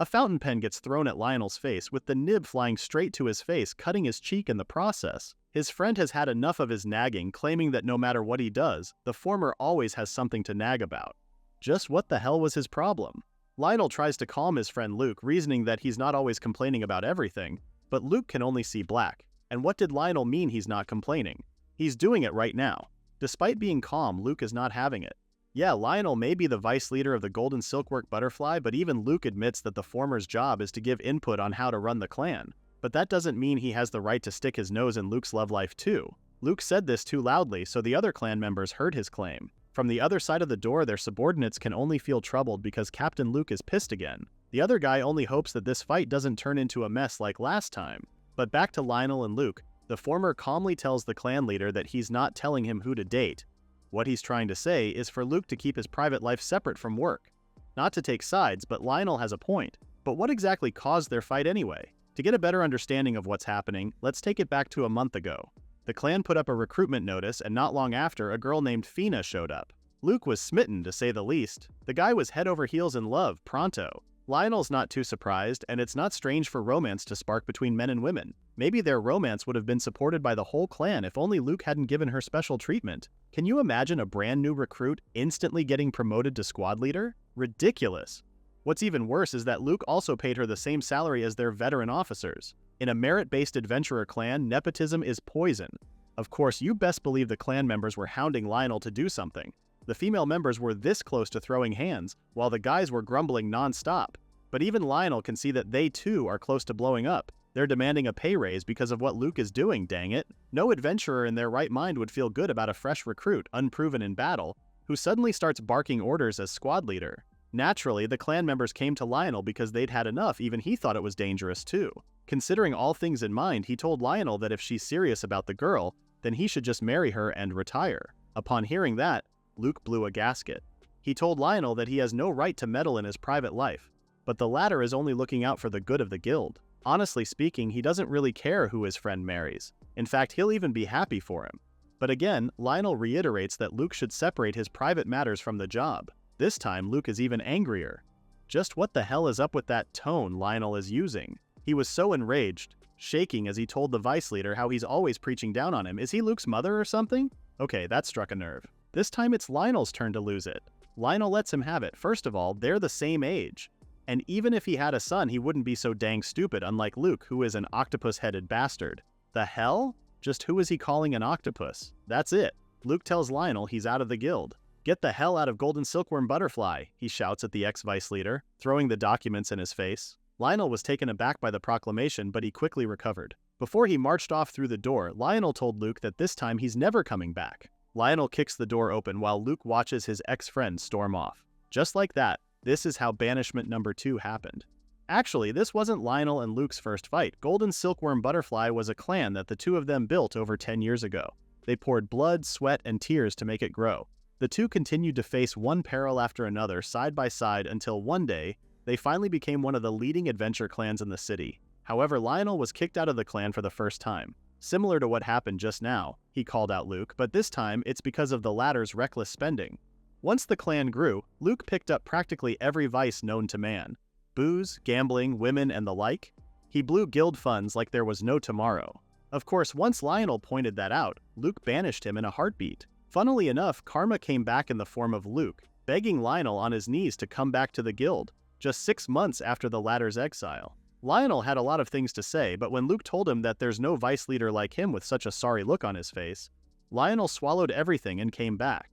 A fountain pen gets thrown at Lionel's face, with the nib flying straight to his face, cutting his cheek in the process. His friend has had enough of his nagging, claiming that no matter what he does, the former always has something to nag about. Just what the hell was his problem? Lionel tries to calm his friend Luke, reasoning that he's not always complaining about everything, but Luke can only see black. And what did Lionel mean he's not complaining? He's doing it right now. Despite being calm, Luke is not having it. Yeah, Lionel may be the vice leader of the Golden Silkwork Butterfly, but even Luke admits that the former's job is to give input on how to run the clan. But that doesn't mean he has the right to stick his nose in Luke's love life too. Luke said this too loudly, so the other clan members heard his claim. From the other side of the door, their subordinates can only feel troubled because Captain Luke is pissed again. The other guy only hopes that this fight doesn't turn into a mess like last time. But back to Lionel and Luke, the former calmly tells the clan leader that he's not telling him who to date. What he's trying to say is for Luke to keep his private life separate from work. Not to take sides, but Lionel has a point. But what exactly caused their fight anyway? To get a better understanding of what's happening, let's take it back to a month ago. The clan put up a recruitment notice, and not long after, a girl named Fina showed up. Luke was smitten, to say the least. The guy was head over heels in love, pronto. Lionel's not too surprised, and it's not strange for romance to spark between men and women. Maybe their romance would have been supported by the whole clan if only Luke hadn't given her special treatment. Can you imagine a brand new recruit instantly getting promoted to squad leader? Ridiculous. What's even worse is that Luke also paid her the same salary as their veteran officers. In a merit-based adventurer clan, nepotism is poison. Of course, you best believe the clan members were hounding Lionel to do something. The female members were this close to throwing hands, while the guys were grumbling non-stop. But even Lionel can see that they too are close to blowing up. They're demanding a pay raise because of what Luke is doing, dang it. No adventurer in their right mind would feel good about a fresh recruit, unproven in battle, who suddenly starts barking orders as squad leader. Naturally, the clan members came to Lionel because they'd had enough. Even he thought it was dangerous too. Considering all things in mind, he told Lionel that if she's serious about the girl, then he should just marry her and retire. Upon hearing that, Luke blew a gasket. He told Lionel that he has no right to meddle in his private life, but the latter is only looking out for the good of the guild. Honestly speaking, he doesn't really care who his friend marries. In fact, he'll even be happy for him. But again, Lionel reiterates that Luke should separate his private matters from the job. This time, Luke is even angrier. Just what the hell is up with that tone Lionel is using? He was so enraged, shaking as he told the vice leader how he's always preaching down on him. Is he Luke's mother or something? Okay, that struck a nerve. This time it's Lionel's turn to lose it. Lionel lets him have it. First of all, they're the same age. And even if he had a son, he wouldn't be so dang stupid, unlike Luke, who is an octopus-headed bastard. The hell? Just who is he calling an octopus? That's it. Luke tells Lionel he's out of the guild. Get the hell out of Golden Silkworm Butterfly, he shouts at the ex-vice leader, throwing the documents in his face. Lionel was taken aback by the proclamation, but he quickly recovered. Before he marched off through the door, Lionel told Luke that this time he's never coming back. Lionel kicks the door open while Luke watches his ex-friend storm off. Just like that, this is how banishment number 2 happened. Actually, this wasn't Lionel and Luke's first fight. Golden Silkworm Butterfly was a clan that the two of them built over 10 years ago. They poured blood, sweat, and tears to make it grow. The two continued to face one peril after another side by side until one day, they finally became one of the leading adventure clans in the city. However, Lionel was kicked out of the clan for the first time. Similar to what happened just now, he called out Luke, but this time it's because of the latter's reckless spending. Once the clan grew, Luke picked up practically every vice known to man. Booze, gambling, women, and the like. He blew guild funds like there was no tomorrow. Of course, once Lionel pointed that out, Luke banished him in a heartbeat. Funnily enough, karma came back in the form of Luke, begging Lionel on his knees to come back to the guild, just 6 months after the latter's exile. Lionel had a lot of things to say, but when Luke told him that there's no vice leader like him with such a sorry look on his face, Lionel swallowed everything and came back.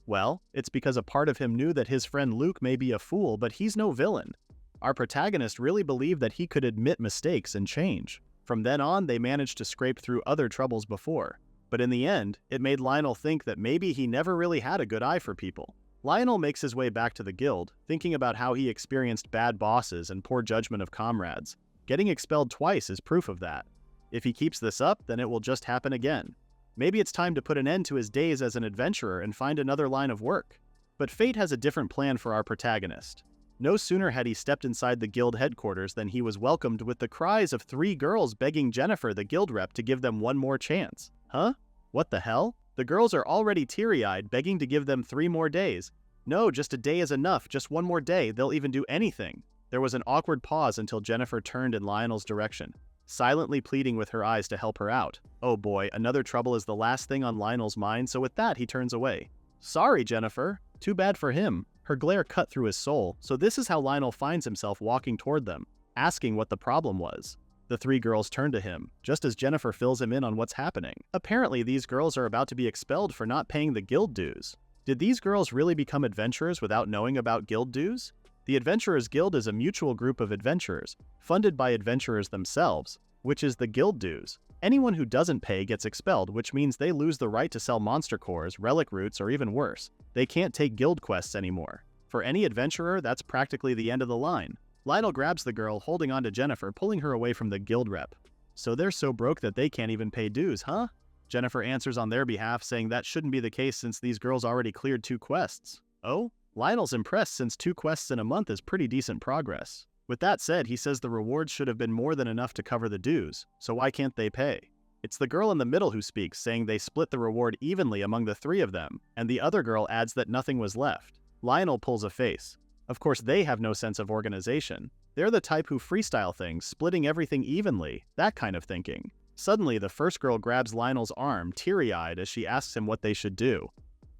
Well, it's because a part of him knew that his friend Luke may be a fool, but he's no villain. Our protagonist really believed that he could admit mistakes and change. From then on, they managed to scrape through other troubles before. But in the end, it made Lionel think that maybe he never really had a good eye for people. Lionel makes his way back to the guild, thinking about how he experienced bad bosses and poor judgment of comrades. Getting expelled twice is proof of that. If he keeps this up, then it will just happen again. Maybe it's time to put an end to his days as an adventurer and find another line of work. But fate has a different plan for our protagonist. No sooner had he stepped inside the guild headquarters than he was welcomed with the cries of 3 girls begging Jennifer, the guild rep, to give them one more chance. Huh? What the hell? The girls are already teary-eyed, begging to give them 3 more days. No, just a day is enough, just one more day, they'll even do anything. There was an awkward pause until Jennifer turned in Lionel's direction, silently pleading with her eyes to help her out. Oh boy, another trouble is the last thing on Lionel's mind, so with that he turns away. Sorry, Jennifer. Too bad for him. Her glare cut through his soul, so this is how Lionel finds himself walking toward them, asking what the problem was. The three girls turn to him, just as Jennifer fills him in on what's happening. Apparently, these girls are about to be expelled for not paying the guild dues. Did these girls really become adventurers without knowing about guild dues? The Adventurers Guild is a mutual group of adventurers, funded by adventurers themselves, which is the guild dues. Anyone who doesn't pay gets expelled, which means they lose the right to sell monster cores, relic roots, or even worse, they can't take guild quests anymore. For any adventurer, that's practically the end of the line. Lionel grabs the girl, holding on to Jennifer, pulling her away from the guild rep. So they're so broke that they can't even pay dues, huh? Jennifer answers on their behalf, saying that shouldn't be the case since these girls already cleared 2 quests. Oh? Lionel's impressed since 2 quests in a month is pretty decent progress. With that said, he says the rewards should have been more than enough to cover the dues, so why can't they pay? It's the girl in the middle who speaks, saying they split the reward evenly among the 3 of them, and the other girl adds that nothing was left. Lionel pulls a face. Of course, they have no sense of organization. They're the type who freestyle things, splitting everything evenly, that kind of thinking. Suddenly, the first girl grabs Lionel's arm, teary-eyed, as she asks him what they should do.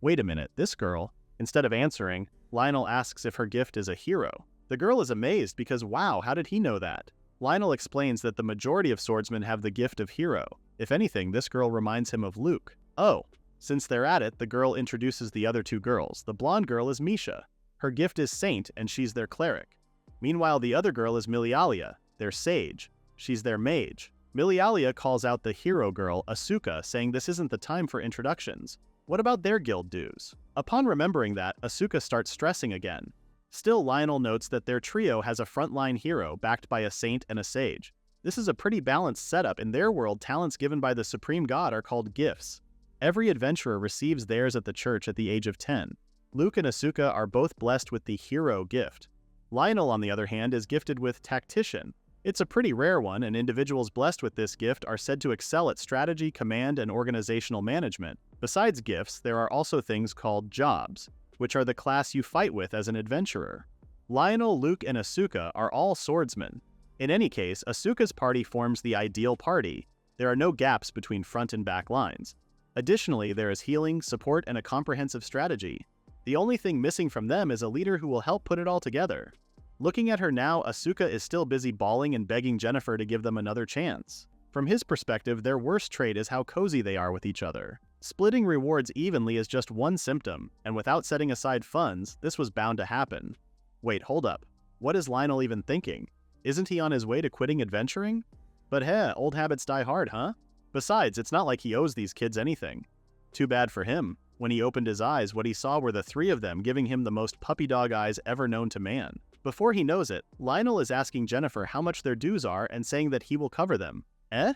Wait a minute, this girl? Instead of answering, Lionel asks if her gift is a hero. The girl is amazed because wow, how did he know that? Lionel explains that the majority of swordsmen have the gift of hero. If anything, this girl reminds him of Luke. Oh. Since they're at it, the girl introduces the other 2 girls. The blonde girl is Misha. Her gift is Saint, and she's their cleric. Meanwhile, the other girl is Milialia, their sage. She's their mage. Milialia calls out the hero girl, Asuka, saying this isn't the time for introductions. What about their guild dues? Upon remembering that, Asuka starts stressing again. Still, Lionel notes that their trio has a frontline hero backed by a saint and a sage. This is a pretty balanced setup. In their world, talents given by the supreme god are called gifts. Every adventurer receives theirs at the church at the age of 10. Luke and Asuka are both blessed with the hero gift. Lionel, on the other hand, is gifted with tactician. It's a pretty rare one, and individuals blessed with this gift are said to excel at strategy, command, and organizational management. Besides gifts, there are also things called jobs, which are the class you fight with as an adventurer. Lionel, Luke, and Asuka are all swordsmen. In any case, Asuka's party forms the ideal party. There are no gaps between front and back lines. Additionally, there is healing, support, and a comprehensive strategy. The only thing missing from them is a leader who will help put it all together. Looking at her now, Asuka is still busy bawling and begging Jennifer to give them another chance. From his perspective, their worst trait is how cozy they are with each other. Splitting rewards evenly is just one symptom, and without setting aside funds, this was bound to happen. Wait, hold up. What is Lionel even thinking? Isn't he on his way to quitting adventuring? But old habits die hard, huh? Besides, it's not like he owes these kids anything. Too bad for him. When he opened his eyes, what he saw were the 3 of them giving him the most puppy dog eyes ever known to man. Before he knows it, Lionel is asking Jennifer how much their dues are and saying that he will cover them. Eh?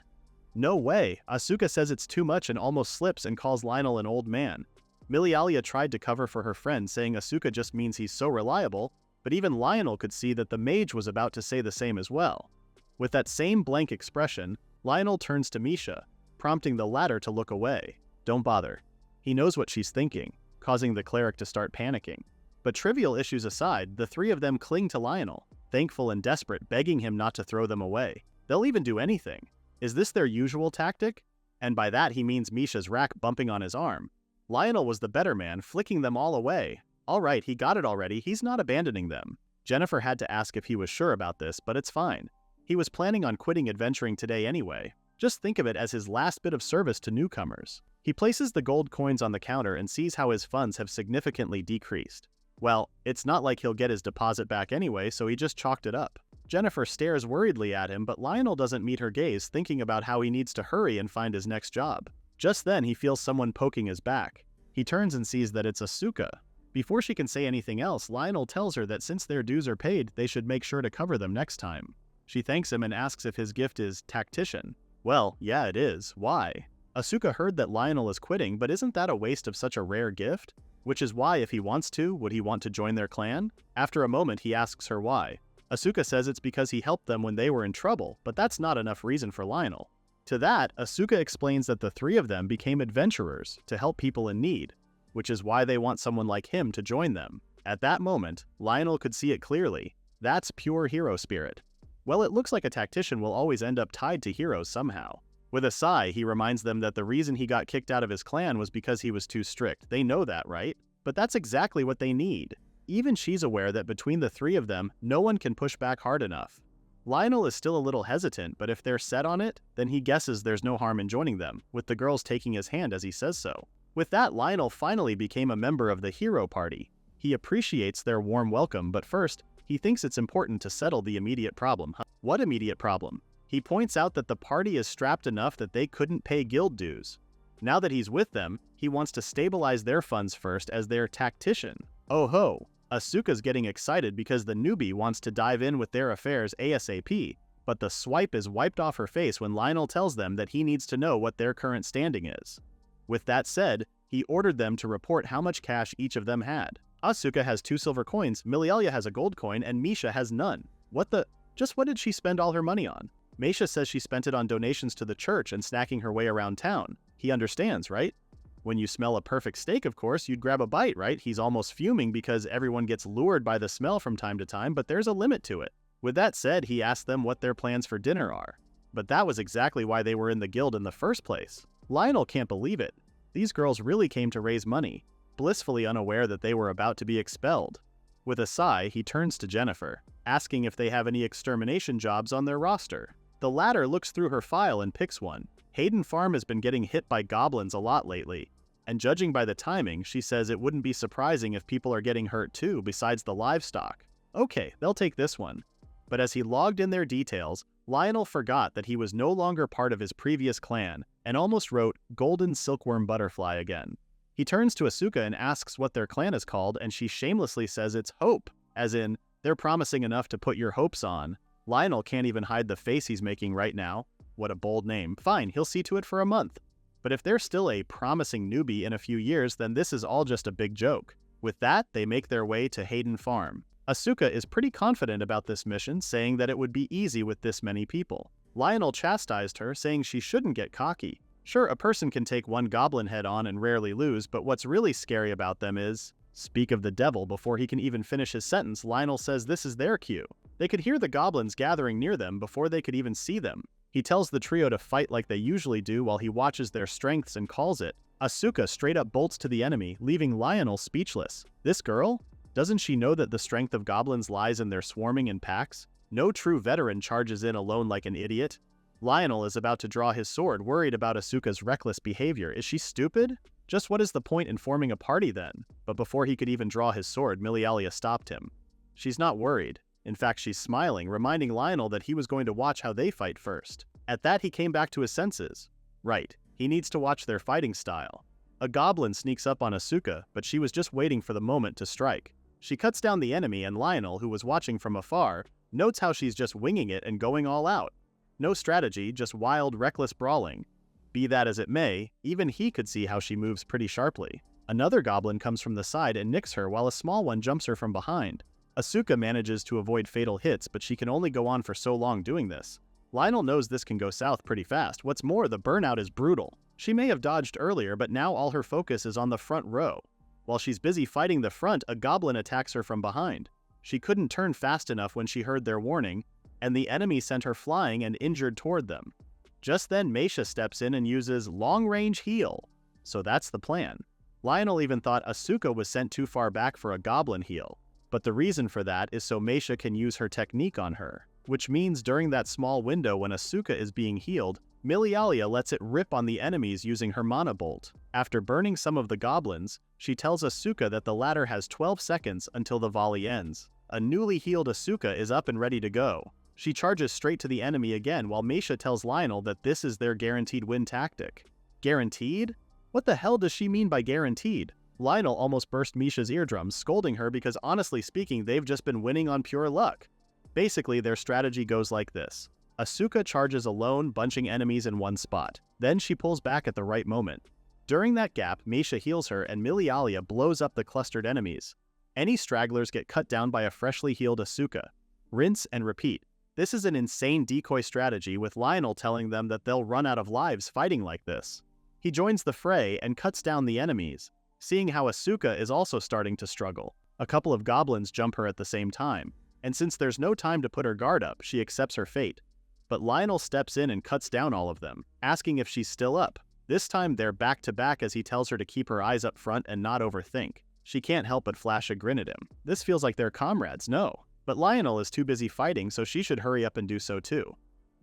No way. Asuka says it's too much and almost slips and calls Lionel an old man. Milialia tried to cover for her friend, saying Asuka just means he's so reliable, but even Lionel could see that the mage was about to say the same as well. With that same blank expression, Lionel turns to Misha, prompting the latter to look away. Don't bother. He knows what she's thinking, causing the cleric to start panicking. But trivial issues aside, the 3 of them cling to Lionel, thankful and desperate, begging him not to throw them away. They'll even do anything. Is this their usual tactic? And by that he means Misha's rack bumping on his arm. Lionel was the better man, flicking them all away. Alright, he got it already, he's not abandoning them. Jennifer had to ask if he was sure about this, but it's fine. He was planning on quitting adventuring today anyway. Just think of it as his last bit of service to newcomers. He places the gold coins on the counter and sees how his funds have significantly decreased. Well, it's not like he'll get his deposit back anyway, so he just chalked it up. Jennifer stares worriedly at him, but Lionel doesn't meet her gaze, thinking about how he needs to hurry and find his next job. Just then, he feels someone poking his back. He turns and sees that it's Asuka. Before she can say anything else, Lionel tells her that since their dues are paid, they should make sure to cover them next time. She thanks him and asks if his gift is tactician. Well, yeah, it is. Why? Asuka heard that Lionel is quitting, but isn't that a waste of such a rare gift? Which is why, if he wants to, would he want to join their clan? After a moment, he asks her why. Asuka says it's because he helped them when they were in trouble, but that's not enough reason for Lionel. To that, Asuka explains that the 3 of them became adventurers to help people in need, which is why they want someone like him to join them. At that moment, Lionel could see it clearly. That's pure hero spirit. Well, it looks like a tactician will always end up tied to heroes somehow. With a sigh, he reminds them that the reason he got kicked out of his clan was because he was too strict. They know that, right? But that's exactly what they need. Even she's aware that between the three of them, no one can push back hard enough. Lionel is still a little hesitant, but if they're set on it, then he guesses there's no harm in joining them, with the girls taking his hand as he says so. With that, Lionel finally became a member of the hero party. He appreciates their warm welcome, but first, he thinks it's important to settle the immediate problem. What immediate problem? He points out that the party is strapped enough that they couldn't pay guild dues. Now that he's with them, he wants to stabilize their funds first as their tactician. Oh ho! Asuka's getting excited because the newbie wants to dive in with their affairs ASAP, but the swipe is wiped off her face when Lionel tells them that he needs to know what their current standing is. With that said, he ordered them to report how much cash each of them had. Asuka has 2 silver coins, Milialia has a gold coin, and Misha has none. What did she spend all her money on? Misha says she spent it on donations to the church and snacking her way around town. He understands, right? When you smell a perfect steak, of course, you'd grab a bite, right? He's almost fuming because everyone gets lured by the smell from time to time, but there's a limit to it. With that said, he asks them what their plans for dinner are. But that was exactly why they were in the guild in the first place. Lionel can't believe it. These girls really came to raise money, blissfully unaware that they were about to be expelled. With a sigh, he turns to Jennifer, asking if they have any extermination jobs on their roster. The latter looks through her file and picks one. Hayden Farm has been getting hit by goblins a lot lately, and judging by the timing, she says it wouldn't be surprising if people are getting hurt too besides the livestock. Okay, they'll take this one. But as he logged in their details, Lionel forgot that he was no longer part of his previous clan and almost wrote Golden Silkworm Butterfly again. He turns to Asuka and asks what their clan is called, and she shamelessly says it's Hope, as in, they're promising enough to put your hopes on. Lionel can't even hide the face he's making right now. What a bold name. Fine, he'll see to it for a month. But if they're still a promising newbie in a few years, then this is all just a big joke. With that, they make their way to Hayden Farm. Asuka is pretty confident about this mission, saying that it would be easy with this many people. Lionel chastised her, saying she shouldn't get cocky. Sure, a person can take one goblin head on and rarely lose, but what's really scary about them is... Speak of the devil, before he can even finish his sentence, Lionel says this is their cue. They could hear the goblins gathering near them before they could even see them. He tells the trio to fight like they usually do while he watches their strengths and calls it. Asuka straight up bolts to the enemy, leaving Lionel speechless. This girl? Doesn't she know that the strength of goblins lies in their swarming in packs? No true veteran charges in alone like an idiot. Lionel is about to draw his sword, worried about Asuka's reckless behavior. Is she stupid? Just what is the point in forming a party then? But before he could even draw his sword, Milialia stopped him. She's not worried. In fact, she's smiling, reminding Lionel that he was going to watch how they fight first. At that, he came back to his senses. Right, he needs to watch their fighting style. A goblin sneaks up on Asuka, but she was just waiting for the moment to strike. She cuts down the enemy, and Lionel, who was watching from afar, notes how she's just winging it and going all out. No strategy, just wild, reckless brawling. Be that as it may, even he could see how she moves pretty sharply. Another goblin comes from the side and nicks her while a small one jumps her from behind. Asuka manages to avoid fatal hits, but she can only go on for so long doing this. Lionel knows this can go south pretty fast. What's more, the burnout is brutal. She may have dodged earlier, but now all her focus is on the front row. While she's busy fighting the front, a goblin attacks her from behind. She couldn't turn fast enough when she heard their warning, and the enemy sent her flying and injured toward them. Just then, Misha steps in and uses long-range heal. So that's the plan. Lionel even thought Asuka was sent too far back for a goblin heal. But the reason for that is so Misha can use her technique on her. Which means during that small window when Asuka is being healed, Milialia lets it rip on the enemies using her mana bolt. After burning some of the goblins, she tells Asuka that the latter has 12 seconds until the volley ends. A newly healed Asuka is up and ready to go. She charges straight to the enemy again while Misha tells Lionel that this is their guaranteed win tactic. Guaranteed? What the hell does she mean by guaranteed? Lionel almost burst Misha's eardrums, scolding her because honestly speaking, they've just been winning on pure luck. Basically, their strategy goes like this. Asuka charges alone, bunching enemies in one spot. Then she pulls back at the right moment. During that gap, Misha heals her and Milialia blows up the clustered enemies. Any stragglers get cut down by a freshly healed Asuka. Rinse and repeat. This is an insane decoy strategy, with Lionel telling them that they'll run out of lives fighting like this. He joins the fray and cuts down the enemies, seeing how Asuka is also starting to struggle. A couple of goblins jump her at the same time, and since there's no time to put her guard up, she accepts her fate. But Lionel steps in and cuts down all of them, asking if she's still up. This time they're back to back as he tells her to keep her eyes up front and not overthink. She can't help but flash a grin at him. This feels like they're comrades, no. But Lionel is too busy fighting, so she should hurry up and do so too.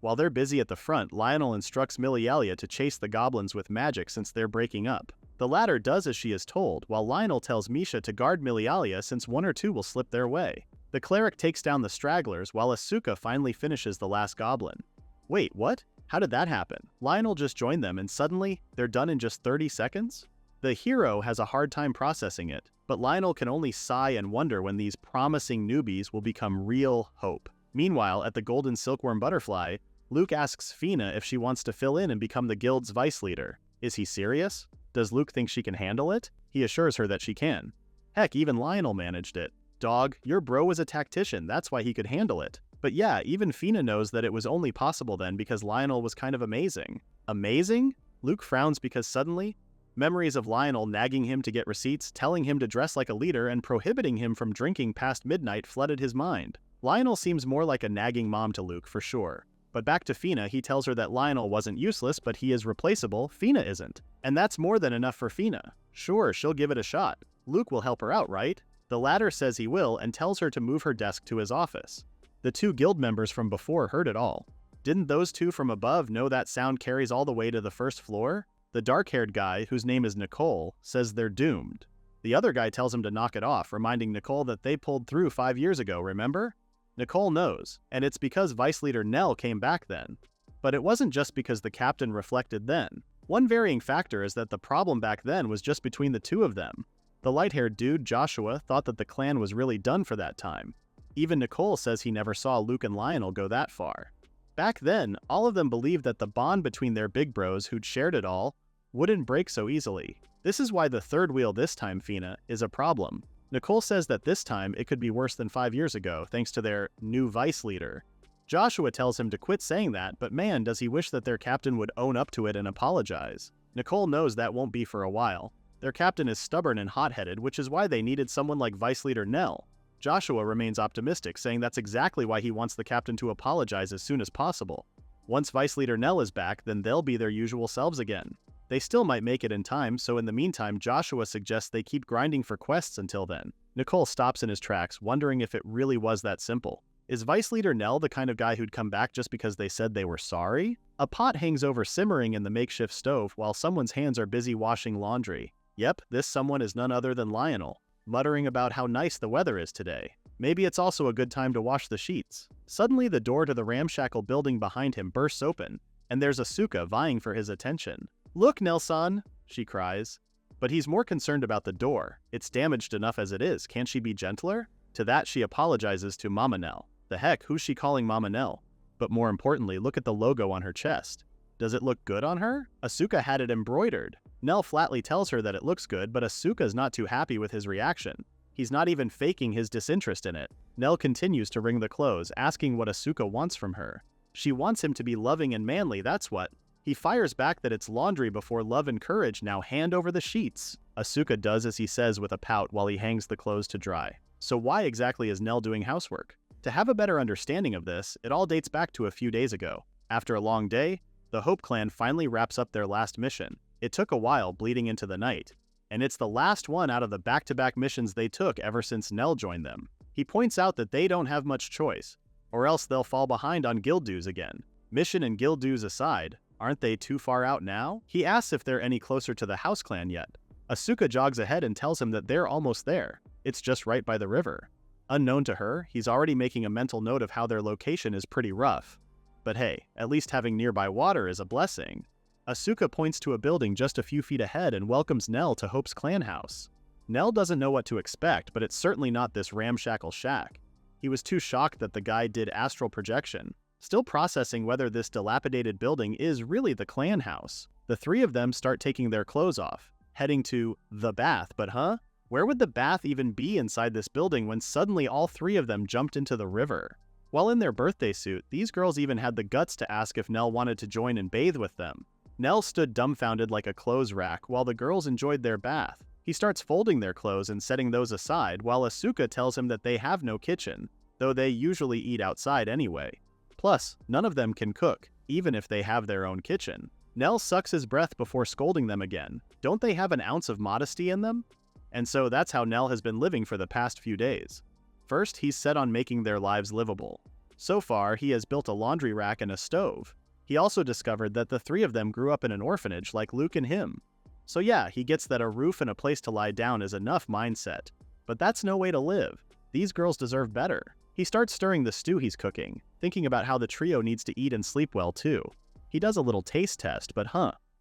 While they're busy at the front, Lionel instructs Milialia to chase the goblins with magic since they're breaking up. The latter does as she is told, while Lionel tells Misha to guard Milialia since one or two will slip their way. The cleric takes down the stragglers while Asuka finally finishes the last goblin. Wait, what? How did that happen? Lionel just joined them and suddenly, they're done in just 30 seconds? The hero has a hard time processing it, but Lionel can only sigh and wonder when these promising newbies will become real hope. Meanwhile, at the Golden Silkworm Butterfly, Luke asks Fina if she wants to fill in and become the guild's vice leader. Is he serious? Does Luke think she can handle it? He assures her that she can. Heck, even Lionel managed it. Dog, your bro was a tactician, that's why he could handle it. But yeah, even Fina knows that it was only possible then because Lionel was kind of amazing. Amazing? Luke frowns because suddenly, memories of Lionel nagging him to get receipts, telling him to dress like a leader, and prohibiting him from drinking past midnight flooded his mind. Lionel seems more like a nagging mom to Luke for sure. But back to Fina, he tells her that Lionel wasn't useless, but he is replaceable, Fina isn't. And that's more than enough for Fina. Sure, she'll give it a shot. Luke will help her out, right? The latter says he will and tells her to move her desk to his office. The two guild members from before heard it all. Didn't those two from above know that sound carries all the way to the first floor? The dark-haired guy, whose name is Nicole, says they're doomed. The other guy tells him to knock it off, reminding Nicole that they pulled through 5 years ago, remember? Nicole knows, and it's because Vice Leader Nell came back then. But it wasn't just because the captain reflected then. One varying factor is that the problem back then was just between the two of them. The light-haired dude, Joshua, thought that the clan was really done for that time. Even Nicole says he never saw Luke and Lionel go that far. Back then, all of them believed that the bond between their big bros who'd shared it all wouldn't break so easily. This is why the third wheel this time, Fina, is a problem. Nicole says that this time it could be worse than 5 years ago thanks to their new vice leader. Joshua tells him to quit saying that, but man, does he wish that their captain would own up to it and apologize. Nicole knows that won't be for a while. Their captain is stubborn and hot-headed, which is why they needed someone like Vice Leader Nell. Joshua remains optimistic, saying that's exactly why he wants the captain to apologize as soon as possible. Once Vice Leader Nell is back, then they'll be their usual selves again. They still might make it in time, so in the meantime, Joshua suggests they keep grinding for quests until then. Nicole stops in his tracks, wondering if it really was that simple. Is Vice Leader Nell the kind of guy who'd come back just because they said they were sorry? A pot hangs over simmering in the makeshift stove while someone's hands are busy washing laundry. Yep, this someone is none other than Lionel, muttering about how nice the weather is today. Maybe it's also a good time to wash the sheets. Suddenly, the door to the ramshackle building behind him bursts open, and there's Asuka vying for his attention. "Look, Nelson!" she cries. But he's more concerned about the door. It's damaged enough as it is, can't she be gentler? To that, she apologizes to Mama Nell. The heck, who's she calling Mama Nell? But more importantly, look at the logo on her chest. Does it look good on her? Asuka had it embroidered. Nell flatly tells her that it looks good, but Asuka's not too happy with his reaction. He's not even faking his disinterest in it. Nell continues to wring the clothes, asking what Asuka wants from her. She wants him to be loving and manly, that's what. He fires back that it's laundry before love and courage, now hand over the sheets. Asuka does as he says with a pout while he hangs the clothes to dry. So why exactly is Nell doing housework? To have a better understanding of this, it all dates back to a few days ago. After a long day, the Hope Clan finally wraps up their last mission. It took a while, bleeding into the night. And it's the last one out of the back-to-back missions they took ever since Nell joined them. He points out that they don't have much choice, or else they'll fall behind on guild dues again. Mission and guild dues aside, aren't they too far out now? He asks if they're any closer to the House Clan yet. Asuka jogs ahead and tells him that they're almost there. It's just right by the river. Unknown to her, he's already making a mental note of how their location is pretty rough. But hey, at least having nearby water is a blessing. Asuka points to a building just a few feet ahead and welcomes Nell to Hope's clan house. Nell doesn't know what to expect, but it's certainly not this ramshackle shack. He was too shocked that the guy did astral projection, still processing whether this dilapidated building is really the clan house. The three of them start taking their clothes off, heading to the bath, but where would the bath even be inside this building when suddenly all three of them jumped into the river? While in their birthday suit, these girls even had the guts to ask if Nell wanted to join and bathe with them. Nell stood dumbfounded like a clothes rack while the girls enjoyed their bath. He starts folding their clothes and setting those aside while Asuka tells him that they have no kitchen. though they usually eat outside anyway. Plus, none of them can cook, even if they have their own kitchen. Nell sucks his breath before scolding them again. Don't they have an ounce of modesty in them? And so that's how Nell has been living for the past few days. First, he's set on making their lives livable. So far, he has built a laundry rack and a stove. He also discovered that the three of them grew up in an orphanage like Luke and him. So yeah, he gets that a roof and a place to lie down is enough mindset. But that's no way to live. These girls deserve better. He starts stirring the stew he's cooking, thinking about how the trio needs to eat and sleep well too. He does a little taste test, but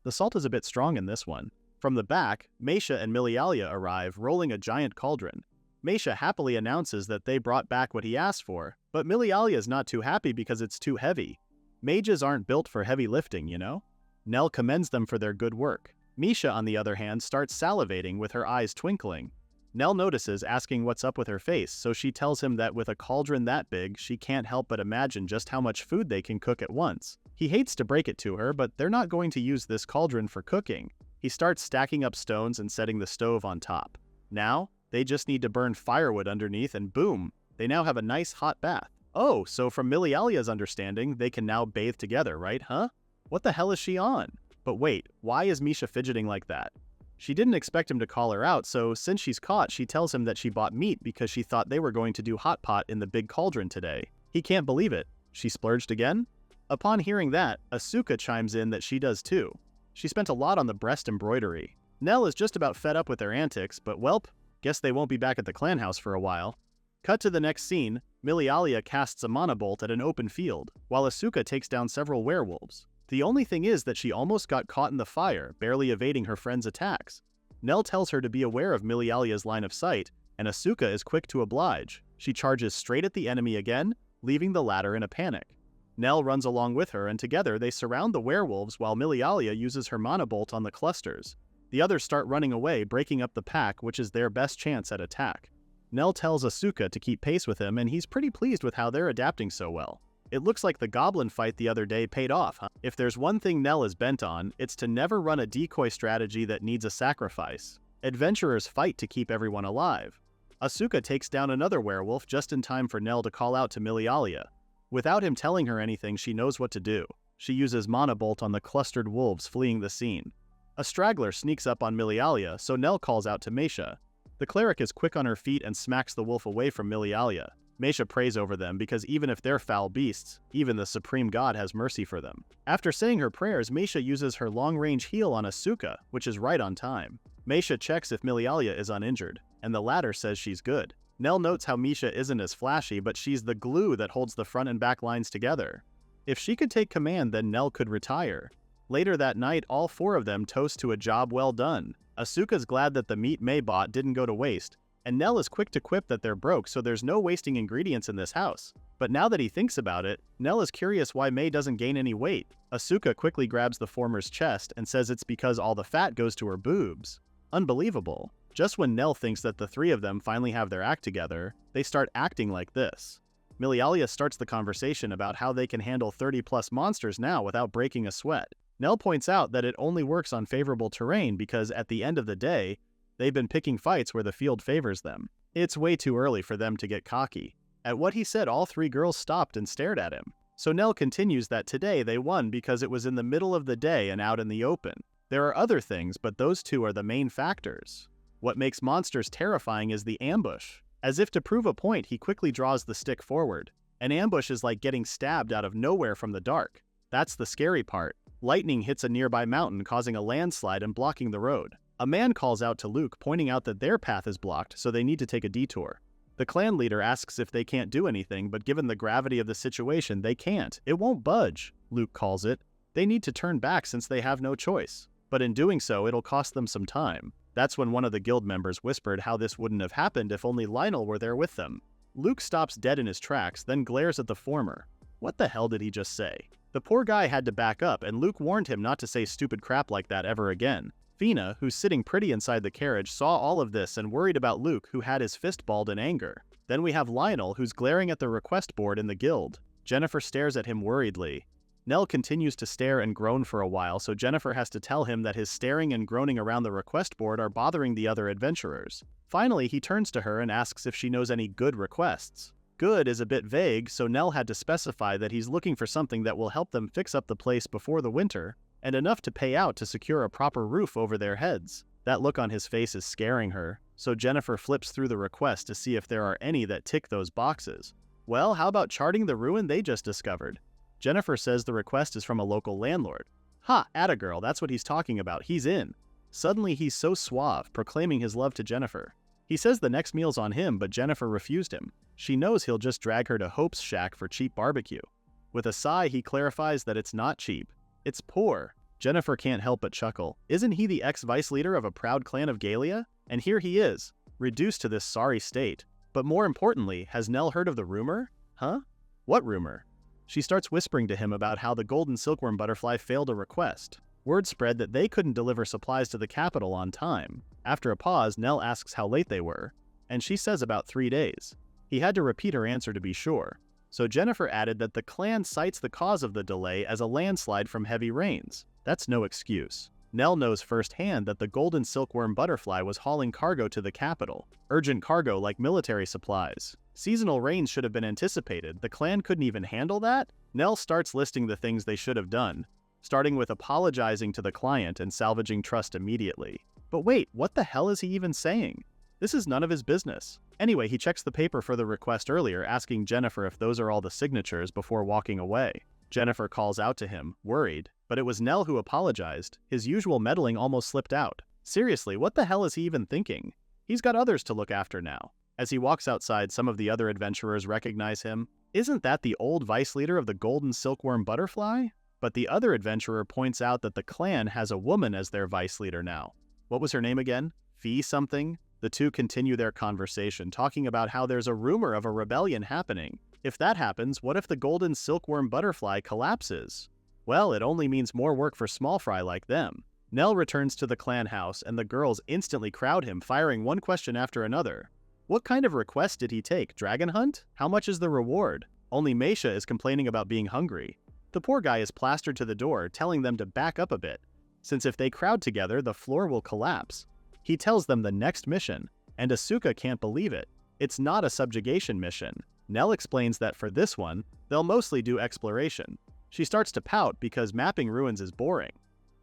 the salt is a bit strong in this one. From the back, Meisha and Milialia arrive, rolling a giant cauldron. Meisha happily announces that they brought back what he asked for, but Milialia is not too happy because it's too heavy. Mages aren't built for heavy lifting, you know? Nell commends them for their good work. Misha, on the other hand, starts salivating with her eyes twinkling. Nell notices, asking what's up with her face, so she tells him that with a cauldron that big, she can't help but imagine just how much food they can cook at once. He hates to break it to her, but they're not going to use this cauldron for cooking. He starts stacking up stones and setting the stove on top. Now, they just need to burn firewood underneath and boom, they now have a nice hot bath. Oh, so from Milialia's understanding, they can now bathe together, right, huh? What the hell is she on? But wait, why is Misha fidgeting like that? She didn't expect him to call her out, so since she's caught, she tells him that she bought meat because she thought they were going to do hot pot in the big cauldron today. He can't believe it. She splurged again? Upon hearing that, Asuka chimes in that she does too. She spent a lot on the breast embroidery. Nell is just about fed up with their antics, but welp, guess they won't be back at the clan house for a while. Cut to the next scene, Milialia casts a mana bolt at an open field, while Asuka takes down several werewolves. The only thing is that she almost got caught in the fire, barely evading her friend's attacks. Nell tells her to be aware of Milialia's line of sight, and Asuka is quick to oblige. She charges straight at the enemy again, leaving the latter in a panic. Nell runs along with her, and together they surround the werewolves while Milialia uses her mana bolt on the clusters. The others start running away, breaking up the pack, which is their best chance at attack. Nell tells Asuka to keep pace with him, and he's pretty pleased with how they're adapting so well. It looks like the goblin fight the other day paid off, huh? If there's one thing Nell is bent on, it's to never run a decoy strategy that needs a sacrifice. Adventurers fight to keep everyone alive. Asuka takes down another werewolf just in time for Nell to call out to Milialia. Without him telling her anything, she knows what to do. She uses Mana Bolt on the clustered wolves fleeing the scene. A straggler sneaks up on Milialia, so Nell calls out to Meisha. The cleric is quick on her feet and smacks the wolf away from Milialia. Meisha prays over them because even if they're foul beasts, even the supreme god has mercy for them. After saying her prayers, Meisha uses her long-range heal on Asuka, which is right on time. Meisha checks if Milialia is uninjured, and the latter says she's good. Nell notes how Misha isn't as flashy, but she's the glue that holds the front and back lines together. If she could take command, then Nell could retire. Later that night, all four of them toast to a job well done. Asuka's glad that the meat May bought didn't go to waste, and Nell is quick to quip that they're broke, so there's no wasting ingredients in this house. But now that he thinks about it, Nell is curious why May doesn't gain any weight. Asuka quickly grabs the former's chest and says it's because all the fat goes to her boobs. Unbelievable. Just when Nell thinks that the three of them finally have their act together, they start acting like this. Milialia starts the conversation about how they can handle 30+ monsters now without breaking a sweat. Nell points out that it only works on favorable terrain because at the end of the day, they've been picking fights where the field favors them. It's way too early for them to get cocky. At what he said, all three girls stopped and stared at him. So Nell continues that today they won because it was in the middle of the day and out in the open. There are other things, but those two are the main factors. What makes monsters terrifying is the ambush. As if to prove a point, he quickly draws the stick forward. An ambush is like getting stabbed out of nowhere from the dark. That's the scary part. Lightning hits a nearby mountain, causing a landslide and blocking the road. A man calls out to Luke, pointing out that their path is blocked, so they need to take a detour. The clan leader asks if they can't do anything, but given the gravity of the situation, they can't. It won't budge, Luke calls it. They need to turn back since they have no choice. But in doing so, it'll cost them some time. That's when one of the guild members whispered how this wouldn't have happened if only Lionel were there with them. Luke stops dead in his tracks, then glares at the former. What the hell did he just say? The poor guy had to back up, and Luke warned him not to say stupid crap like that ever again. Fina, who's sitting pretty inside the carriage, saw all of this and worried about Luke, who had his fist balled in anger. Then we have Lionel, who's glaring at the request board in the guild. Jennifer stares at him worriedly. Nell continues to stare and groan for a while, so Jennifer has to tell him that his staring and groaning around the request board are bothering the other adventurers. Finally, he turns to her and asks if she knows any good requests. Good is a bit vague, so Nell had to specify that he's looking for something that will help them fix up the place before the winter, and enough to pay out to secure a proper roof over their heads. That look on his face is scaring her, so Jennifer flips through the request to see if there are any that tick those boxes. Well, how about charting the ruin they just discovered? Jennifer says the request is from a local landlord. Ha, atta girl, that's what he's talking about, he's in. Suddenly he's so suave, proclaiming his love to Jennifer. He says the next meal's on him, but Jennifer refused him. She knows he'll just drag her to Hope's shack for cheap barbecue. With a sigh, he clarifies that it's not cheap. It's poor. Jennifer can't help but chuckle. Isn't he the ex-vice leader of a proud clan of Galia? And here he is, reduced to this sorry state. But more importantly, has Nell heard of the rumor? Huh? What rumor? She starts whispering to him about how the golden silkworm butterfly failed a request. Word spread that they couldn't deliver supplies to the capital on time. After a pause, Nell asks how late they were, and she says about 3 days. He had to repeat her answer to be sure. So Jennifer added that the clan cites the cause of the delay as a landslide from heavy rains. That's no excuse. Nell knows firsthand that the golden silkworm butterfly was hauling cargo to the capital. Urgent cargo like military supplies. Seasonal rains should have been anticipated. The clan couldn't even handle that? Nell starts listing the things they should have done, starting with apologizing to the client and salvaging trust immediately. But wait, what the hell is he even saying? This is none of his business. Anyway, he checks the paper for the request earlier, asking Jennifer if those are all the signatures before walking away. Jennifer calls out to him, worried, but it was Nell who apologized. His usual meddling almost slipped out. Seriously, what the hell is he even thinking? He's got others to look after now. As he walks outside, some of the other adventurers recognize him. Isn't that the old vice leader of the golden silkworm butterfly? But the other adventurer points out that the clan has a woman as their vice leader now. What was her name again? Fee something? The two continue their conversation, talking about how there's a rumor of a rebellion happening. If that happens, what if the golden silkworm butterfly collapses? Well, it only means more work for small fry like them. Nell returns to the clan house, and the girls instantly crowd him, firing one question after another. What kind of request did he take? Dragon hunt? How much is the reward? Only Meisha is complaining about being hungry. The poor guy is plastered to the door, telling them to back up a bit, since if they crowd together, the floor will collapse. He tells them the next mission, and Asuka can't believe it. It's not a subjugation mission. Nell explains that for this one, they'll mostly do exploration. She starts to pout because mapping ruins is boring.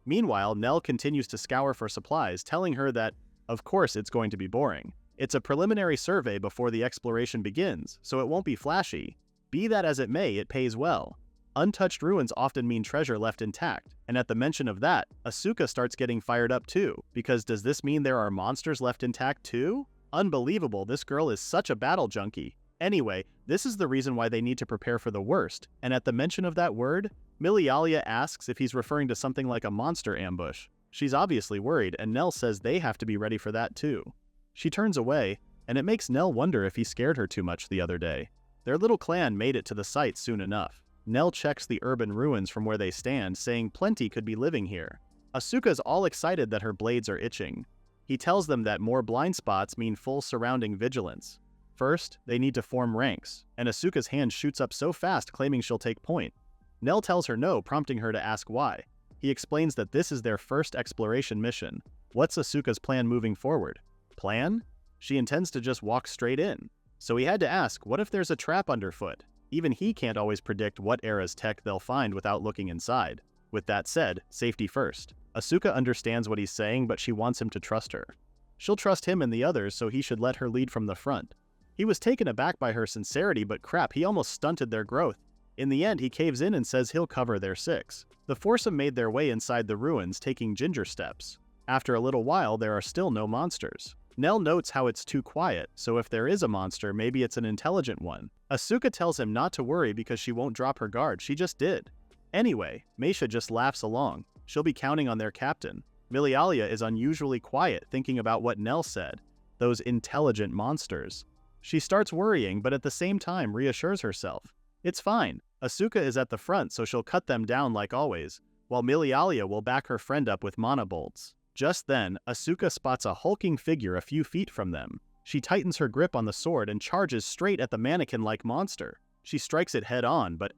Meanwhile, Nell continues to scour for supplies, telling her that, of course, it's going to be boring. It's a preliminary survey before the exploration begins, so it won't be flashy. Be that as it may, it pays well. Untouched ruins often mean treasure left intact, and at the mention of that, Asuka starts getting fired up too, because does this mean there are monsters left intact too? Unbelievable, this girl is such a battle junkie. Anyway, this is the reason why they need to prepare for the worst, and at the mention of that word, Milialia asks if he's referring to something like a monster ambush. She's obviously worried, and Nell says they have to be ready for that too. She turns away, and it makes Nell wonder if he scared her too much the other day. Their little clan made it to the site soon enough. Nell checks the urban ruins from where they stand, saying plenty could be living here. Asuka's all excited that her blades are itching. He tells them that more blind spots mean full surrounding vigilance. First, they need to form ranks, and Asuka's hand shoots up so fast claiming she'll take point. Nell tells her no, prompting her to ask why. He explains that this is their first exploration mission. What's Asuka's plan moving forward? Plan? She intends to just walk straight in. So he had to ask, what if there's a trap underfoot? Even he can't always predict what era's tech they'll find without looking inside. With that said, safety first. Asuka understands what he's saying, but she wants him to trust her. She'll trust him and the others, so he should let her lead from the front. He was taken aback by her sincerity, but crap, he almost stunted their growth. In the end, he caves in and says he'll cover their 6. The foursome made their way inside the ruins, taking ginger steps. After a little while, there are still no monsters. Nell notes how it's too quiet, so if there is a monster, maybe it's an intelligent one. Asuka tells him not to worry because she won't drop her guard, she just did. Anyway, Meisha just laughs along. She'll be counting on their captain. Milialia is unusually quiet, thinking about what Nell said. Those intelligent monsters. She starts worrying, but at the same time reassures herself. It's fine. Asuka is at the front, so she'll cut them down like always, while Milialia will back her friend up with mana bolts. Just then, Asuka spots a hulking figure a few feet from them. She tightens her grip on the sword and charges straight at the mannequin-like monster. She strikes it head-on, but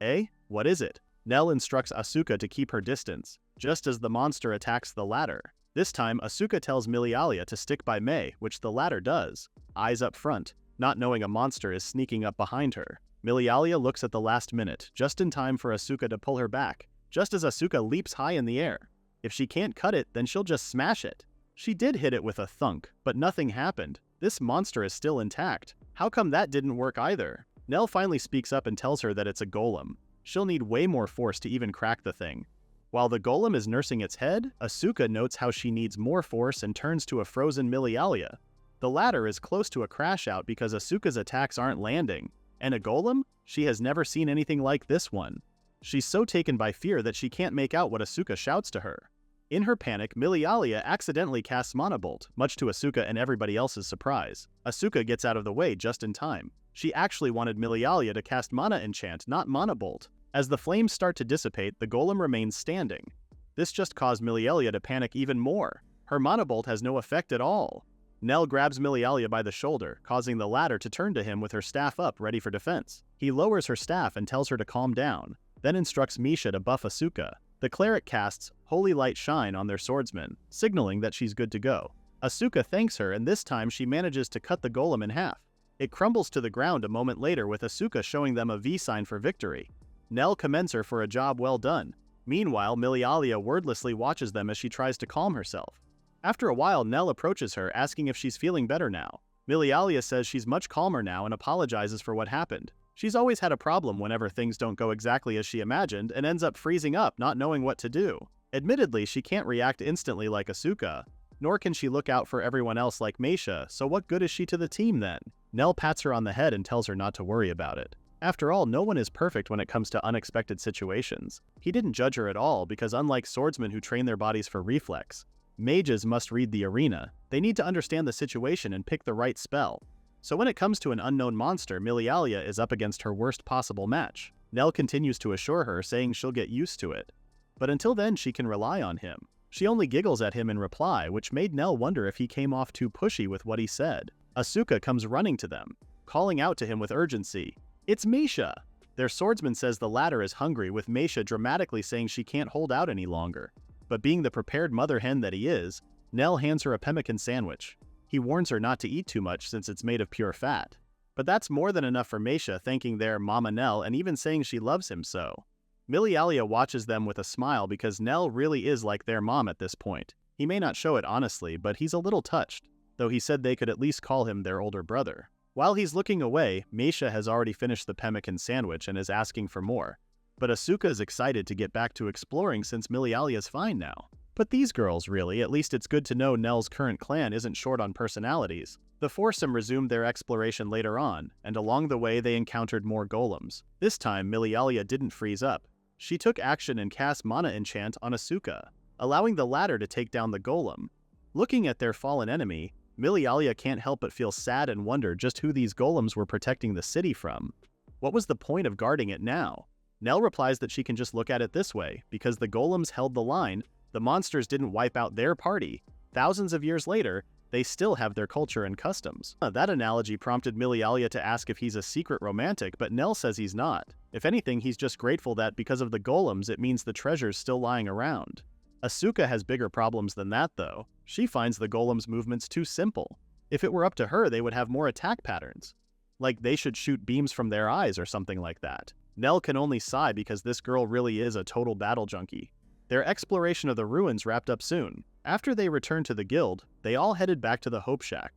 what is it? Nell instructs Asuka to keep her distance, just as the monster attacks the latter. This time, Asuka tells Milialia to stick by Mei, which the latter does. Eyes up front. not knowing a monster is sneaking up behind her. Milialia looks at the last minute, just in time for Asuka to pull her back, just as Asuka leaps high in the air. If she can't cut it, then she'll just smash it. She did hit it with a thunk, but nothing happened. This monster is still intact. How come that didn't work either? Nell finally speaks up and tells her that it's a golem. She'll need way more force to even crack the thing. While the golem is nursing its head, Asuka notes how she needs more force and turns to a frozen Milialia. The latter is close to a crash out because Asuka's attacks aren't landing. And a golem? She has never seen anything like this one. She's so taken by fear that she can't make out what Asuka shouts to her. In her panic, Milialia accidentally casts Mana Bolt, much to Asuka and everybody else's surprise. Asuka gets out of the way just in time. She actually wanted Milialia to cast Mana Enchant, not Mana Bolt. As the flames start to dissipate, the golem remains standing. This just caused Milialia to panic even more. Her Mana Bolt has no effect at all. Nell grabs Milialia by the shoulder, causing the latter to turn to him with her staff up, ready for defense. He lowers her staff and tells her to calm down, then instructs Misha to buff Asuka. The cleric casts Holy Light Shine on their swordsman, signaling that she's good to go. Asuka thanks her, and this time she manages to cut the golem in half. It crumbles to the ground a moment later, with Asuka showing them a V sign for victory. Nell commends her for a job well done. Meanwhile, Milialia wordlessly watches them as she tries to calm herself. After a while, Nell approaches her, asking if she's feeling better now. Milialia says she's much calmer now and apologizes for what happened. She's always had a problem whenever things don't go exactly as she imagined and ends up freezing up, not knowing what to do. Admittedly, she can't react instantly like Asuka, nor can she look out for everyone else like Meisha, so what good is she to the team then? Nell pats her on the head and tells her not to worry about it. After all, no one is perfect when it comes to unexpected situations. He didn't judge her at all because, unlike swordsmen who train their bodies for reflex, mages must read the arena. They need to understand the situation and pick the right spell. So when it comes to an unknown monster, Milialia is up against her worst possible match. Nell continues to assure her, saying she'll get used to it. But until then, she can rely on him. She only giggles at him in reply, which made Nell wonder if he came off too pushy with what he said. Asuka comes running to them, calling out to him with urgency. It's Meisha! Their swordsman says the latter is hungry, with Meisha dramatically saying she can't hold out any longer. But being the prepared mother hen that he is, Nell hands her a pemmican sandwich. He warns her not to eat too much since it's made of pure fat. But that's more than enough for Meisha, thanking their Mama Nell and even saying she loves him so. Milialia watches them with a smile because Nell really is like their mom at this point. He may not show it honestly, but he's a little touched, though he said they could at least call him their older brother. While he's looking away, Meisha has already finished the pemmican sandwich and is asking for more. But Asuka is excited to get back to exploring since Milialia's fine now. But these girls, really, at least it's good to know Nell's current clan isn't short on personalities. The foursome resumed their exploration later on, and along the way they encountered more golems. This time, Milialia didn't freeze up. She took action and cast Mana Enchant on Asuka, allowing the latter to take down the golem. Looking at their fallen enemy, Milialia can't help but feel sad and wonder just who these golems were protecting the city from. What was the point of guarding it now? Nell replies that she can just look at it this way, because the golems held the line, the monsters didn't wipe out their party. Thousands of years later, they still have their culture and customs. That analogy prompted Milialia to ask if he's a secret romantic, but Nell says he's not. If anything, he's just grateful that because of the golems, it means the treasure's still lying around. Asuka has bigger problems than that, though. She finds the golems' movements too simple. If it were up to her, they would have more attack patterns. Like they should shoot beams from their eyes or something like that. Nell can only sigh because this girl really is a total battle junkie. Their exploration of the ruins wrapped up soon. After they returned to the guild, they all headed back to the Hope Shack.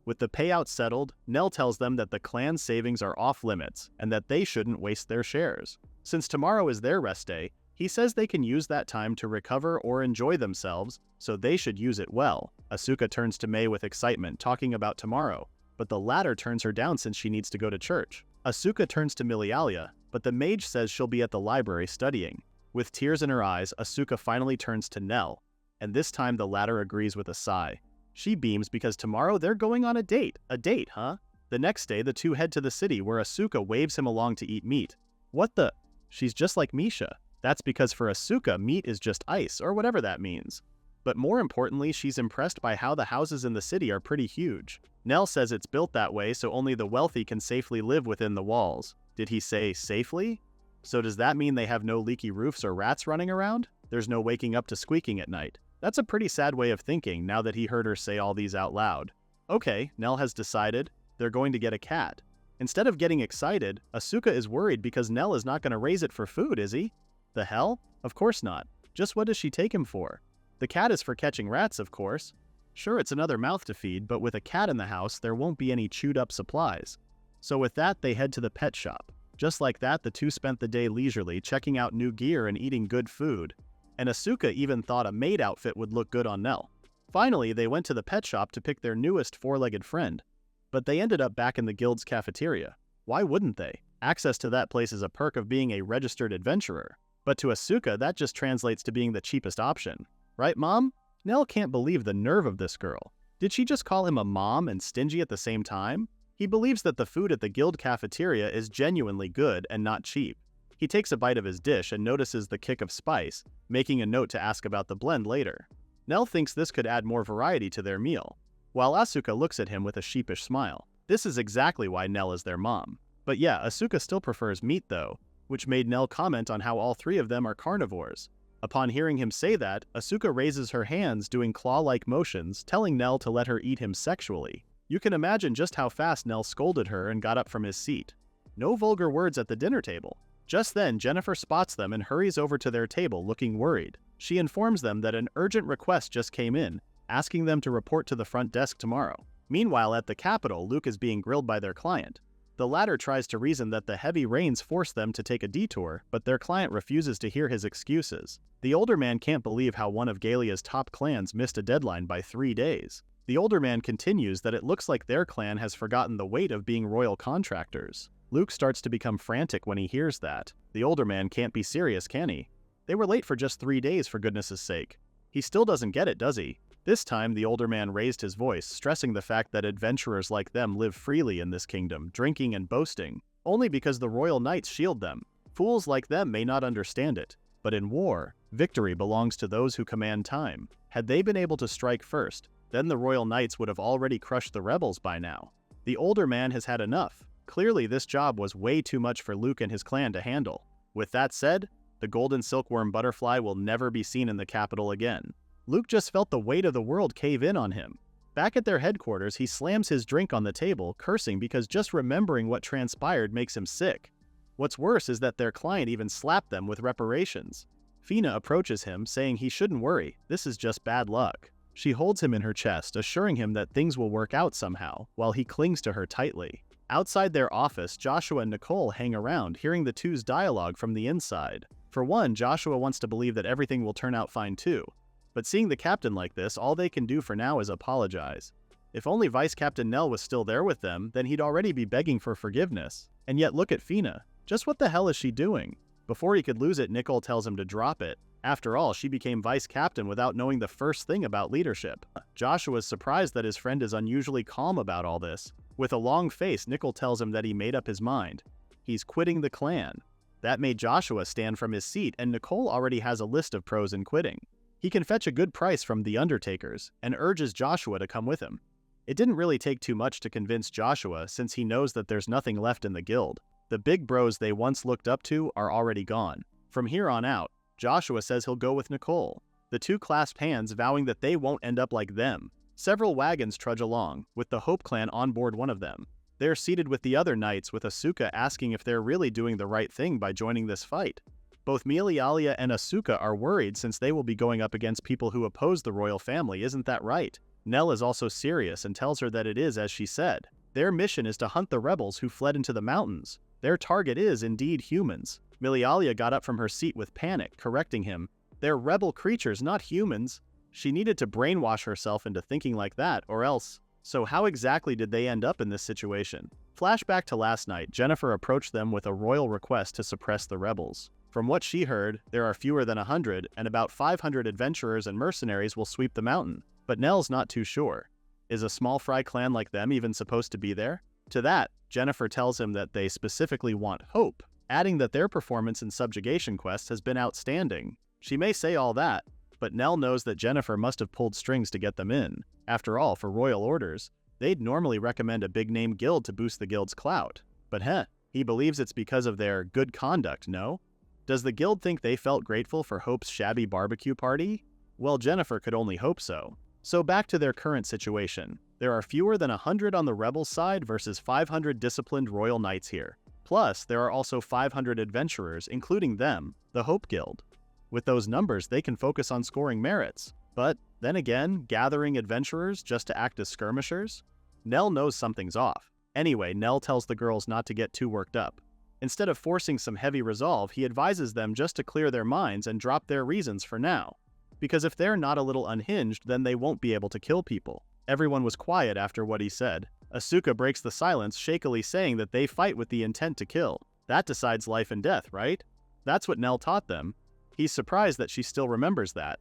With the payout settled, Nell tells them that the clan's savings are off limits and that they shouldn't waste their shares. Since tomorrow is their rest day, he says they can use that time to recover or enjoy themselves, so they should use it well. Asuka turns to Mei with excitement, talking about tomorrow, but the latter turns her down since she needs to go to church. Asuka turns to Milialia, but the mage says she'll be at the library studying. With tears in her eyes, Asuka finally turns to Nell, and this time the latter agrees with a sigh. She beams because tomorrow they're going on a date. A date, huh? The next day, the two head to the city where Asuka waves him along to eat meat. What the? She's just like Meisha. That's because for Asuka, meat is just ice, or whatever that means. But more importantly, she's impressed by how the houses in the city are pretty huge. Nell says it's built that way so only the wealthy can safely live within the walls. Did he say safely? So does that mean they have no leaky roofs or rats running around? There's no waking up to squeaking at night. That's a pretty sad way of thinking now that he heard her say all these out loud. Okay, Nell has decided. they're going to get a cat. Instead of getting excited, Asuka is worried because Nell is not going to raise it for food, is he? The hell? Of course not. Just what does she take him for? The cat is for catching rats, of course. Sure, it's another mouth to feed, but with a cat in the house, there won't be any chewed-up supplies. So with that, they head to the pet shop. Just like that, the two spent the day leisurely, checking out new gear and eating good food. And Asuka even thought a maid outfit would look good on Nell. Finally, they went to the pet shop to pick their newest four-legged friend. But they ended up back in the guild's cafeteria. Why wouldn't they? Access to that place is a perk of being a registered adventurer. But to Asuka, that just translates to being the cheapest option. Right, Mom? Nell can't believe the nerve of this girl. Did she just call him a mom and stingy at the same time? He believes that the food at the guild cafeteria is genuinely good and not cheap. He takes a bite of his dish and notices the kick of spice, making a note to ask about the blend later. Nell thinks this could add more variety to their meal, while Asuka looks at him with a sheepish smile. This is exactly why Nell is their mom. But yeah, Asuka still prefers meat though, which made Nell comment on how all three of them are carnivores. Upon hearing him say that, Asuka raises her hands doing claw-like motions, telling Nell to let her eat him sexually. You can imagine just how fast Nell scolded her and got up from his seat. No vulgar words at the dinner table. Just then, Jennifer spots them and hurries over to their table looking worried. She informs them that an urgent request just came in, asking them to report to the front desk tomorrow. Meanwhile, at the Capitol, Luke is being grilled by their client. The latter tries to reason that the heavy rains forced them to take a detour, but their client refuses to hear his excuses. The older man can't believe how one of Galia's top clans missed a deadline by 3 days. The older man continues that it looks like their clan has forgotten the weight of being royal contractors. Luke starts to become frantic when he hears that. The older man can't be serious, can he? They were late for just 3 days, for goodness sake. He still doesn't get it, does he? This time, the older man raised his voice, stressing the fact that adventurers like them live freely in this kingdom, drinking and boasting, only because the royal knights shield them. Fools like them may not understand it, but in war, victory belongs to those who command time. Had they been able to strike first, then the royal knights would have already crushed the rebels by now. The older man has had enough. Clearly, this job was way too much for Luke and his clan to handle. With that said, the golden silkworm butterfly will never be seen in the capital again. Luke just felt the weight of the world cave in on him. Back at their headquarters, he slams his drink on the table, cursing because just remembering what transpired makes him sick. What's worse is that their client even slapped them with reparations. Fina approaches him, saying he shouldn't worry, this is just bad luck. She holds him in her chest, assuring him that things will work out somehow, while he clings to her tightly. Outside their office, Joshua and Nicole hang around, hearing the two's dialogue from the inside. For one, Joshua wants to believe that everything will turn out fine too. But seeing the captain like this, all they can do for now is apologize. If only Vice Captain Nell was still there with them, then he'd already be begging for forgiveness. And yet look at Fina. Just what the hell is she doing? Before he could lose it, Nicole tells him to drop it. After all, she became vice captain without knowing the first thing about leadership. Joshua's surprised that his friend is unusually calm about all this. With a long face, Nicole tells him that he made up his mind. He's quitting the clan. That made Joshua stand from his seat, and Nicole already has a list of pros in quitting. He can fetch a good price from the Undertakers, and urges Joshua to come with him. It didn't really take too much to convince Joshua, since he knows that there's nothing left in the guild. The big bros they once looked up to are already gone. From here on out, Joshua says he'll go with Nicole. The two clasp hands, vowing that they won't end up like them. Several wagons trudge along, with the Hope clan on board one of them. They're seated with the other knights, with Asuka asking if they're really doing the right thing by joining this fight. Both Milialia and Asuka are worried since they will be going up against people who oppose the royal family, isn't that right? Nell is also serious and tells her that it is as she said. Their mission is to hunt the rebels who fled into the mountains. Their target is indeed humans. Milialia got up from her seat with panic, correcting him. They're rebel creatures, not humans. She needed to brainwash herself into thinking like that, or else. So how exactly did they end up in this situation? Flashback to last night, Jennifer approached them with a royal request to suppress the rebels. From what she heard, there are fewer than 100, and about 500 adventurers and mercenaries will sweep the mountain. But Nell's not too sure. Is a small fry clan like them even supposed to be there? To that, Jennifer tells him that they specifically want Hope, adding that their performance in subjugation quests has been outstanding. She may say all that, but Nell knows that Jennifer must have pulled strings to get them in. After all, for royal orders, they'd normally recommend a big-name guild to boost the guild's clout. But he believes it's because of their good conduct, no? Does the guild think they felt grateful for Hope's shabby barbecue party? Well, Jennifer could only hope so. So back to their current situation. There are fewer than 100 on the rebels' side versus 500 disciplined royal knights here. Plus, there are also 500 adventurers, including them, the Hope Guild. With those numbers, they can focus on scoring merits. But, then again, gathering adventurers just to act as skirmishers? Nell knows something's off. Anyway, Nell tells the girls not to get too worked up. Instead of forcing some heavy resolve, he advises them just to clear their minds and drop their reasons for now. Because if they're not a little unhinged, then they won't be able to kill people. Everyone was quiet after what he said. Asuka breaks the silence, shakily saying that they fight with the intent to kill. That decides life and death, right? That's what Nell taught them. He's surprised that she still remembers that.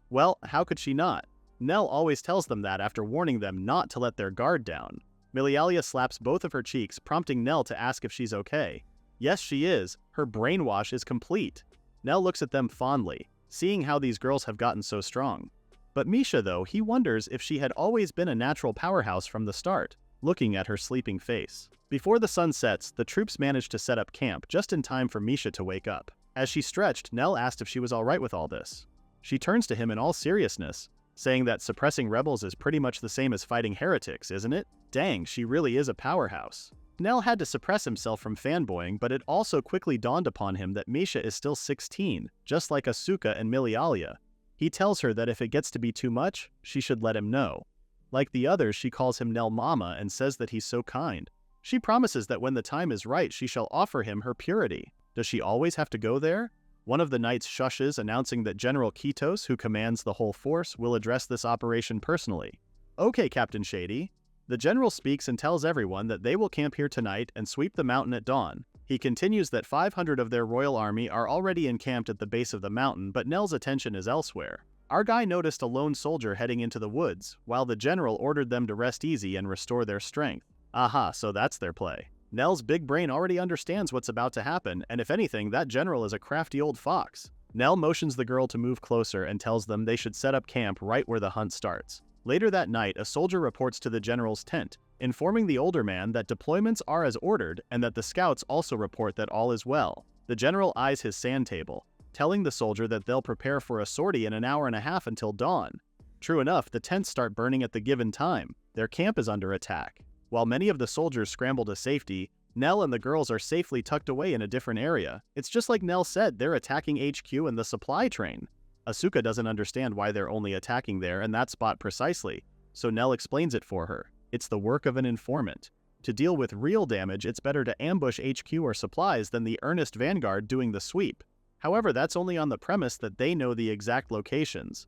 Well, how could she not? Nell always tells them that after warning them not to let their guard down. Milialia slaps both of her cheeks, prompting Nell to ask if she's okay. Yes, she is. Her brainwash is complete. Nell looks at them fondly, seeing how these girls have gotten so strong. But Misha, though, he wonders if she had always been a natural powerhouse from the start, looking at her sleeping face. Before the sun sets, the troops manage to set up camp just in time for Misha to wake up. As she stretched, Nell asked if she was alright with all this. She turns to him in all seriousness, saying that suppressing rebels is pretty much the same as fighting heretics, isn't it? Dang, she really is a powerhouse. Nell had to suppress himself from fanboying, but it also quickly dawned upon him that Misha is still 16, just like Asuka and Milialia. He tells her that if it gets to be too much, she should let him know. Like the others, she calls him Nell Mama and says that he's so kind. She promises that when the time is right, she shall offer him her purity. Does she always have to go there? One of the knights shushes, announcing that General Kitos, who commands the whole force, will address this operation personally. Okay, Captain Shady. The general speaks and tells everyone that they will camp here tonight and sweep the mountain at dawn. He continues that 500 of their royal army are already encamped at the base of the mountain, but Nell's attention is elsewhere. Our guy noticed a lone soldier heading into the woods, while the general ordered them to rest easy and restore their strength. Aha, so that's their play. Nell's big brain already understands what's about to happen, and if anything, that general is a crafty old fox. Nell motions the girl to move closer and tells them they should set up camp right where the hunt starts. Later that night, a soldier reports to the general's tent, informing the older man that deployments are as ordered and that the scouts also report that all is well. The general eyes his sand table, telling the soldier that they'll prepare for a sortie in an hour and a half until dawn. True enough, the tents start burning at the given time. Their camp is under attack. While many of the soldiers scramble to safety, Nell and the girls are safely tucked away in a different area. It's just like Nell said, they're attacking HQ and the supply train. Asuka doesn't understand why they're only attacking there and that spot precisely, so Nell explains it for her. It's the work of an informant. To deal with real damage, it's better to ambush HQ or supplies than the earnest vanguard doing the sweep. However, that's only on the premise that they know the exact locations.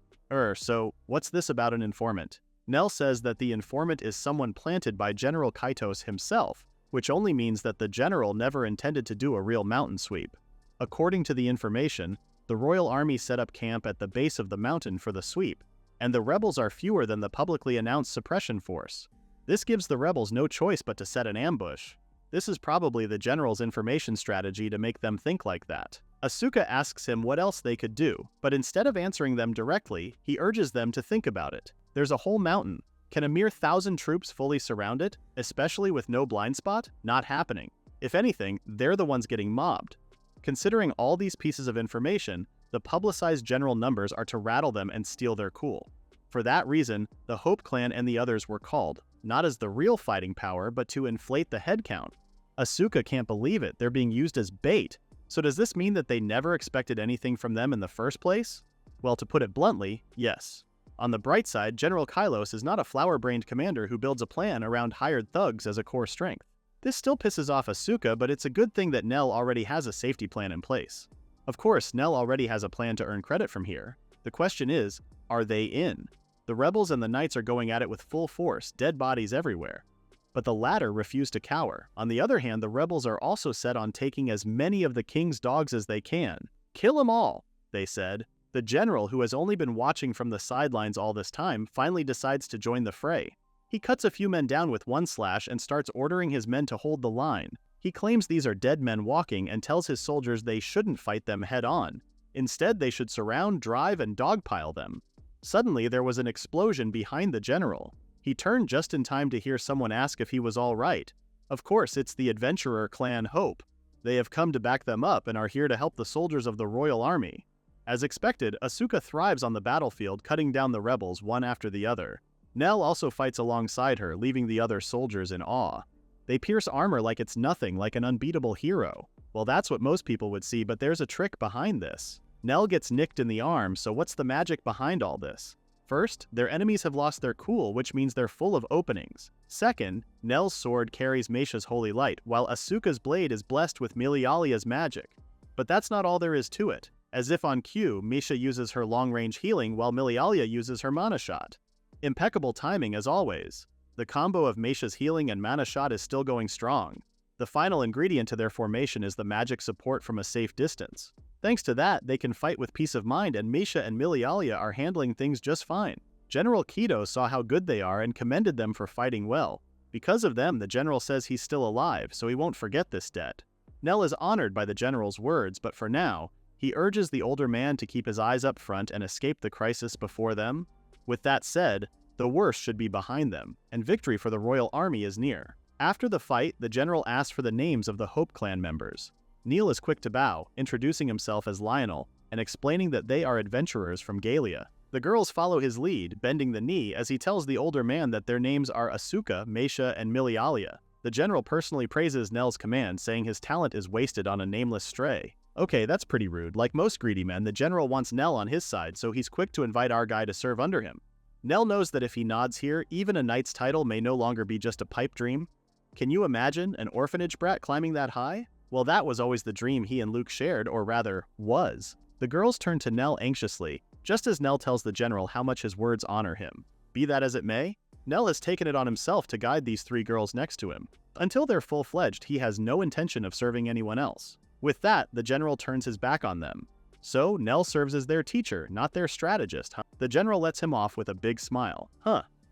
So what's this about an informant? Nell says that the informant is someone planted by General Kitos himself, which only means that the general never intended to do a real mountain sweep. According to the information, the royal army set up camp at the base of the mountain for the sweep, and the rebels are fewer than the publicly announced suppression force. This gives the rebels no choice but to set an ambush. This is probably the general's information strategy to make them think like that. Asuka asks him what else they could do, but instead of answering them directly, he urges them to think about it. There's a whole mountain. Can a mere 1,000 troops fully surround it, especially with no blind spot? Not happening. If anything, they're the ones getting mobbed. Considering all these pieces of information, the publicized general numbers are to rattle them and steal their cool. For that reason, the Hope Clan and the others were called, not as the real fighting power, but to inflate the headcount. Asuka can't believe it, they're being used as bait. So does this mean that they never expected anything from them in the first place? Well, to put it bluntly, yes. On the bright side, General Kylos is not a flower-brained commander who builds a plan around hired thugs as a core strength. This still pisses off Asuka, but it's a good thing that Nell already has a safety plan in place. Of course, Nell already has a plan to earn credit from here. The question is, are they in? The rebels and the knights are going at it with full force, dead bodies everywhere. But the latter refuse to cower. On the other hand, the rebels are also set on taking as many of the king's dogs as they can. Kill them all, they said. The general, who has only been watching from the sidelines all this time, finally decides to join the fray. He cuts a few men down with one slash and starts ordering his men to hold the line. He claims these are dead men walking and tells his soldiers they shouldn't fight them head-on. Instead, they should surround, drive, and dogpile them. Suddenly, there was an explosion behind the general. He turned just in time to hear someone ask if he was all right. Of course, it's the adventurer clan Hope. They have come to back them up and are here to help the soldiers of the royal army. As expected, Asuka thrives on the battlefield, cutting down the rebels one after the other. Nell also fights alongside her, leaving the other soldiers in awe. They pierce armor like it's nothing, like an unbeatable hero. Well, that's what most people would see, but there's a trick behind this. Nell gets nicked in the arm, so what's the magic behind all this? First, their enemies have lost their cool, which means they're full of openings. Second, Nell's sword carries Meisha's holy light, while Asuka's blade is blessed with Milialia's magic. But that's not all there is to it. As if on cue, Meisha uses her long-range healing while Milialia uses her mana shot. Impeccable timing as always. The combo of Meisha's healing and mana shot is still going strong. The final ingredient to their formation is the magic support from a safe distance. Thanks to that, they can fight with peace of mind, and Meisha and Milialia are handling things just fine. General Kido saw how good they are and commended them for fighting well. Because of them, the general says he's still alive, so he won't forget this debt. Nell is honored by the general's words, but for now, he urges the older man to keep his eyes up front and escape the crisis before them. With that said, the worst should be behind them, and victory for the royal army is near. After the fight, the general asks for the names of the Hope Clan members. Neil is quick to bow, introducing himself as Lionel, and explaining that they are adventurers from Galia. The girls follow his lead, bending the knee as he tells the older man that their names are Asuka, Meisha, and Milialia. The general personally praises Nell's command, saying his talent is wasted on a nameless stray. Okay, that's pretty rude. Like most greedy men, the general wants Nell on his side, so he's quick to invite our guy to serve under him. Nell knows that if he nods here, even a knight's title may no longer be just a pipe dream. Can you imagine an orphanage brat climbing that high? Well, that was always the dream he and Luke shared, or rather, was. The girls turn to Nell anxiously, just as Nell tells the general how much his words honor him. Be that as it may, Nell has taken it on himself to guide these three girls next to him. Until they're full-fledged, he has no intention of serving anyone else. With that, the general turns his back on them. So, Nell serves as their teacher, not their strategist. The general lets him off with a big smile.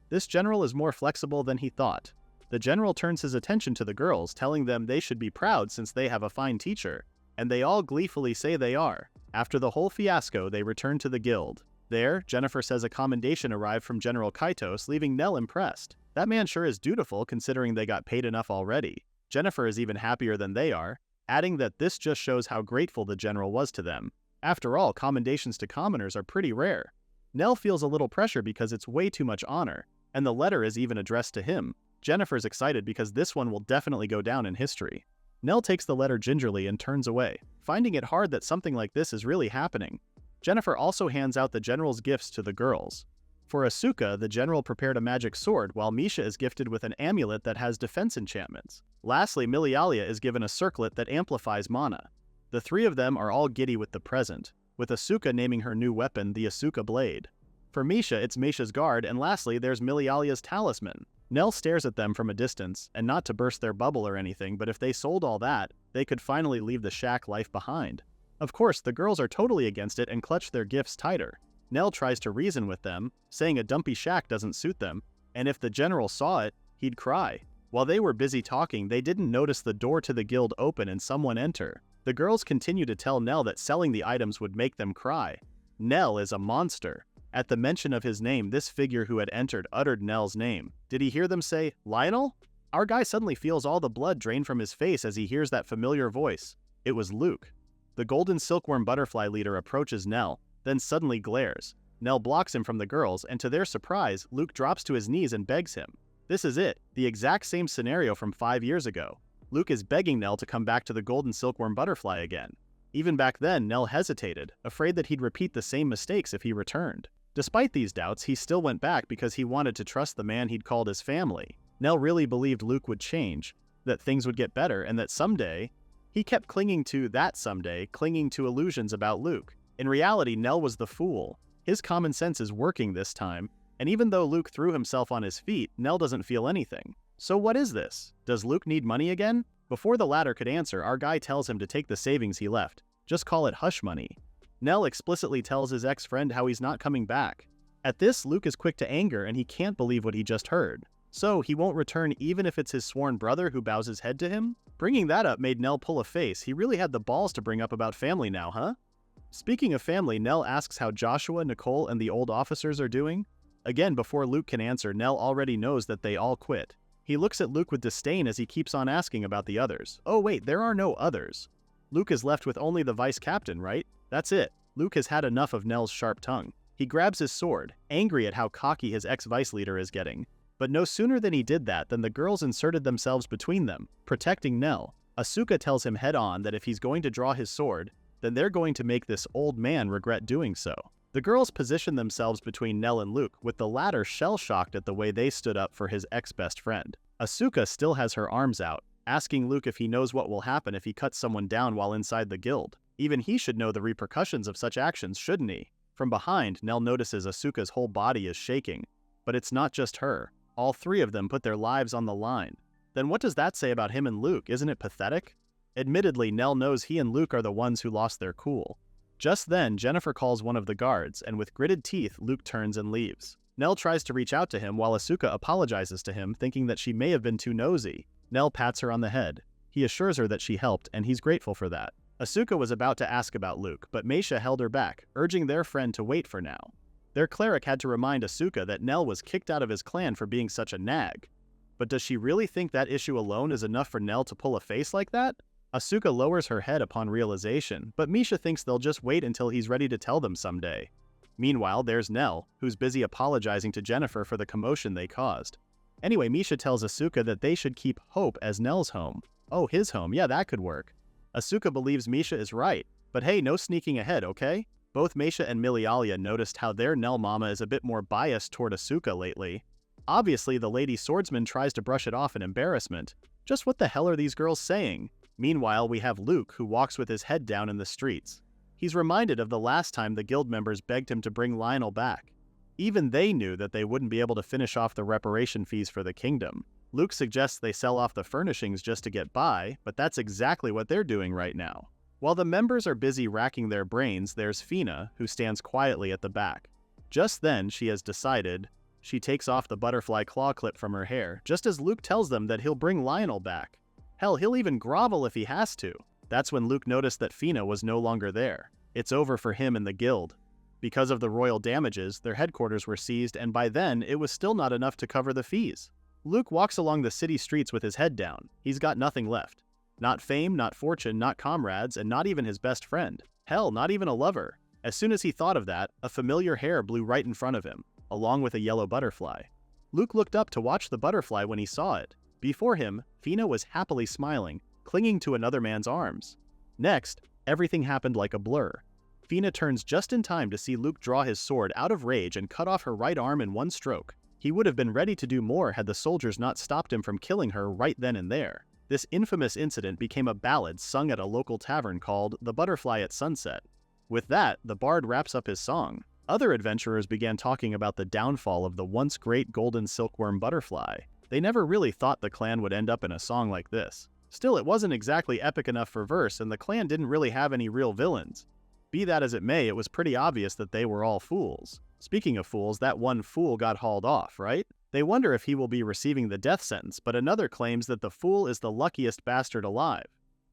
This general is more flexible than he thought. The general turns his attention to the girls, telling them they should be proud since they have a fine teacher. And they all gleefully say they are. After the whole fiasco, they return to the guild. There, Jennifer says a commendation arrived from General Kaitos, leaving Nell impressed. That man sure is dutiful considering they got paid enough already. Jennifer is even happier than they are, adding that this just shows how grateful the general was to them. After all, commendations to commoners are pretty rare. Nell feels a little pressure because it's way too much honor, and the letter is even addressed to him. Jennifer's excited because this one will definitely go down in history. Nell takes the letter gingerly and turns away, finding it hard that something like this is really happening. Jennifer also hands out the general's gifts to the girls. For Asuka, the general prepared a magic sword, while Meisha is gifted with an amulet that has defense enchantments. Lastly, Milialia is given a circlet that amplifies mana. The three of them are all giddy with the present, with Asuka naming her new weapon the Asuka Blade. For Meisha, it's Meisha's guard, and lastly, there's Milialia's talisman. Nell stares at them from a distance, and not to burst their bubble or anything, but if they sold all that, they could finally leave the shack life behind. Of course, the girls are totally against it and clutch their gifts tighter. Nell tries to reason with them, saying a dumpy shack doesn't suit them, and if the general saw it, he'd cry. While they were busy talking, they didn't notice the door to the guild open and someone enter. The girls continue to tell Nell that selling the items would make them cry. Nell is a monster. At the mention of his name, this figure who had entered uttered Nell's name. Did he hear them say, "Lionel?" Our guy suddenly feels all the blood drain from his face as he hears that familiar voice. It was Luke. The golden silkworm butterfly leader approaches Nell, then suddenly glares. Nell blocks him from the girls, and to their surprise, Luke drops to his knees and begs him. This is it, the exact same scenario from 5 years ago. Luke is begging Nell to come back to the golden silkworm butterfly again. Even back then, Nell hesitated, afraid that he'd repeat the same mistakes if he returned. Despite these doubts, he still went back because he wanted to trust the man he'd called his family. Nell really believed Luke would change, that things would get better, and that someday, he kept clinging to that someday, clinging to illusions about Luke. In reality, Nell was the fool. His common sense is working this time, and even though Luke threw himself on his feet, Nell doesn't feel anything. So what is this? Does Luke need money again? Before the latter could answer, our guy tells him to take the savings he left. Just call it hush money. Nell explicitly tells his ex-friend how he's not coming back. At this, Luke is quick to anger and he can't believe what he just heard. So, he won't return even if it's his sworn brother who bows his head to him? Bringing that up made Nell pull a face. He really had the balls to bring up about family now, huh? Speaking of family, Nell asks how Joshua, Nicole, and the old officers are doing. Again, before Luke can answer, Nell already knows that they all quit. He looks at Luke with disdain as he keeps on asking about the others. Oh wait, there are no others. Luke is left with only the vice captain, right? That's it. Luke has had enough of Nell's sharp tongue. He grabs his sword, angry at how cocky his ex-vice leader is getting. But no sooner than he did that than the girls inserted themselves between them, protecting Nell. Asuka tells him head-on that if he's going to draw his sword, then they're going to make this old man regret doing so. The girls position themselves between Nell and Luke, with the latter shell-shocked at the way they stood up for his ex-best friend. Asuka still has her arms out, asking Luke if he knows what will happen if he cuts someone down while inside the guild. Even he should know the repercussions of such actions, shouldn't he? From behind, Nell notices Asuka's whole body is shaking. But it's not just her. All three of them put their lives on the line. Then what does that say about him and Luke? Isn't it pathetic? Admittedly, Nell knows he and Luke are the ones who lost their cool. Just then, Jennifer calls one of the guards, and with gritted teeth, Luke turns and leaves. Nell tries to reach out to him while Asuka apologizes to him, thinking that she may have been too nosy. Nell pats her on the head. He assures her that she helped, and he's grateful for that. Asuka was about to ask about Luke, but Meisha held her back, urging their friend to wait for now. Their cleric had to remind Asuka that Nell was kicked out of his clan for being such a nag. But does she really think that issue alone is enough for Nell to pull a face like that? Asuka lowers her head upon realization, but Meisha thinks they'll just wait until he's ready to tell them someday. Meanwhile, there's Nell, who's busy apologizing to Jennifer for the commotion they caused. Anyway, Meisha tells Asuka that they should keep Hope as Nell's home. Oh, his home, yeah, that could work. Asuka believes Meisha is right, but hey, no sneaking ahead, okay? Both Meisha and Milialia noticed how their Nell mama is a bit more biased toward Asuka lately. Obviously, the lady swordsman tries to brush it off in embarrassment. Just what the hell are these girls saying? Meanwhile, we have Luke, who walks with his head down in the streets. He's reminded of the last time the guild members begged him to bring Lionel back. Even they knew that they wouldn't be able to finish off the reparation fees for the kingdom. Luke suggests they sell off the furnishings just to get by, but that's exactly what they're doing right now. While the members are busy racking their brains, there's Fina, who stands quietly at the back. Just then, she has decided. She takes off the butterfly claw clip from her hair, just as Luke tells them that he'll bring Lionel back. Hell, he'll even grovel if he has to. That's when Luke noticed that Fina was no longer there. It's over for him and the guild. Because of the royal damages, their headquarters were seized, and by then, it was still not enough to cover the fees. Luke walks along the city streets with his head down. He's got nothing left. Not fame, not fortune, not comrades, and not even his best friend. Hell, not even a lover. As soon as he thought of that, a familiar hair blew right in front of him, along with a yellow butterfly. Luke looked up to watch the butterfly when he saw it. Before him, Fina was happily smiling, clinging to another man's arms. Next, everything happened like a blur. Fina turns just in time to see Luke draw his sword out of rage and cut off her right arm in one stroke. He would have been ready to do more had the soldiers not stopped him from killing her right then and there. This infamous incident became a ballad sung at a local tavern called The Butterfly at Sunset. With that, the bard wraps up his song. Other adventurers began talking about the downfall of the once great golden silkworm butterfly. They never really thought the clan would end up in a song like this. Still, it wasn't exactly epic enough for verse, and the clan didn't really have any real villains. Be that as it may, it was pretty obvious that they were all fools. Speaking of fools, that one fool got hauled off, right? They wonder if he will be receiving the death sentence, but another claims that the fool is the luckiest bastard alive.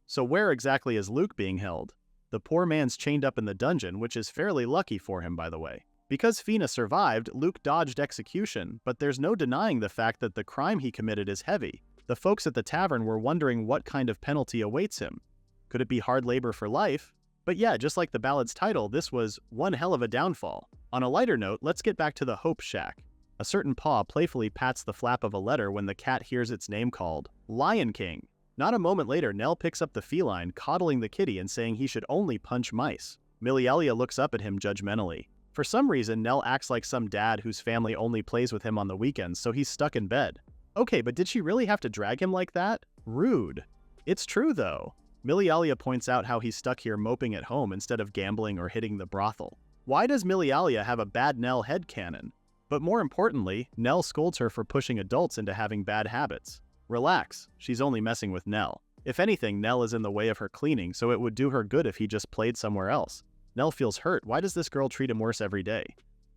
So where exactly is Luke being held? The poor man's chained up in the dungeon, which is fairly lucky for him, by the way. Because Fina survived, Luke dodged execution, but there's no denying the fact that the crime he committed is heavy. The folks at the tavern were wondering what kind of penalty awaits him. Could it be hard labor for life? But yeah, just like the ballad's title, this was one hell of a downfall. On a lighter note, let's get back to the Hope Shack. A certain paw playfully pats the flap of a letter when the cat hears its name called. Lion King. Not a moment later, Nell picks up the feline, coddling the kitty and saying he should only punch mice. Milialia looks up at him judgmentally. For some reason, Nell acts like some dad whose family only plays with him on the weekends, so he's stuck in bed. Okay, but did she really have to drag him like that? Rude. It's true, though. Milialia points out how he's stuck here moping at home instead of gambling or hitting the brothel. Why does Milialia have a bad Nell headcanon? But more importantly, Nell scolds her for pushing adults into having bad habits. Relax, she's only messing with Nell. If anything, Nell is in the way of her cleaning, so it would do her good if he just played somewhere else. Nell feels hurt. Why does this girl treat him worse every day?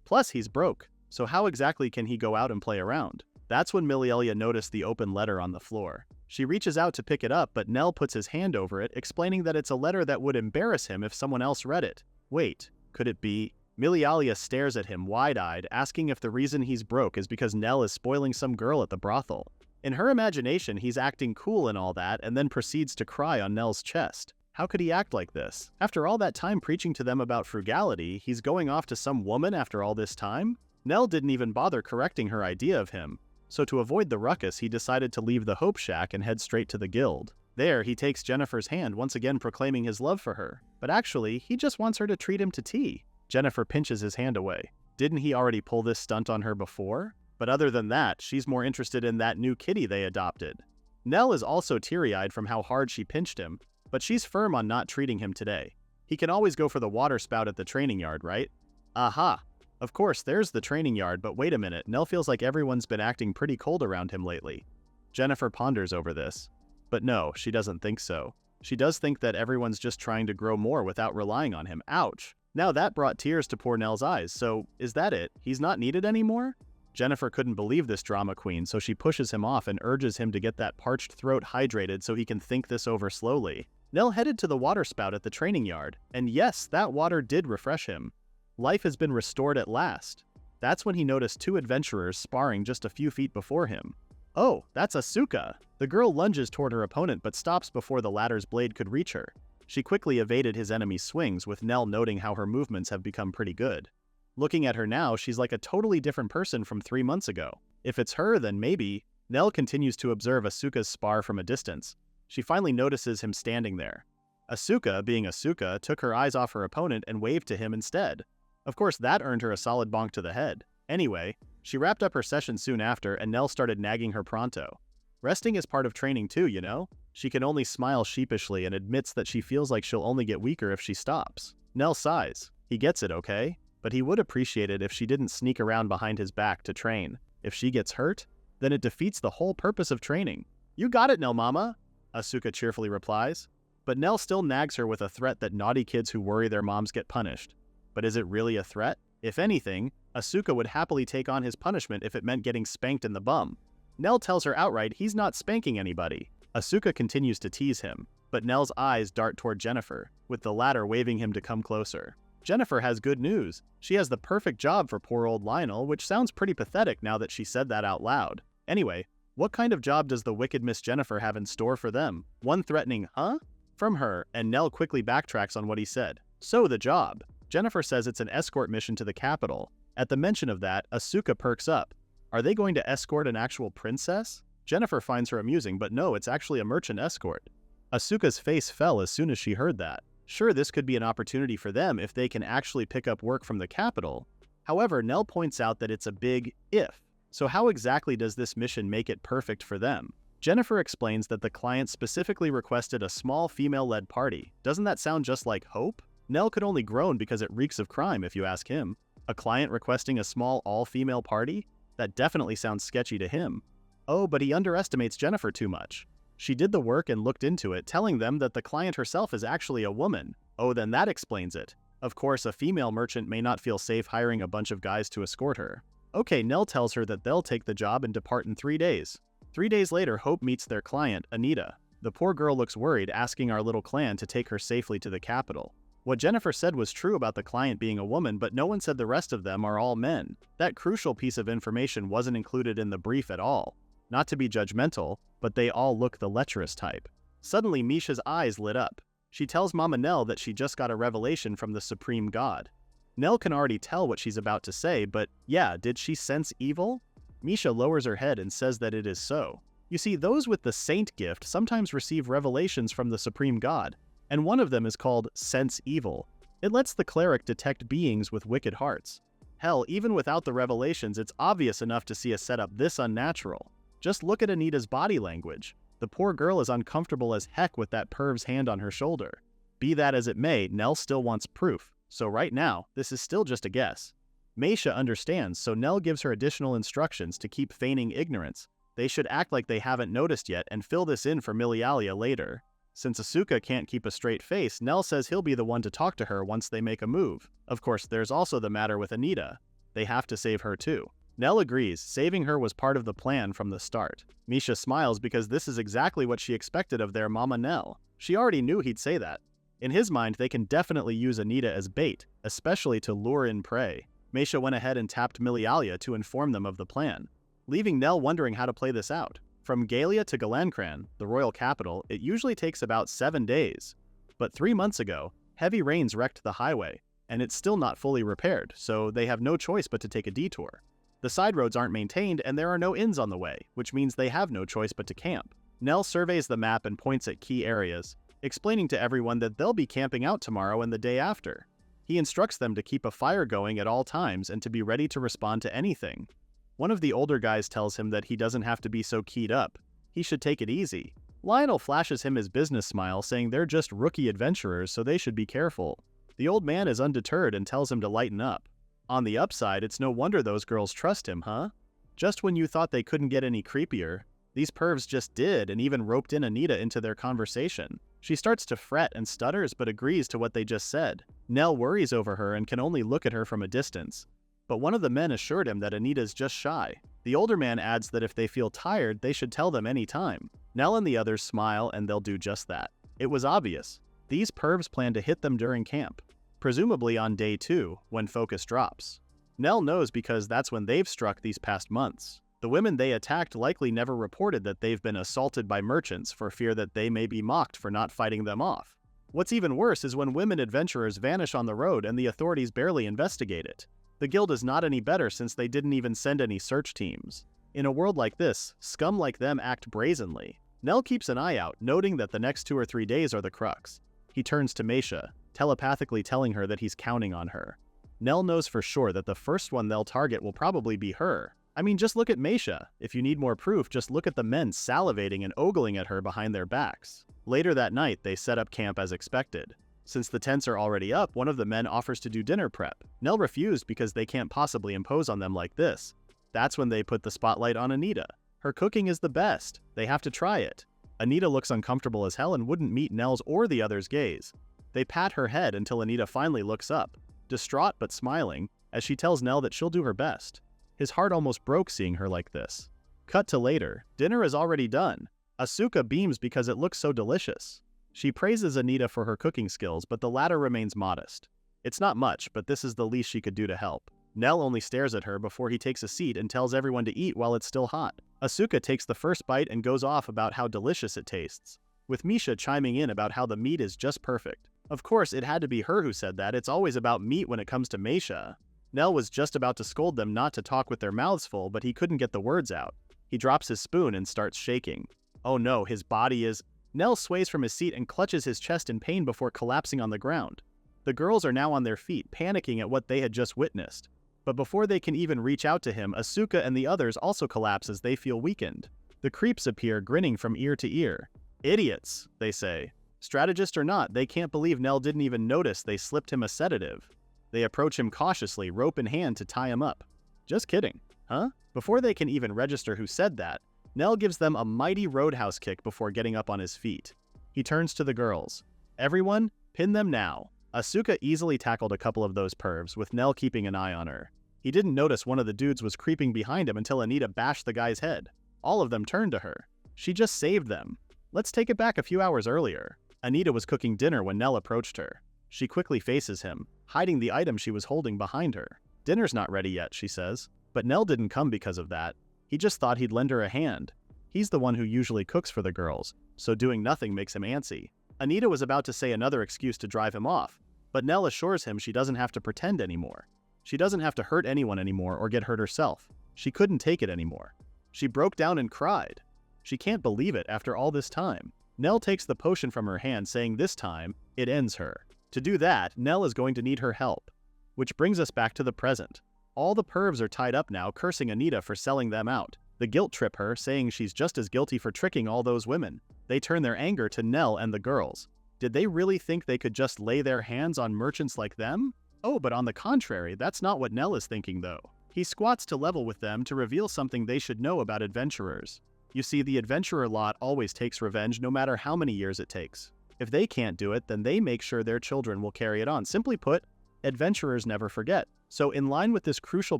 Plus, he's broke, so how exactly can he go out and play around? That's when Milialia noticed the open letter on the floor. She reaches out to pick it up, but Nell puts his hand over it, explaining that it's a letter that would embarrass him if someone else read it. Wait, could it be? Milialia stares at him wide-eyed, asking if the reason he's broke is because Nell is spoiling some girl at the brothel. In her imagination, he's acting cool and all that, and then proceeds to cry on Nell's chest. How could he act like this? After all that time preaching to them about frugality, he's going off to some woman after all this time? Nell didn't even bother correcting her idea of him. So to avoid the ruckus, he decided to leave the Hope Shack and head straight to the guild. There, he takes Jennifer's hand, once again proclaiming his love for her. But actually, he just wants her to treat him to tea. Jennifer pinches his hand away. Didn't he already pull this stunt on her before? But other than that, she's more interested in that new kitty they adopted. Nell is also teary-eyed from how hard she pinched him, but she's firm on not treating him today. He can always go for the water spout at the training yard, right? Aha! Of course, there's the training yard, but wait a minute, Nell feels like everyone's been acting pretty cold around him lately. Jennifer ponders over this. But no, she doesn't think so. She does think that everyone's just trying to grow more without relying on him. Ouch! Now that brought tears to poor Nell's eyes, so is that it? He's not needed anymore? Jennifer couldn't believe this drama queen, so she pushes him off and urges him to get that parched throat hydrated so he can think this over slowly. Nell headed to the water spout at the training yard, and yes, that water did refresh him. Life has been restored at last. That's when he noticed two adventurers sparring just a few feet before him. Oh, that's Asuka! The girl lunges toward her opponent but stops before the latter's blade could reach her. She quickly evaded his enemy's swings, with Nell noting how her movements have become pretty good. Looking at her now, she's like a totally different person from 3 months ago. If it's her, then maybe. Nell continues to observe Asuka's spar from a distance. She finally notices him standing there. Asuka, being Asuka, took her eyes off her opponent and waved to him instead. Of course, that earned her a solid bonk to the head. Anyway, she wrapped up her session soon after, and Nell started nagging her pronto. Resting is part of training too, you know? She can only smile sheepishly and admits that she feels like she'll only get weaker if she stops. Nell sighs. He gets it, okay? But he would appreciate it if she didn't sneak around behind his back to train. If she gets hurt, then it defeats the whole purpose of training. You got it, Nell mama, Asuka cheerfully replies. But Nell still nags her with a threat that naughty kids who worry their moms get punished. But is it really a threat? If anything, Asuka would happily take on his punishment if it meant getting spanked in the bum. Nell tells her outright he's not spanking anybody. Asuka continues to tease him, but Nell's eyes dart toward Jennifer, with the latter waving him to come closer. Jennifer has good news. She has the perfect job for poor old Lionel, which sounds pretty pathetic now that she said that out loud. Anyway, what kind of job does the wicked Miss Jennifer have in store for them? One threatening, huh? From her, and Nell quickly backtracks on what he said. So the job. Jennifer says it's an escort mission to the capital. At the mention of that, Asuka perks up. Are they going to escort an actual princess? Jennifer finds her amusing, but no, it's actually a merchant escort. Asuka's face fell as soon as she heard that. Sure, this could be an opportunity for them if they can actually pick up work from the capital. However, Nell points out that it's a big if. So how exactly does this mission make it perfect for them? Jennifer explains that the client specifically requested a small female-led party. Doesn't that sound just like Hope? Nell could only groan because it reeks of crime if you ask him. A client requesting a small all-female party? That definitely sounds sketchy to him. Oh, but he underestimates Jennifer too much. She did the work and looked into it, telling them that the client herself is actually a woman. Oh, then that explains it. Of course, a female merchant may not feel safe hiring a bunch of guys to escort her. Okay, Nell tells her that they'll take the job and depart in 3 days. 3 days later, Hope meets their client, Anita. The poor girl looks worried, asking our little clan to take her safely to the capital. What Jennifer said was true about the client being a woman, but no one said the rest of them are all men. That crucial piece of information wasn't included in the brief at all. Not to be judgmental, but they all look the lecherous type. Suddenly, Misha's eyes lit up. She tells Mama Nell that she just got a revelation from the Supreme God. Nell can already tell what she's about to say, but yeah, did she sense evil? Misha lowers her head and says that it is so. You see, those with the saint gift sometimes receive revelations from the Supreme God, and one of them is called Sense Evil. It lets the cleric detect beings with wicked hearts. Hell, even without the revelations, it's obvious enough to see a setup this unnatural. Just look at Anita's body language. The poor girl is uncomfortable as heck with that perv's hand on her shoulder. Be that as it may, Nell still wants proof, so right now, this is still just a guess. Meisha understands, so Nell gives her additional instructions to keep feigning ignorance. They should act like they haven't noticed yet and fill this in for Milialia later. Since Asuka can't keep a straight face, Nell says he'll be the one to talk to her once they make a move. Of course, there's also the matter with Anita. They have to save her too. Nell agrees, saving her was part of the plan from the start. Misha smiles because this is exactly what she expected of their Mama Nell. She already knew he'd say that. In his mind, they can definitely use Anita as bait, especially to lure in prey. Meisha went ahead and tapped Milialia to inform them of the plan, leaving Nell wondering how to play this out. From Galia to Galancran, the royal capital, it usually takes about 7 days. But 3 months ago, heavy rains wrecked the highway, and it's still not fully repaired, so they have no choice but to take a detour. The side roads aren't maintained and there are no inns on the way, which means they have no choice but to camp. Nell surveys the map and points at key areas, explaining to everyone that they'll be camping out tomorrow and the day after. He instructs them to keep a fire going at all times and to be ready to respond to anything. One of the older guys tells him that he doesn't have to be so keyed up. He should take it easy. Lionel flashes him his business smile, saying they're just rookie adventurers, so they should be careful. The old man is undeterred and tells him to lighten up. On the upside, it's no wonder those girls trust him, huh? Just when you thought they couldn't get any creepier, these pervs just did and even roped in Anita into their conversation. She starts to fret and stutters but agrees to what they just said. Nell worries over her and can only look at her from a distance. But one of the men assured him that Anita's just shy. The older man adds that if they feel tired, they should tell them any time. Nell and the others smile and they'll do just that. It was obvious. These pervs plan to hit them during camp, presumably on day 2, when focus drops. Nell knows because that's when they've struck these past months. The women they attacked likely never reported that they've been assaulted by merchants for fear that they may be mocked for not fighting them off. What's even worse is when women adventurers vanish on the road and the authorities barely investigate it. The guild is not any better since they didn't even send any search teams. In a world like this, scum like them act brazenly. Nell keeps an eye out, noting that the next 2 or 3 days are the crux. He turns to Meisha, telepathically telling her that he's counting on her. Nell knows for sure that the first one they'll target will probably be her. I mean, just look at Meisha. If you need more proof, just look at the men salivating and ogling at her behind their backs. Later that night, they set up camp as expected. Since the tents are already up, one of the men offers to do dinner prep. Nell refused because they can't possibly impose on them like this. That's when they put the spotlight on Anita. Her cooking is the best. They have to try it. Anita looks uncomfortable as hell and wouldn't meet Nell's or the others' gaze. They pat her head until Anita finally looks up, distraught but smiling, as she tells Nell that she'll do her best. His heart almost broke seeing her like this. Cut to later. Dinner is already done. Asuka beams because it looks so delicious. She praises Anita for her cooking skills, but the latter remains modest. It's not much, but this is the least she could do to help. Nell only stares at her before he takes a seat and tells everyone to eat while it's still hot. Asuka takes the first bite and goes off about how delicious it tastes, with Misha chiming in about how the meat is just perfect. Of course, it had to be her who said that. It's always about meat when it comes to Meisha. Nell was just about to scold them not to talk with their mouths full, but he couldn't get the words out. He drops his spoon and starts shaking. Oh no, his body is... Nell sways from his seat and clutches his chest in pain before collapsing on the ground. The girls are now on their feet, panicking at what they had just witnessed. But before they can even reach out to him, Asuka and the others also collapse as they feel weakened. The creeps appear, grinning from ear to ear. Idiots, they say. Strategist or not, they can't believe Nell didn't even notice they slipped him a sedative. They approach him cautiously, rope in hand to tie him up. Just kidding, huh? Before they can even register who said that, Nell gives them a mighty roadhouse kick before getting up on his feet. He turns to the girls. Everyone, pin them now. Asuka easily tackled a couple of those pervs, with Nell keeping an eye on her. He didn't notice one of the dudes was creeping behind him until Anita bashed the guy's head. All of them turned to her. She just saved them. Let's take it back a few hours earlier. Anita was cooking dinner when Nell approached her. She quickly faces him, hiding the item she was holding behind her. Dinner's not ready yet, she says. But Nell didn't come because of that. He just thought he'd lend her a hand. He's the one who usually cooks for the girls, so doing nothing makes him antsy. Anita was about to say another excuse to drive him off, but Nell assures him she doesn't have to pretend anymore. She doesn't have to hurt anyone anymore or get hurt herself. She couldn't take it anymore. She broke down and cried. She can't believe it after all this time. Nell takes the potion from her hand, saying this time, it ends her. To do that, Nell is going to need her help. Which brings us back to the present. All the pervs are tied up now, cursing Anita for selling them out. The guilt trip her, saying she's just as guilty for tricking all those women. They turn their anger to Nell and the girls. Did they really think they could just lay their hands on merchants like them? Oh, but on the contrary, that's not what Nell is thinking though. He squats to level with them to reveal something they should know about adventurers. You see, the adventurer lot always takes revenge no matter how many years it takes. If they can't do it, then they make sure their children will carry it on. Simply put, adventurers never forget. So in line with this crucial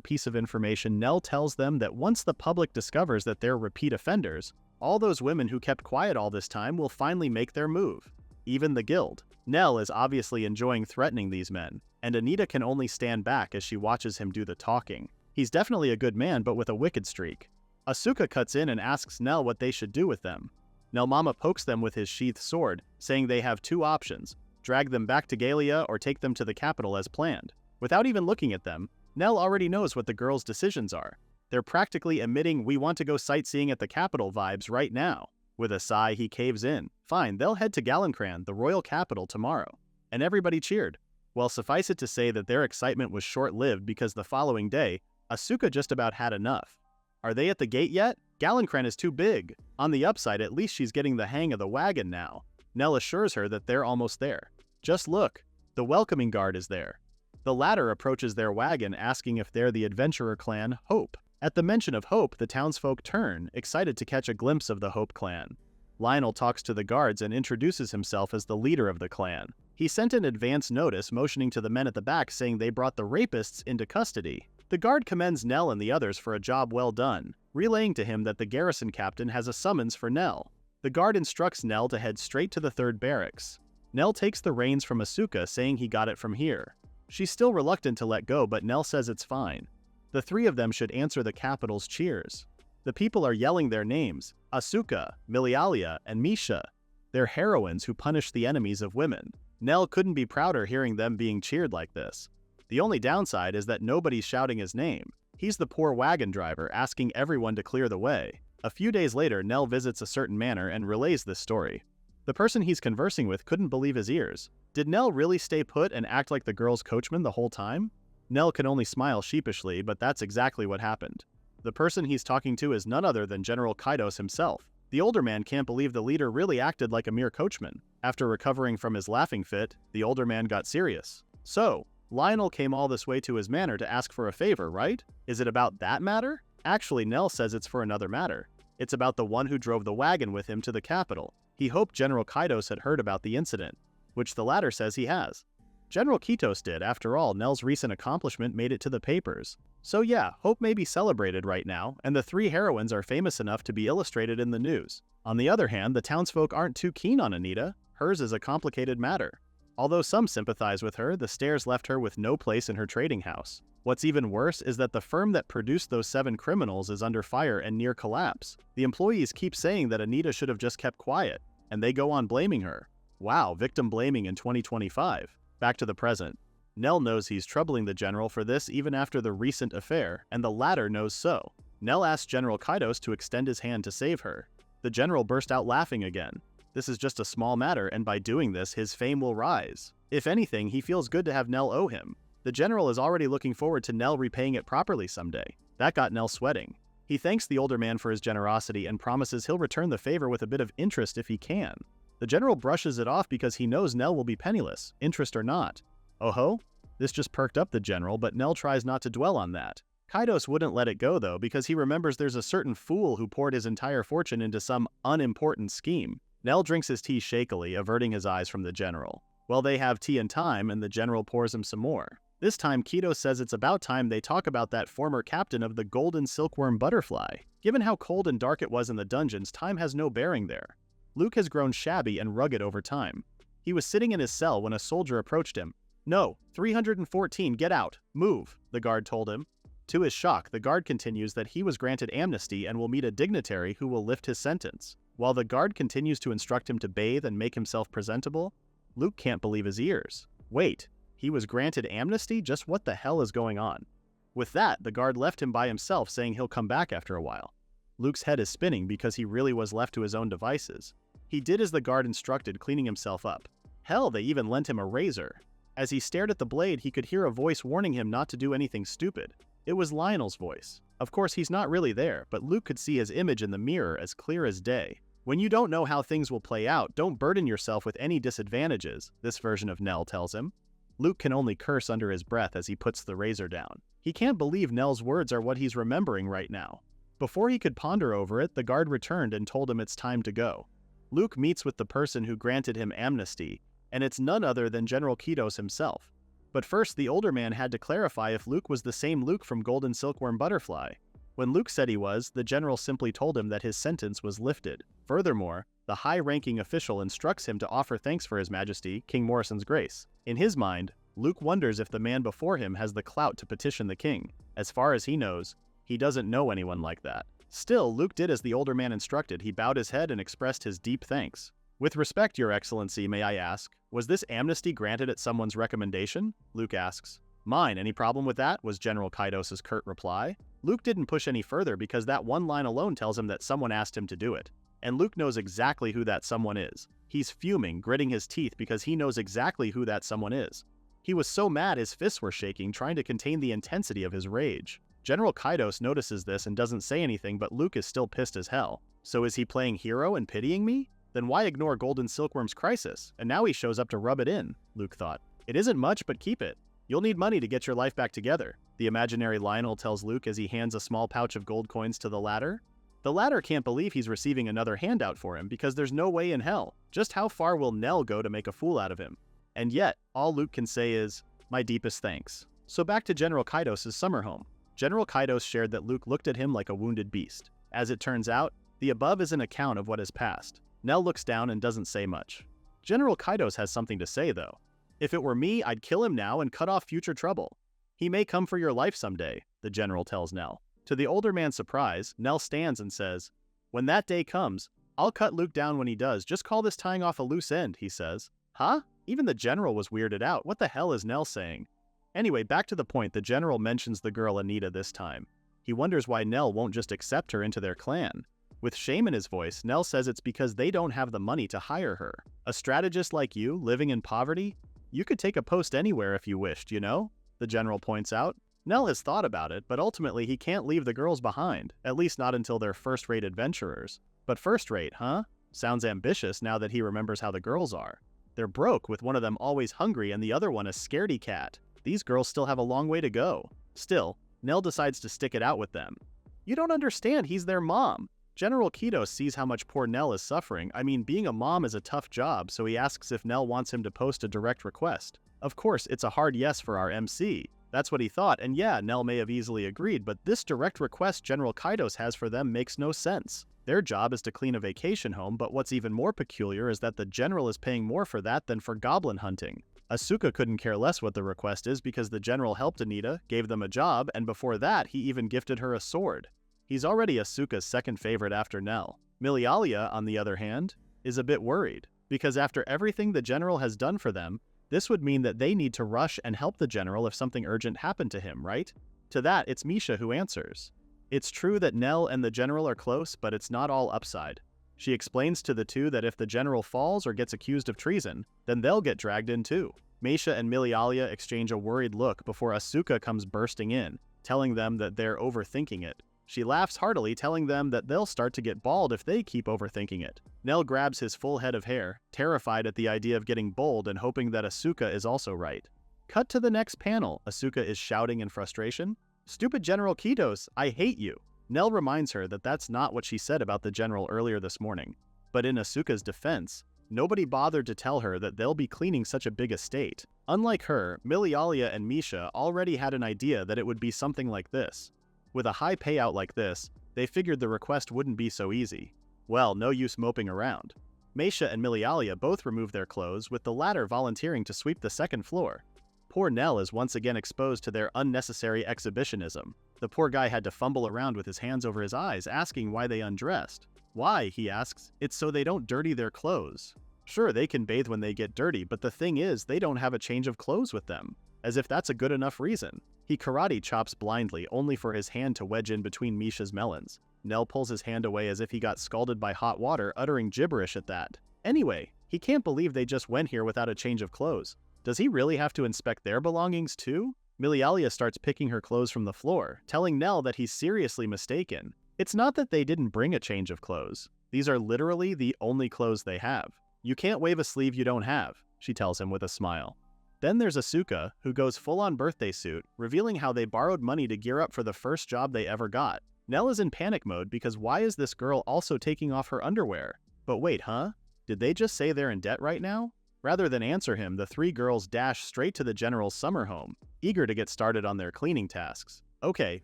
piece of information, Nell tells them that once the public discovers that they're repeat offenders, all those women who kept quiet all this time will finally make their move. Even the guild. Nell is obviously enjoying threatening these men, and Anita can only stand back as she watches him do the talking. He's definitely a good man, but with a wicked streak. Asuka cuts in and asks Nell what they should do with them. Nell Mama pokes them with his sheathed sword, saying they have two options. drag them back to Gallia, or take them to the capital as planned. Without even looking at them, Nell already knows what the girls' decisions are. They're practically emitting "we want to go sightseeing at the capital" vibes right now. With a sigh, he caves in. Fine, they'll head to Galencran, the royal capital, tomorrow. And everybody cheered. Well, suffice it to say that their excitement was short-lived because the following day, Asuka just about had enough. Are they at the gate yet? Galencran is too big. On the upside, at least she's getting the hang of the wagon now. Nell assures her that they're almost there. Just look. The welcoming guard is there. The latter approaches their wagon, asking if they're the adventurer clan Hope. At the mention of Hope, the townsfolk turn, excited to catch a glimpse of the Hope clan. Lionel talks to the guards and introduces himself as the leader of the clan. He sent an advance notice motioning to the men at the back, saying they brought the rapists into custody. The guard commends Nell and the others for a job well done, relaying to him that the garrison captain has a summons for Nell. The guard instructs Nell to head straight to the 3rd barracks. Nell takes the reins from Asuka, saying he got it from here. She's still reluctant to let go, but Nell says it's fine. The three of them should answer the capital's cheers. The people are yelling their names: Asuka, Milialia, and Misha. They're heroines who punish the enemies of women. Nell couldn't be prouder hearing them being cheered like this. The only downside is that nobody's shouting his name. He's the poor wagon driver, asking everyone to clear the way. A few days later, Nell visits a certain manor and relays this story. The person he's conversing with couldn't believe his ears. Did Nell really stay put and act like the girl's coachman the whole time? Nell can only smile sheepishly, but that's exactly what happened. The person he's talking to is none other than General Kaidos himself. The older man can't believe the leader really acted like a mere coachman. After recovering from his laughing fit, the older man got serious. So, Lionel came all this way to his manor to ask for a favor, right? Is it about that matter? Actually, Nell says it's for another matter. It's about the one who drove the wagon with him to the capital. He hoped General Kaidos had heard about the incident, which the latter says he has. General Kitos did. After all, Nell's recent accomplishment made it to the papers. So yeah, Hope may be celebrated right now, and the three heroines are famous enough to be illustrated in the news. On the other hand, the townsfolk aren't too keen on Anita. Hers is a complicated matter. Although some sympathize with her, the stairs left her with no place in her trading house. What's even worse is that the firm that produced those 7 criminals is under fire and near collapse. The employees keep saying that Anita should have just kept quiet, and they go on blaming her. Wow, victim blaming in 2025. Back to the present. Nell knows he's troubling the general for this even after the recent affair, and the latter knows so. Nell asks General Kaidos to extend his hand to save her. The general burst out laughing again. This is just a small matter, and by doing this, his fame will rise. If anything, he feels good to have Nell owe him. The general is already looking forward to Nell repaying it properly someday. That got Nell sweating. He thanks the older man for his generosity and promises he'll return the favor with a bit of interest if he can. The general brushes it off because he knows Nell will be penniless, interest or not. Oh ho? This just perked up the general, but Nell tries not to dwell on that. Kaidos wouldn't let it go though, because he remembers there's a certain fool who poured his entire fortune into some unimportant scheme. Nell drinks his tea shakily, averting his eyes from the general. Well, they have tea and time, and the general pours him some more. This time, Kaidos says it's about time they talk about that former captain of the golden silkworm butterfly. Given how cold and dark it was in the dungeons, time has no bearing there. Luke has grown shabby and rugged over time. He was sitting in his cell when a soldier approached him. "No, 314, get out, move," the guard told him. To his shock, the guard continues that he was granted amnesty and will meet a dignitary who will lift his sentence. While the guard continues to instruct him to bathe and make himself presentable, Luke can't believe his ears. Wait, he was granted amnesty? Just what the hell is going on? With that, the guard left him by himself, saying he'll come back after a while. Luke's head is spinning because he really was left to his own devices. He did as the guard instructed, cleaning himself up. Hell, they even lent him a razor. As he stared at the blade, he could hear a voice warning him not to do anything stupid. It was Lionel's voice. Of course, he's not really there, but Luke could see his image in the mirror as clear as day. When you don't know how things will play out, don't burden yourself with any disadvantages, this version of Nell tells him. Luke can only curse under his breath as he puts the razor down. He can't believe Nell's words are what he's remembering right now. Before he could ponder over it, the guard returned and told him it's time to go. Luke meets with the person who granted him amnesty, and it's none other than General Kaidos himself. But first, the older man had to clarify if Luke was the same Luke from Golden Silkworm Butterfly. When Luke said he was, the general simply told him that his sentence was lifted. Furthermore, the high-ranking official instructs him to offer thanks for His Majesty, King Morrison's grace. In his mind, Luke wonders if the man before him has the clout to petition the king. As far as he knows, he doesn't know anyone like that. Still, Luke did as the older man instructed. He bowed his head and expressed his deep thanks. "With respect, Your Excellency, may I ask, was this amnesty granted at someone's recommendation?" Luke asks. "Mine, any problem with that?" was General Kaidos' curt reply. Luke didn't push any further because that one line alone tells him that someone asked him to do it. And Luke knows exactly who that someone is. He's fuming, gritting his teeth because he knows exactly who that someone is. He was so mad his fists were shaking, trying to contain the intensity of his rage. General Kaidos notices this and doesn't say anything, but Luke is still pissed as hell. So is he playing hero and pitying me? Then why ignore Golden Silkworm's crisis? And now he shows up to rub it in, Luke thought. "It isn't much, but keep it. You'll need money to get your life back together," the imaginary Lionel tells Luke as he hands a small pouch of gold coins to the latter. The latter can't believe he's receiving another handout for him because there's no way in hell. Just how far will Nell go to make a fool out of him? And yet, all Luke can say is, "My deepest thanks." So back to General Kaidos' summer home. General Kaidos shared that Luke looked at him like a wounded beast. As it turns out, the above is an account of what has passed. Nell looks down and doesn't say much. General Kaidos has something to say, though. "If it were me, I'd kill him now and cut off future trouble. He may come for your life someday," the general tells Nell. To the older man's surprise, Nell stands and says, "When that day comes, I'll cut Luke down when he does. Just call this tying off a loose end," he says. Huh? Even the general was weirded out. What the hell is Nell saying? Anyway, back to the point, the general mentions the girl Anita this time. He wonders why Nell won't just accept her into their clan. With shame in his voice, Nell says it's because they don't have the money to hire her. "A strategist like you, living in poverty? You could take a post anywhere if you wished, you know?" the general points out. Nell has thought about it, but ultimately he can't leave the girls behind, at least not until they're first-rate adventurers. But first-rate, huh? Sounds ambitious now that he remembers how the girls are. They're broke, with one of them always hungry and the other one a scaredy cat. These girls still have a long way to go. Still, Nell decides to stick it out with them. "You don't understand, he's their mom." General Kaidos sees how much poor Nell is suffering. I mean, being a mom is a tough job, so he asks if Nell wants him to post a direct request. Of course, it's a hard yes for our MC. That's what he thought, and yeah, Nell may have easily agreed, but this direct request General Kaidos has for them makes no sense. Their job is to clean a vacation home, but what's even more peculiar is that the general is paying more for that than for goblin hunting. Asuka couldn't care less what the request is because the general helped Anita, gave them a job, and before that, he even gifted her a sword. He's already Asuka's second favorite after Nell. Milialia, on the other hand, is a bit worried, because after everything the general has done for them, this would mean that they need to rush and help the general if something urgent happened to him, right? To that, it's Misha who answers. It's true that Nell and the general are close, but it's not all upside. She explains to the two that if the general falls or gets accused of treason, then they'll get dragged in too. Misha and Milialia exchange a worried look before Asuka comes bursting in, telling them that they're overthinking it. She laughs heartily, telling them that they'll start to get bald if they keep overthinking it. Nell grabs his full head of hair, terrified at the idea of getting bald and hoping that Asuka is also right. Cut to the next panel. Asuka is shouting in frustration. "Stupid General Kaidos, I hate you." Nell reminds her that that's not what she said about the general earlier this morning. But in Asuka's defense, nobody bothered to tell her that they'll be cleaning such a big estate. Unlike her, Milialia and Misha already had an idea that it would be something like this. With a high payout like this, they figured the request wouldn't be so easy. Well, no use moping around. Misha and Milialia both remove their clothes, with the latter volunteering to sweep the second floor. Poor Nell is once again exposed to their unnecessary exhibitionism. The poor guy had to fumble around with his hands over his eyes, asking why they undressed. "Why?" he asks. "It's so they don't dirty their clothes." Sure, they can bathe when they get dirty, but the thing is, they don't have a change of clothes with them. As if that's a good enough reason. He karate chops blindly, only for his hand to wedge in between Misha's melons. Nell pulls his hand away as if he got scalded by hot water, uttering gibberish at that. Anyway, he can't believe they just went here without a change of clothes. Does he really have to inspect their belongings too? Milialia starts picking her clothes from the floor, telling Nell that he's seriously mistaken. It's not that they didn't bring a change of clothes. These are literally the only clothes they have. "You can't wave a sleeve you don't have," she tells him with a smile. Then there's Asuka, who goes full-on birthday suit, revealing how they borrowed money to gear up for the first job they ever got. Nell is in panic mode because why is this girl also taking off her underwear? But wait, huh? Did they just say they're in debt right now? Rather than answer him, the three girls dash straight to the general's summer home, eager to get started on their cleaning tasks. Okay,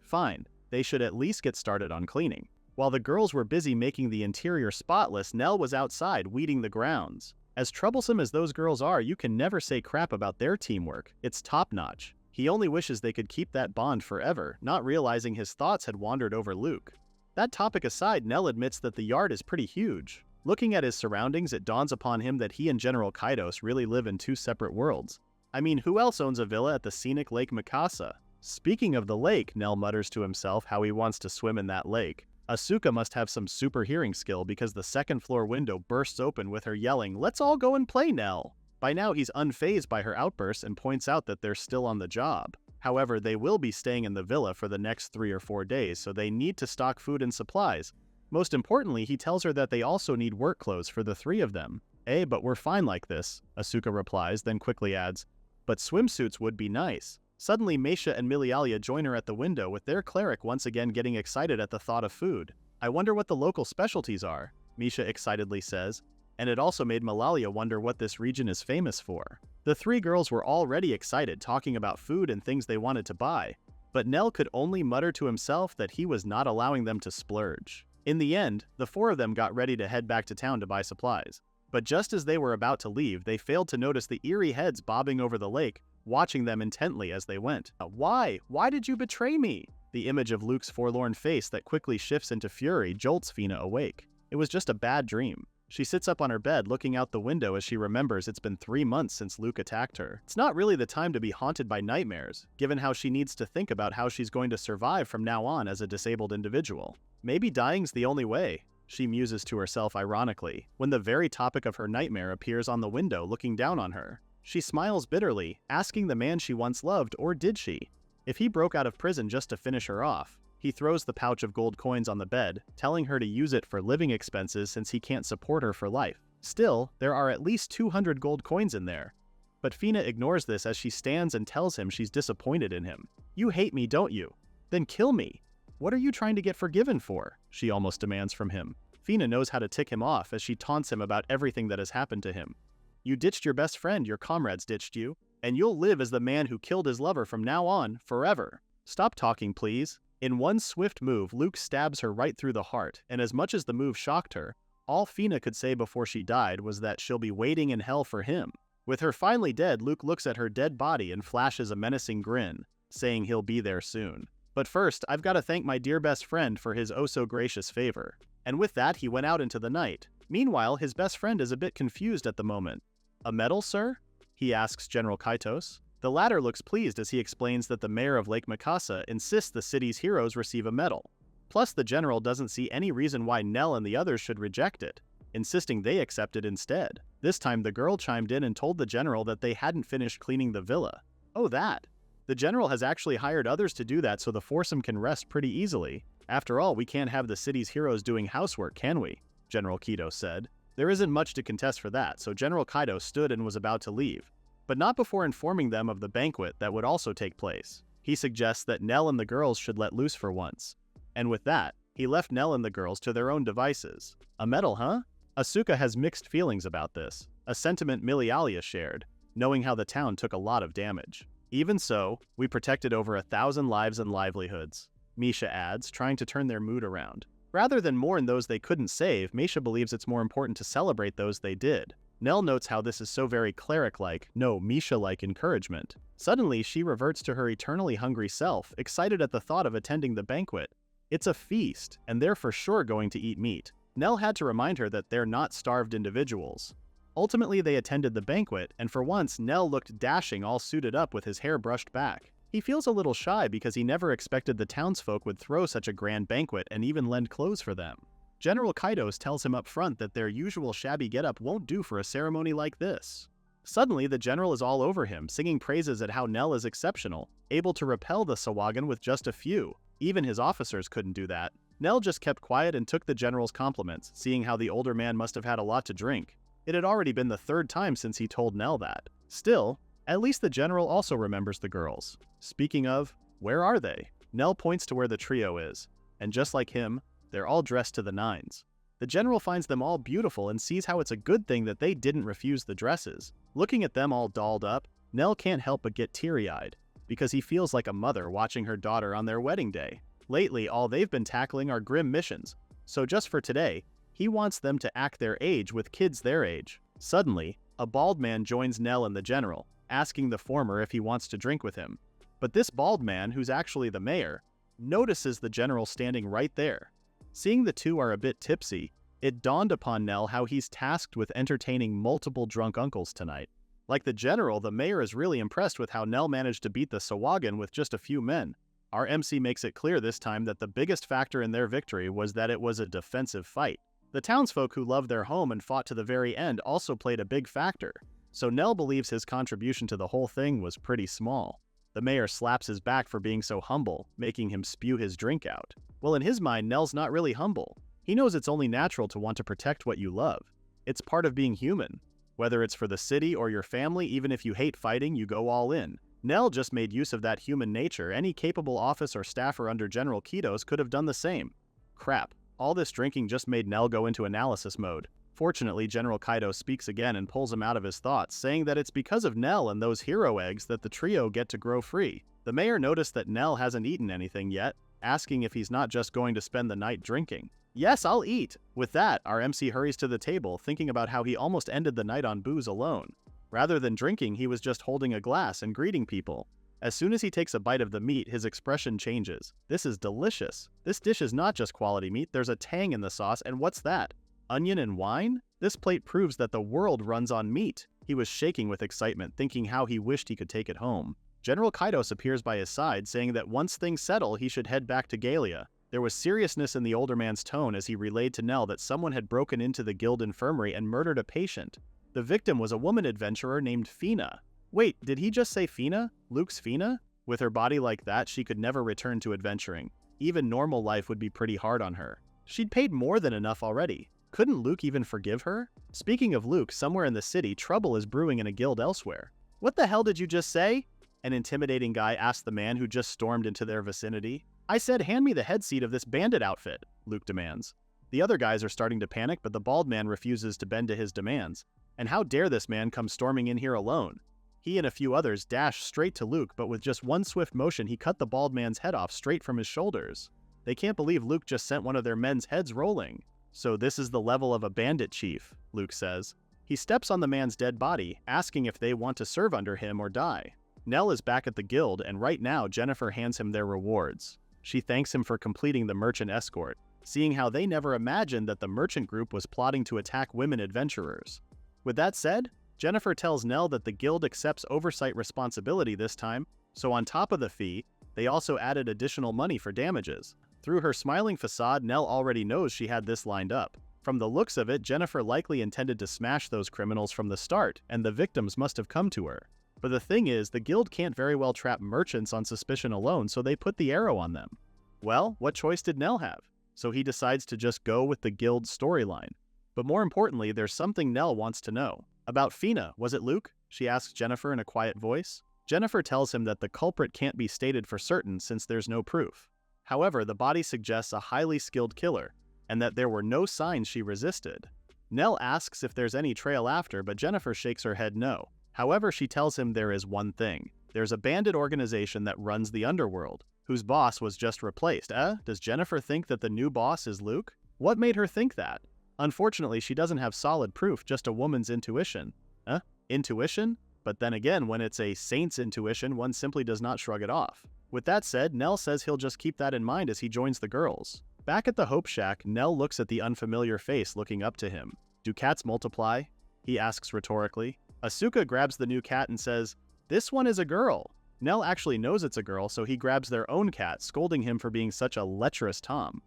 fine. They should at least get started on cleaning. While the girls were busy making the interior spotless, Nell was outside weeding the grounds. As troublesome as those girls are, you can never say crap about their teamwork. It's top-notch. He only wishes they could keep that bond forever, not realizing his thoughts had wandered over Luke. That topic aside, Nell admits that the yard is pretty huge. Looking at his surroundings, it dawns upon him that he and General Kaidos really live in two separate worlds. I mean, who else owns a villa at the scenic Lake Mikasa? Speaking of the lake, Nell mutters to himself how he wants to swim in that lake. Asuka must have some super hearing skill because the second-floor window bursts open with her yelling, "Let's all go and play, Nell!" By now, he's unfazed by her outbursts and points out that they're still on the job. However, they will be staying in the villa for the next 3 or 4 days, so they need to stock food and supplies. Most importantly, he tells her that they also need work clothes for the 3 of them. But we're fine like this," Asuka replies, then quickly adds, "But swimsuits would be nice." Suddenly, Meisha and Milialia join her at the window with their cleric once again getting excited at the thought of food. "I wonder what the local specialties are," Meisha excitedly says, and it also made Malalia wonder what this region is famous for. The 3 girls were already excited talking about food and things they wanted to buy, but Nell could only mutter to himself that he was not allowing them to splurge. In the end, the 4 of them got ready to head back to town to buy supplies. But just as they were about to leave, they failed to notice the eerie heads bobbing over the lake, watching them intently as they went. "Why? Why did you betray me?" The image of Luke's forlorn face that quickly shifts into fury jolts Fina awake. It was just a bad dream. She sits up on her bed looking out the window as she remembers it's been 3 months since Luke attacked her. It's not really the time to be haunted by nightmares, given how she needs to think about how she's going to survive from now on as a disabled individual. Maybe dying's the only way, she muses to herself ironically, when the very topic of her nightmare appears on the window looking down on her. She smiles bitterly, asking the man she once loved, or did she? If he broke out of prison just to finish her off. He throws the pouch of gold coins on the bed, telling her to use it for living expenses since he can't support her for life. Still, there are at least 200 gold coins in there. But Fina ignores this as she stands and tells him she's disappointed in him. "You hate me, don't you? Then kill me. What are you trying to get forgiven for?" she almost demands from him. Fina knows how to tick him off as she taunts him about everything that has happened to him. "You ditched your best friend, your comrades ditched you, and you'll live as the man who killed his lover from now on, forever. Stop talking, please." In one swift move, Luke stabs her right through the heart, and as much as the move shocked her, all Fina could say before she died was that she'll be waiting in hell for him. With her finally dead, Luke looks at her dead body and flashes a menacing grin, saying he'll be there soon. "But first, I've got to thank my dear best friend for his oh-so-gracious favor." And with that, he went out into the night. Meanwhile, his best friend is a bit confused at the moment. "A medal, sir?" he asks General Kaitos. The latter looks pleased as he explains that the mayor of Lake Mikasa insists the city's heroes receive a medal. Plus, the general doesn't see any reason why Nell and the others should reject it, insisting they accept it instead. This time, the girl chimed in and told the general that they hadn't finished cleaning the villa. Oh, that. The general has actually hired others to do that so the foursome can rest pretty easily. "After all, we can't have the city's heroes doing housework, can we?" General Kaitos said. There isn't much to contest for that, so General Kaitos stood and was about to leave. But not before informing them of the banquet that would also take place. He suggests that Nell and the girls should let loose for once. And with that, he left Nell and the girls to their own devices. A medal, huh? Asuka has mixed feelings about this, a sentiment Milialia shared, knowing how the town took a lot of damage. "Even so, we protected over 1,000 lives and livelihoods," Meisha adds, trying to turn their mood around. Rather than mourn those they couldn't save, Meisha believes it's more important to celebrate those they did. Nell notes how this is so very cleric-like, no, Meisha-like encouragement. Suddenly, she reverts to her eternally hungry self, excited at the thought of attending the banquet. It's a feast, and they're for sure going to eat meat. Nell had to remind her that they're not starved individuals. Ultimately, they attended the banquet, and for once, Nell looked dashing all suited up with his hair brushed back. He feels a little shy because he never expected the townsfolk would throw such a grand banquet and even lend clothes for them. General Kaitos tells him up front that their usual shabby getup won't do for a ceremony like this. Suddenly, the general is all over him, singing praises at how Nell is exceptional, able to repel the Sawagan with just a few. Even his officers couldn't do that. Nell just kept quiet and took the general's compliments, seeing how the older man must have had a lot to drink. It had already been the 3rd time since he told Nell that. Still, at least the general also remembers the girls. Speaking of, where are they? Nell points to where the trio is, and just like him, they're all dressed to the nines. The general finds them all beautiful and sees how it's a good thing that they didn't refuse the dresses. Looking at them all dolled up, Nell can't help but get teary-eyed, because he feels like a mother watching her daughter on their wedding day. Lately, all they've been tackling are grim missions, so just for today, he wants them to act their age with kids their age. Suddenly, a bald man joins Nell and the general, asking the former if he wants to drink with him. But this bald man, who's actually the mayor, notices the general standing right there. Seeing the two are a bit tipsy, It dawned upon Nell how he's tasked with entertaining multiple drunk uncles tonight. Like the general, the mayor is really impressed with how Nell managed to beat the Sahuagin with just a few men. Our MC makes it clear this time that the biggest factor in their victory was that it was a defensive fight. The townsfolk who loved their home and fought to the very end also played a big factor, so Nell believes his contribution to the whole thing was pretty small. The mayor slaps his back for being so humble, making him spew his drink out. Well, in his mind, Nell's not really humble. He knows it's only natural to want to protect what you love. It's part of being human. Whether it's for the city or your family, even if you hate fighting, you go all in. Nell just made use of that human nature. Any capable office or staffer under General Kitos could have done the same. Crap. All this drinking just made Nell go into analysis mode. Fortunately, General Kaido speaks again and pulls him out of his thoughts, saying that it's because of Nell and those hero eggs that the trio get to grow free. The mayor noticed that Nell hasn't eaten anything yet, asking if he's not just going to spend the night drinking. Yes, I'll eat. With that, our MC hurries to the table, thinking about how he almost ended the night on booze alone. Rather than drinking, he was just holding a glass and greeting people. As soon as he takes a bite of the meat, his expression changes. This is delicious. This dish is not just quality meat, there's a tang in the sauce, and what's that? Onion and wine? This plate proves that the world runs on meat. He was shaking with excitement, thinking how he wished he could take it home. General Kaidos appears by his side, saying that once things settle, he should head back to Galia. There was seriousness in the older man's tone as he relayed to Nell that someone had broken into the guild infirmary and murdered a patient. The victim was a woman adventurer named Fina. Wait, did he just say Fina? Luke's Fina? With her body like that, she could never return to adventuring. Even normal life would be pretty hard on her. She'd paid more than enough already. Couldn't Luke even forgive her? Speaking of Luke, somewhere in the city, trouble is brewing in a guild elsewhere. What the hell did you just say? An intimidating guy asked the man who just stormed into their vicinity. I said, hand me the head seat of this bandit outfit, Luke demands. The other guys are starting to panic, but the bald man refuses to bend to his demands. And how dare this man come storming in here alone? He and a few others dash straight to Luke, but with just one swift motion, he cut the bald man's head off straight from his shoulders. They can't believe Luke just sent one of their men's heads rolling. So this is the level of a bandit chief, Luke says. He steps on the man's dead body, asking if they want to serve under him or die. Nell is back at the guild, and right now Jennifer hands him their rewards. She thanks him for completing the merchant escort, seeing how they never imagined that the merchant group was plotting to attack women adventurers. With that said, Jennifer tells Nell that the guild accepts oversight responsibility this time, so on top of the fee, they also added additional money for damages. Through her smiling facade, Nell already knows she had this lined up. From the looks of it, Jennifer likely intended to smash those criminals from the start, and the victims must have come to her. But the thing is, the guild can't very well trap merchants on suspicion alone, so they put the arrow on them. Well, what choice did Nell have? So he decides to just go with the guild's storyline. But more importantly, there's something Nell wants to know. About Fina, was it Luke? She asks Jennifer in a quiet voice. Jennifer tells him that the culprit can't be stated for certain since there's no proof. However, the body suggests a highly skilled killer, and that there were no signs she resisted. Nell asks if there's any trail after, but Jennifer shakes her head no. However, she tells him there is one thing. There's a bandit organization that runs the underworld, whose boss was just replaced. Does Jennifer think that the new boss is Luke? What made her think that? Unfortunately, she doesn't have solid proof, just a woman's intuition. Intuition? But then again, when it's a saint's intuition, one simply does not shrug it off. With that said, Nell says he'll just keep that in mind as he joins the girls. Back at the Hope Shack, Nell looks at the unfamiliar face looking up to him. Do cats multiply? He asks rhetorically. Asuka grabs the new cat and says, this one is a girl. Nell actually knows it's a girl, so he grabs their own cat, scolding him for being such a lecherous Tom.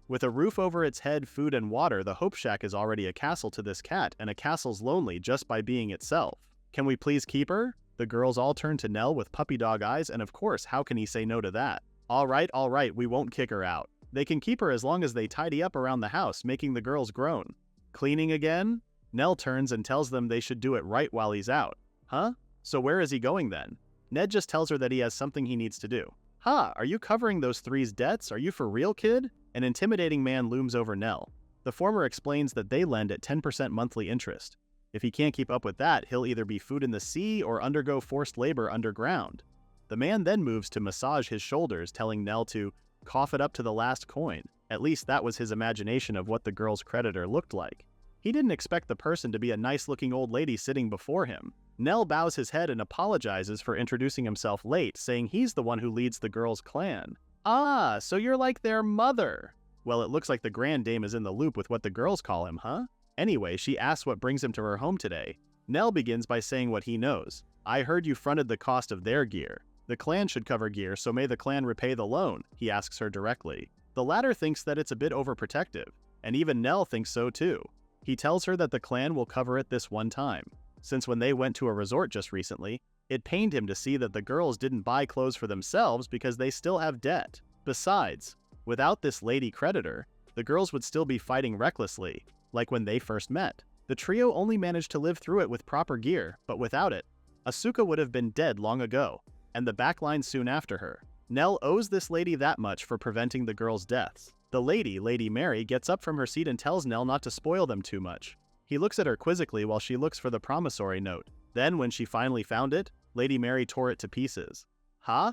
With a roof over its head, food, and water, the Hope Shack is already a castle to this cat, and a castle's lonely just by being itself. Can we please keep her? The girls all turn to Nell with puppy dog eyes, and of course, how can he say no to that? All right, we won't kick her out. They can keep her as long as they tidy up around the house, making the girls groan. Cleaning again? Nell turns and tells them they should do it right while he's out. Huh? So where is he going then? Ned just tells her that he has something he needs to do. Are you covering those three's debts? Are you for real, kid? An intimidating man looms over Nell. The former explains that they lend at 10% monthly interest. If he can't keep up with that, he'll either be food in the sea or undergo forced labor underground. The man then moves to massage his shoulders, telling Nell to cough it up to the last coin. At least that was his imagination of what the girl's creditor looked like. He didn't expect the person to be a nice-looking old lady sitting before him. Nell bows his head and apologizes for introducing himself late, saying he's the one who leads the girl's clan. So you're like their mother. Well, it looks like the Grand Dame is in the loop with what the girls call him, huh? Anyway, she asks what brings him to her home today. Nell begins by saying what he knows. I heard you fronted the cost of their gear. The clan should cover gear, so may the clan repay the loan, he asks her directly. The latter thinks that it's a bit overprotective, and even Nell thinks so too. He tells her that the clan will cover it this one time, since when they went to a resort just recently, it pained him to see that the girls didn't buy clothes for themselves because they still have debt. Besides, without this lady creditor, the girls would still be fighting recklessly, like when they first met. The trio only managed to live through it with proper gear, but without it, Asuka would have been dead long ago, and the backline soon after her. Nell owes this lady that much for preventing the girls' deaths. The lady, Lady Mary, gets up from her seat and tells Nell not to spoil them too much. He looks at her quizzically while she looks for the promissory note. Then, when she finally found it, Lady Mary tore it to pieces. Huh?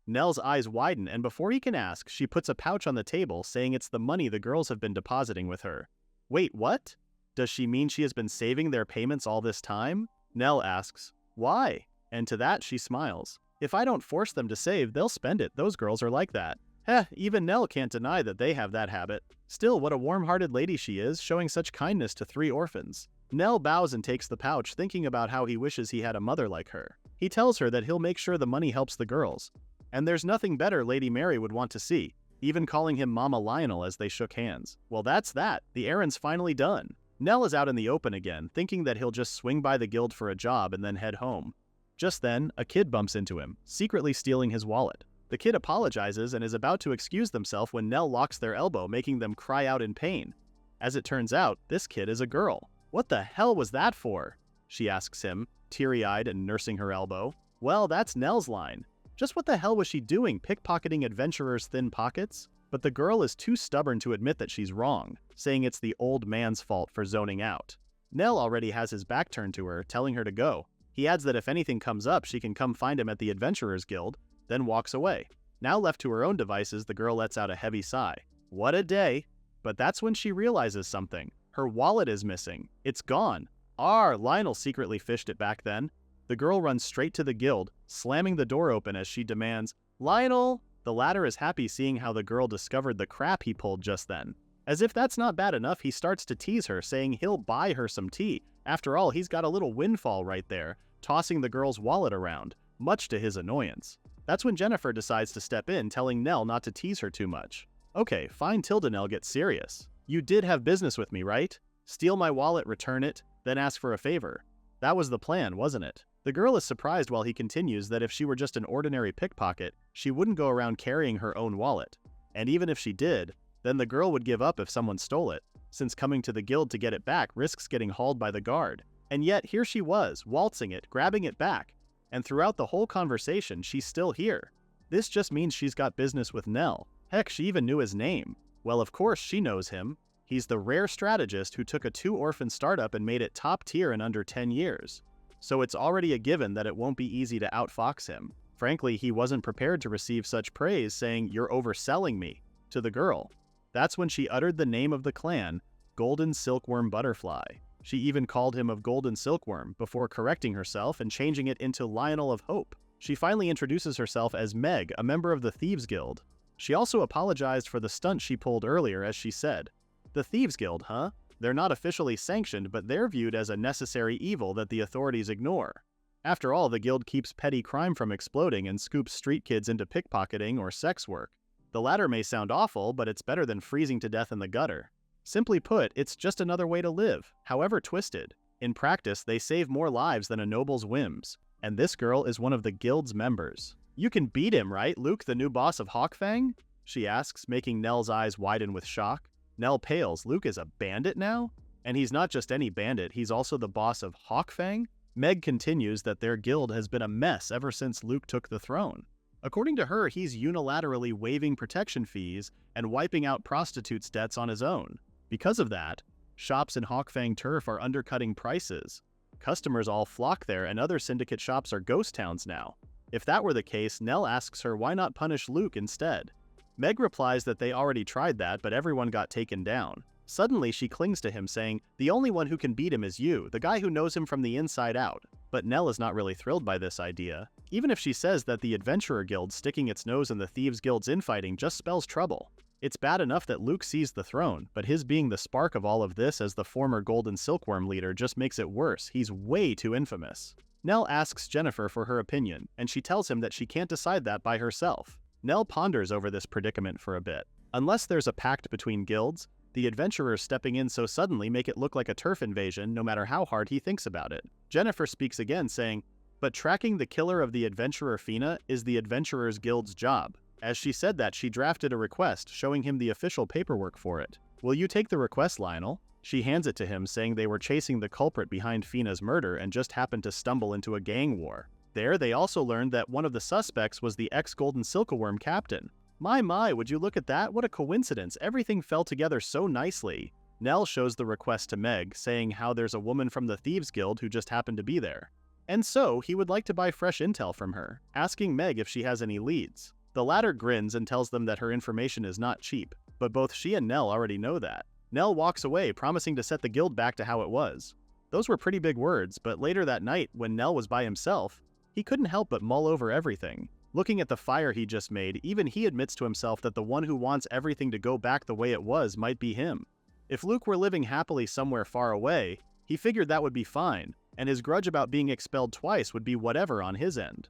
Nell's eyes widen, and before he can ask, she puts a pouch on the table, saying it's the money the girls have been depositing with her. Wait, what? Does she mean she has been saving their payments all this time? Nell asks, why? And to that she smiles. If I don't force them to save, they'll spend it. Those girls are like that. Heh, even Nell can't deny that they have that habit. Still, what a warm-hearted lady she is, showing such kindness to 3 orphans. Nell bows and takes the pouch, thinking about how he wishes he had a mother like her. He tells her that he'll make sure the money helps the girls. And there's nothing better Lady Mary would want to see, even calling him Mama Lionel as they shook hands. Well, that's that. The errand's finally done. Nell is out in the open again, thinking that he'll just swing by the guild for a job and then head home. Just then, a kid bumps into him, secretly stealing his wallet. The kid apologizes and is about to excuse themselves when Nell locks their elbow, making them cry out in pain. As it turns out, this kid is a girl. What the hell was that for? She asks him, teary-eyed and nursing her elbow. Well, that's Nell's line. Just what the hell was she doing, pickpocketing adventurers' thin pockets? But the girl is too stubborn to admit that she's wrong, saying it's the old man's fault for zoning out. Nell already has his back turned to her, telling her to go. He adds that if anything comes up, she can come find him at the Adventurers Guild, then walks away. Now left to her own devices, the girl lets out a heavy sigh. What a day! But that's when she realizes something. Her wallet is missing. It's gone. Lionel secretly fished it back then. The girl runs straight to the guild, slamming the door open as she demands, Lionel! The latter is happy seeing how the girl discovered the crap he pulled just then. As if that's not bad enough, he starts to tease her, saying he'll buy her some tea. After all, he's got a little windfall right there, tossing the girl's wallet around, much to his annoyance. That's when Jennifer decides to step in, telling Nell not to tease her too much. Okay, fine till Nell gets serious. You did have business with me, right? Steal my wallet, return it, then ask for a favor. That was the plan, wasn't it? The girl is surprised while he continues that if she were just an ordinary pickpocket, she wouldn't go around carrying her own wallet. And even if she did, then the girl would give up if someone stole it, since coming to the guild to get it back risks getting hauled by the guard. And yet here she was, waltzing it, grabbing it back. And throughout the whole conversation, she's still here. This just means she's got business with Nell. Heck, she even knew his name. Well, of course she knows him. He's the rare strategist who took a 2-orphan startup and made it top tier in under 10 years. So it's already a given that it won't be easy to outfox him. Frankly, he wasn't prepared to receive such praise, saying, "You're overselling me," to the girl. That's when she uttered the name of the clan, Golden Silkworm Butterfly. She even called him of Golden Silkworm, before correcting herself and changing it into Lionel of Hope. She finally introduces herself as Meg, a member of the Thieves Guild. She also apologized for the stunt she pulled earlier, as she said, "The Thieves Guild, huh? They're not officially sanctioned, but they're viewed as a necessary evil that the authorities ignore. After all, the guild keeps petty crime from exploding and scoops street kids into pickpocketing or sex work. The latter may sound awful, but it's better than freezing to death in the gutter. Simply put, it's just another way to live, however twisted. In practice, they save more lives than a noble's whims. And this girl is one of the guild's members. You can beat him, right, Luke, the new boss of Hawkfang? She asks, making Nell's eyes widen with shock. Nell pales. Luke is a bandit now? And he's not just any bandit, he's also the boss of Hawkfang? Meg continues that their guild has been a mess ever since Luke took the throne. According to her, he's unilaterally waiving protection fees and wiping out prostitutes' debts on his own. Because of that, shops in Hawkfang Turf are undercutting prices. Customers all flock there, and other syndicate shops are ghost towns now. If that were the case, Nell asks her why not punish Luke instead. Meg replies that they already tried that, but everyone got taken down. Suddenly, she clings to him, saying, "The only one who can beat him is you, the guy who knows him from the inside out." But Nell is not really thrilled by this idea. Even if she says that the Adventurer Guild sticking its nose in the Thieves Guild's infighting just spells trouble. It's bad enough that Luke seized the throne, but his being the spark of all of this as the former Golden Silkworm leader just makes it worse. He's way too infamous. Nell asks Jennifer for her opinion, and she tells him that she can't decide that by herself. Nell ponders over this predicament for a bit. Unless there's a pact between guilds, the adventurers stepping in so suddenly make it look like a turf invasion no matter how hard he thinks about it. Jennifer speaks again saying, "But tracking the killer of the adventurer Fina is the Adventurers Guild's job." As she said that, she drafted a request showing him the official paperwork for it. "Will you take the request, Lionel?" She hands it to him, saying they were chasing the culprit behind Fina's murder and just happened to stumble into a gang war. There, they also learned that one of the suspects was the ex-Golden Silkworm captain. My, would you look at that? What a coincidence. Everything fell together so nicely. Nell shows the request to Meg, saying how there's a woman from the Thieves Guild who just happened to be there. And so, he would like to buy fresh intel from her, asking Meg if she has any leads. The latter grins and tells them that her information is not cheap, but both she and Nell already know that. Nell walks away, promising to set the guild back to how it was. Those were pretty big words, but later that night, when Nell was by himself, he couldn't help but mull over everything. Looking at the fire he just made, even he admits to himself that the one who wants everything to go back the way it was might be him. If Luke were living happily somewhere far away, he figured that would be fine, and his grudge about being expelled twice would be whatever on his end.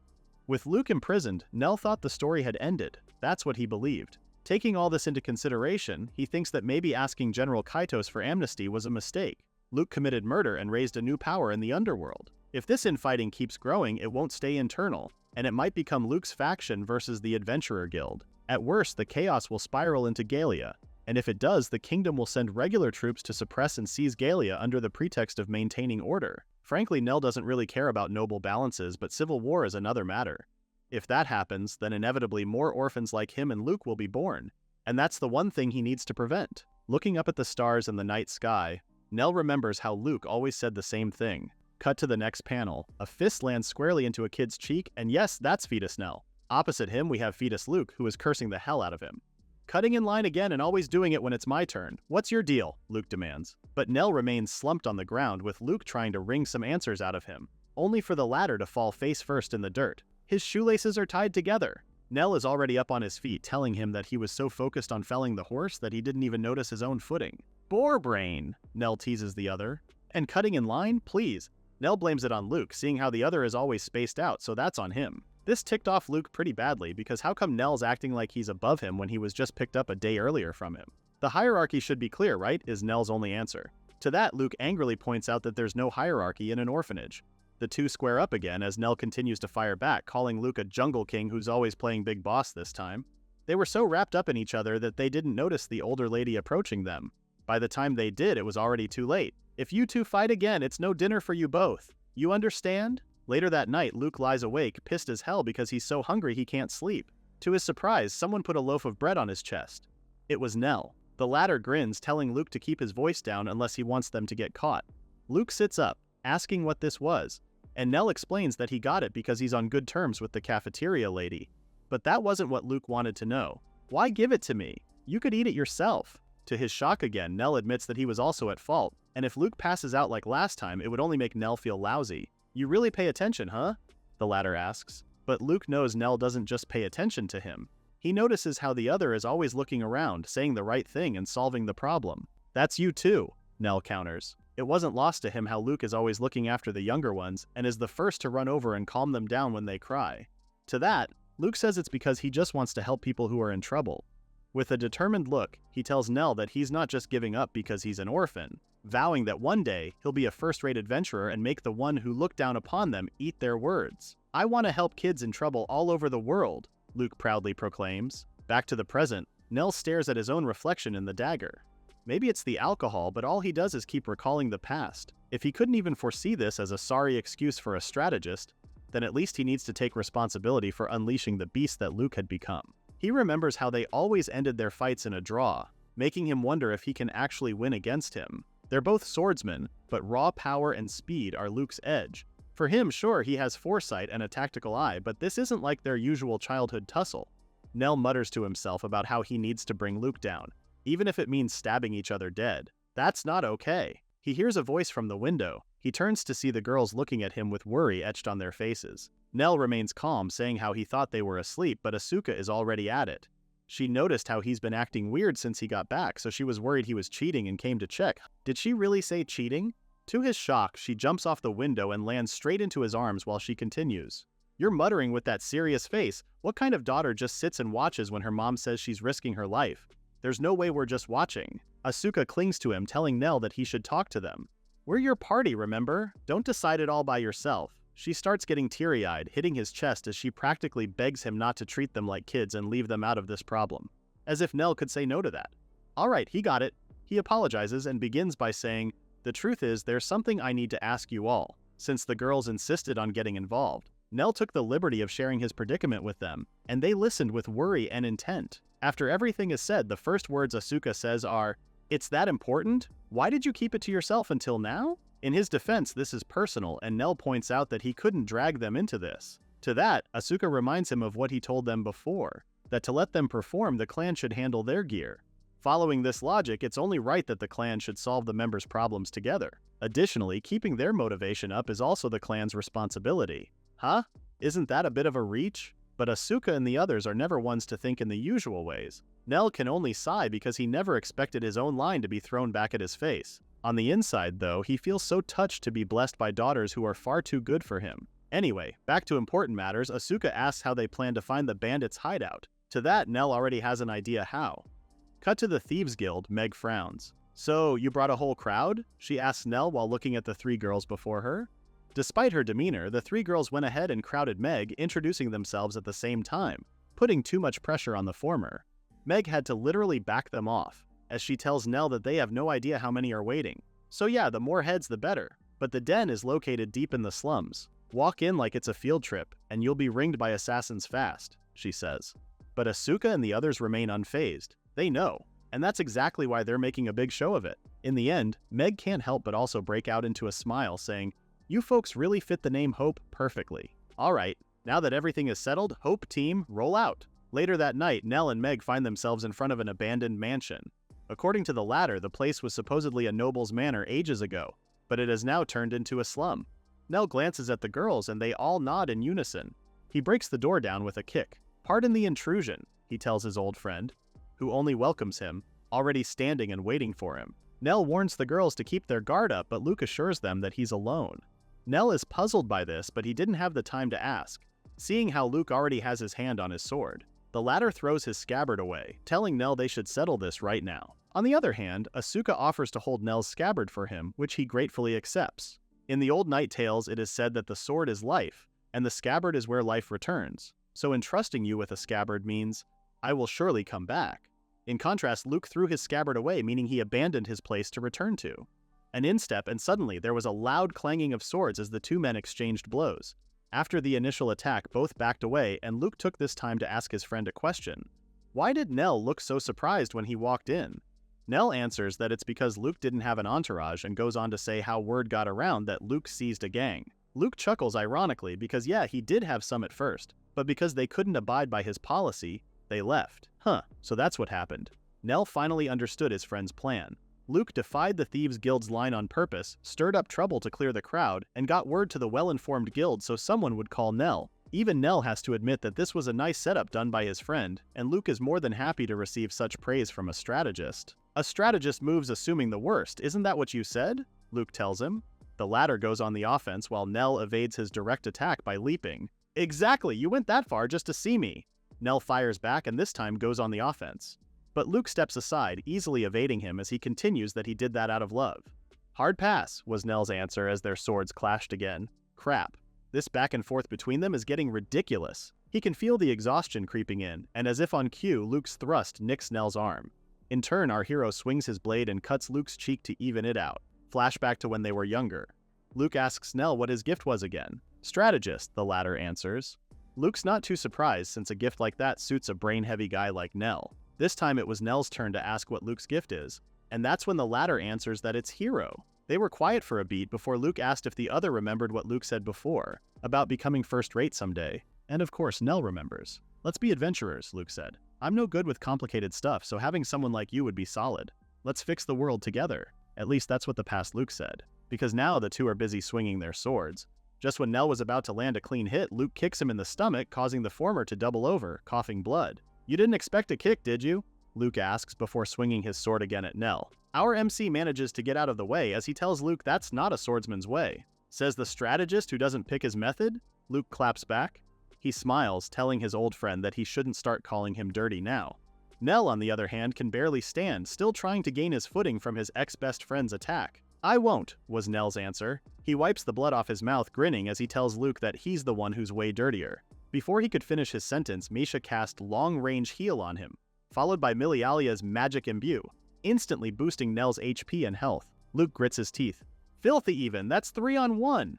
With Luke imprisoned, Nell thought the story had ended. That's what he believed. Taking all this into consideration, he thinks that maybe asking General Kaitos for amnesty was a mistake. Luke committed murder and raised a new power in the underworld. If this infighting keeps growing, it won't stay internal, and it might become Luke's faction versus the Adventurer Guild. At worst, the chaos will spiral into Galia, and if it does, the kingdom will send regular troops to suppress and seize Galia under the pretext of maintaining order. Frankly, Nell doesn't really care about noble balances, but civil war is another matter. If that happens, then inevitably more orphans like him and Luke will be born, and that's the one thing he needs to prevent. Looking up at the stars and the night sky, Nell remembers how Luke always said the same thing. Cut to the next panel. A fist lands squarely into a kid's cheek, and yes, that's Fetus Nell. Opposite him, we have Fetus Luke, who is cursing the hell out of him. "Cutting in line again and always doing it when it's my turn. What's your deal?" Luke demands. But Nell remains slumped on the ground, with Luke trying to wring some answers out of him, only for the latter to fall face first in the dirt. His shoelaces are tied together. Nell is already up on his feet, telling him that he was so focused on felling the horse that he didn't even notice his own footing. "Boar brain," Nell teases the other. "And cutting in line? Please." Nell blames it on Luke, seeing how the other is always spaced out, so that's on him. This ticked off Luke pretty badly, because how come Nell's acting like he's above him when he was just picked up a day earlier from him? The hierarchy should be clear, right? Is Nell's only answer. To that, Luke angrily points out that there's no hierarchy in an orphanage. The two square up again as Nell continues to fire back, calling Luke a jungle king who's always playing big boss this time. They were so wrapped up in each other that they didn't notice the older lady approaching them. By the time they did, it was already too late. "If you two fight again, it's no dinner for you both. You understand?" Later that night, Luke lies awake, pissed as hell because he's so hungry he can't sleep. To his surprise, someone put a loaf of bread on his chest. It was Nell. The latter grins, telling Luke to keep his voice down unless he wants them to get caught. Luke sits up, asking what this was, and Nell explains that he got it because he's on good terms with the cafeteria lady. But that wasn't what Luke wanted to know. "Why give it to me? You could eat it yourself." To his shock again, Nell admits that he was also at fault, and if Luke passes out like last time, it would only make Nell feel lousy. "You really pay attention, huh?" the latter asks. But Luke knows Nell doesn't just pay attention to him. He notices how the other is always looking around, saying the right thing and solving the problem. "That's you too," Nell counters. It wasn't lost to him how Luke is always looking after the younger ones and is the first to run over and calm them down when they cry. To that, Luke says it's because he just wants to help people who are in trouble. With a determined look, he tells Nell that he's not just giving up because he's an orphan, vowing that one day he'll be a first-rate adventurer and make the one who looked down upon them eat their words. "I want to help kids in trouble all over the world," Luke proudly proclaims. Back to the present, Nell stares at his own reflection in the dagger. Maybe it's the alcohol, but all he does is keep recalling the past. If he couldn't even foresee this as a sorry excuse for a strategist, then at least he needs to take responsibility for unleashing the beast that Luke had become. He remembers how they always ended their fights in a draw, making him wonder if he can actually win against him. They're both swordsmen, but raw power and speed are Luke's edge. For him, sure, he has foresight and a tactical eye, but this isn't like their usual childhood tussle. Nell mutters to himself about how he needs to bring Luke down, even if it means stabbing each other dead. That's not okay. He hears a voice from the window. He turns to see the girls looking at him with worry etched on their faces. Nell remains calm, saying how he thought they were asleep, but Asuka is already at it. She noticed how he's been acting weird since he got back, so she was worried he was cheating and came to check. Did she really say cheating? To his shock, she jumps off the window and lands straight into his arms while she continues. You're muttering with that serious face. What kind of daughter just sits and watches when her mom says she's risking her life? There's no way we're just watching. Asuka clings to him, telling Nell that he should talk to them. We're your party, remember? Don't decide it all by yourself. She starts getting teary-eyed, hitting his chest as she practically begs him not to treat them like kids and leave them out of this problem. As if Nell could say no to that. Alright, he got it. He apologizes and begins by saying, the truth is, there's something I need to ask you all, since the girls insisted on getting involved. Nell took the liberty of sharing his predicament with them, and they listened with worry and intent. After everything is said, the first words Asuka says are, "It's that important? Why did you keep it to yourself until now?" In his defense, this is personal, and Nell points out that he couldn't drag them into this. To that, Asuka reminds him of what he told them before, that to let them perform, the clan should handle their gear. Following this logic, it's only right that the clan should solve the members' problems together. Additionally, keeping their motivation up is also the clan's responsibility. Huh? Isn't that a bit of a reach? But Asuka and the others are never ones to think in the usual ways. Nell can only sigh because he never expected his own line to be thrown back at his face. On the inside, though, he feels so touched to be blessed by daughters who are far too good for him. Anyway, back to important matters, Asuka asks how they plan to find the bandits' hideout. To that, Nell already has an idea how. Cut to the Thieves Guild, Meg frowns. So, you brought a whole crowd? She asks Nell while looking at the three girls before her. Despite her demeanor, the three girls went ahead and crowded Meg, introducing themselves at the same time, putting too much pressure on the former. Meg had to literally back them off, as she tells Nell that they have no idea how many are waiting. So yeah, the more heads the better, but the den is located deep in the slums. Walk in like it's a field trip, and you'll be ringed by assassins fast, she says. But Asuka and the others remain unfazed. They know, and that's exactly why they're making a big show of it. In the end, Meg can't help but also break out into a smile, saying, "You folks really fit the name Hope perfectly. Alright, now that everything is settled, Hope team, roll out." Later that night, Nell and Meg find themselves in front of an abandoned mansion. According to the latter, the place was supposedly a noble's manor ages ago, but it has now turned into a slum. Nell glances at the girls and they all nod in unison. He breaks the door down with a kick. "Pardon the intrusion," he tells his old friend, who only welcomes him, already standing and waiting for him. Nell warns the girls to keep their guard up, but Luke assures them that he's alone. Nell is puzzled by this, but he didn't have the time to ask, seeing how Luke already has his hand on his sword. The latter throws his scabbard away, telling Nell they should settle this right now. On the other hand, Asuka offers to hold Nell's scabbard for him, which he gratefully accepts. In the old Night Tales, it is said that the sword is life, and the scabbard is where life returns. So entrusting you with a scabbard means, I will surely come back. In contrast, Luke threw his scabbard away, meaning he abandoned his place to return to. An instep, and suddenly there was a loud clanging of swords as the two men exchanged blows. After the initial attack, both backed away, and Luke took this time to ask his friend a question. Why did Nell look so surprised when he walked in? Nell answers that it's because Luke didn't have an entourage and goes on to say how word got around that Luke seized a gang. Luke chuckles ironically because yeah, he did have some at first, but because they couldn't abide by his policy, they left. So that's what happened. Nell finally understood his friend's plan. Luke defied the Thieves Guild's line on purpose, stirred up trouble to clear the crowd, and got word to the well-informed guild so someone would call Nell. Even Nell has to admit that this was a nice setup done by his friend, and Luke is more than happy to receive such praise from a strategist. A strategist moves assuming the worst, isn't that what you said? Luke tells him. The latter goes on the offense while Nell evades his direct attack by leaping. Exactly, you went that far just to see me. Nell fires back and this time goes on the offense. But Luke steps aside, easily evading him as he continues that he did that out of love. Hard pass, was Nell's answer as their swords clashed again. Crap. This back and forth between them is getting ridiculous. He can feel the exhaustion creeping in, and as if on cue, Luke's thrust nicks Nell's arm. In turn, our hero swings his blade and cuts Luke's cheek to even it out. Flashback to when they were younger. Luke asks Nell what his gift was again. Strategist, the latter answers. Luke's not too surprised since a gift like that suits a brain-heavy guy like Nell. This time it was Nell's turn to ask what Luke's gift is, and that's when the latter answers that it's hero. They were quiet for a beat before Luke asked if the other remembered what Luke said before, about becoming first-rate someday. And of course Nell remembers. Let's be adventurers, Luke said. I'm no good with complicated stuff, so having someone like you would be solid. Let's fix the world together. At least that's what the past Luke said. Because now the two are busy swinging their swords. Just when Nell was about to land a clean hit, Luke kicks him in the stomach, causing the former to double over, coughing blood. You didn't expect a kick, did you? Luke asks before swinging his sword again at Nell. Our MC manages to get out of the way as he tells Luke that's not a swordsman's way. Says the strategist who doesn't pick his method? Luke claps back. He smiles, telling his old friend that he shouldn't start calling him dirty now. Nell, on the other hand, can barely stand, still trying to gain his footing from his ex-best friend's attack. I won't, was Nell's answer. He wipes the blood off his mouth, grinning as he tells Luke that he's the one who's way dirtier. Before he could finish his sentence, Misha cast long-range heal on him, followed by Milialia's magic imbue, instantly boosting Nell's HP and health. Luke grits his teeth. Filthy even, that's 3-on-1!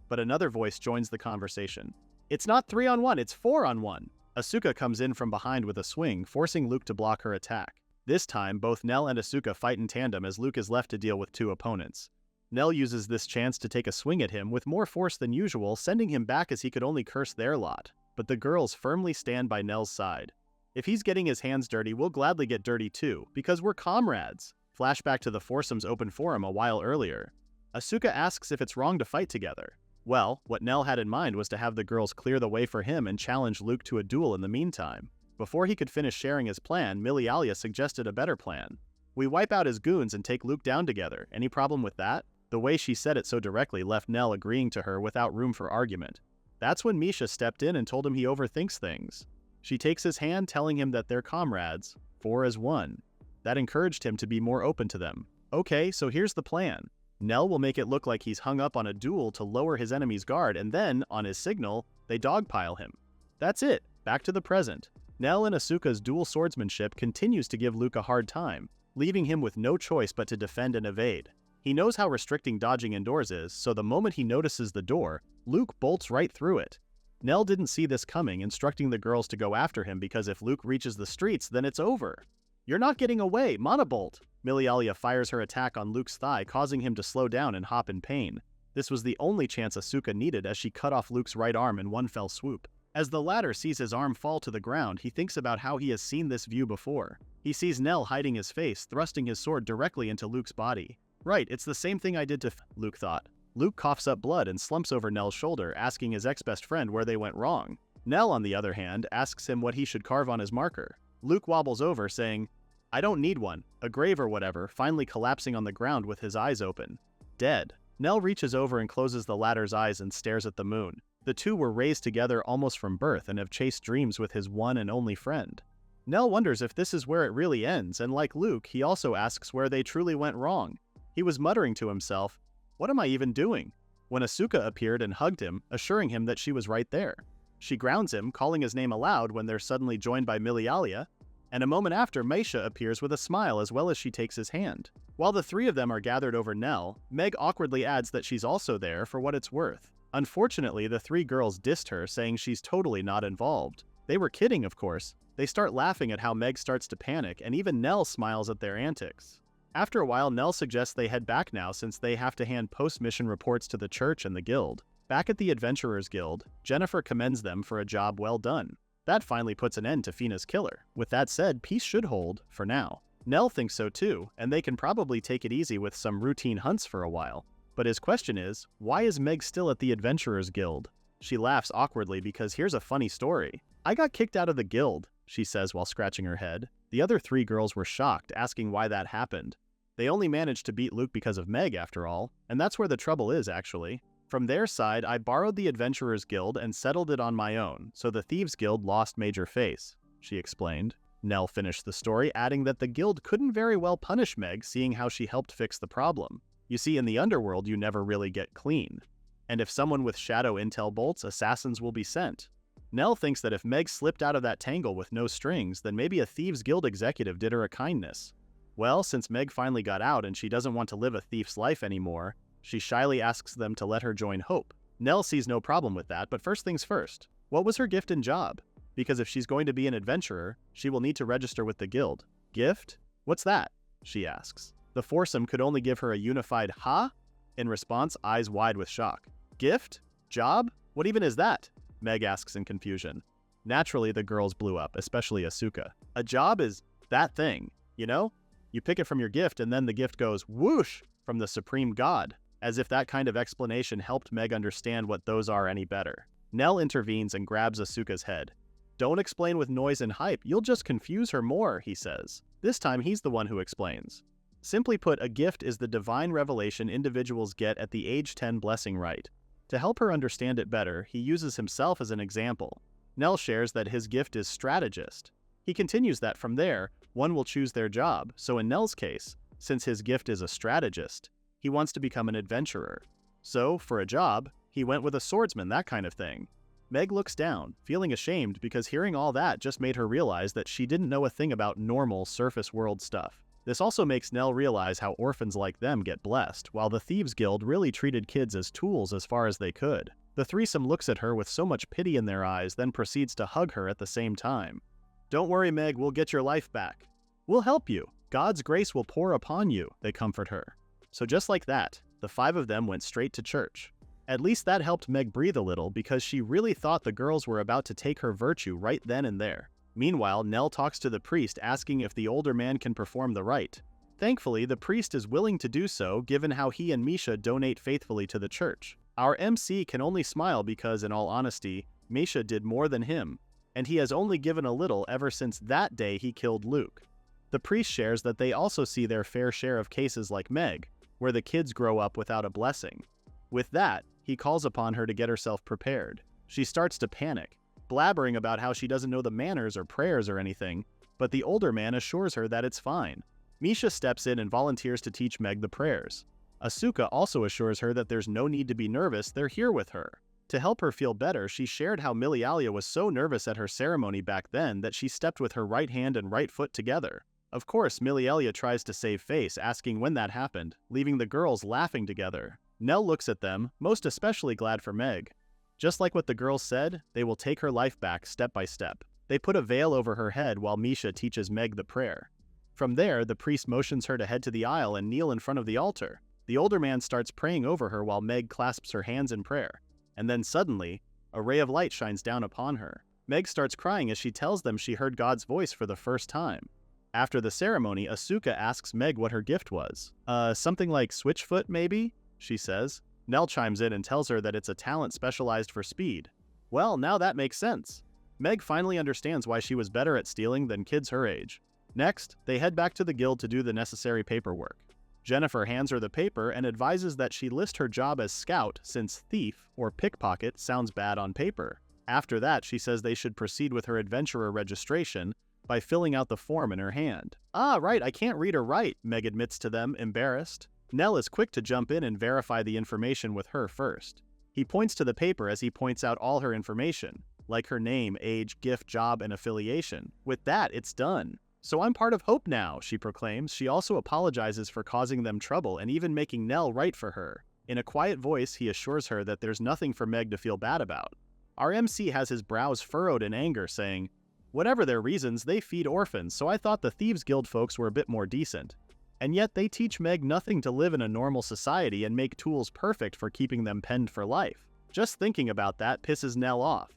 But another voice joins the conversation. It's not 3-on-1, it's 4-on-1! Asuka comes in from behind with a swing, forcing Luke to block her attack. This time, both Nell and Asuka fight in tandem as Luke is left to deal with two opponents. Nell uses this chance to take a swing at him with more force than usual, sending him back as he could only curse their lot. But the girls firmly stand by Nell's side. If he's getting his hands dirty, we'll gladly get dirty too, because we're comrades. Flashback to the foursome's open forum a while earlier. Asuka asks if it's wrong to fight together. Well, what Nell had in mind was to have the girls clear the way for him and challenge Luke to a duel in the meantime. Before he could finish sharing his plan, Milialia suggested a better plan. We wipe out his goons and take Luke down together. Any problem with that? The way she said it so directly left Nell agreeing to her without room for argument. That's when Misha stepped in and told him he overthinks things. She takes his hand, telling him that they're comrades, 4 as 1. That encouraged him to be more open to them. Okay, so here's the plan. Nell will make it look like he's hung up on a duel to lower his enemy's guard, and then, on his signal, they dogpile him. That's it, back to the present. Nell and Asuka's dual swordsmanship continues to give Luke a hard time, leaving him with no choice but to defend and evade. He knows how restricting dodging indoors is, so the moment he notices the door, Luke bolts right through it. Nell didn't see this coming, instructing the girls to go after him because if Luke reaches the streets, then it's over. You're not getting away, Monobolt! Milialia fires her attack on Luke's thigh, causing him to slow down and hop in pain. This was the only chance Asuka needed as she cut off Luke's right arm in one fell swoop. As the latter sees his arm fall to the ground, he thinks about how he has seen this view before. He sees Nell hiding his face, thrusting his sword directly into Luke's body. Right, it's the same thing I did to Luke thought. Luke coughs up blood and slumps over Nell's shoulder, asking his ex-best friend where they went wrong. Nell, on the other hand, asks him what he should carve on his marker. Luke wobbles over, saying, I don't need one, a grave or whatever, finally collapsing on the ground with his eyes open. Dead. Nell reaches over and closes the latter's eyes and stares at the moon. The two were raised together almost from birth and have chased dreams with his one and only friend. Nell wonders if this is where it really ends, and like Luke, he also asks where they truly went wrong. He was muttering to himself, what am I even doing? When Asuka appeared and hugged him, assuring him that she was right there. She grounds him, calling his name aloud when they're suddenly joined by Milialia, and a moment after, Misha appears with a smile as well as she takes his hand. While the three of them are gathered over Nell, Meg awkwardly adds that she's also there for what it's worth. Unfortunately, the three girls dissed her, saying she's totally not involved. They were kidding, of course. They start laughing at how Meg starts to panic, and even Nell smiles at their antics. After a while, Nell suggests they head back now since they have to hand post-mission reports to the church and the guild. Back at the Adventurers Guild, Jennifer commends them for a job well done. That finally puts an end to Fina's killer. With that said, peace should hold, for now. Nell thinks so too, and they can probably take it easy with some routine hunts for a while. But his question is, why is Meg still at the Adventurers Guild? She laughs awkwardly because here's a funny story. I got kicked out of the guild, she says while scratching her head. The other three girls were shocked, asking why that happened. They only managed to beat Luke because of Meg after all, and that's where the trouble is actually. From their side, I borrowed the Adventurers Guild and settled it on my own, so the Thieves Guild lost major face, she explained. Nell finished the story, adding that the guild couldn't very well punish Meg, seeing how she helped fix the problem. You see, in the underworld, you never really get clean. And if someone with shadow intel bolts, assassins will be sent. Nell thinks that if Meg slipped out of that tangle with no strings, then maybe a Thieves Guild executive did her a kindness. Well, since Meg finally got out and she doesn't want to live a thief's life anymore, she shyly asks them to let her join Hope. Nell sees no problem with that, but first things first. What was her gift and job? Because if she's going to be an adventurer, she will need to register with the guild. Gift? What's that? She asks. The foursome could only give her a unified "ha?" In response, eyes wide with shock. Gift? Job? What even is that? Meg asks in confusion. Naturally, the girls blew up, especially Asuka. A job is that thing, you know? You pick it from your gift and then the gift goes whoosh from the supreme god, as if that kind of explanation helped Meg understand what those are any better. Nell intervenes and grabs Asuka's head. Don't explain with noise and hype, you'll just confuse her more, he says. This time he's the one who explains. Simply put, a gift is the divine revelation individuals get at the age 10 blessing rite. To help her understand it better, he uses himself as an example. Nell shares that his gift is strategist. He continues that from there, one will choose their job, so in Nell's case, since his gift is a strategist, he wants to become an adventurer. So, for a job, he went with a swordsman, that kind of thing. Meg looks down, feeling ashamed because hearing all that just made her realize that she didn't know a thing about normal surface world stuff. This also makes Nell realize how orphans like them get blessed, while the Thieves Guild really treated kids as tools as far as they could. The threesome looks at her with so much pity in their eyes, then proceeds to hug her at the same time. Don't worry, Meg, we'll get your life back. We'll help you. God's grace will pour upon you, they comfort her. So just like that, the 5 of them went straight to church. At least that helped Meg breathe a little because she really thought the girls were about to take her virtue right then and there. Meanwhile, Nell talks to the priest asking if the older man can perform the rite. Thankfully, the priest is willing to do so given how he and Misha donate faithfully to the church. Our MC can only smile because, in all honesty, Misha did more than him, and he has only given a little ever since that day he killed Luke. The priest shares that they also see their fair share of cases like Meg, where the kids grow up without a blessing. With that, he calls upon her to get herself prepared. She starts to panic, blabbering about how she doesn't know the manners or prayers or anything, but the older man assures her that it's fine. Misha steps in and volunteers to teach Meg the prayers. Asuka also assures her that there's no need to be nervous, they're here with her. To help her feel better, she shared how Milialia was so nervous at her ceremony back then that she stepped with her right hand and right foot together. Of course, Milialia tries to save face, asking when that happened, leaving the girls laughing together. Nell looks at them, most especially glad for Meg. Just like what the girls said, they will take her life back step by step. They put a veil over her head while Misha teaches Meg the prayer. From there, the priest motions her to head to the aisle and kneel in front of the altar. The older man starts praying over her while Meg clasps her hands in prayer. And then suddenly, a ray of light shines down upon her. Meg starts crying as she tells them she heard God's voice for the first time. After the ceremony, Asuka asks Meg what her gift was. Something like Switchfoot, maybe? She says. Nell chimes in and tells her that it's a talent specialized for speed. Well, now that makes sense. Meg finally understands why she was better at stealing than kids her age. Next, they head back to the guild to do the necessary paperwork. Jennifer hands her the paper and advises that she list her job as scout since thief or pickpocket sounds bad on paper. After that, she says they should proceed with her adventurer registration by filling out the form in her hand. Ah, right, I can't read or write, Meg admits to them, embarrassed. Nell is quick to jump in and verify the information with her first. He points to the paper as he points out all her information, like her name, age, gift, job, and affiliation. With that, it's done. So I'm part of Hope now, she proclaims. She also apologizes for causing them trouble and even making Nell write for her. In a quiet voice, he assures her that there's nothing for Meg to feel bad about. Our MC has his brows furrowed in anger, saying, whatever their reasons, they feed orphans, so I thought the Thieves Guild folks were a bit more decent. And yet they teach Meg nothing to live in a normal society and make tools perfect for keeping them penned for life. Just thinking about that pisses Nell off,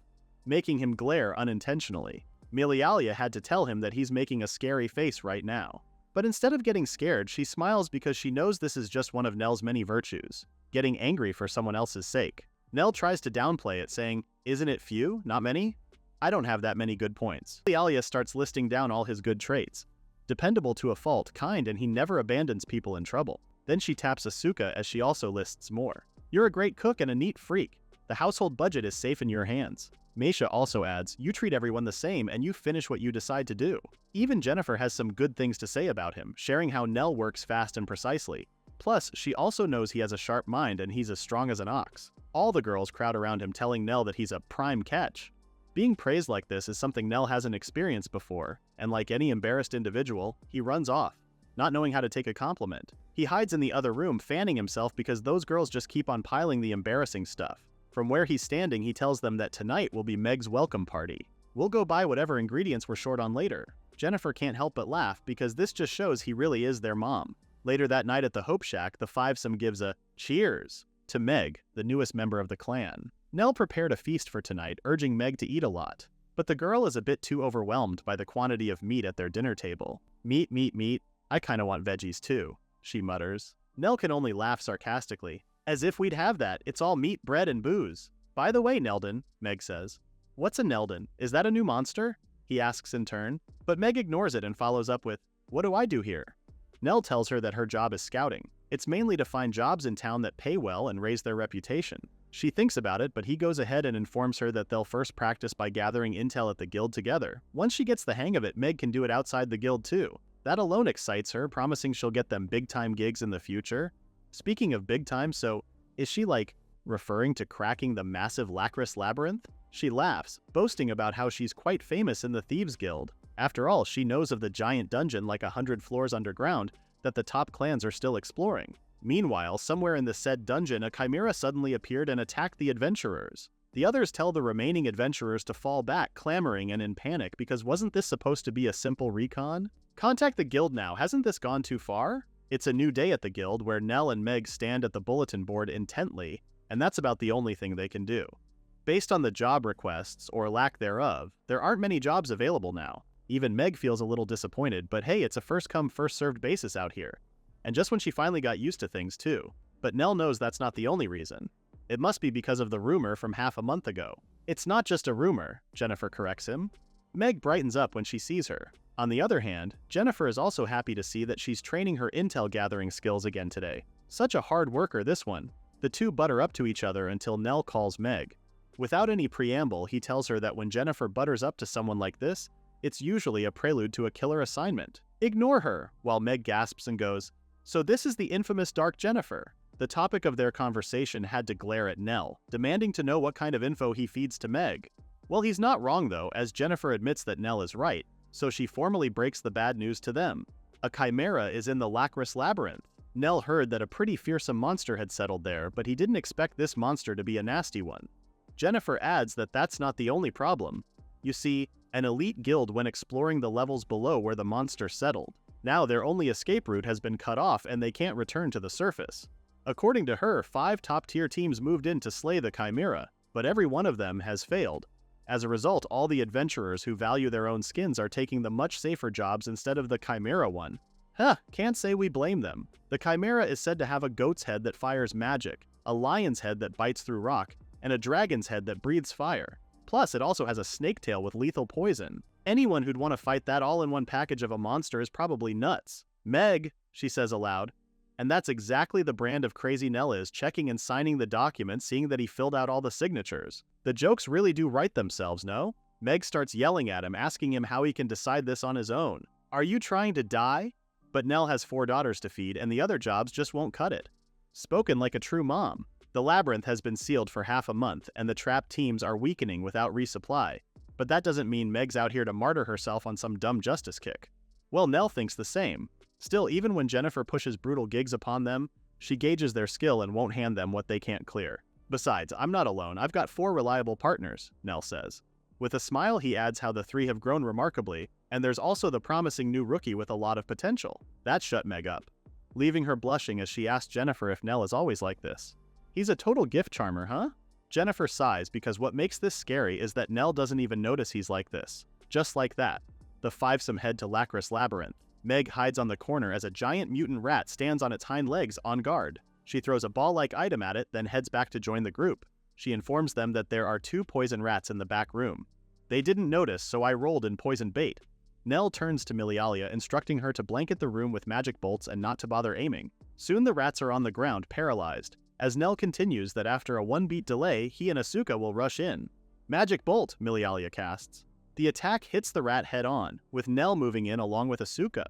making him glare unintentionally. Milialia had to tell him that he's making a scary face right now. But instead of getting scared, she smiles because she knows this is just one of Nell's many virtues, getting angry for someone else's sake. Nell tries to downplay it, saying, isn't it few, not many? I don't have that many good points. Milialia starts listing down all his good traits. Dependable to a fault, kind, and he never abandons people in trouble. Then she taps Asuka as she also lists more. You're a great cook and a neat freak. The household budget is safe in your hands. Meisha also adds, you treat everyone the same and you finish what you decide to do. Even Jennifer has some good things to say about him, sharing how Nell works fast and precisely. Plus, she also knows he has a sharp mind and he's as strong as an ox. All the girls crowd around him telling Nell that he's a prime catch. Being praised like this is something Nell hasn't experienced before, and like any embarrassed individual, he runs off, not knowing how to take a compliment. He hides in the other room, fanning himself because those girls just keep on piling the embarrassing stuff. From where he's standing, he tells them that tonight will be Meg's welcome party. We'll go buy whatever ingredients we're short on later. Jennifer can't help but laugh because this just shows he really is their mom. Later that night at the Hope Shack, the fivesome gives a cheers to Meg, the newest member of the clan. Nell prepared a feast for tonight, urging Meg to eat a lot. But the girl is a bit too overwhelmed by the quantity of meat at their dinner table. Meat, meat, meat. I kinda want veggies too, she mutters. Nell can only laugh sarcastically. As if we'd have that, it's all meat, bread, and booze. By the way, Neldon, Meg says, "What's a Neldon? Is that a new monster?" he asks in turn, but Meg ignores it and follows up with, "What do I do here?" Nell tells her that her job is scouting. It's mainly to find jobs in town that pay well and raise their reputation. She thinks about it, but he goes ahead and informs her that they'll first practice by gathering intel at the guild together. Once she gets the hang of it, Meg can do it outside the guild too. That alone excites her, promising she'll get them big-time gigs in the future. Speaking of big-time, so is she referring to cracking the massive Lacris labyrinth? She laughs, boasting about how she's quite famous in the Thieves Guild. After all, she knows of the giant dungeon 100 floors underground that the top clans are still exploring. Meanwhile, somewhere in the said dungeon, a chimera suddenly appeared and attacked the adventurers. The others tell the remaining adventurers to fall back, clamoring and in panic because wasn't this supposed to be a simple recon? Contact the guild now, hasn't this gone too far? It's a new day at the guild where Nell and Meg stand at the bulletin board intently, and that's about the only thing they can do. Based on the job requests, or lack thereof, there aren't many jobs available now. Even Meg feels a little disappointed, but hey, it's a first-come, first-served basis out here. And just when she finally got used to things too. But Nell knows that's not the only reason. It must be because of the rumor from half a month ago. "It's not just a rumor," Jennifer corrects him. Meg brightens up when she sees her. On the other hand, Jennifer is also happy to see that she's training her intel gathering skills again today. Such a hard worker, this one. The two butter up to each other until Nell calls Meg. Without any preamble, he tells her that when Jennifer butters up to someone like this, it's usually a prelude to a killer assignment. "Ignore her," while Meg gasps and goes, "So this is the infamous Dark Jennifer." The topic of their conversation had to glare at Nell, demanding to know what kind of info he feeds to Meg. Well, he's not wrong though, as Jennifer admits that Nell is right, so she formally breaks the bad news to them. A chimera is in the Lacris labyrinth. Nell heard that a pretty fearsome monster had settled there, but he didn't expect this monster to be a nasty one. Jennifer adds that that's not the only problem. You see, an elite guild went exploring the levels below where the monster settled. Now their only escape route has been cut off and they can't return to the surface. According to her, 5 top-tier teams moved in to slay the chimera, but every one of them has failed. As a result, all the adventurers who value their own skins are taking the much safer jobs instead of the chimera one. Can't say we blame them. The chimera is said to have a goat's head that fires magic, a lion's head that bites through rock, and a dragon's head that breathes fire. Plus, it also has a snake tail with lethal poison. Anyone who'd want to fight that all in one package of a monster is probably nuts. "Meg," she says aloud. And that's exactly the brand of crazy Nell is, checking and signing the document, seeing that he filled out all the signatures. The jokes really do write themselves, no? Meg starts yelling at him, asking him how he can decide this on his own. "Are you trying to die?" But Nell has 4 daughters to feed, and the other jobs just won't cut it. Spoken like a true mom. The labyrinth has been sealed for half a month, and the trapped teams are weakening without resupply. But that doesn't mean Meg's out here to martyr herself on some dumb justice kick. Well, Nell thinks the same. Still, even when Jennifer pushes brutal gigs upon them, she gauges their skill and won't hand them what they can't clear. "Besides, I'm not alone, I've got 4 reliable partners," Nell says. With a smile, he adds how the 3 have grown remarkably, and there's also the promising new rookie with a lot of potential. That shut Meg up, leaving her blushing as she asks Jennifer if Nell is always like this. "He's a total gift charmer, huh?" Jennifer sighs because what makes this scary is that Nell doesn't even notice he's like this. Just like that, the 5-some head to Lacris labyrinth. Meg hides on the corner as a giant mutant rat stands on its hind legs on guard. She throws a ball-like item at it, then heads back to join the group. She informs them that there are 2 poison rats in the back room. "They didn't notice, so I rolled in poison bait." Nell turns to Milialia, instructing her to blanket the room with magic bolts and not to bother aiming. Soon the rats are on the ground, paralyzed. As Nell continues that after a 1-beat delay, he and Asuka will rush in. "Magic bolt," Milialia casts. The attack hits the rat head-on, with Nell moving in along with Asuka.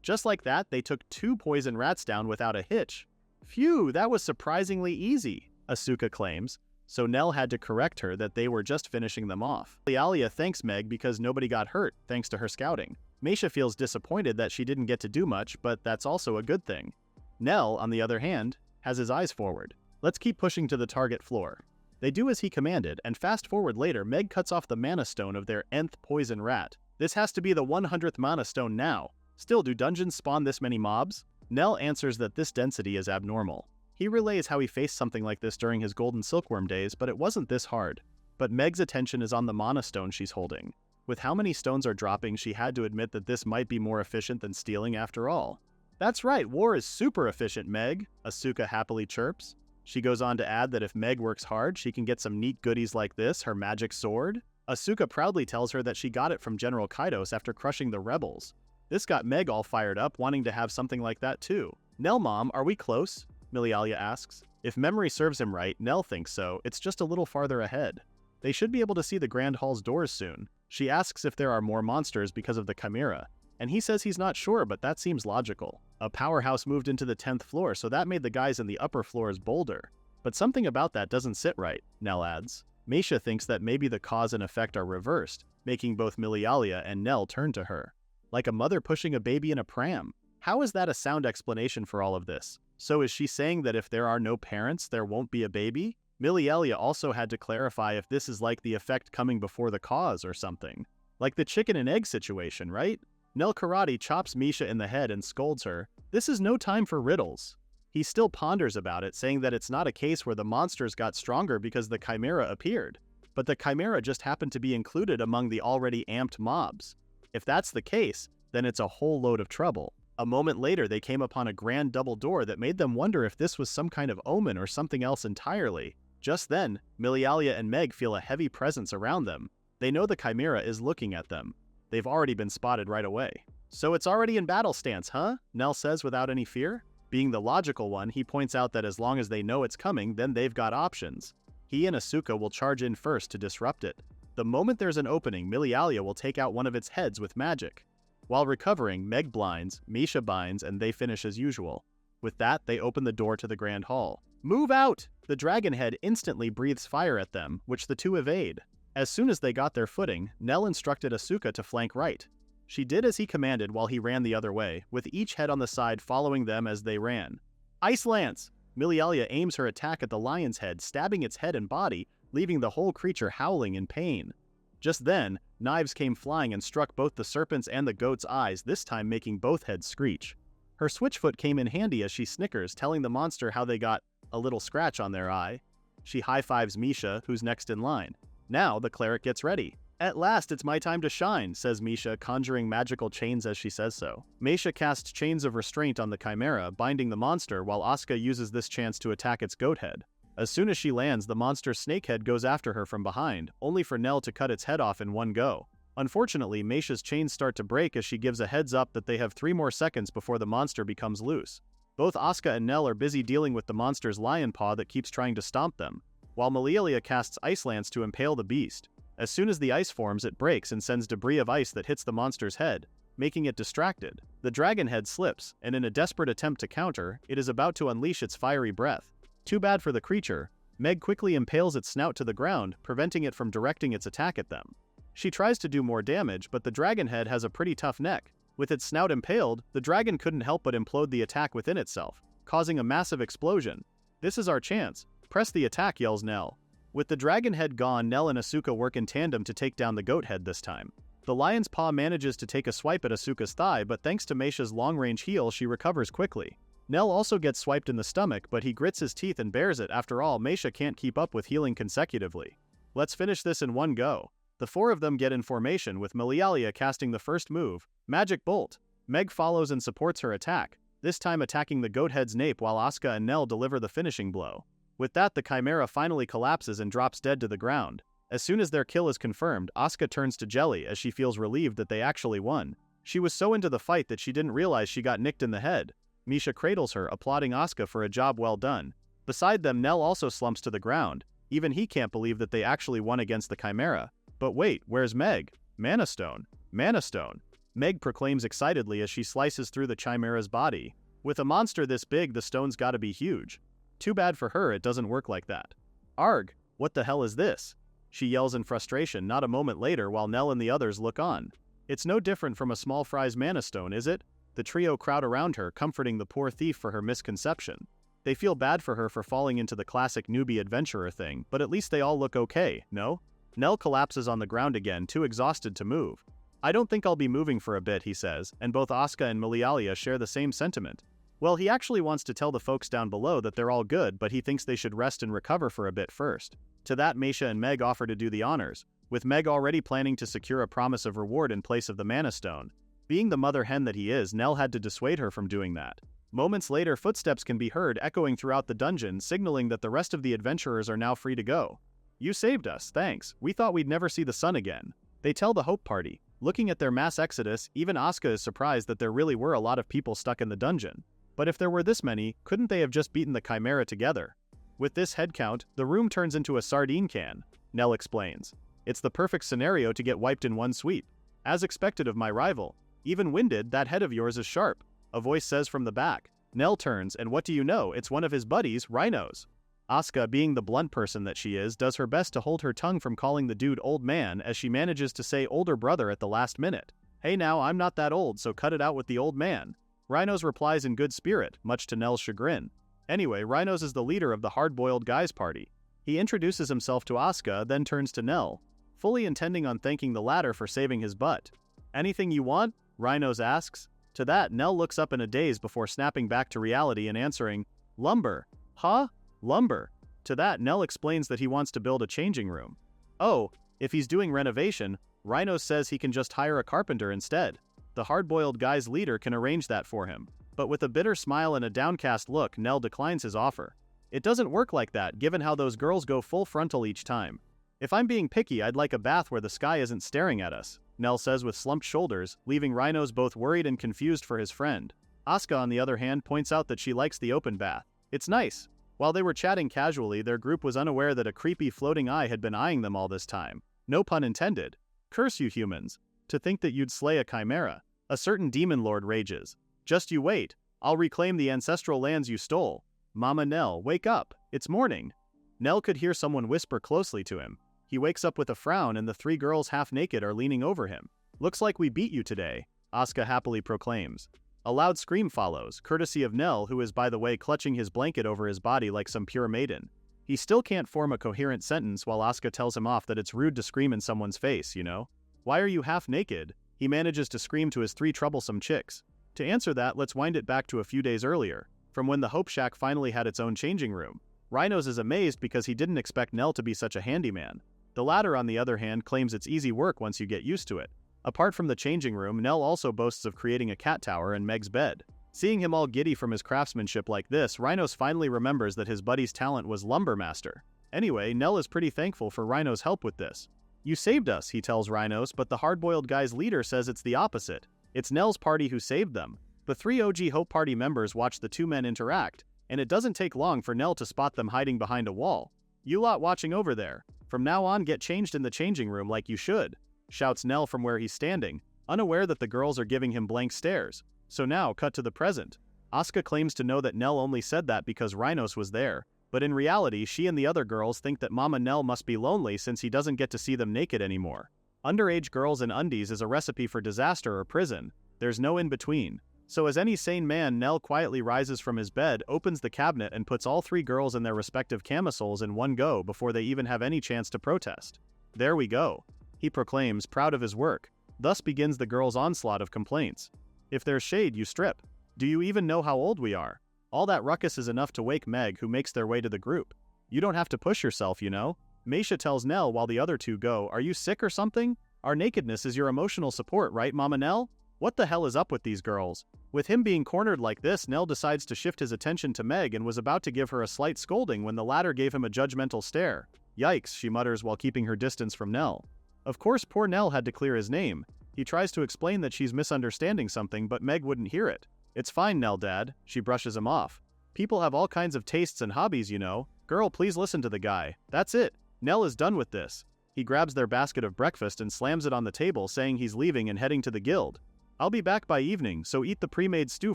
Just like that, they took 2 poison rats down without a hitch. "Phew, that was surprisingly easy," Asuka claims, so Nell had to correct her that they were just finishing them off. Milialia thanks Meg because nobody got hurt, thanks to her scouting. Meisha feels disappointed that she didn't get to do much, but that's also a good thing. Nell, on the other hand, has his eyes forward. Let's keep pushing to the target floor. They do as he commanded, and fast forward later, Meg cuts off the mana stone of their nth poison rat. This has to be the 100th mana stone now. Still, do dungeons spawn this many mobs? Nell answers that this density is abnormal. He relays how he faced something like this during his golden silkworm days, but it wasn't this hard. But Meg's attention is on the mana stone she's holding. With how many stones are dropping, she had to admit that this might be more efficient than stealing after all. "That's right, war is super efficient, Meg," Asuka happily chirps. She goes on to add that if Meg works hard, she can get some neat goodies like this, her magic sword. Asuka proudly tells her that she got it from General Kaidos after crushing the rebels. This got Meg all fired up, wanting to have something like that too. "Nell, Mom, are we close?" Milialia asks. If memory serves him right, Nell thinks so, it's just a little farther ahead. They should be able to see the Grand Hall's doors soon. She asks if there are more monsters because of the Chimera, and he says he's not sure, but that seems logical. A powerhouse moved into the 10th floor, so that made the guys in the upper floors bolder. But something about that doesn't sit right, Nell adds. Meisha thinks that maybe the cause and effect are reversed, making both Milialia and Nell turn to her. Like a mother pushing a baby in a pram. How is that a sound explanation for all of this? So is she saying that if there are no parents, there won't be a baby? Milialia also had to clarify if this is like the effect coming before the cause or something. Like the chicken and egg situation, right? Nell Karate chops Meisha in the head and scolds her. This is no time for riddles. He still ponders about it, saying that it's not a case where the monsters got stronger because the Chimera appeared, but the Chimera just happened to be included among the already amped mobs. If that's the case, then it's a whole load of trouble. A moment later, they came upon a grand double door that made them wonder if this was some kind of omen or something else entirely. Just then, Milialia and Meg feel a heavy presence around them. They know the Chimera is looking at them. They've already been spotted right away. "So it's already in battle stance, huh?" Nell says without any fear. Being the logical one, he points out that as long as they know it's coming, then they've got options. He and Asuka will charge in first to disrupt it. The moment there's an opening, Milialia will take out one of its heads with magic. While recovering, Meg blinds, Meisha binds, and they finish as usual. With that, they open the door to the Grand Hall. "Move out!" The dragon head instantly breathes fire at them, which the two evade. As soon as they got their footing, Nell instructed Asuka to flank right. She did as he commanded while he ran the other way, with each head on the side following them as they ran. "Ice Lance!" Milialia aims her attack at the lion's head, stabbing its head and body, leaving the whole creature howling in pain. Just then, knives came flying and struck both the serpent's and the goat's eyes, this time making both heads screech. Her switchfoot came in handy as she snickers, telling the monster how they got a little scratch on their eye. She high-fives Meisha, who's next in line. Now, the cleric gets ready. "At last, it's my time to shine," says Meisha, conjuring magical chains as she says so. Meisha casts chains of restraint on the Chimera, binding the monster, while Asuka uses this chance to attack its goat head. As soon as she lands, the monster's snake head goes after her from behind, only for Nell to cut its head off in one go. Unfortunately, Meisha's chains start to break as she gives a heads up that they have 3 more seconds before the monster becomes loose. Both Asuka and Nell are busy dealing with the monster's lion paw that keeps trying to stomp them, while Milialia casts Ice Lance to impale the beast. As soon as the ice forms, it breaks and sends debris of ice that hits the monster's head, making it distracted. The dragon head slips, and in a desperate attempt to counter, it is about to unleash its fiery breath. Too bad for the creature. Meg quickly impales its snout to the ground, preventing it from directing its attack at them. She tries to do more damage, but the dragon head has a pretty tough neck. With its snout impaled, the dragon couldn't help but implode the attack within itself, causing a massive explosion. "This is our chance. Press the attack," yells Nell. With the dragon head gone, Nell and Asuka work in tandem to take down the goat head this time. The lion's paw manages to take a swipe at Asuka's thigh, but thanks to Meisha's long-range heal, she recovers quickly. Nell also gets swiped in the stomach, but he grits his teeth and bears it. After all, Meisha can't keep up with healing consecutively. Let's finish this in one go. The 4 of them get in formation, with Milialia casting the first move, Magic Bolt. Meg follows and supports her attack, this time attacking the goat head's nape while Asuka and Nell deliver the finishing blow. With that, the Chimera finally collapses and drops dead to the ground. As soon as their kill is confirmed, Asuka turns to Jelly as she feels relieved that they actually won. She was so into the fight that she didn't realize she got nicked in the head. Meisha cradles her, applauding Asuka for a job well done. Beside them, Nell also slumps to the ground. Even he can't believe that they actually won against the Chimera. But wait, where's Meg? Mana Stone. Mana Stone. Meg proclaims excitedly as she slices through the Chimera's body. With a monster this big, the stone's gotta be huge. Too bad for her, it doesn't work like that. "Arg, what the hell is this?" she yells in frustration not a moment later while Nell and the others look on. It's no different from a small fry's Mana Stone, is it? The trio crowd around her, comforting the poor thief for her misconception. They feel bad for her for falling into the classic newbie adventurer thing, but at least they all look okay, no? Nell collapses on the ground again, too exhausted to move. "I don't think I'll be moving for a bit," he says, and both Asuka and Milialia share the same sentiment. Well, he actually wants to tell the folks down below that they're all good, but he thinks they should rest and recover for a bit first. To that, Meisha and Meg offer to do the honors, with Meg already planning to secure a promise of reward in place of the Mana Stone. Being the mother hen that he is, Nell had to dissuade her from doing that. Moments later, footsteps can be heard echoing throughout the dungeon, signaling that the rest of the adventurers are now free to go. You saved us, thanks. We thought we'd never see the sun again. They tell the Hope Party. Looking at their mass exodus, even Asuka is surprised that there really were a lot of people stuck in the dungeon. But if there were this many, couldn't they have just beaten the Chimera together? With this headcount, the room turns into a sardine can, Nell explains. It's the perfect scenario to get wiped in one sweep. As expected of my rival. Even winded, that head of yours is sharp, a voice says from the back. Nell turns, and what do you know, it's one of his buddies, Rhinos. Asuka, being the blunt person that she is, does her best to hold her tongue from calling the dude old man as she manages to say older brother at the last minute. Hey now, I'm not that old, so cut it out with the old man. Rhinos replies in good spirit, much to Nell's chagrin. Anyway, Rhinos is the leader of the hard-boiled guys party. He introduces himself to Asuka, then turns to Nell, fully intending on thanking the latter for saving his butt. Anything you want? Rhinos asks. To that, Nell looks up in a daze before snapping back to reality and answering, lumber. Huh? Lumber. To that, Nell explains that he wants to build a changing room. Oh, if he's doing renovation, Rhinos says he can just hire a carpenter instead. The hard-boiled guy's leader can arrange that for him. But with a bitter smile and a downcast look, Nell declines his offer. It doesn't work like that, given how those girls go full frontal each time. If I'm being picky, I'd like a bath where the sky isn't staring at us, Nell says with slumped shoulders, leaving Rhinos both worried and confused for his friend. Asuka, on the other hand, points out that she likes the open bath. It's nice. While they were chatting casually, their group was unaware that a creepy floating eye had been eyeing them all this time. No pun intended. Curse you humans. To think that you'd slay a chimera. A certain demon lord rages. Just you wait. I'll reclaim the ancestral lands you stole. Mama Nell, wake up. It's morning. Nell could hear someone whisper closely to him. He wakes up with a frown and the three girls half naked are leaning over him. Looks like we beat you today, Asuka happily proclaims. A loud scream follows, courtesy of Nell, who is by the way clutching his blanket over his body like some pure maiden. He still can't form a coherent sentence while Asuka tells him off that it's rude to scream in someone's face, you know? Why are you half naked? He manages to scream to his three troublesome chicks. To answer that, let's wind it back to a few days earlier, from when the Hope Shack finally had its own changing room. Rhinos is amazed because he didn't expect Nell to be such a handyman. The latter, on the other hand, claims it's easy work once you get used to it. Apart from the changing room, Nell also boasts of creating a cat tower in Meg's bed. Seeing him all giddy from his craftsmanship like this, Rhinos finally remembers that his buddy's talent was lumber master. Anyway, Nell is pretty thankful for Rhinos' help with this. You saved us, he tells Rhinos, but the hard-boiled guy's leader says it's the opposite. It's Nell's party who saved them. The three OG Hope Party members watch the two men interact, and it doesn't take long for Nell to spot them hiding behind a wall. You lot watching over there. From now on, get changed in the changing room like you should, shouts Nell from where he's standing, unaware that the girls are giving him blank stares. So now, cut to the present. Asuka claims to know that Nell only said that because Rhinos was there, but in reality she and the other girls think that Mama Nell must be lonely since he doesn't get to see them naked anymore. Underage girls in undies is a recipe for disaster or prison. There's no in between. So as any sane man, Nell quietly rises from his bed, opens the cabinet and puts all three girls in their respective camisoles in one go before they even have any chance to protest. There we go, he proclaims, proud of his work. Thus begins the girls' onslaught of complaints. If there's shade, you strip. Do you even know how old we are? All that ruckus is enough to wake Meg, who makes their way to the group. You don't have to push yourself, you know? Meisha tells Nell while the other two go, are you sick or something? Our nakedness is your emotional support, right, Mama Nell? What the hell is up with these girls? With him being cornered like this, Nell decides to shift his attention to Meg and was about to give her a slight scolding when the latter gave him a judgmental stare. Yikes, she mutters while keeping her distance from Nell. Of course, poor Nell had to clear his name. He tries to explain that she's misunderstanding something, but Meg wouldn't hear it. It's fine, Nell, Dad, she brushes him off. People have all kinds of tastes and hobbies, you know. Girl, please listen to the guy. That's it. Nell is done with this. He grabs their basket of breakfast and slams it on the table, saying he's leaving and heading to the guild. I'll be back by evening, so eat the pre-made stew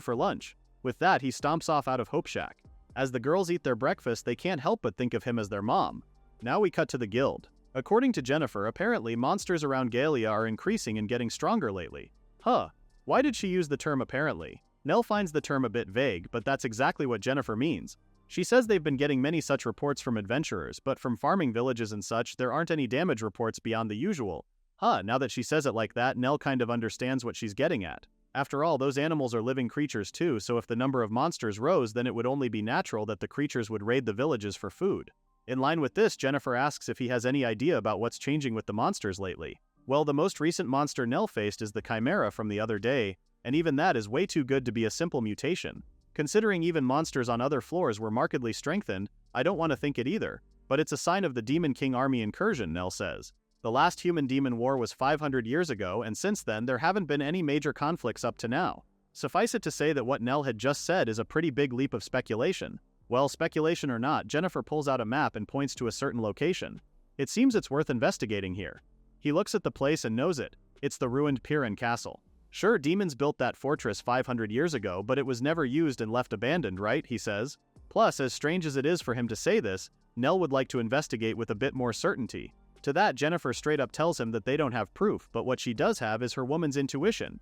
for lunch. With that, he stomps off out of Hope Shack. As the girls eat their breakfast, they can't help but think of him as their mom. Now we cut to the guild. According to Jennifer, apparently monsters around Galia are increasing and getting stronger lately. Huh. Why did she use the term apparently? Nell finds the term a bit vague, but that's exactly what Jennifer means. She says they've been getting many such reports from adventurers, but from farming villages and such, there aren't any damage reports beyond the usual. Huh, now that she says it like that, Nell kind of understands what she's getting at. After all, those animals are living creatures too, so if the number of monsters rose, then it would only be natural that the creatures would raid the villages for food. In line with this, Jennifer asks if he has any idea about what's changing with the monsters lately. Well, the most recent monster Nell faced is the Chimera from the other day, and even that is way too good to be a simple mutation. Considering even monsters on other floors were markedly strengthened, I don't want to think it either. But it's a sign of the Demon King army incursion, Nell says. The last human-demon war was 500 years ago, and since then there haven't been any major conflicts up to now. Suffice it to say that what Nell had just said is a pretty big leap of speculation. Well, speculation or not, Jennifer pulls out a map and points to a certain location. It seems it's worth investigating here. He looks at the place and knows it. It's the ruined Piran Castle. Sure, demons built that fortress 500 years ago, but it was never used and left abandoned, right? He says. Plus, as strange as it is for him to say this, Nell would like to investigate with a bit more certainty. To that, Jennifer straight up tells him that they don't have proof, but what she does have is her woman's intuition.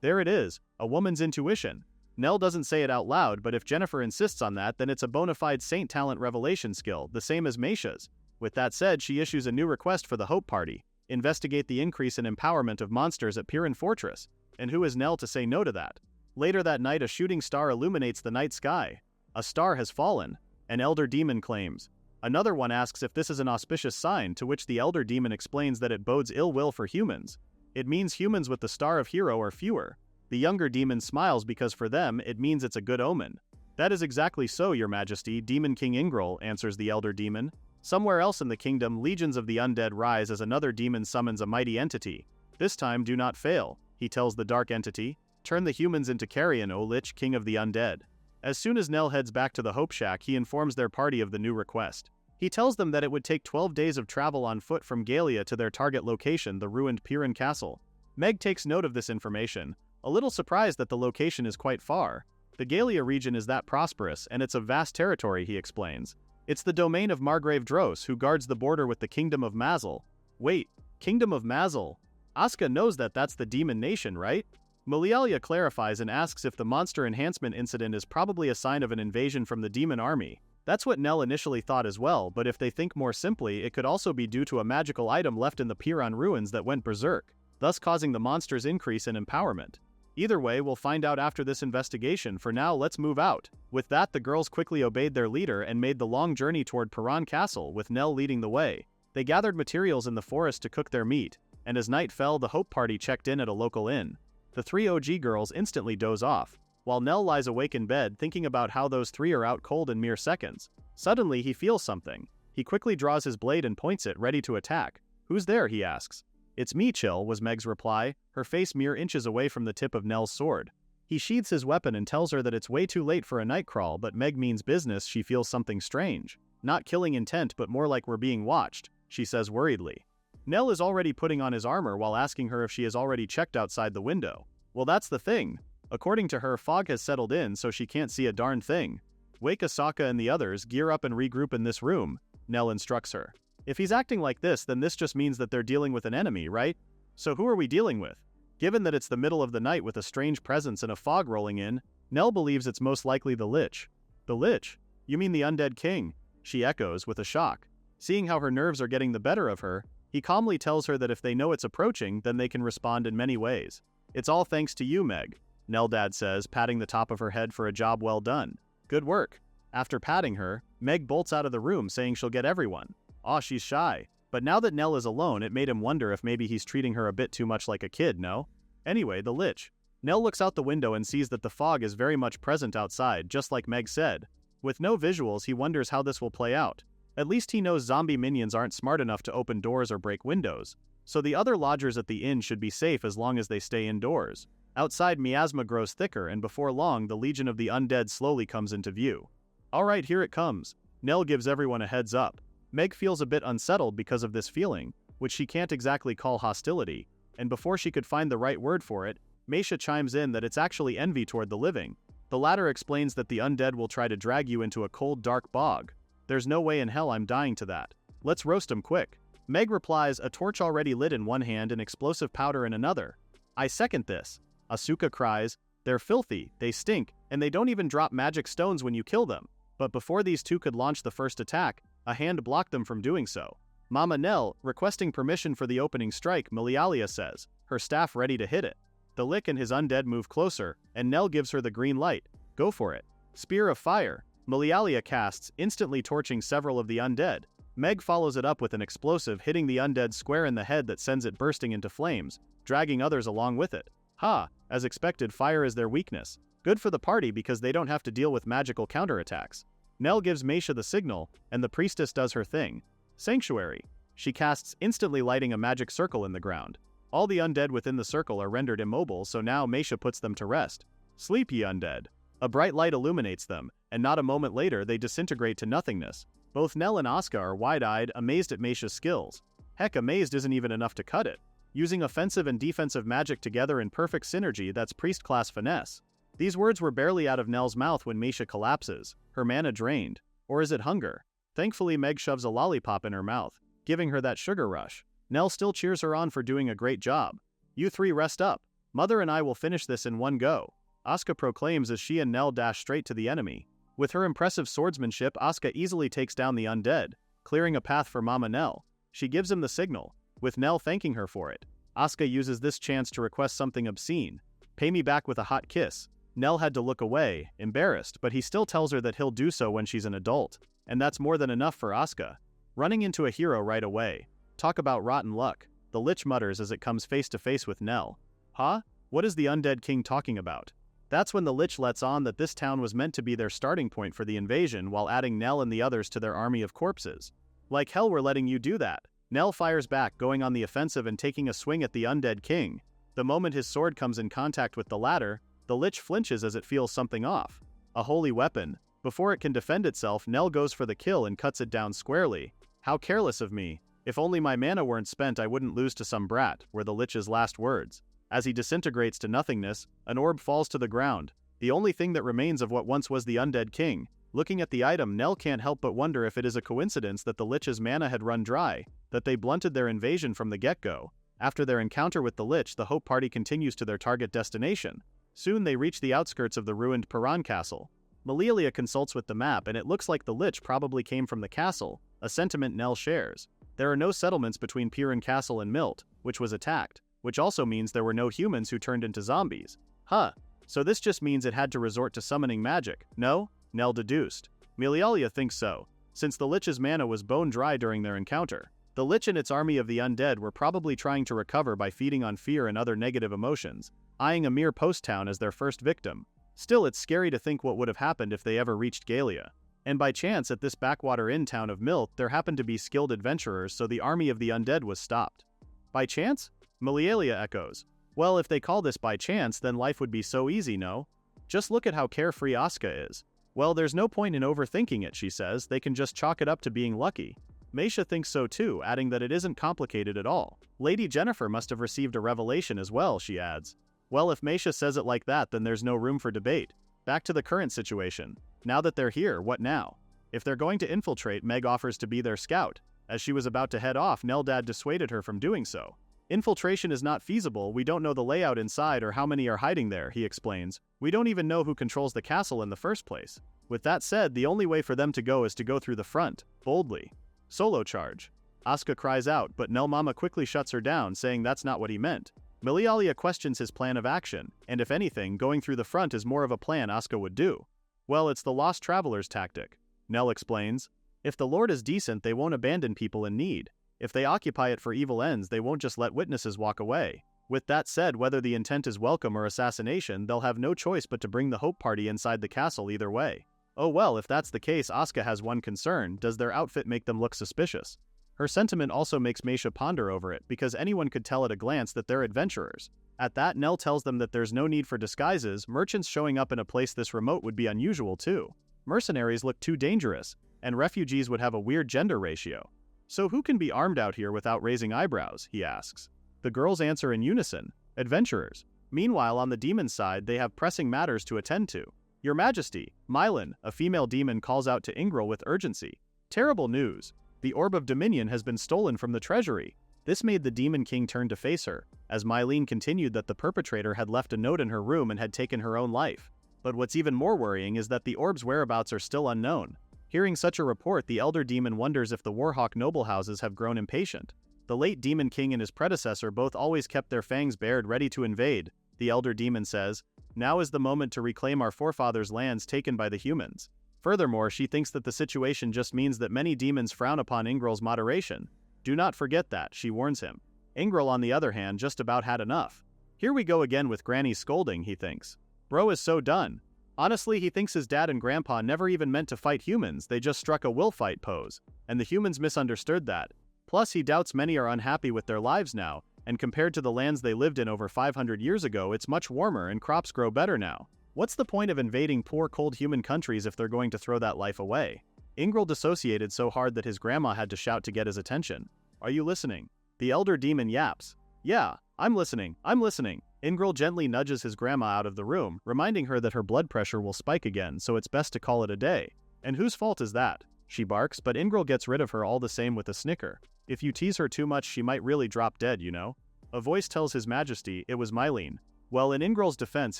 There it is, a woman's intuition. Nell doesn't say it out loud, but if Jennifer insists on that, then it's a bona fide saint talent revelation skill, the same as Meisha's. With that said, she issues a new request for the Hope Party. Investigate the increase in empowerment of monsters at Piran Fortress. And who is Nell to say no to that? Later that night, a shooting star illuminates the night sky. A star has fallen, an elder demon claims. Another one asks if this is an auspicious sign, to which the elder demon explains that it bodes ill will for humans. It means humans with the star of hero are fewer. The younger demon smiles because for them, it means it's a good omen. That is exactly so, Your Majesty, Demon King Ingrol, answers the elder demon. Somewhere else in the kingdom, legions of the undead rise as another demon summons a mighty entity. This time, do not fail, he tells the dark entity. Turn the humans into carrion, O Lich, king of the undead. As soon as Nell heads back to the Hope Shack, he informs their party of the new request. He tells them that it would take 12 days of travel on foot from Galia to their target location, the ruined Piran Castle. Meg takes note of this information, a little surprised that the location is quite far. The Galia region is that prosperous, and it's a vast territory, he explains. It's the domain of Margrave Dros, who guards the border with the Kingdom of Mazel. Wait, Kingdom of Mazel? Asuka knows that that's the demon nation, right? Mulialia clarifies and asks if the monster enhancement incident is probably a sign of an invasion from the demon army. That's what Nell initially thought as well, but if they think more simply, it could also be due to a magical item left in the Piran ruins that went berserk, thus causing the monster's increase in empowerment. Either way, we'll find out after this investigation. For now, let's move out. With that, the girls quickly obeyed their leader and made the long journey toward Piran Castle, with Nell leading the way. They gathered materials in the forest to cook their meat, and as night fell, the Hope Party checked in at a local inn. The three OG girls instantly doze off, while Nell lies awake in bed thinking about how those three are out cold in mere seconds. Suddenly, he feels something. He quickly draws his blade and points it, ready to attack. Who's there, he asks. It's me, Chill, was Meg's reply, her face mere inches away from the tip of Nell's sword. He sheathes his weapon and tells her that it's way too late for a night crawl, but Meg means business. She feels something strange. Not killing intent, but more like we're being watched, she says worriedly. Nell is already putting on his armor while asking her if she has already checked outside the window. Well, that's the thing. According to her, fog has settled in, so she can't see a darn thing. Wake Asaka and the others, gear up and regroup in this room, Nell instructs her. If he's acting like this, then this just means that they're dealing with an enemy, right? So who are we dealing with? Given that it's the middle of the night with a strange presence and a fog rolling in, Nell believes it's most likely the Lich. The Lich? You mean the undead king? She echoes with a shock. Seeing how her nerves are getting the better of her, he calmly tells her that if they know it's approaching, then they can respond in many ways. It's all thanks to you, Meg, Neldad says, patting the top of her head for a job well done. Good work. After patting her, Meg bolts out of the room saying she'll get everyone. Aw, she's shy. But now that Nell is alone, it made him wonder if maybe he's treating her a bit too much like a kid, no? Anyway, the Lich. Nell looks out the window and sees that the fog is very much present outside, just like Meg said. With no visuals, he wonders how this will play out. At least he knows zombie minions aren't smart enough to open doors or break windows, so the other lodgers at the inn should be safe as long as they stay indoors. Outside, miasma grows thicker, and before long, the Legion of the Undead slowly comes into view. Alright, here it comes. Nell gives everyone a heads up. Meg feels a bit unsettled because of this feeling, which she can't exactly call hostility, and before she could find the right word for it, Meisha chimes in that it's actually envy toward the living. The latter explains that the undead will try to drag you into a cold, dark bog. There's no way in hell I'm dying to that. Let's roast 'em quick. Meg replies, a torch already lit in one hand and explosive powder in another. I second this. Asuka cries, they're filthy, they stink, and they don't even drop magic stones when you kill them. But before these two could launch the first attack, a hand blocked them from doing so. Mama Nell, requesting permission for the opening strike, Mulialia says, her staff ready to hit it. The Lich and his undead move closer, and Nell gives her the green light. Go for it. Spear of Fire. Mulialia casts, instantly torching several of the undead. Meg follows it up with an explosive, hitting the undead square in the head that sends it bursting into flames, dragging others along with it. Ha! As expected, fire is their weakness. Good for the party because they don't have to deal with magical counterattacks. Nell gives Meisha the signal, and the priestess does her thing. Sanctuary. She casts, instantly lighting a magic circle in the ground. All the undead within the circle are rendered immobile, so now Meisha puts them to rest. Sleep, ye undead. A bright light illuminates them, and not a moment later they disintegrate to nothingness. Both Nell and Asuka are wide-eyed, amazed at Meisha's skills. Heck, amazed isn't even enough to cut it. Using offensive and defensive magic together in perfect synergy, that's priest-class finesse. These words were barely out of Nell's mouth when Meisha collapses, her mana drained. Or is it hunger? Thankfully Meg shoves a lollipop in her mouth, giving her that sugar rush. Nell still cheers her on for doing a great job. You three rest up. Mother and I will finish this in one go. Asuka proclaims as she and Nell dash straight to the enemy. With her impressive swordsmanship, Asuka easily takes down the undead, clearing a path for Mama Nell. She gives him the signal, with Nell thanking her for it. Asuka uses this chance to request something obscene. Pay me back with a hot kiss. Nell had to look away, embarrassed, but he still tells her that he'll do so when she's an adult. And that's more than enough for Asuka. Running into a hero right away. Talk about rotten luck. The Lich mutters as it comes face to face with Nell. Huh? What is the undead king talking about? That's when the Lich lets on that this town was meant to be their starting point for the invasion while adding Nell and the others to their army of corpses. Like hell we're letting you do that. Nell fires back, going on the offensive and taking a swing at the undead king. The moment his sword comes in contact with the latter, the Lich flinches as it feels something off. A holy weapon. Before it can defend itself, Nell goes for the kill and cuts it down squarely. How careless of me. If only my mana weren't spent I wouldn't lose to some brat, were the Lich's last words. As he disintegrates to nothingness, an orb falls to the ground, the only thing that remains of what once was the undead king. Looking at the item, Nell can't help but wonder if it is a coincidence that the Lich's mana had run dry, that they blunted their invasion from the get-go. After their encounter with the Lich, the Hope Party continues to their target destination. Soon they reach the outskirts of the ruined Piran Castle. Melialia consults with the map and it looks like the Lich probably came from the castle, a sentiment Nell shares. There are no settlements between Piran Castle and Milt, which was attacked, which also means there were no humans who turned into zombies. Huh. So this just means it had to resort to summoning magic, no? Nell deduced. Melialia thinks so, since the Lich's mana was bone dry during their encounter. The Lich and its army of the undead were probably trying to recover by feeding on fear and other negative emotions, eyeing a mere post town as their first victim. Still, it's scary to think what would have happened if they ever reached Galia. And by chance, at this backwater inn town of Milt, there happened to be skilled adventurers, so the army of the undead was stopped. By chance? Melialia echoes. Well, if they call this by chance, then life would be so easy, no? Just look at how carefree Asuka is. Well, there's no point in overthinking it, she says, they can just chalk it up to being lucky. Meisha thinks so too, adding that it isn't complicated at all. Lady Jennifer must have received a revelation as well, she adds. Well, if Meisha says it like that, then there's no room for debate. Back to the current situation. Now that they're here, what now? If they're going to infiltrate, Meg offers to be their scout. As she was about to head off, Neldad dissuaded her from doing so. Infiltration is not feasible, we don't know the layout inside or how many are hiding there, he explains. We don't even know who controls the castle in the first place. With that said, the only way for them to go is to go through the front, boldly. Solo charge. Asuka cries out, but Nell Mama quickly shuts her down, saying that's not what he meant. Melialia questions his plan of action, and if anything, going through the front is more of a plan Asuka would do. Well, it's the lost traveler's tactic. Nell explains. If the Lord is decent, they won't abandon people in need. If they occupy it for evil ends, they won't just let witnesses walk away. With that said, whether the intent is welcome or assassination, they'll have no choice but to bring the Hope Party inside the castle either way. Oh well, if that's the case, Asuka has one concern: does their outfit make them look suspicious? Her sentiment also makes Meisha ponder over it, because anyone could tell at a glance that they're adventurers. At that, Nell tells them that there's no need for disguises, merchants showing up in a place this remote would be unusual too. Mercenaries look too dangerous, and refugees would have a weird gender ratio. So who can be armed out here without raising eyebrows, he asks. The girls answer in unison, adventurers. Meanwhile, on the demon's side, they have pressing matters to attend to. Your Majesty, Mylan, a female demon, calls out to Ingril with urgency. Terrible news. The Orb of Dominion has been stolen from the treasury. This made the Demon King turn to face her, as Mylene continued that the perpetrator had left a note in her room and had taken her own life. But what's even more worrying is that the orb's whereabouts are still unknown. Hearing such a report, the Elder Demon wonders if the Warhawk noble houses have grown impatient. The late Demon King and his predecessor both always kept their fangs bared ready to invade, the Elder Demon says. Now is the moment to reclaim our forefathers' lands taken by the humans. Furthermore, she thinks that the situation just means that many demons frown upon Ingril's moderation. Do not forget that, she warns him. Ingril, on the other hand, just about had enough. Here we go again with Granny's scolding, he thinks. Bro is so done. Honestly, he thinks his dad and grandpa never even meant to fight humans, they just struck a will fight pose, and the humans misunderstood that. Plus, he doubts many are unhappy with their lives now, and compared to the lands they lived in over 500 years ago, it's much warmer and crops grow better now. What's the point of invading poor cold human countries if they're going to throw that life away? Ingral dissociated so hard that his grandma had to shout to get his attention. Are you listening? The elder demon yaps. Yeah, I'm listening. Ingral gently nudges his grandma out of the room, reminding her that her blood pressure will spike again, so it's best to call it a day. And whose fault is that? She barks, but Ingral gets rid of her all the same with a snicker. If you tease her too much, she might really drop dead, you know? A voice tells His Majesty it was Mylene. Well, in Ingral's defense,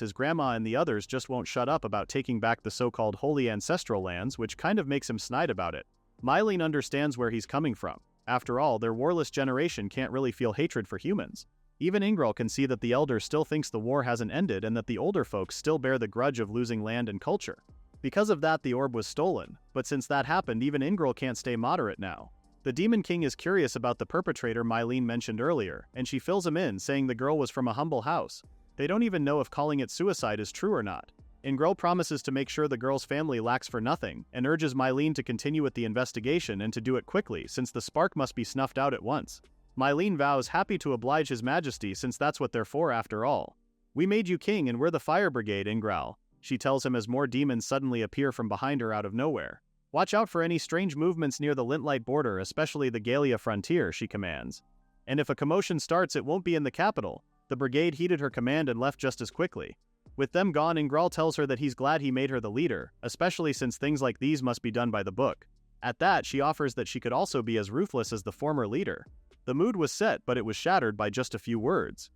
his grandma and the others just won't shut up about taking back the so-called holy ancestral lands, which kind of makes him snide about it. Mylene understands where he's coming from. After all, their warless generation can't really feel hatred for humans. Even Ingral can see that the elder still thinks the war hasn't ended and that the older folks still bear the grudge of losing land and culture. Because of that, the orb was stolen, but since that happened, even Ingral can't stay moderate now. The Demon King is curious about the perpetrator Mylene mentioned earlier, and she fills him in, saying the girl was from a humble house. They don't even know if calling it suicide is true or not. Ingral promises to make sure the girl's family lacks for nothing, and urges Mylene to continue with the investigation and to do it quickly, since the spark must be snuffed out at once. Mylene vows happy to oblige His Majesty since that's what they're for after all. We made you king and we're the fire brigade, Ingral, she tells him as more demons suddenly appear from behind her out of nowhere. Watch out for any strange movements near the Lintlight border, especially the Galia frontier, she commands. And if a commotion starts, it won't be in the capital. The brigade heeded her command and left just as quickly. With them gone, Ingral tells her that he's glad he made her the leader, especially since things like these must be done by the book. At that, she offers that she could also be as ruthless as the former leader. The mood was set, but it was shattered by just a few words.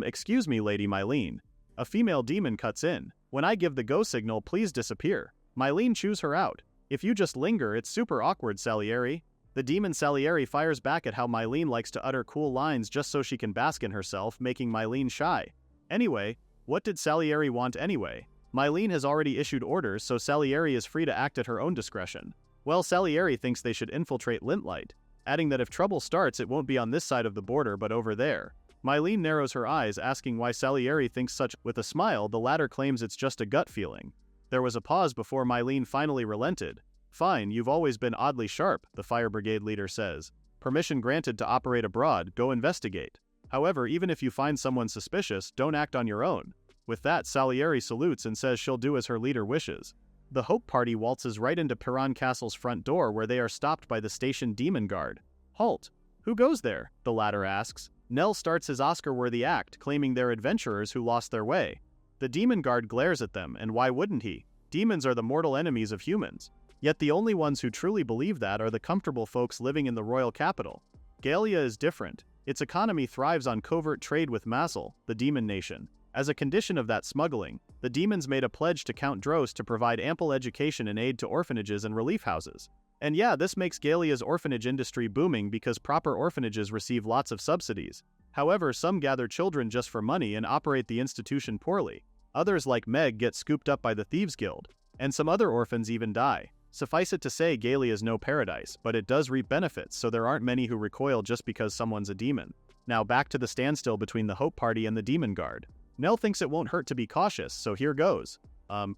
Excuse me, Lady Mylene. A female demon cuts in. When I give the go signal, please disappear. Mylene chews her out. If you just linger, it's super awkward, Salieri. The demon Salieri fires back at how Mylene likes to utter cool lines just so she can bask in herself, making Mylene shy. Anyway, what did Salieri want anyway? Mylene has already issued orders, so Salieri is free to act at her own discretion. Well, Salieri thinks they should infiltrate Lintlight, adding that if trouble starts, it won't be on this side of the border but over there. Mylene narrows her eyes, asking why Salieri thinks such. With a smile, the latter claims it's just a gut feeling. There was a pause before Mylene finally relented. Fine, you've always been oddly sharp, the fire brigade leader says. Permission granted to operate abroad, go investigate. However, even if you find someone suspicious, don't act on your own. With that, Salieri salutes and says she'll do as her leader wishes. The Hope Party waltzes right into Piran Castle's front door, where they are stopped by the station demon guard. Halt! Who goes there? The latter asks. Nell starts his Oscar-worthy act, claiming they're adventurers who lost their way. The demon guard glares at them, and why wouldn't he? Demons are the mortal enemies of humans. Yet the only ones who truly believe that are the comfortable folks living in the royal capital. Galia is different. Its economy thrives on covert trade with Massel, the demon nation. As a condition of that smuggling, the demons made a pledge to Count Dros to provide ample education and aid to orphanages and relief houses. And yeah, this makes Galia's orphanage industry booming because proper orphanages receive lots of subsidies. However, some gather children just for money and operate the institution poorly. Others, like Meg, get scooped up by the Thieves Guild. And some other orphans even die. Suffice it to say, Galia is no paradise, but it does reap benefits, so there aren't many who recoil just because someone's a demon. Now back to the standstill between the Hope Party and the Demon Guard. Nell thinks it won't hurt to be cautious, so here goes.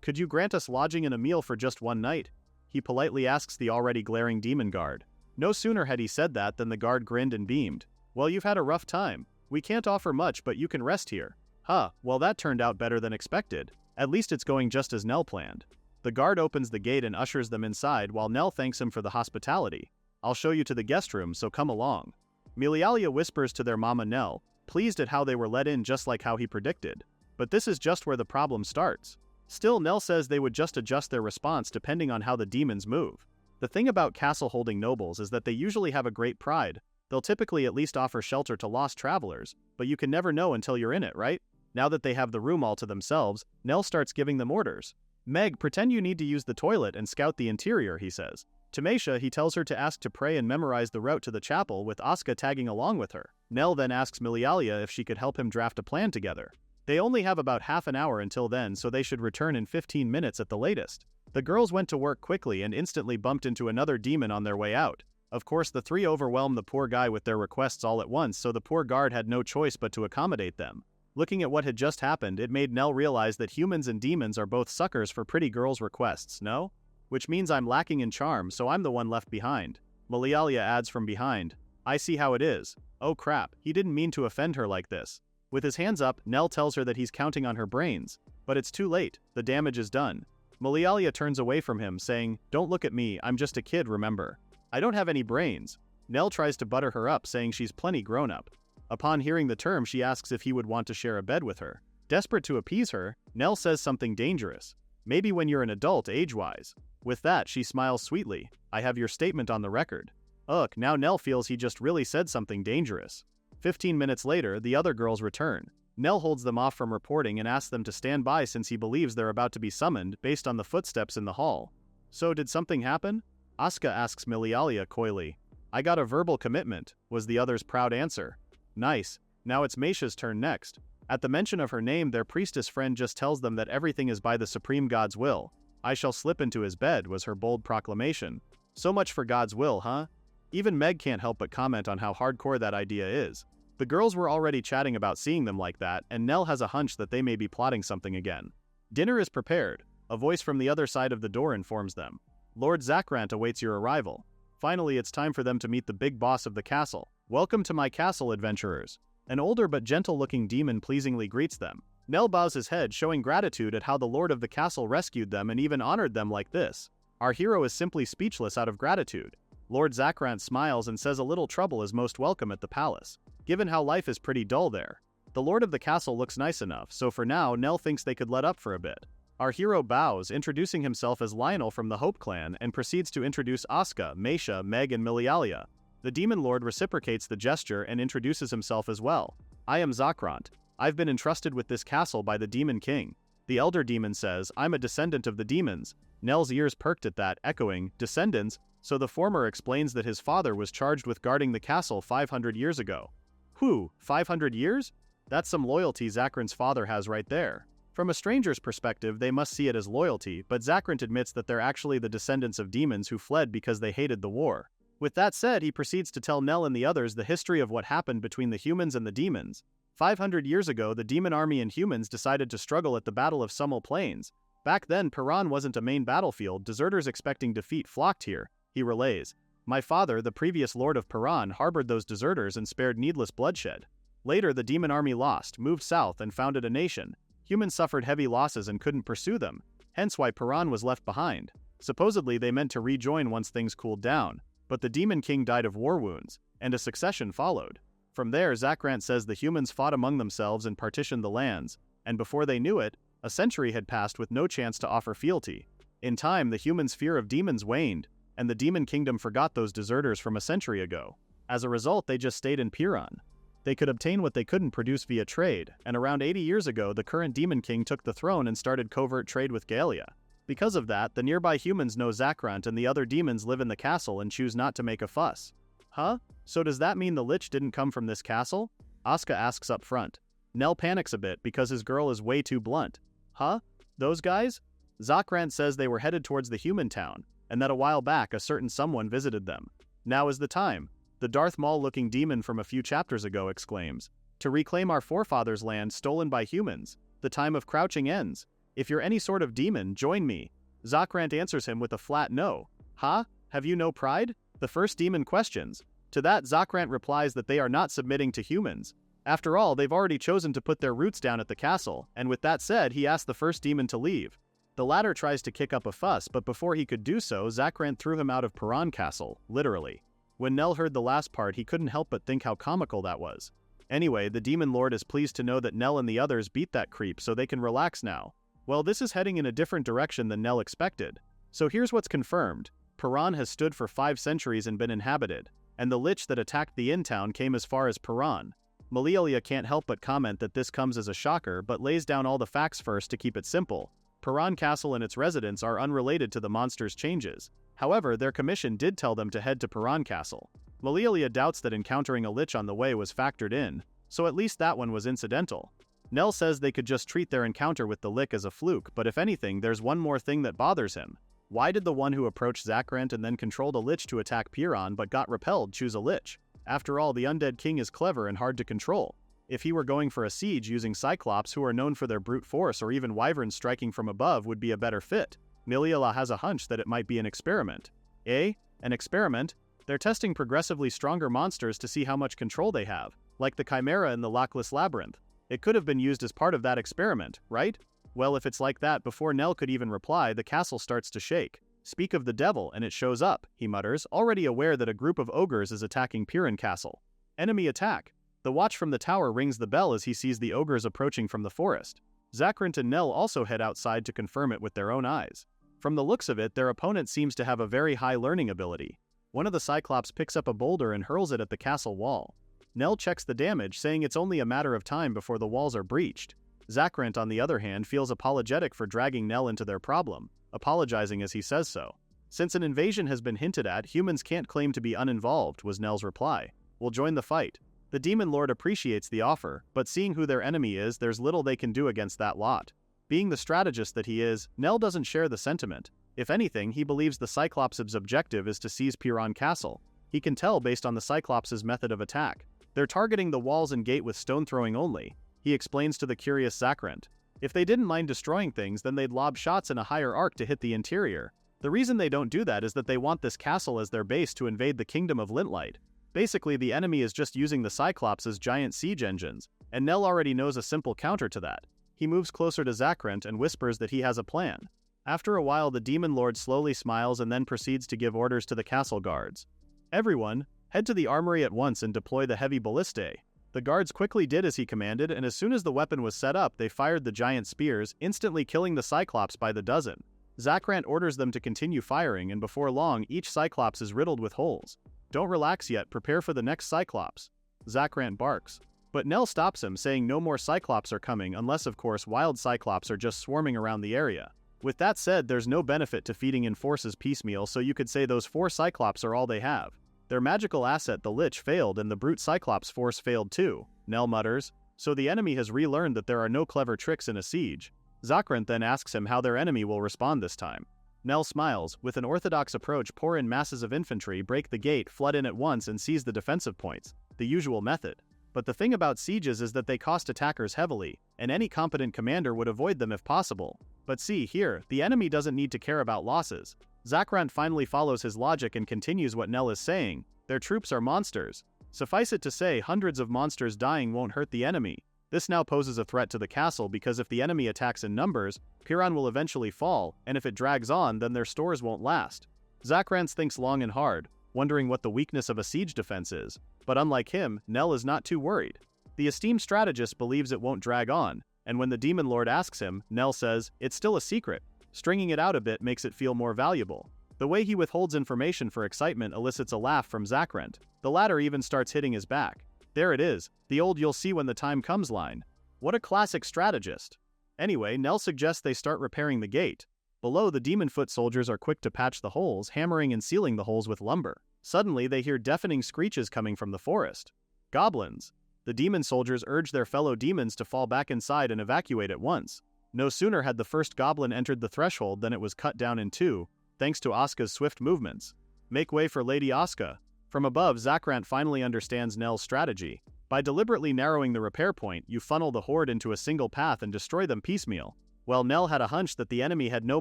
Could you grant us lodging and a meal for just one night? He politely asks the already glaring Demon Guard. No sooner had he said that than the guard grinned and beamed. Well, you've had a rough time. We can't offer much, but you can rest here. Huh, well that turned out better than expected. At least it's going just as Nell planned. The guard opens the gate and ushers them inside while Nell thanks him for the hospitality. I'll show you to the guest room, so come along. Milialia whispers to their mama Nell, pleased at how they were let in just like how he predicted. But this is just where the problem starts. Still, Nell says they would just adjust their response depending on how the demons move. The thing about castle-holding nobles is that they usually have a great pride. They'll typically at least offer shelter to lost travelers, but you can never know until you're in it, right? Now that they have the room all to themselves, Nell starts giving them orders. Meg, pretend you need to use the toilet and scout the interior, he says. To Meisha, he tells her to ask to pray and memorize the route to the chapel, with Asuka tagging along with her. Nell then asks Milialia if she could help him draft a plan together. They only have about half an hour until then, so they should return in 15 minutes at the latest. The girls went to work quickly and instantly bumped into another demon on their way out. Of course, the three overwhelmed the poor guy with their requests all at once, so the poor guard had no choice but to accommodate them. Looking at what had just happened, it made Nell realize that humans and demons are both suckers for pretty girls' requests, no? Which means I'm lacking in charm, so I'm the one left behind. Malialia adds from behind. I see how it is. Oh crap, he didn't mean to offend her like this. With his hands up, Nell tells her that he's counting on her brains. But it's too late, the damage is done. Malialia turns away from him, saying, "Don't look at me, I'm just a kid, remember. I don't have any brains." Nell tries to butter her up, saying she's plenty grown up. Upon hearing the term, she asks if he would want to share a bed with her. Desperate to appease her, Nell says something dangerous. Maybe when you're an adult, age-wise. With that, she smiles sweetly. I have your statement on the record. Ugh, now Nell feels he just really said something dangerous. 15 minutes later, the other girls return. Nell holds them off from reporting and asks them to stand by since he believes they're about to be summoned based on the footsteps in the hall. So did something happen? Asuka asks Malialia coyly. I got a verbal commitment, was the other's proud answer. Nice, now it's Meisha's turn next. At the mention of her name, their priestess friend just tells them that everything is by the supreme God's will. I shall slip into his bed, was her bold proclamation. So much for God's will, huh? Even Meg can't help but comment on how hardcore that idea is. The girls were already chatting about seeing them like that, and Nell has a hunch that they may be plotting something again. Dinner is prepared. A voice from the other side of the door informs them. Lord Zakrant awaits your arrival. Finally, it's time for them to meet the big boss of the castle. Welcome to my castle, adventurers. An older but gentle-looking demon pleasingly greets them. Nell bows his head, showing gratitude at how the lord of the castle rescued them and even honored them like this. Our hero is simply speechless out of gratitude. Lord Zakrant smiles and says a little trouble is most welcome at the palace, given how life is pretty dull there. The lord of the castle looks nice enough, so for now, Nell thinks they could let up for a bit. Our hero bows, introducing himself as Lionel from the Hope clan, and proceeds to introduce Asuka, Meisha, Meg, and Malialia. The demon lord reciprocates the gesture and introduces himself as well. I am Zakrant. I've been entrusted with this castle by the demon king. The elder demon says, I'm a descendant of the demons. Nell's ears perked at that, echoing, descendants, so the former explains that his father was charged with guarding the castle 500 years ago. Whew, 500 years? That's some loyalty Zakrant's father has right there. From a stranger's perspective, they must see it as loyalty, but Zakrant admits that they're actually the descendants of demons who fled because they hated the war. With that said, he proceeds to tell Nell and the others the history of what happened between the humans and the demons. 500 years ago, the demon army and humans decided to struggle at the Battle of Summel Plains. Back then, Paran wasn't a main battlefield, deserters expecting defeat flocked here, he relays. My father, the previous lord of Paran, harbored those deserters and spared needless bloodshed. Later, the demon army lost, moved south, and founded a nation. Humans suffered heavy losses and couldn't pursue them, hence why Paran was left behind. Supposedly, they meant to rejoin once things cooled down. But the demon king died of war wounds, and a succession followed. From there, Zakrant says the humans fought among themselves and partitioned the lands, and before they knew it, a century had passed with no chance to offer fealty. In time, the humans' fear of demons waned, and the demon kingdom forgot those deserters from a century ago. As a result, they just stayed in Piran. They could obtain what they couldn't produce via trade, and around 80 years ago, the current demon king took the throne and started covert trade with Galia. Because of that, the nearby humans know Zakrant and the other demons live in the castle and choose not to make a fuss. Huh? So does that mean the Lich didn't come from this castle? Asuka asks up front. Nell panics a bit because his girl is way too blunt. Huh? Those guys? Zakrant says they were headed towards the human town, and that a while back a certain someone visited them. Now is the time, the Darth Maul-looking demon from a few chapters ago exclaims. To reclaim our forefathers' land stolen by humans. The time of crouching ends. If you're any sort of demon, join me. Zakrant answers him with a flat no. Huh? Have you no pride? The first demon questions. To that, Zakrant replies that they are not submitting to humans. After all, they've already chosen to put their roots down at the castle, and with that said, he asks the first demon to leave. The latter tries to kick up a fuss, but before he could do so, Zakrant threw him out of Paran Castle, literally. When Nell heard the last part, he couldn't help but think how comical that was. Anyway, the demon lord is pleased to know that Nell and the others beat that creep so they can relax now. Well, this is heading in a different direction than Nell expected. So here's what's confirmed. Paran has stood for 5 centuries and been inhabited, and the Lich that attacked the in-town came as far as Paran. Malialia can't help but comment that this comes as a shocker but lays down all the facts first to keep it simple. Paran Castle and its residents are unrelated to the monster's changes. However, their commission did tell them to head to Paran Castle. Malialia doubts that encountering a Lich on the way was factored in, so at least that one was incidental. Nell says they could just treat their encounter with the Lich as a fluke, but if anything, there's one more thing that bothers him. Why did the one who approached Zakrant and then controlled a Lich to attack Piran but got repelled choose a Lich? After all, the undead king is clever and hard to control. If he were going for a siege using Cyclops who are known for their brute force, or even wyverns striking from above would be a better fit. Miliala has a hunch that it might be an experiment. An experiment? They're testing progressively stronger monsters to see how much control they have, like the Chimera in the Lackless Labyrinth. It could have been used as part of that experiment, right? Well, if it's like that, before Nell could even reply, the castle starts to shake. Speak of the devil, and it shows up, he mutters, already aware that a group of ogres is attacking Piran Castle. Enemy attack. The watch from the tower rings the bell as he sees the ogres approaching from the forest. Zakrant and Nell also head outside to confirm it with their own eyes. From the looks of it, their opponent seems to have a very high learning ability. One of the Cyclops picks up a boulder and hurls it at the castle wall. Nell checks the damage, saying it's only a matter of time before the walls are breached. Zakrant, on the other hand, feels apologetic for dragging Nell into their problem, apologizing as he says so. Since an invasion has been hinted at, humans can't claim to be uninvolved, was Nell's reply. We'll join the fight. The Demon Lord appreciates the offer, but seeing who their enemy is, there's little they can do against that lot. Being the strategist that he is, Nell doesn't share the sentiment. If anything, he believes the Cyclops' objective is to seize Piran Castle. He can tell based on the Cyclops' method of attack. They're targeting the walls and gate with stone throwing only, he explains to the curious Zakrant. If they didn't mind destroying things, then they'd lob shots in a higher arc to hit the interior. The reason they don't do that is that they want this castle as their base to invade the kingdom of Lintlight. Basically, the enemy is just using the Cyclops as giant siege engines, and Nell already knows a simple counter to that. He moves closer to Zakrant and whispers that he has a plan. After a while, the Demon Lord slowly smiles and then proceeds to give orders to the castle guards. Everyone, head to the armory at once and deploy the heavy ballistae. The guards quickly did as he commanded, and as soon as the weapon was set up, they fired the giant spears, instantly killing the Cyclops by the dozen. Zakrant orders them to continue firing, and before long, each Cyclops is riddled with holes. Don't relax yet, prepare for the next Cyclops. Zakrant barks. But Nell stops him, saying no more Cyclops are coming unless, of course, wild Cyclops are just swarming around the area. With that said, there's no benefit to feeding in forces piecemeal, so you could say those 4 Cyclops are all they have. Their magical asset, the Lich, failed and the brute Cyclops force failed too, Nell mutters. So the enemy has relearned that there are no clever tricks in a siege. Zakrant then asks him how their enemy will respond this time. Nell smiles. With an orthodox approach, pour in masses of infantry, break the gate, flood in at once and seize the defensive points. The usual method. But the thing about sieges is that they cost attackers heavily, and any competent commander would avoid them if possible. But see here, the enemy doesn't need to care about losses. Zakrant finally follows his logic and continues what Nell is saying. Their troops are monsters. Suffice it to say, hundreds of monsters dying won't hurt the enemy. This now poses a threat to the castle because if the enemy attacks in numbers, Piran will eventually fall, and if it drags on, then their stores won't last. Zakrant thinks long and hard, wondering what the weakness of a siege defense is. But unlike him, Nell is not too worried. The esteemed strategist believes it won't drag on, and when the Demon Lord asks him, Nell says, it's still a secret. Stringing it out a bit makes it feel more valuable. The way he withholds information for excitement elicits a laugh from Zakrant. The latter even starts hitting his back. There it is, the old "you'll see when the time comes" line. What a classic strategist. Anyway, Nell suggests they start repairing the gate. Below, the demon foot soldiers are quick to patch the holes, hammering and sealing the holes with lumber. Suddenly, they hear deafening screeches coming from the forest. Goblins. The demon soldiers urge their fellow demons to fall back inside and evacuate at once. No sooner had the first goblin entered the threshold than it was cut down in 2, thanks to Asuka's swift movements. Make way for Lady Asuka. From above, Zakrant finally understands Nell's strategy. By deliberately narrowing the repair point, you funnel the horde into a single path and destroy them piecemeal. Well, Nell had a hunch that the enemy had no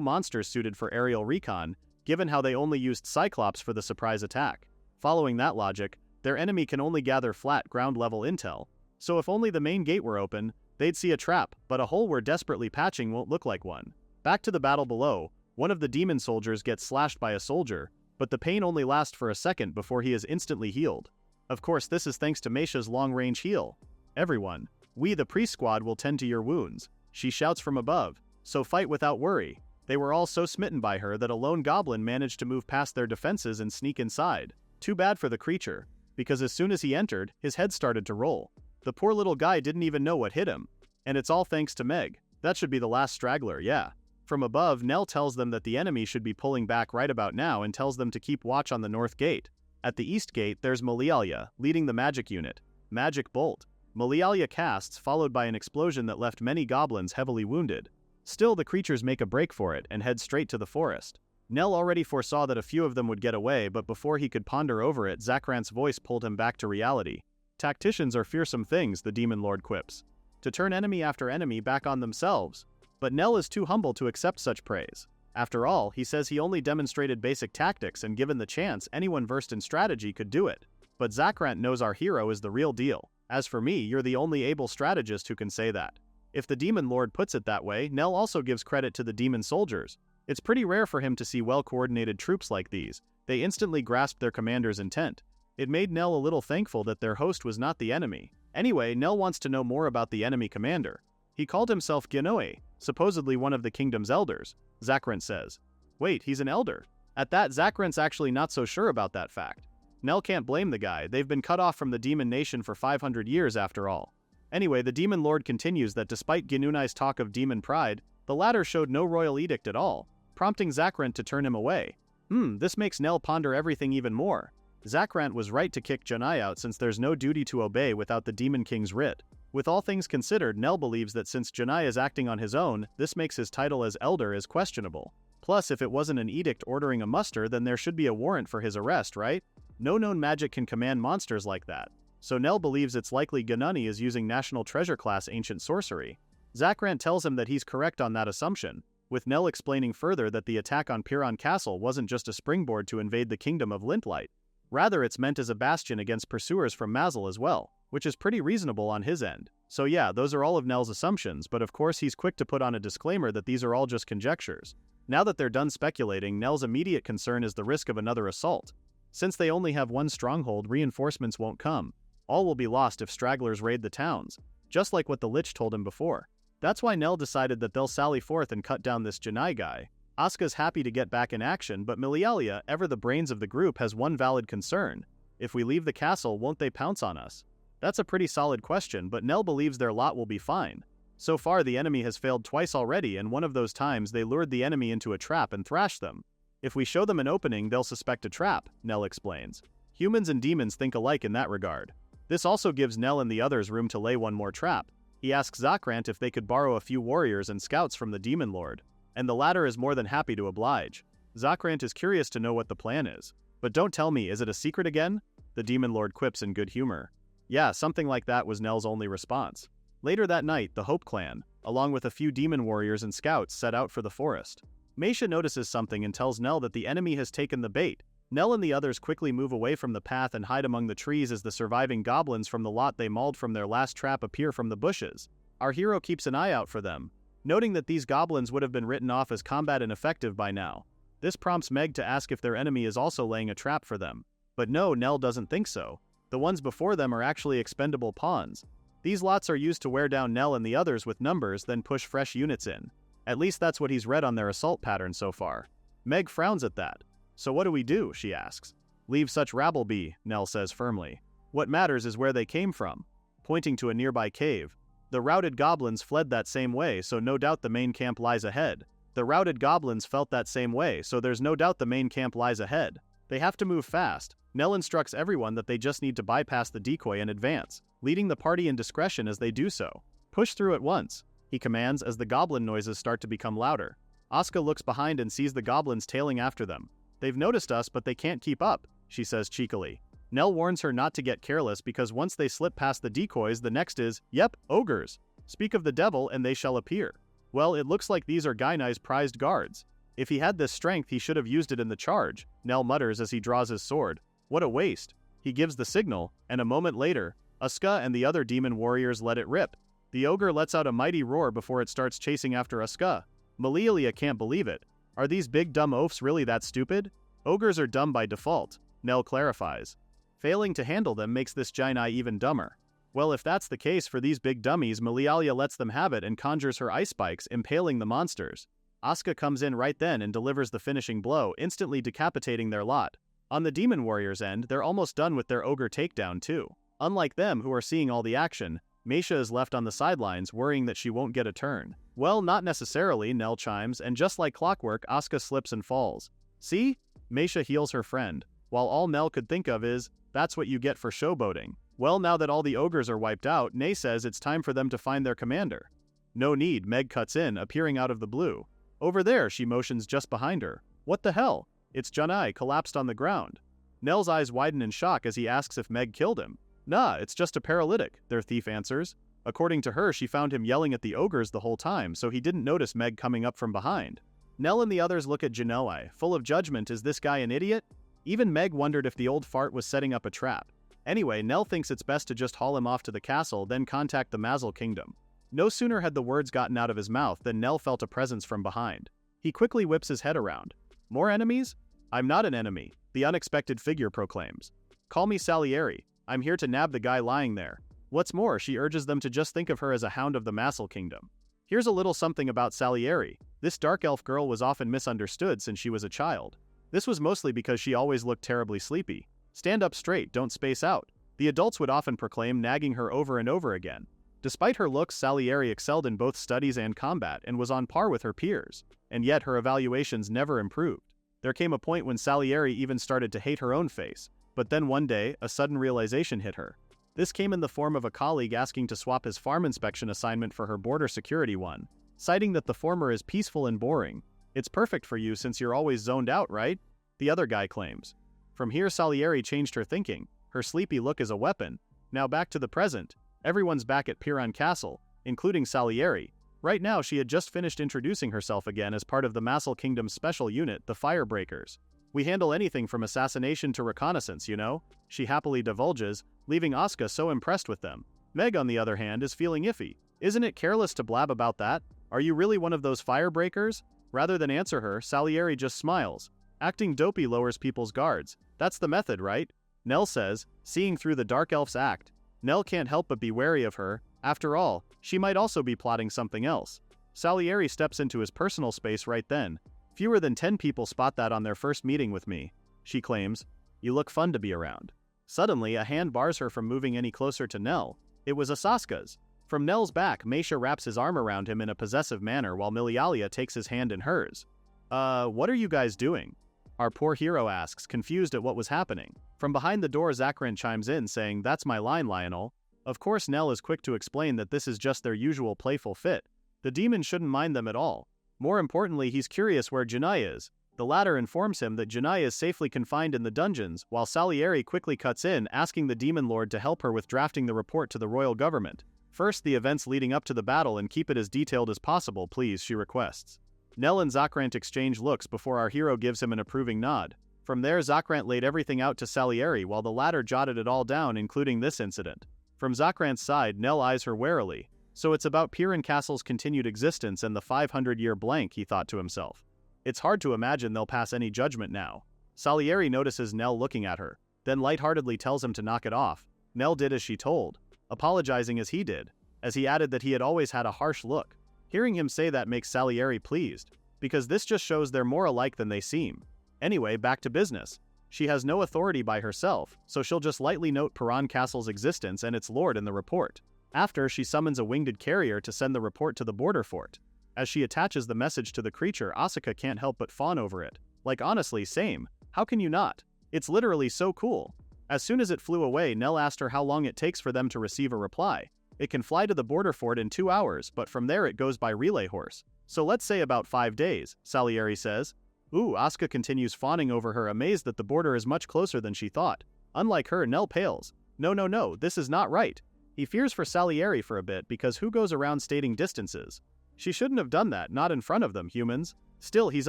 monsters suited for aerial recon, given how they only used Cyclops for the surprise attack. Following that logic, their enemy can only gather flat ground-level intel. So if only the main gate were open, they'd see a trap, but a hole we're desperately patching won't look like one. Back to the battle below, one of the demon soldiers gets slashed by a soldier, but the pain only lasts for a second before he is instantly healed. Of course, this is thanks to Meisha's long-range heal. Everyone, we the priest squad will tend to your wounds, she shouts from above, so fight without worry. They were all so smitten by her that a lone goblin managed to move past their defenses and sneak inside. Too bad for the creature, because as soon as he entered, his head started to roll. The poor little guy didn't even know what hit him. And it's all thanks to Meg. That should be the last straggler, yeah. From above, Nell tells them that the enemy should be pulling back right about now and tells them to keep watch on the north gate. At the east gate, there's Milialia, leading the magic unit. Magic Bolt. Milialia casts, followed by an explosion that left many goblins heavily wounded. Still, the creatures make a break for it and head straight to the forest. Nell already foresaw that a few of them would get away, but before he could ponder over it, Zakrant's voice pulled him back to reality. Tacticians are fearsome things, the Demon Lord quips. To turn enemy after enemy back on themselves. But Nell is too humble to accept such praise. After all, he says he only demonstrated basic tactics and given the chance, anyone versed in strategy could do it. But Zakrant knows our hero is the real deal. As for me, you're the only able strategist who can say that. If the Demon Lord puts it that way, Nell also gives credit to the demon soldiers. It's pretty rare for him to see well-coordinated troops like these. They instantly grasped their commander's intent. It made Nell a little thankful that their host was not the enemy. Anyway, Nell wants to know more about the enemy commander. He called himself Genoe, supposedly one of the kingdom's elders, Zakrant says. Wait, he's an elder? At that, Zakrant's actually not so sure about that fact. Nell can't blame the guy, they've been cut off from the demon nation for 500 years after all. Anyway, the Demon Lord continues that despite Genunai's talk of demon pride, the latter showed no royal edict at all, prompting Zakrant to turn him away. This makes Nell ponder everything even more. Zakrant was right to kick Genai out since there's no duty to obey without the Demon King's writ. With all things considered, Nell believes that since Genai is acting on his own, this makes his title as elder as questionable. Plus, if it wasn't an edict ordering a muster, then there should be a warrant for his arrest, right? No known magic can command monsters like that. So Nell believes it's likely Genuni is using National Treasure class ancient sorcery. Zakrant tells him that he's correct on that assumption, with Nell explaining further that the attack on Piran Castle wasn't just a springboard to invade the kingdom of Lintlight. Rather, it's meant as a bastion against pursuers from Mazel as well, which is pretty reasonable on his end. So yeah, those are all of Nell's assumptions, but of course he's quick to put on a disclaimer that these are all just conjectures. Now that they're done speculating, Nell's immediate concern is the risk of another assault. Since they only have one stronghold, reinforcements won't come. All will be lost if stragglers raid the towns, just like what the Lich told him before. That's why Nell decided that they'll sally forth and cut down this Genai guy. Asuka's happy to get back in action, but Milialia, ever the brains of the group, has one valid concern. If we leave the castle, won't they pounce on us? That's a pretty solid question, but Nell believes their lot will be fine. So far the enemy has failed twice already, and one of those times they lured the enemy into a trap and thrashed them. If we show them an opening, they'll suspect a trap, Nell explains. Humans and demons think alike in that regard. This also gives Nell and the others room to lay one more trap. He asks Zakrant if they could borrow a few warriors and scouts from the Demon Lord, and the latter is more than happy to oblige. Zakrant is curious to know what the plan is. But don't tell me, is it a secret again? The Demon Lord quips in good humor. Yeah, something like that was Nell's only response. Later that night, the Hope clan, along with a few demon warriors and scouts, set out for the forest. Meisha notices something and tells Nell that the enemy has taken the bait. Nell and the others quickly move away from the path and hide among the trees as the surviving goblins from the lot they mauled from their last trap appear from the bushes. Our hero keeps an eye out for them, noting that these goblins would have been written off as combat ineffective by now. This prompts Meg to ask if their enemy is also laying a trap for them. But no, Nell doesn't think so. The ones before them are actually expendable pawns. These lots are used to wear down Nell and the others with numbers, then push fresh units in. At least that's what he's read on their assault pattern so far. Meg frowns at that. So what do we do, she asks. Leave such rabble be, Nell says firmly. What matters is where they came from. Pointing to a nearby cave. The routed goblins fled that same way, so no doubt the main camp lies ahead. The routed goblins felt that same way, so there's no doubt the main camp lies ahead. They have to move fast. Nell instructs everyone that they just need to bypass the decoy and advance, leading the party in discretion as they do so. Push through at once, he commands as the goblin noises start to become louder. Asuka looks behind and sees the goblins tailing after them. They've noticed us, but they can't keep up, she says cheekily. Nell warns her not to get careless because once they slip past the decoys, the next is, yep, ogres. Speak of the devil and they shall appear. Well, it looks like these are Gainai's prized guards. If he had this strength, he should have used it in the charge, Nell mutters as he draws his sword. What a waste. He gives the signal, and a moment later, Asuka and the other demon warriors let it rip. The ogre lets out a mighty roar before it starts chasing after Asuka. Milialia can't believe it. Are these big dumb oafs really that stupid? Ogres are dumb by default, Nell clarifies. Failing to handle them makes this Gainai even dumber. Well, if that's the case for these big dummies, Milialia lets them have it and conjures her ice spikes, impaling the monsters. Asuka comes in right then and delivers the finishing blow, instantly decapitating their lot. On the demon warriors' end, they're almost done with their ogre takedown too. Unlike them who are seeing all the action, Meisha is left on the sidelines worrying that she won't get a turn. Well, not necessarily, Nell chimes, and just like clockwork, Asuka slips and falls. See? Meisha heals her friend, while all Nell could think of is, that's what you get for showboating. Well, now that all the ogres are wiped out, Nay says it's time for them to find their commander. No need, Meg cuts in, appearing out of the blue. Over there, she motions just behind her. What the hell? It's Janai, collapsed on the ground. Nell's eyes widen in shock as he asks if Meg killed him. Nah, it's just a paralytic, their thief answers. According to her, she found him yelling at the ogres the whole time, so he didn't notice Meg coming up from behind. Nell and the others look at Janoi, full of judgment. Is this guy an idiot? Even Meg wondered if the old fart was setting up a trap. Anyway, Nell thinks it's best to just haul him off to the castle, then contact the Mazel Kingdom. No sooner had the words gotten out of his mouth than Nell felt a presence from behind. He quickly whips his head around. More enemies? I'm not an enemy, the unexpected figure proclaims. Call me Salieri. I'm here to nab the guy lying there. What's more, she urges them to just think of her as a hound of the Mazel Kingdom. Here's a little something about Salieri. This dark elf girl was often misunderstood since she was a child. This was mostly because she always looked terribly sleepy. Stand up straight, don't space out. The adults would often proclaim, nagging her over and over again. Despite her looks, Salieri excelled in both studies and combat and was on par with her peers. And yet her evaluations never improved. There came a point when Salieri even started to hate her own face. But then one day, a sudden realization hit her. This came in the form of a colleague asking to swap his farm inspection assignment for her border security one, citing that the former is peaceful and boring. It's perfect for you since you're always zoned out, right? The other guy claims. From here, Salieri changed her thinking. Her sleepy look is a weapon. Now back to the present. Everyone's back at Piran Castle, including Salieri. Right now, she had just finished introducing herself again as part of the Mazel Kingdom's special unit, the Firebreakers. We handle anything from assassination to reconnaissance, you know, she happily divulges, leaving Asuka so impressed with them. Meg, on the other hand, is feeling iffy. Isn't it careless to blab about that? Are you really one of those Firebreakers? Rather than answer her, Salieri just smiles. Acting dopey lowers people's guards. That's the method, right? Nell says, seeing through the Dark Elf's act. Nell can't help but be wary of her. After all, she might also be plotting something else. Salieri steps into his personal space right then. Fewer than 10 people spot that on their first meeting with me, she claims. You look fun to be around. Suddenly, a hand bars her from moving any closer to Nell. It was Asaska's. From Nell's back, Meisha wraps his arm around him in a possessive manner while Milialia takes his hand in hers. What are you guys doing? Our poor hero asks, confused at what was happening. From behind the door, Zakran chimes in saying, that's my line, Lionel. Of course, Nell is quick to explain that this is just their usual playful fit. The demon shouldn't mind them at all. More importantly, he's curious where Janai is. The latter informs him that Janai is safely confined in the dungeons, while Salieri quickly cuts in, asking the demon lord to help her with drafting the report to the royal government. First, the events leading up to the battle, and keep it as detailed as possible, please, she requests. Nell and Zakrant exchange looks before our hero gives him an approving nod. From there, Zakrant laid everything out to Salieri while the latter jotted it all down, including this incident. From Zakrant's side, Nell eyes her warily. So it's about Piran Castle's continued existence and the 500-year blank, he thought to himself. It's hard to imagine they'll pass any judgment now. Salieri notices Nell looking at her, then lightheartedly tells him to knock it off. Nell did as she told, apologizing as he did, as he added that he had always had a harsh look. Hearing him say that makes Salieri pleased, because this just shows they're more alike than they seem. Anyway, back to business. She has no authority by herself, so she'll just lightly note Piran Castle's existence and its lord in the report. After, she summons a winged carrier to send the report to the border fort. As she attaches the message to the creature, Asuka can't help but fawn over it. Like, honestly, same. How can you not? It's literally so cool. As soon as it flew away, Nell asked her how long it takes for them to receive a reply. It can fly to the border fort in 2 hours, but from there it goes by relay horse. So let's say about 5 days, Salieri says. Ooh, Asuka continues fawning over her, amazed that the border is much closer than she thought. Unlike her, Nell pales. No, this is not right. He fears for Salieri for a bit because who goes around stating distances? She shouldn't have done that, not in front of them, humans. Still, he's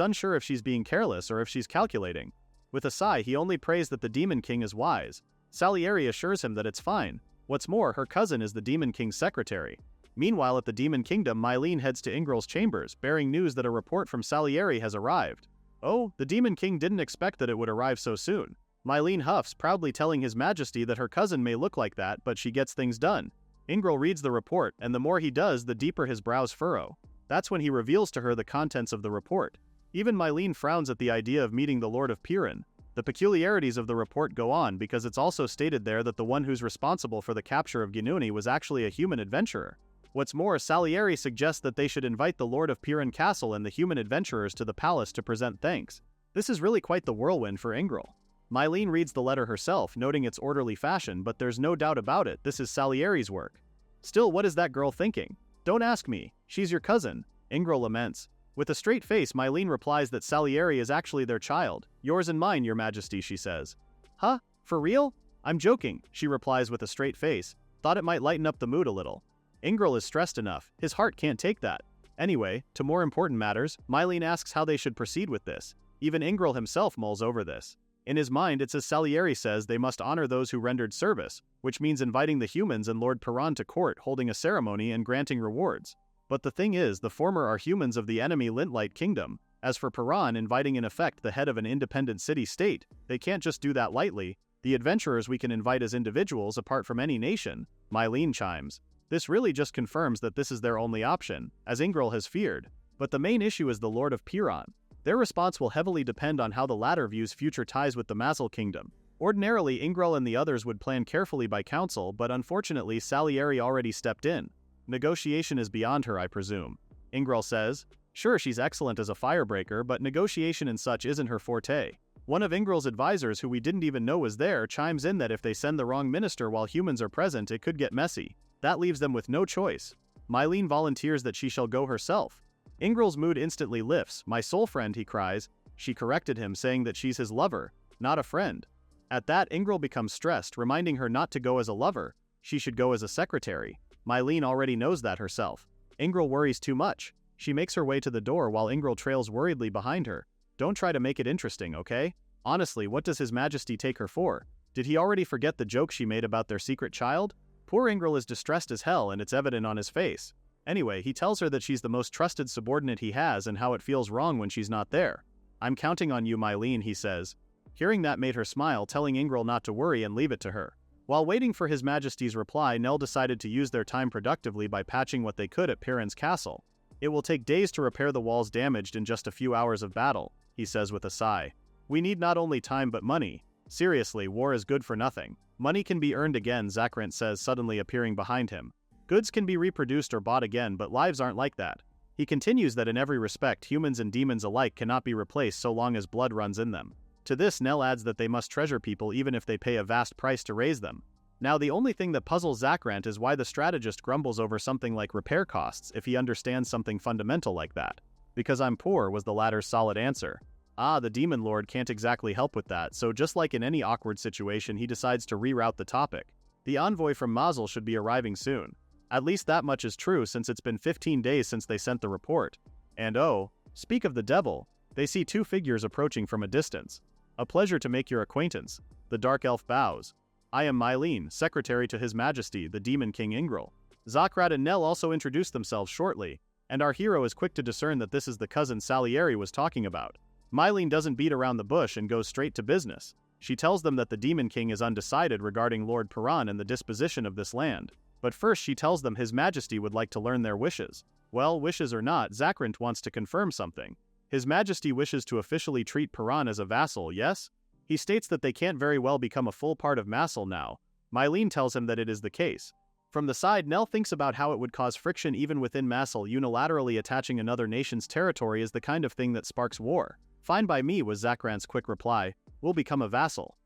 unsure if she's being careless or if she's calculating. With a sigh, he only prays that the Demon King is wise. Salieri assures him that it's fine. What's more, her cousin is the Demon King's secretary. Meanwhile, at the Demon Kingdom, Mylene heads to Ingril's chambers, bearing news that a report from Salieri has arrived. Oh, the Demon King didn't expect that it would arrive so soon. Mylene huffs, proudly telling His Majesty that her cousin may look like that, but she gets things done. Ingril reads the report, and the more he does, the deeper his brows furrow. That's when he reveals to her the contents of the report. Even Mylene frowns at the idea of meeting the Lord of Piran. The peculiarities of the report go on because it's also stated there that the one who's responsible for the capture of Ginuni was actually a human adventurer. What's more, Salieri suggests that they should invite the Lord of Piran Castle and the human adventurers to the palace to present thanks. This is really quite the whirlwind for Ingril. Mylene reads the letter herself, noting its orderly fashion, but there's no doubt about it, this is Salieri's work. Still, what is that girl thinking? Don't ask me. She's your cousin, Ingril laments. With a straight face, Mylene replies that Salieri is actually their child. Yours and mine, Your Majesty, she says. Huh? For real? I'm joking, she replies with a straight face. Thought it might lighten up the mood a little. Ingril is stressed enough, his heart can't take that. Anyway, to more important matters, Mylene asks how they should proceed with this. Even Ingril himself mulls over this. In his mind, it's as Salieri says they must honor those who rendered service, which means inviting the humans and Lord Piran to court, holding a ceremony and granting rewards. But the thing is, the former are humans of the enemy Lintlight Kingdom. As for Piran inviting in effect the head of an independent city-state, they can't just do that lightly. The adventurers we can invite as individuals apart from any nation, Mylene chimes. This really just confirms that this is their only option, as Ingril has feared. But the main issue is the Lord of Piran. Their response will heavily depend on how the latter views future ties with the Mazal Kingdom. Ordinarily, Ingril and the others would plan carefully by council, but unfortunately Salieri already stepped in. Negotiation is beyond her, I presume. Ingril says. Sure, she's excellent as a firebreaker, but negotiation and such isn't her forte. One of Ingril's advisors, who we didn't even know was there, chimes in that if they send the wrong minister while humans are present, it could get messy. That leaves them with no choice. Mylene volunteers that she shall go herself. Ingril's mood instantly lifts. My soul friend, he cries. She corrected him, saying that she's his lover, not a friend. At that, Ingril becomes stressed, reminding her not to go as a lover. She should go as a secretary. Mylene already knows that herself. Ingril worries too much. She makes her way to the door while Ingril trails worriedly behind her. Don't try to make it interesting, okay? Honestly, what does His Majesty take her for? Did he already forget the joke she made about their secret child? Poor Ingril is distressed as hell, and it's evident on his face. Anyway, he tells her that she's the most trusted subordinate he has and how it feels wrong when she's not there. I'm counting on you, Mylene, he says. Hearing that made her smile, telling Ingril not to worry and leave it to her. While waiting for His Majesty's reply, Nell decided to use their time productively by patching what they could at Piran's castle. It will take days to repair the walls damaged in just a few hours of battle, he says with a sigh. We need not only time but money. Seriously, war is good for nothing. Money can be earned again, Zakrant says, suddenly appearing behind him. Goods can be reproduced or bought again, but lives aren't like that. He continues that in every respect humans and demons alike cannot be replaced so long as blood runs in them. To this, Nell adds that they must treasure people even if they pay a vast price to raise them. Now the only thing that puzzles Zakrant is why the strategist grumbles over something like repair costs if he understands something fundamental like that. Because I'm poor, was the latter's solid answer. The demon lord can't exactly help with that, so just like in any awkward situation he decides to reroute the topic. The envoy from Mazal should be arriving soon. At least that much is true since it's been 15 days since they sent the report. And oh, speak of the devil, they see two figures approaching from a distance. A pleasure to make your acquaintance. The dark elf bows. I am Mylene, secretary to His Majesty, the Demon King Ingril. Zakrat and Nell also introduce themselves shortly, and our hero is quick to discern that this is the cousin Salieri was talking about. Mylene doesn't beat around the bush and goes straight to business. She tells them that the Demon King is undecided regarding Lord Piran and the disposition of this land. But first she tells them His Majesty would like to learn their wishes. Well, wishes or not, Zakrant wants to confirm something. His Majesty wishes to officially treat Piran as a vassal, yes? He states that they can't very well become a full part of Mazal now. Mylene tells him that it is the case. From the side, Nell thinks about how it would cause friction even within Mazal. Unilaterally attaching another nation's territory is the kind of thing that sparks war. Fine by me, was Zakrant's quick reply. We'll become a vassal.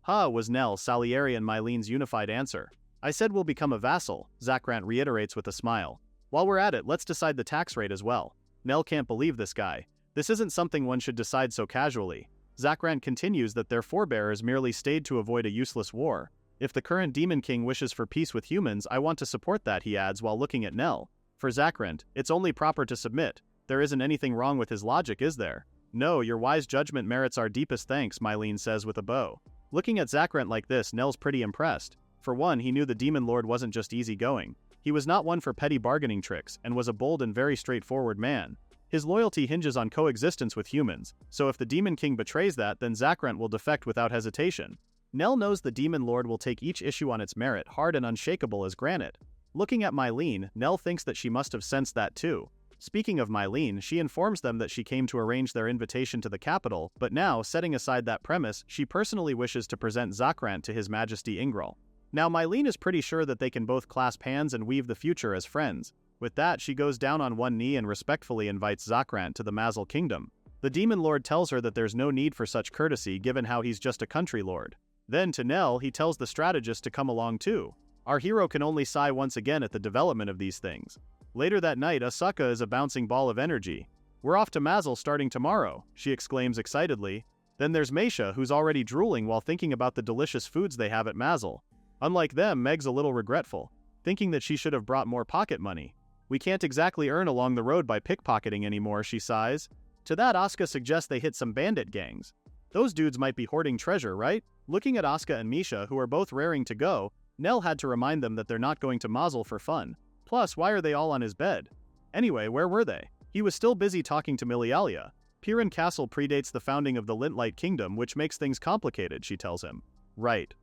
Was Nell, Salieri and Mylene's unified answer. I said we'll become a vassal, Zakrant reiterates with a smile. While we're at it, let's decide the tax rate as well. Nell can't believe this guy. This isn't something one should decide so casually. Zakrant continues that their forebears merely stayed to avoid a useless war. If the current Demon King wishes for peace with humans, I want to support that, he adds while looking at Nell. For Zakrant, it's only proper to submit. There isn't anything wrong with his logic, is there? No, your wise judgment merits our deepest thanks, Mylene says with a bow. Looking at Zakrant like this, Nell's pretty impressed. For one, he knew the Demon Lord wasn't just easygoing. He was not one for petty bargaining tricks, and was a bold and very straightforward man. His loyalty hinges on coexistence with humans, so if the Demon King betrays that, then Zakrant will defect without hesitation. Nell knows the Demon Lord will take each issue on its merit, hard and unshakable as granite. Looking at Mylene, Nell thinks that she must have sensed that too. Speaking of Mylene, she informs them that she came to arrange their invitation to the capital, but now, setting aside that premise, she personally wishes to present Zakrant to His Majesty Ingril. Now Mylene is pretty sure that they can both clasp hands and weave the future as friends. With that, she goes down on one knee and respectfully invites Zakrant to the Mazal Kingdom. The Demon Lord tells her that there's no need for such courtesy given how he's just a country lord. Then to Nell, he tells the strategist to come along too. Our hero can only sigh once again at the development of these things. Later that night, Asuka is a bouncing ball of energy. We're off to Mazal starting tomorrow, she exclaims excitedly. Then there's Meisha, who's already drooling while thinking about the delicious foods they have at Mazel. Unlike them, Meg's a little regretful, thinking that she should have brought more pocket money. We can't exactly earn along the road by pickpocketing anymore, she sighs. To that, Asuka suggests they hit some bandit gangs. Those dudes might be hoarding treasure, right? Looking at Asuka and Misha, who are both raring to go, Nell had to remind them that they're not going to Mazel for fun. Plus, why are they all on his bed? Anyway, where were they? He was still busy talking to Milialia. Piran Castle predates the founding of the Lintlight Kingdom, which makes things complicated, she tells him. Right.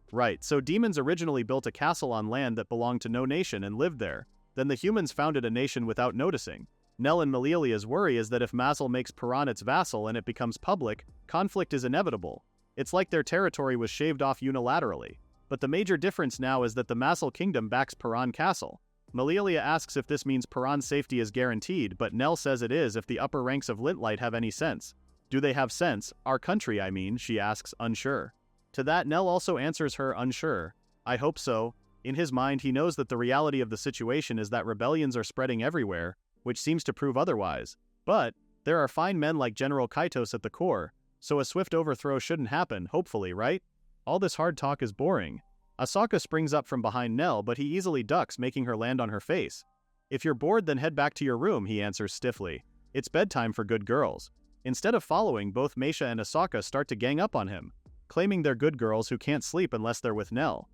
So demons originally built a castle on land that belonged to no nation and lived there. Then the humans founded a nation without noticing. Nell and Milialia's worry is that if Mazel makes Piran its vassal and it becomes public, conflict is inevitable. It's like their territory was shaved off unilaterally. But the major difference now is that the Mazel Kingdom backs Piran Castle. Milialia asks if this means Piran's safety is guaranteed, but Nell says it is if the upper ranks of Lintlight have any sense. Do they have sense? Our country, I mean, she asks, unsure. To that, Nell also answers her, unsure. I hope so. In his mind, he knows that the reality of the situation is that rebellions are spreading everywhere, which seems to prove otherwise. But there are fine men like General Kaitos at the core, so a swift overthrow shouldn't happen, hopefully, right? All this hard talk is boring. Asaka springs up from behind Nell, but he easily ducks, making her land on her face. If you're bored, then head back to your room, he answers stiffly. It's bedtime for good girls. Instead of following, both Meisha and Asaka start to gang up on him, claiming they're good girls who can't sleep unless they're with Nell.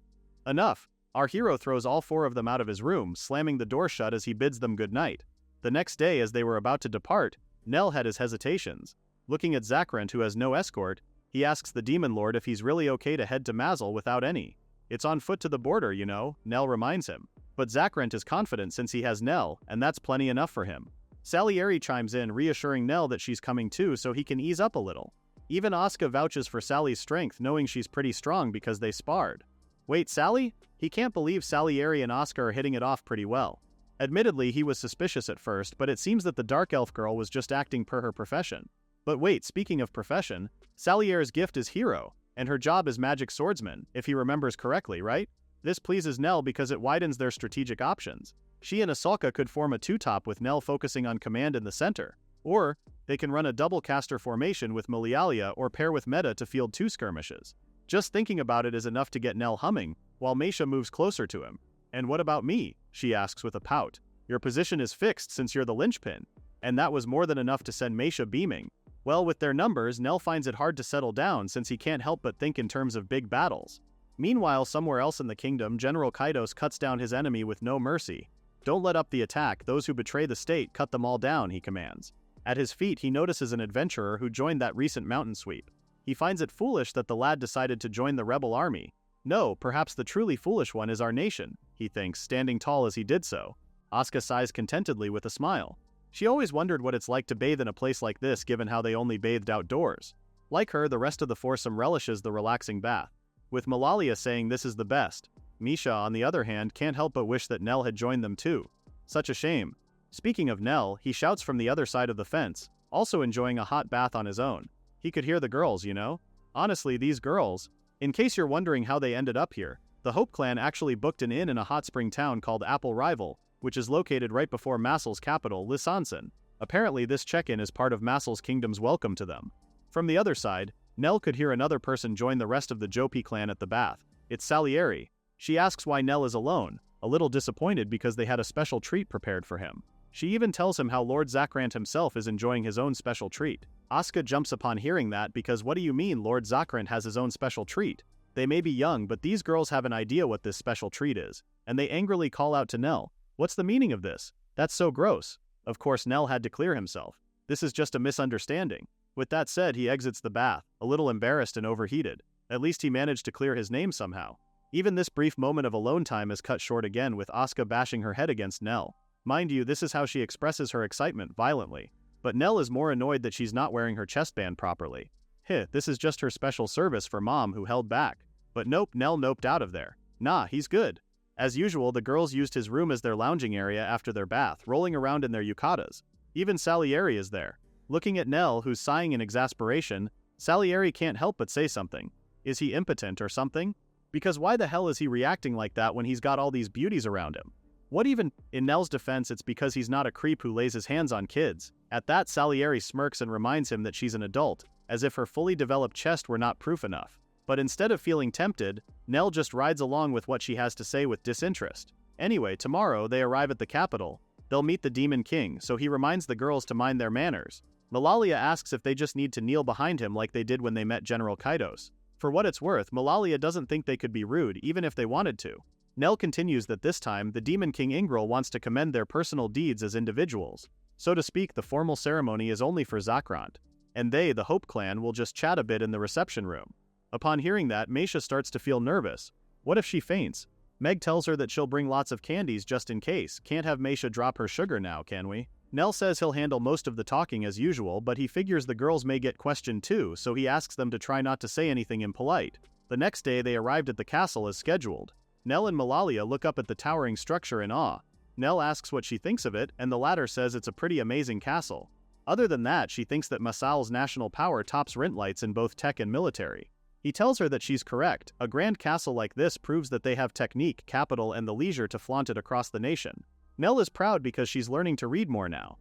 Enough. Our hero throws all four of them out of his room, slamming the door shut as he bids them good night. The next day, as they were about to depart, Nell had his hesitations. Looking at Zakrent, who has no escort, he asks the Demon Lord if he's really okay to head to Mazel without any. It's on foot to the border, you know, Nell reminds him. But Zakrent is confident since he has Nell, and that's plenty enough for him. Salieri chimes in, reassuring Nell that she's coming too so he can ease up a little. Even Asuka vouches for Sally's strength, knowing she's pretty strong because they sparred. Wait, Sally? He can't believe Salieri and Asuka are hitting it off pretty well. Admittedly, he was suspicious at first, but it seems that the Dark Elf girl was just acting per her profession. But wait, speaking of profession, Salier's gift is hero, and her job is magic swordsman, if he remembers correctly, right? This pleases Nell because it widens their strategic options. She and Asaka could form a two-top with Nell focusing on command in the center, or they can run a double caster formation with Milialia or pair with Meta to field two skirmishes. Just thinking about it is enough to get Nell humming, while Meisha moves closer to him. And what about me? She asks with a pout. Your position is fixed since you're the linchpin. And that was more than enough to send Meisha beaming. Well, with their numbers, Nell finds it hard to settle down since he can't help but think in terms of big battles. Meanwhile, somewhere else in the kingdom, General Kaitos cuts down his enemy with no mercy. Don't let up the attack, those who betray the state, cut them all down, he commands. At his feet, he notices an adventurer who joined that recent mountain sweep. He finds it foolish that the lad decided to join the rebel army. No, perhaps the truly foolish one is our nation, he thinks, standing tall as he did so. Asuka sighs contentedly with a smile. She always wondered what it's like to bathe in a place like this given how they only bathed outdoors. Like her, the rest of the foursome relishes the relaxing bath, with Malalia saying this is the best. Misha, on the other hand, can't help but wish that Nell had joined them too. Such a shame. Speaking of Nell, he shouts from the other side of the fence, also enjoying a hot bath on his own. He could hear the girls, you know? Honestly, these girls. In case you're wondering how they ended up here, the Hope clan actually booked an inn in a hot spring town called Apple Rival, which is located right before Masel's capital, Lisansen. Apparently this check-in is part of Masel's kingdom's welcome to them. From the other side, Nell could hear another person join the rest of the Jopi clan at the bath. It's Salieri. She asks why Nell is alone, a little disappointed because they had a special treat prepared for him. She even tells him how Lord Zakrant himself is enjoying his own special treat. Asuka jumps upon hearing that because what do you mean Lord Zakrant has his own special treat? They may be young, but these girls have an idea what this special treat is, and they angrily call out to Nell. What's the meaning of this? That's so gross. Of course, Nell had to clear himself. This is just a misunderstanding. With that said, he exits the bath, a little embarrassed and overheated. At least he managed to clear his name somehow. Even this brief moment of alone time is cut short again with Asuka bashing her head against Nell. Mind you, this is how she expresses her excitement, violently. But Nell is more annoyed that she's not wearing her chestband properly. This is just her special service for Mom who held back. But nope, Nell noped out of there. Nah, he's good. As usual, the girls used his room as their lounging area after their bath, rolling around in their yukatas. Even Salieri is there. Looking at Nell, who's sighing in exasperation, Salieri can't help but say something. Is he impotent or something? Because why the hell is he reacting like that when he's got all these beauties around him? What even? In Nell's defense, it's because he's not a creep who lays his hands on kids. At that, Salieri smirks and reminds him that she's an adult, as if her fully developed chest were not proof enough. But instead of feeling tempted, Nell just rides along with what she has to say with disinterest. Anyway, tomorrow they arrive at the capital. They'll meet the Demon King, so he reminds the girls to mind their manners. Malalia asks if they just need to kneel behind him like they did when they met General Kaidos. For what it's worth, Malalia doesn't think they could be rude even if they wanted to. Nell continues that this time, the Demon King Ingril wants to commend their personal deeds as individuals. So to speak, the formal ceremony is only for Zakrant. And they, the Hope clan, will just chat a bit in the reception room. Upon hearing that, Meisha starts to feel nervous. What if she faints? Meg tells her that she'll bring lots of candies just in case. Can't have Meisha drop her sugar now, can we? Nell says he'll handle most of the talking as usual, but he figures the girls may get questioned too, so he asks them to try not to say anything impolite. The next day they arrived at the castle as scheduled. Nell and Malalia look up at the towering structure in awe. Nell asks what she thinks of it, and the latter says it's a pretty amazing castle. Other than that, she thinks that Masal's national power tops Rintlight's in both tech and military. He tells her that she's correct. A grand castle like this proves that they have technique, capital, and the leisure to flaunt it across the nation. Nell is proud because she's learning to read more now.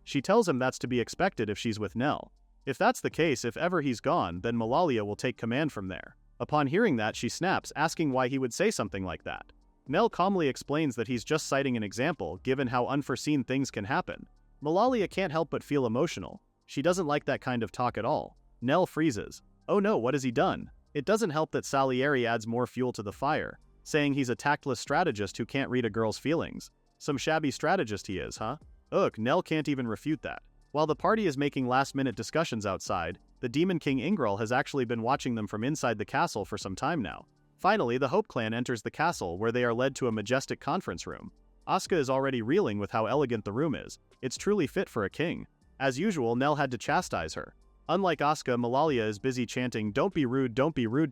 She tells him that's to be expected if she's with Nell. If that's the case, if ever he's gone, then Malalia will take command from there. Upon hearing that, she snaps, asking why he would say something like that. Nell calmly explains that he's just citing an example, given how unforeseen things can happen. Malalia can't help but feel emotional. She doesn't like that kind of talk at all. Nell freezes. Oh no, what has he done? It doesn't help that Salieri adds more fuel to the fire, saying he's a tactless strategist who can't read a girl's feelings. Some shabby strategist he is, huh? Ugh, Nell can't even refute that. While the party is making last-minute discussions outside, the Demon King Ingril has actually been watching them from inside the castle for some time now. Finally, the Hope clan enters the castle, where they are led to a majestic conference room. Asuka is already reeling with how elegant the room is. It's truly fit for a king. As usual, Nell had to chastise her. Unlike Asuka, Malalia is busy chanting don't be rude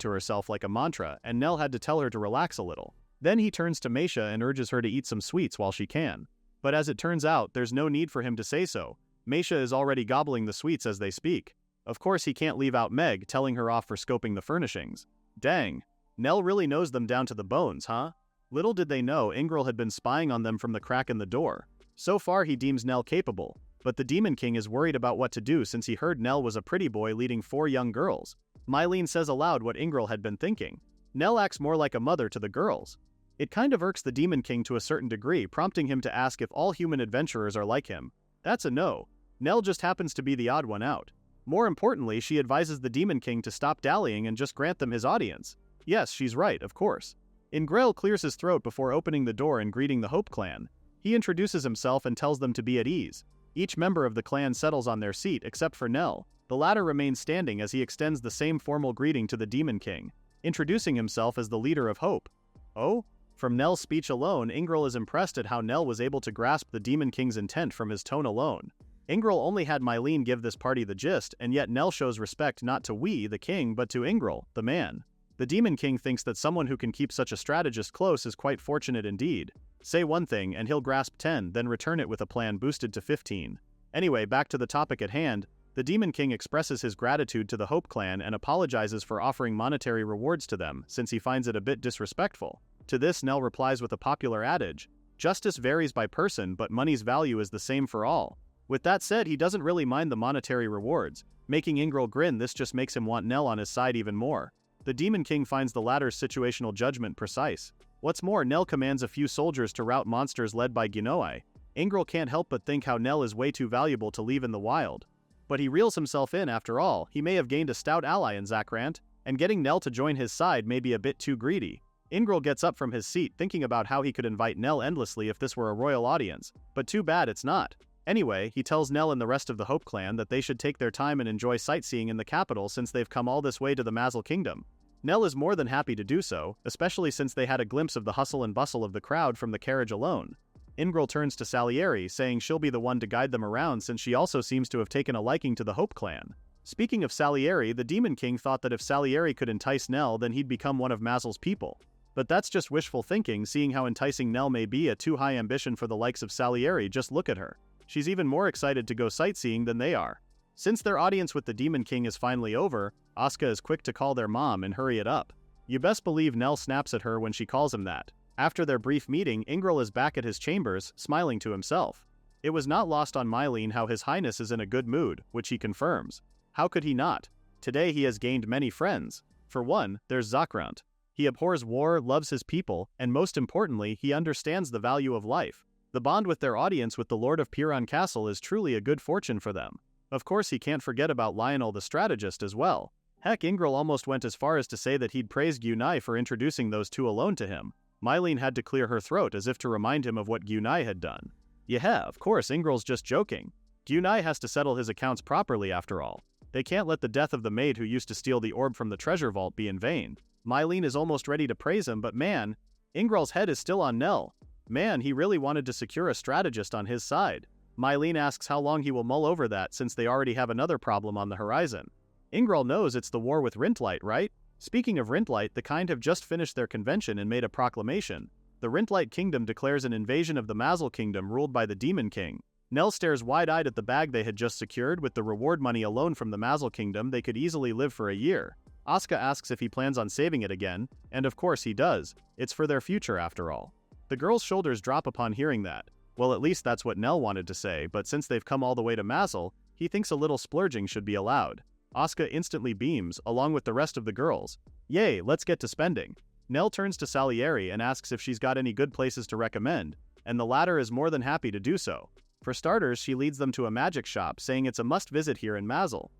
to herself like a mantra, and Nell had to tell her to relax a little. Then he turns to Meisha and urges her to eat some sweets while she can. But as it turns out, there's no need for him to say so. Meisha is already gobbling the sweets as they speak. Of course he can't leave out Meg, telling her off for scoping the furnishings. Dang. Nell really knows them down to the bones, huh? Little did they know Ingril had been spying on them from the crack in the door. So far he deems Nell capable, but the Demon King is worried about what to do since he heard Nell was a pretty boy leading 4 young girls. Mylene says aloud what Ingril had been thinking. Nell acts more like a mother to the girls. It kind of irks the Demon King to a certain degree, prompting him to ask if all human adventurers are like him. That's a no. Nell just happens to be the odd one out. More importantly, she advises the Demon King to stop dallying and just grant them his audience. Yes, she's right, of course. Ingril clears his throat before opening the door and greeting the Hope clan. He introduces himself and tells them to be at ease. Each member of the clan settles on their seat except for Nell. The latter remains standing as he extends the same formal greeting to the Demon King, introducing himself as the leader of Hope. Oh? From Nell's speech alone, Ingril is impressed at how Nell was able to grasp the Demon King's intent from his tone alone. Ingril only had Mylene give this party the gist, and yet Nell shows respect not to we, the king, but to Ingril, the man. The Demon King thinks that someone who can keep such a strategist close is quite fortunate indeed. Say one thing and he'll grasp 10, then return it with a plan boosted to 15. Anyway, back to the topic at hand, the Demon King expresses his gratitude to the Hope clan and apologizes for offering monetary rewards to them, since he finds it a bit disrespectful. To this, Nell replies with a popular adage, "Justice varies by person, but money's value is the same for all." With that said, he doesn't really mind the monetary rewards. Making Ingril grin, this just makes him want Nell on his side even more. The Demon King finds the latter's situational judgment precise. What's more, Nell commands a few soldiers to rout monsters led by Ginoi. Ingril can't help but think how Nell is way too valuable to leave in the wild. But he reels himself in after all. He may have gained a stout ally in Zakrant, and getting Nell to join his side may be a bit too greedy. Ingril gets up from his seat thinking about how he could invite Nell endlessly if this were a royal audience, but too bad it's not. Anyway, he tells Nell and the rest of the Hope clan that they should take their time and enjoy sightseeing in the capital since they've come all this way to the Mazel Kingdom. Nell is more than happy to do so, especially since they had a glimpse of the hustle and bustle of the crowd from the carriage alone. Ingril turns to Salieri, saying she'll be the one to guide them around since she also seems to have taken a liking to the Hope clan. Speaking of Salieri, the Demon King thought that if Salieri could entice Nell, then he'd become one of Mazel's people. But that's just wishful thinking, seeing how enticing Nell may be. A too high ambition for the likes of Salieri. Just look at her. She's even more excited to go sightseeing than they are. Since their audience with the Demon King is finally over, Asuka is quick to call their mom and hurry it up. You best believe Nell snaps at her when she calls him that. After their brief meeting, Ingril is back at his chambers, smiling to himself. It was not lost on Mylene how His Highness is in a good mood, which he confirms. How could he not? Today he has gained many friends. For one, there's Bankrupt. He abhors war, loves his people, and most importantly, he understands the value of life. The bond with their audience with the Lord of Piran Castle is truly a good fortune for them. Of course he can't forget about Lionel the strategist as well. Heck, Ingrel almost went as far as to say that he'd praise Gyunai for introducing those two alone to him. Mylene had to clear her throat as if to remind him of what Gyunai had done. Yeah, of course, Ingrel's just joking. Gyunai has to settle his accounts properly after all. They can't let the death of the maid who used to steal the orb from the treasure vault be in vain. Mylene is almost ready to praise him, but man, Ingrel's head is still on Nell. Man, he really wanted to secure a strategist on his side. Mylene asks how long he will mull over that since they already have another problem on the horizon. Ingrel knows it's the war with Rintlight, right? Speaking of Rintlight, the kind have just finished their convention and made a proclamation. The Rintlight Kingdom declares an invasion of the Mazel Kingdom ruled by the Demon King. Nell stares wide-eyed at the bag they had just secured. With the reward money alone from the Mazel Kingdom, they could easily live for a year. Asuka asks if he plans on saving it again, and of course he does. It's for their future after all. The girl's shoulders drop upon hearing that. Well, at least that's what Nell wanted to say, but since they've come all the way to Mazel, he thinks a little splurging should be allowed. Asuka instantly beams, along with the rest of the girls. Yay, let's get to spending. Nell turns to Salieri and asks if she's got any good places to recommend, and the latter is more than happy to do so. For starters, she leads them to a magic shop, saying it's a must-visit here in Mazel.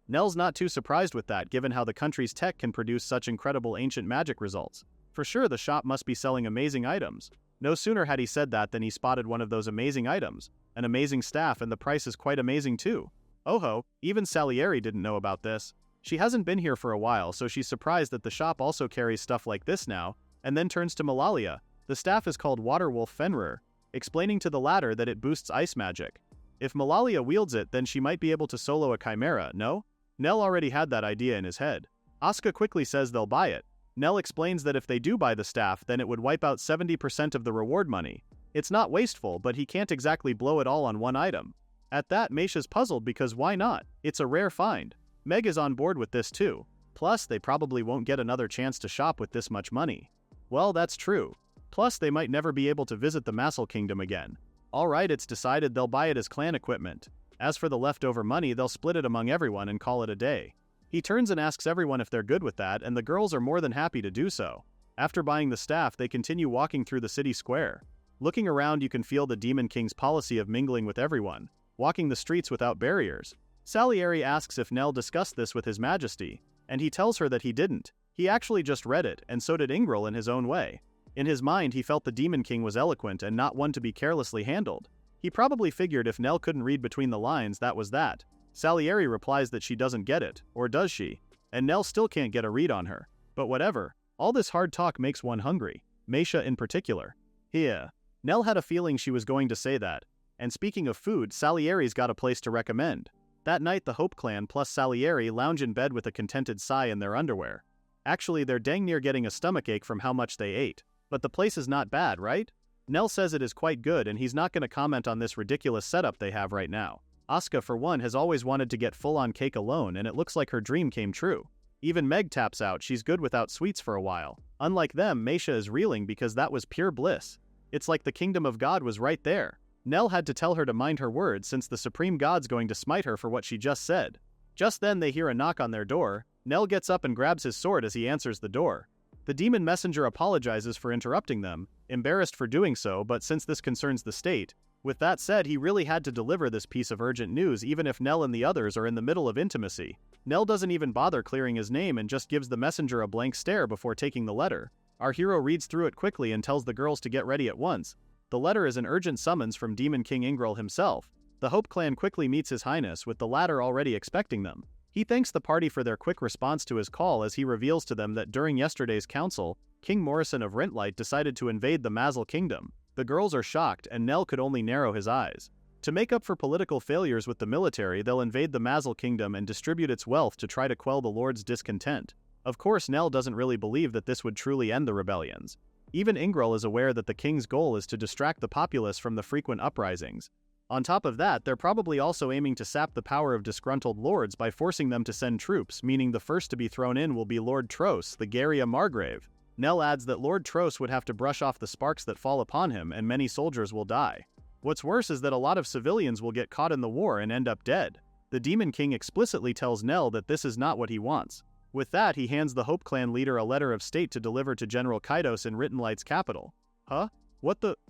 Nell's not too surprised with that given how the country's tech can produce such incredible ancient magic results. For sure the shop must be selling amazing items. No sooner had he said that than he spotted one of those amazing items. An amazing staff, and the price is quite amazing too. Oh-ho, even Salieri didn't know about this. She hasn't been here for a while, so she's surprised that the shop also carries stuff like this now, and then turns to Malalia. The staff is called Waterwolf Fenrir, explaining to the latter that it boosts ice magic. If Malalia wields it, then she might be able to solo a chimera, no? Nell already had that idea in his head. Asuka quickly says they'll buy it. Nell explains that if they do buy the staff, then it would wipe out 70% of the reward money. It's not wasteful, but he can't exactly blow it all on one item. At that, Meisha's puzzled because why not? It's a rare find. Meg is on board with this too. Plus, they probably won't get another chance to shop with this much money. Well, that's true. Plus, they might never be able to visit the Mazel Kingdom again. Alright, it's decided they'll buy it as clan equipment. As for the leftover money, they'll split it among everyone and call it a day. He turns and asks everyone if they're good with that, and the girls are more than happy to do so. After buying the staff, they continue walking through the city square. Looking around, you can feel the Demon King's policy of mingling with everyone, walking the streets without barriers. Salieri asks if Nell discussed this with His Majesty, and he tells her that he didn't. He actually just read it, and so did Ingrel in his own way. In his mind, he felt the Demon King was eloquent and not one to be carelessly handled. He probably figured if Nell couldn't read between the lines, that was that. Salieri replies that she doesn't get it, or does she? And Nell still can't get a read on her. But whatever. All this hard talk makes one hungry. Meisha in particular. Yeah. Nell had a feeling she was going to say that. And speaking of food, Salieri's got a place to recommend. That night the Hope clan plus Salieri lounge in bed with a contented sigh in their underwear. Actually, they're dang near getting a stomachache from how much they ate. But the place is not bad, right? Nell says it is quite good, and he's not going to comment on this ridiculous setup they have right now. Asuka, for one, has always wanted to get full-on cake alone, and it looks like her dream came true. Even Meg taps out, she's good without sweets for a while. Unlike them, Meisha is reeling because that was pure bliss. It's like the kingdom of God was right there. Nell had to tell her to mind her words since the supreme god's going to smite her for what she just said. Just then they hear a knock on their door. Nell gets up and grabs his sword as he answers the door. The demon messenger apologizes for interrupting them, embarrassed for doing so, but since this concerns the state, with that said, he really had to deliver this piece of urgent news even if Nell and the others are in the middle of intimacy. Nell doesn't even bother clearing his name and just gives the messenger a blank stare before taking the letter. Our hero reads through it quickly and tells the girls to get ready at once. The letter is an urgent summons from Demon King Ingrel himself. The Hope clan quickly meets His Highness, with the latter already expecting them. He thanks the party for their quick response to his call as he reveals to them that during yesterday's council, King Morrison of Rintlight decided to invade the Mazel Kingdom. The girls are shocked, and Nell could only narrow his eyes. To make up for political failures with the military, they'll invade the Mazel Kingdom and distribute its wealth to try to quell the Lord's discontent. Of course, Nell doesn't really believe that this would truly end the rebellions. Even Ingrel is aware that the king's goal is to distract the populace from the frequent uprisings. On top of that, they're probably also aiming to sap the power of disgruntled lords by forcing them to send troops, meaning the first to be thrown in will be Lord Tros, the Garia Margrave. Nell adds that Lord Tros would have to brush off the sparks that fall upon him, and many soldiers will die. What's worse is that a lot of civilians will get caught in the war and end up dead. The Demon King explicitly tells Nell that this is not what he wants. With that, he hands the Hope Clan leader a letter of state to deliver to General Kaitos in Written Light's capital. Huh?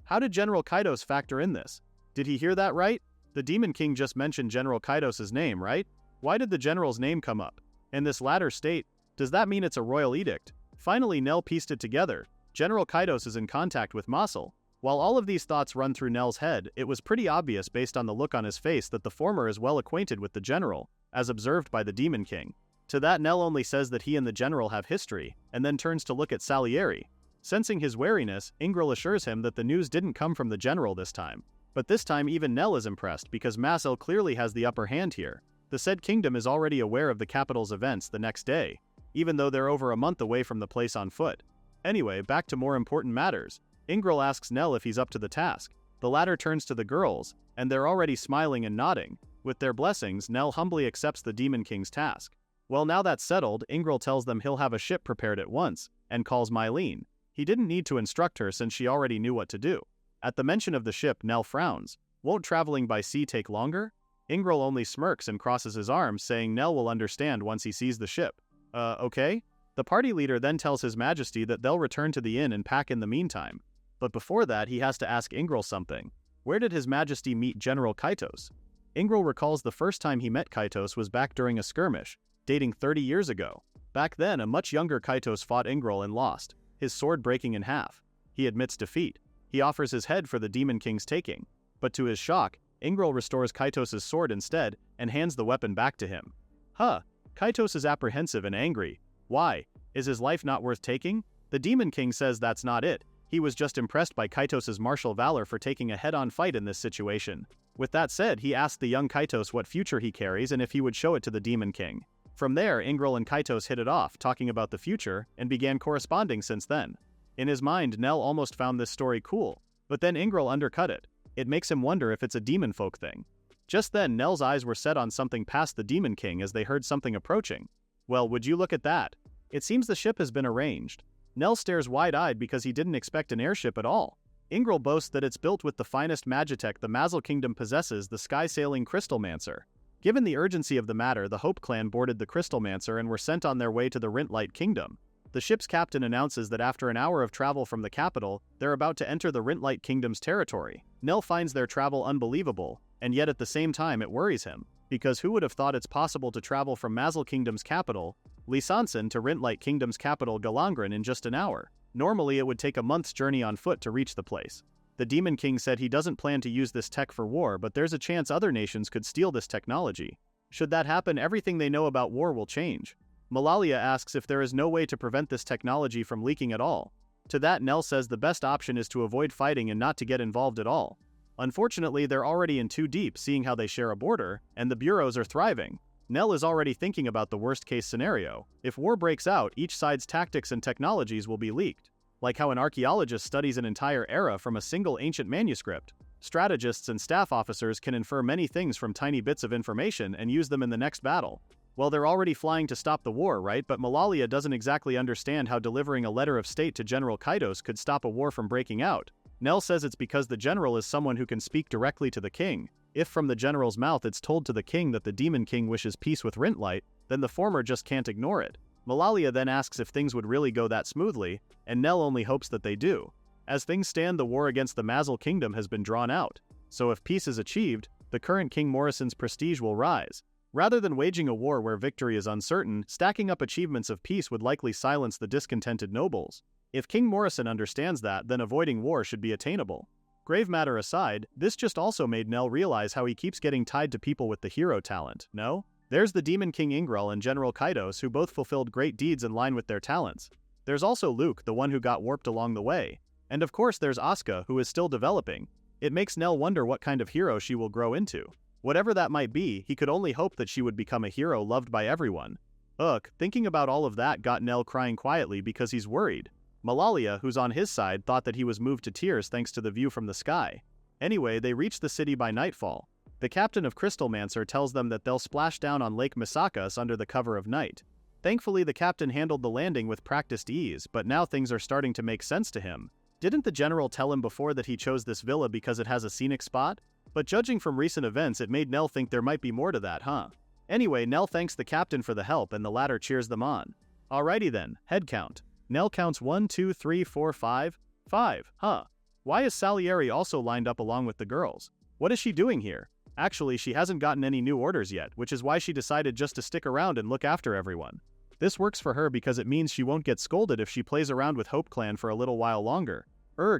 How did General Kaitos factor in this? Did he hear that right? The Demon King just mentioned General Kaitos' name, right? Why did the general's name come up? In this latter state, does that mean it's a royal edict? Finally, Nell pieced it together. General Kaitos is in contact with Mosul. While all of these thoughts run through Nell's head, it was pretty obvious based on the look on his face that the former is well acquainted with the general, as observed by the Demon King. To that, Nell only says that he and the general have history, and then turns to look at Salieri. Sensing his wariness, Ingril assures him that the news didn't come from the general this time. But this time even Nell is impressed because Masel clearly has the upper hand here. The said kingdom is already aware of the capital's events the next day, even though they're over a month away from the place on foot. Anyway, back to more important matters. Ingril asks Nell if he's up to the task. The latter turns to the girls, and they're already smiling and nodding. With their blessings, Nell humbly accepts the Demon King's task. Well, now that's settled, Ingril tells them he'll have a ship prepared at once, and calls Mylene. He didn't need to instruct her since she already knew what to do. At the mention of the ship, Nell frowns. Won't traveling by sea take longer? Ingril only smirks and crosses his arms, saying Nell will understand once he sees the ship. Okay? The party leader then tells His Majesty that they'll return to the inn and pack in the meantime. But before that, he has to ask Ingril something. Where did His Majesty meet General Kaitos? Ingril recalls the first time he met Kaitos was back during a skirmish, dating 30 years ago. Back then, a much younger Kaitos fought Ingril and lost, his sword breaking in half. He admits defeat. He offers his head for the Demon King's taking. But to his shock, Ingril restores Kaitos' sword instead and hands the weapon back to him. Kaitos is apprehensive and angry. Why? Is his life not worth taking? The Demon King says that's not it. He was just impressed by Kaitos' martial valor for taking a head-on fight in this situation. With that said, he asked the young Kaitos what future he carries and if he would show it to the Demon King. From there, Ingril and Kaitos hit it off, talking about the future, and began corresponding since then. In his mind, Nell almost found this story cool, but then Ingril undercut it. It makes him wonder if it's a demon folk thing. Just then, Nell's eyes were set on something past the Demon King as they heard something approaching. Well, would you look at that? It seems the ship has been arranged. Nell stares wide-eyed because he didn't expect an airship at all. Ingril boasts that it's built with the finest magitech the Mazel Kingdom possesses, the sky-sailing Crystalmancer. Given the urgency of the matter, the Hope Clan boarded the Crystalmancer and were sent on their way to the Rintlight Kingdom. The ship's captain announces that after an hour of travel from the capital, they're about to enter the Rintlight Kingdom's territory. Nell finds their travel unbelievable, and yet at the same time it worries him, because who would have thought it's possible to travel from Mazel Kingdom's capital, Lisansen, to Rintlight Kingdom's capital, Galangren, in just an hour? Normally it would take a month's journey on foot to reach the place. The Demon King said he doesn't plan to use this tech for war, but there's a chance other nations could steal this technology. Should that happen, everything they know about war will change. Malalia asks if there is no way to prevent this technology from leaking at all. To that, Nell says the best option is to avoid fighting and not to get involved at all. Unfortunately, they're already in too deep, seeing how they share a border, and the bureaus are thriving. Nell is already thinking about the worst-case scenario. If war breaks out, each side's tactics and technologies will be leaked. Like how an archaeologist studies an entire era from a single ancient manuscript. Strategists and staff officers can infer many things from tiny bits of information and use them in the next battle. Well, they're already flying to stop the war, right? But Malalia doesn't exactly understand how delivering a letter of state to General Kaitos could stop a war from breaking out. Nell says it's because the general is someone who can speak directly to the king. If from the general's mouth it's told to the king that the Demon King wishes peace with Rintlight, then the former just can't ignore it. Malalia then asks if things would really go that smoothly, and Nell only hopes that they do. As things stand, the war against the Mazel Kingdom has been drawn out, so if peace is achieved, the current King Morrison's prestige will rise. Rather than waging a war where victory is uncertain, stacking up achievements of peace would likely silence the discontented nobles. If King Morrison understands that, then avoiding war should be attainable. Grave matter aside, this just also made Nell realize how he keeps getting tied to people with the hero talent, no? There's the Demon King Ingril and General Kaitos, who both fulfilled great deeds in line with their talents. There's also Luke, the one who got warped along the way. And of course there's Asuka, who is still developing. It makes Nell wonder what kind of hero she will grow into. Whatever that might be, he could only hope that she would become a hero loved by everyone. Thinking about all of that got Nell crying quietly because he's worried. Malalia, who's on his side, thought that he was moved to tears thanks to the view from the sky. Anyway, they reach the city by nightfall. The captain of Crystalmancer tells them that they'll splash down on Lake Misakas under the cover of night. Thankfully, the captain handled the landing with practiced ease, but now things are starting to make sense to him. Didn't the general tell him before that he chose this villa because it has a scenic spot? But judging from recent events, it made Nell think there might be more to that, huh? Anyway, Nell thanks the captain for the help and the latter cheers them on. Alrighty then, head count. Nell counts 1, 2, 3, 4, 5. 5, huh? Why is Salieri also lined up along with the girls? What is she doing here? Actually, she hasn't gotten any new orders yet, which is why she decided just to stick around and look after everyone. This works for her because it means she won't get scolded if she plays around with Hope Clan for a little while longer.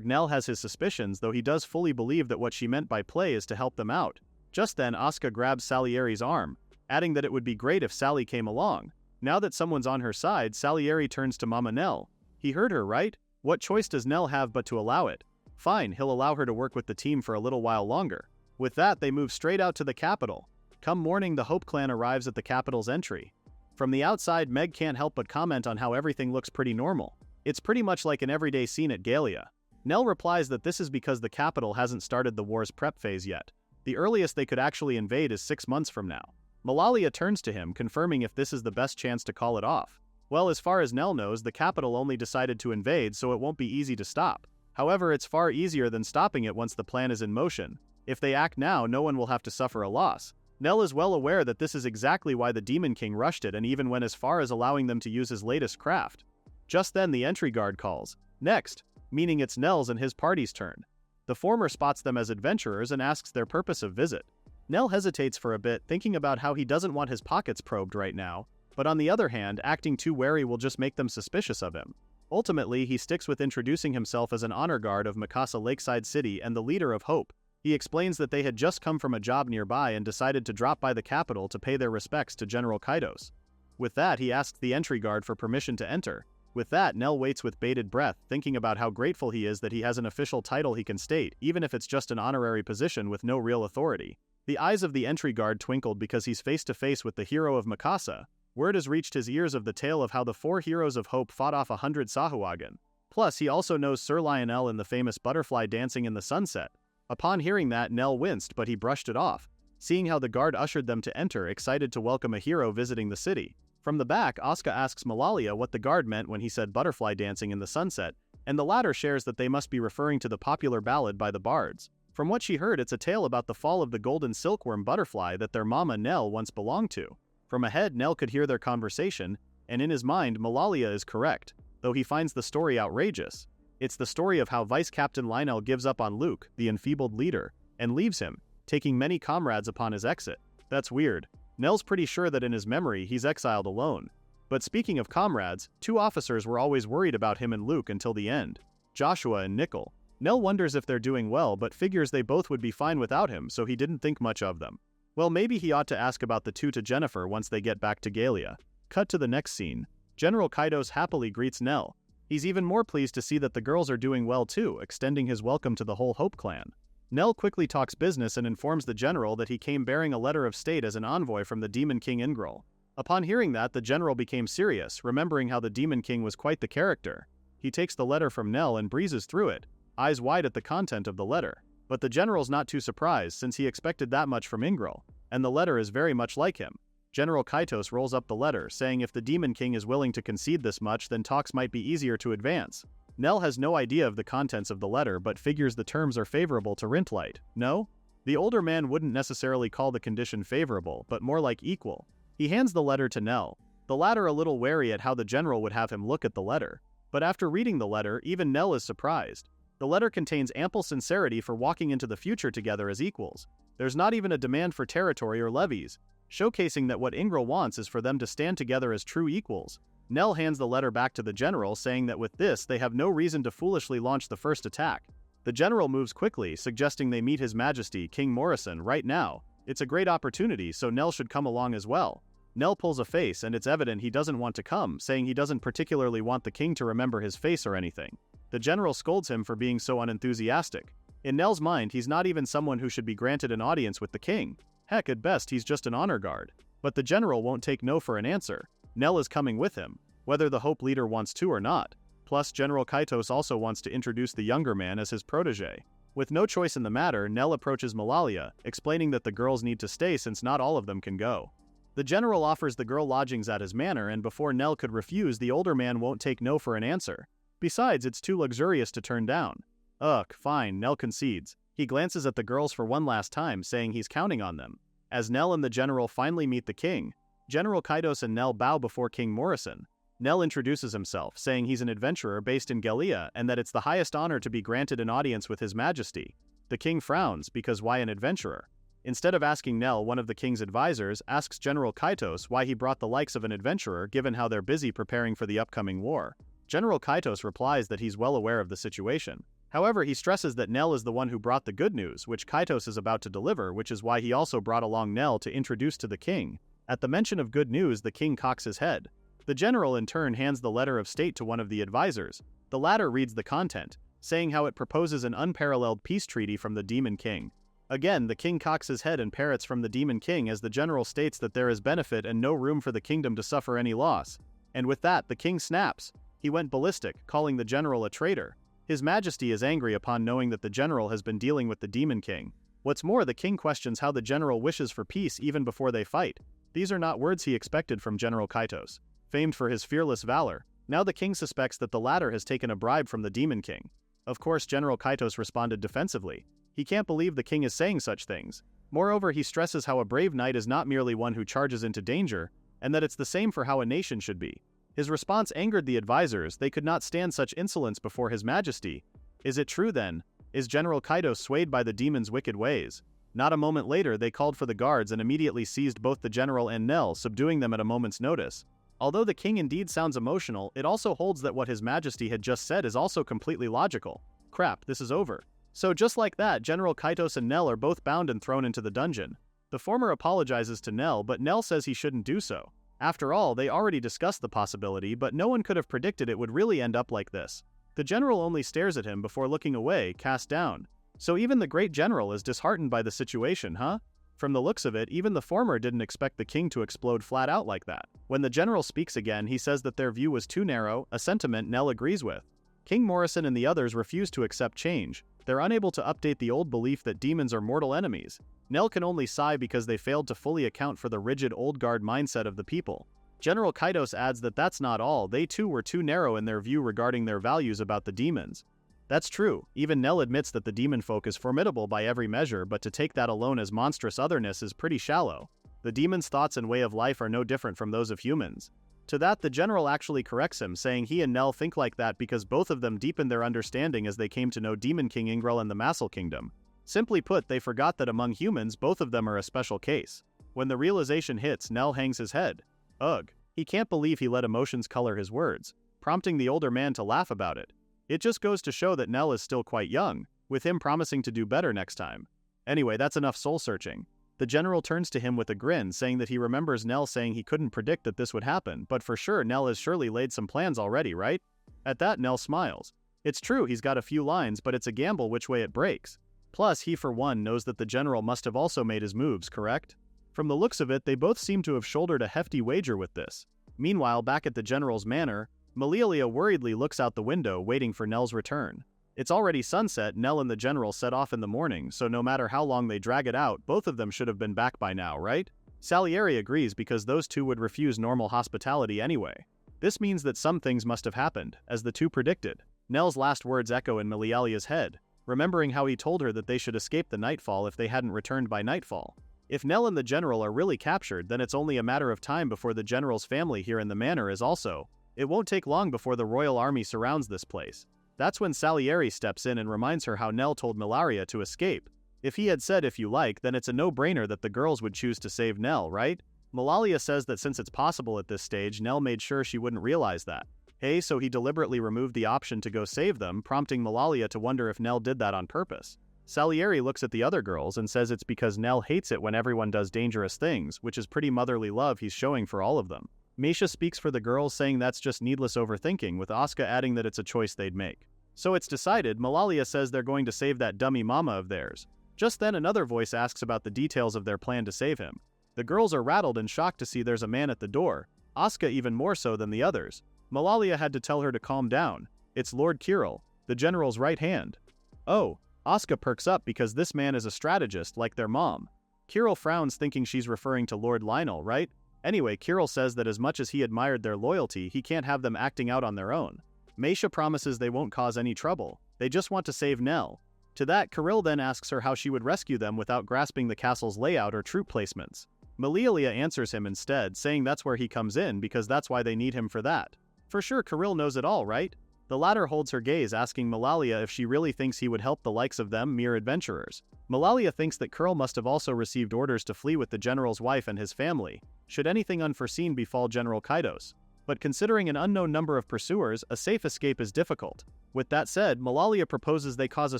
Nell has his suspicions, though he does fully believe that what she meant by play is to help them out. Just then, Asuka grabs Salieri's arm, adding that it would be great if Sally came along. Now that someone's on her side, Salieri turns to Mama Nell. He heard her, right? What choice does Nell have but to allow it? Fine, he'll allow her to work with the team for a little while longer. With that, they move straight out to the capital. Come morning, the Hope Clan arrives at the capital's entry. From the outside, Meg can't help but comment on how everything looks pretty normal. It's pretty much like an everyday scene at Galia. Nell replies that this is because the capital hasn't started the war's prep phase yet. The earliest they could actually invade is 6 months from now. Malalia turns to him, confirming if this is the best chance to call it off. Well, as far as Nell knows, the capital only decided to invade, so it won't be easy to stop. However, it's far easier than stopping it once the plan is in motion. If they act now, no one will have to suffer a loss. Nell is well aware that this is exactly why the Demon King rushed it and even went as far as allowing them to use his latest craft. Just then the entry guard calls, "Next," meaning it's Nell's and his party's turn. The former spots them as adventurers and asks their purpose of visit. Nell hesitates for a bit, thinking about how he doesn't want his pockets probed right now, but on the other hand, acting too wary will just make them suspicious of him. Ultimately, he sticks with introducing himself as an honor guard of Mikasa Lakeside City and the leader of Hope. He explains that they had just come from a job nearby and decided to drop by the capital to pay their respects to General Kaitos. With that, he asks the entry guard for permission to enter. With that, Nell waits with bated breath, thinking about how grateful he is that he has an official title he can state, even if it's just an honorary position with no real authority. The eyes of the entry guard twinkled because he's face to face with the hero of Mikasa. Word has reached his ears of the tale of how the 4 heroes of Hope fought off 100 Sahuagin. Plus, he also knows Sir Lionel in the famous butterfly dancing in the sunset. Upon hearing that, Nell winced, but he brushed it off, seeing how the guard ushered them to enter, excited to welcome a hero visiting the city. From the back, Asuka asks Malalia what the guard meant when he said butterfly dancing in the sunset, and the latter shares that they must be referring to the popular ballad by the bards. From what she heard, it's a tale about the fall of the golden silkworm butterfly that their mama Nell once belonged to. From ahead, Nell could hear their conversation, and in his mind, Malalia is correct, though he finds the story outrageous. It's the story of how Vice Captain Lionel gives up on Luke, the enfeebled leader, and leaves him, taking many comrades upon his exit. That's weird. Nell's pretty sure that in his memory, he's exiled alone. But speaking of comrades, 2 officers were always worried about him and Luke until the end, Joshua and Nickel. Nell wonders if they're doing well, but figures they both would be fine without him, so he didn't think much of them. Well, maybe he ought to ask about the 2 to Jennifer once they get back to Galia. Cut to the next scene. General Kaitos happily greets Nell. He's even more pleased to see that the girls are doing well too, extending his welcome to the whole Hope Clan. Nell quickly talks business and informs the general that he came bearing a letter of state as an envoy from the Demon King Ingril. Upon hearing that, the general became serious, remembering how the Demon King was quite the character. He takes the letter from Nell and breezes through it, eyes wide at the content of the letter. But the general's not too surprised since he expected that much from Ingril, and the letter is very much like him. General Kaitos rolls up the letter, saying if the Demon King is willing to concede this much, then talks might be easier to advance. Nell has no idea of the contents of the letter but figures the terms are favorable to Rintlight. No? The older man wouldn't necessarily call the condition favorable, but more like equal. He hands the letter to Nell, the latter a little wary at how the general would have him look at the letter. But after reading the letter, even Nell is surprised. The letter contains ample sincerity for walking into the future together as equals. There's not even a demand for territory or levies, showcasing that what Ingril wants is for them to stand together as true equals. Nell hands the letter back to the general, saying that with this, they have no reason to foolishly launch the first attack. The general moves quickly, suggesting they meet His Majesty, King Morrison, right now. It's a great opportunity, so Nell should come along as well. Nell pulls a face, and it's evident he doesn't want to come, saying he doesn't particularly want the king to remember his face or anything. The general scolds him for being so unenthusiastic. In Nell's mind, he's not even someone who should be granted an audience with the king. Heck, at best, he's just an honor guard. But the general won't take no for an answer. Nell is coming with him, whether the Hope leader wants to or not. Plus, General Kaitos also wants to introduce the younger man as his protege. With no choice in the matter, Nell approaches Malalia, explaining that the girls need to stay since not all of them can go. The general offers the girl lodgings at his manor, and before Nell could refuse, the older man won't take no for an answer. Besides, it's too luxurious to turn down. Ugh, fine, Nell concedes. He glances at the girls for one last time, saying he's counting on them. As Nell and the general finally meet the king, General Kaitos and Nell bow before King Morrison. Nell introduces himself, saying he's an adventurer based in Gallia and that it's the highest honor to be granted an audience with His Majesty. The king frowns, because why an adventurer? Instead of asking Nell, one of the king's advisors asks General Kaitos why he brought the likes of an adventurer given how they're busy preparing for the upcoming war. General Kaitos replies that he's well aware of the situation. However, he stresses that Nell is the one who brought the good news, which Kaitos is about to deliver, which is why he also brought along Nell to introduce to the king. At the mention of good news, the king cocks his head. The general in turn hands the letter of state to one of the advisors. The latter reads the content, saying how it proposes an unparalleled peace treaty from the Demon King. Again, the king cocks his head and parrots from the Demon King as the general states that there is benefit and no room for the kingdom to suffer any loss. And with that, the king snaps. He went ballistic, calling the general a traitor. His Majesty is angry upon knowing that the general has been dealing with the Demon King. What's more, the king questions how the general wishes for peace even before they fight. These are not words he expected from General Kaitos, famed for his fearless valor. Now the king suspects that the latter has taken a bribe from the Demon King. Of course, General Kaitos responded defensively. He can't believe the king is saying such things. Moreover, he stresses how a brave knight is not merely one who charges into danger, and that it's the same for how a nation should be. His response angered the advisors. They could not stand such insolence before His Majesty. Is it true then? Is General Kaitos swayed by the demon's wicked ways? Not a moment later, they called for the guards and immediately seized both the general and Nell, subduing them at a moment's notice. Although the king indeed sounds emotional, it also holds that what His Majesty had just said is also completely logical. Crap, this is over. So just like that, General Kaitos and Nell are both bound and thrown into the dungeon. The former apologizes to Nell, but Nell says he shouldn't do so. After all, they already discussed the possibility, but no one could have predicted it would really end up like this. The general only stares at him before looking away, cast down. So even the great general is disheartened by the situation, huh? From the looks of it, even the former didn't expect the king to explode flat out like that. When the general speaks again, he says that their view was too narrow, a sentiment Nell agrees with. King Morrison and the others refuse to accept change. They're unable to update the old belief that demons are mortal enemies. Nell can only sigh because they failed to fully account for the rigid old guard mindset of the people. General Kaitos adds that that's not all, they too were too narrow in their view regarding their values about the demons. That's true, even Nell admits that the demon folk is formidable by every measure, but to take that alone as monstrous otherness is pretty shallow. The demon's thoughts and way of life are no different from those of humans. To that, the general actually corrects him, saying he and Nell think like that because both of them deepened their understanding as they came to know Demon King Ingrel and the Massal Kingdom. Simply put, they forgot that among humans, both of them are a special case. When the realization hits, Nell hangs his head. Ugh. He can't believe he let emotions color his words, prompting the older man to laugh about it. It just goes to show that Nell is still quite young, with him promising to do better next time. Anyway, that's enough soul-searching. The general turns to him with a grin, saying that he remembers Nell saying he couldn't predict that this would happen, but for sure Nell has surely laid some plans already, right? At that, Nell smiles. It's true he's got a few lines, but it's a gamble which way it breaks. Plus, he for one knows that the general must have also made his moves, correct? From the looks of it, they both seem to have shouldered a hefty wager with this. Meanwhile, back at the general's manor, Malialia worriedly looks out the window, waiting for Nell's return. It's already sunset. Nell and the general set off in the morning, so no matter how long they drag it out, both of them should have been back by now, right? Salieri agrees because those two would refuse normal hospitality anyway. This means that some things must have happened, as the two predicted. Nell's last words echo in Malialia's head, remembering how he told her that they should escape the nightfall if they hadn't returned by nightfall. If Nell and the general are really captured, then it's only a matter of time before the general's family here in the manor is also. It won't take long before the royal army surrounds this place. That's when Salieri steps in and reminds her how Nell told Milaria to escape. If he had said if you like, then it's a no-brainer that the girls would choose to save Nell, right? Milalia says that since it's possible at this stage, Nell made sure she wouldn't realize that. Hey, so he deliberately removed the option to go save them, prompting Milalia to wonder if Nell did that on purpose. Salieri looks at the other girls and says it's because Nell hates it when everyone does dangerous things, which is pretty motherly love he's showing for all of them. Meisha speaks for the girls, saying that's just needless overthinking, with Asuka adding that it's a choice they'd make. So it's decided. Milalia says they're going to save that dummy mama of theirs. Just then another voice asks about the details of their plan to save him. The girls are rattled and shocked to see there's a man at the door, Asuka even more so than the others. Milalia had to tell her to calm down. It's Lord Kirill, the general's right hand. Oh, Asuka perks up because this man is a strategist like their mom. Kirill frowns, thinking she's referring to Lord Lionel, right? Anyway, Kirill says that as much as he admired their loyalty, he can't have them acting out on their own. Meisha promises they won't cause any trouble. They just want to save Nell. To that, Kirill then asks her how she would rescue them without grasping the castle's layout or troop placements. Malialia answers him instead, saying that's where he comes in because that's why they need him for that. For sure Kirill knows it all, right? The latter holds her gaze, asking Malalia if she really thinks he would help the likes of them mere adventurers. Malalia thinks that Kirill must have also received orders to flee with the general's wife and his family, should anything unforeseen befall General Kaidos. But considering an unknown number of pursuers, a safe escape is difficult. With that said, Malalia proposes they cause a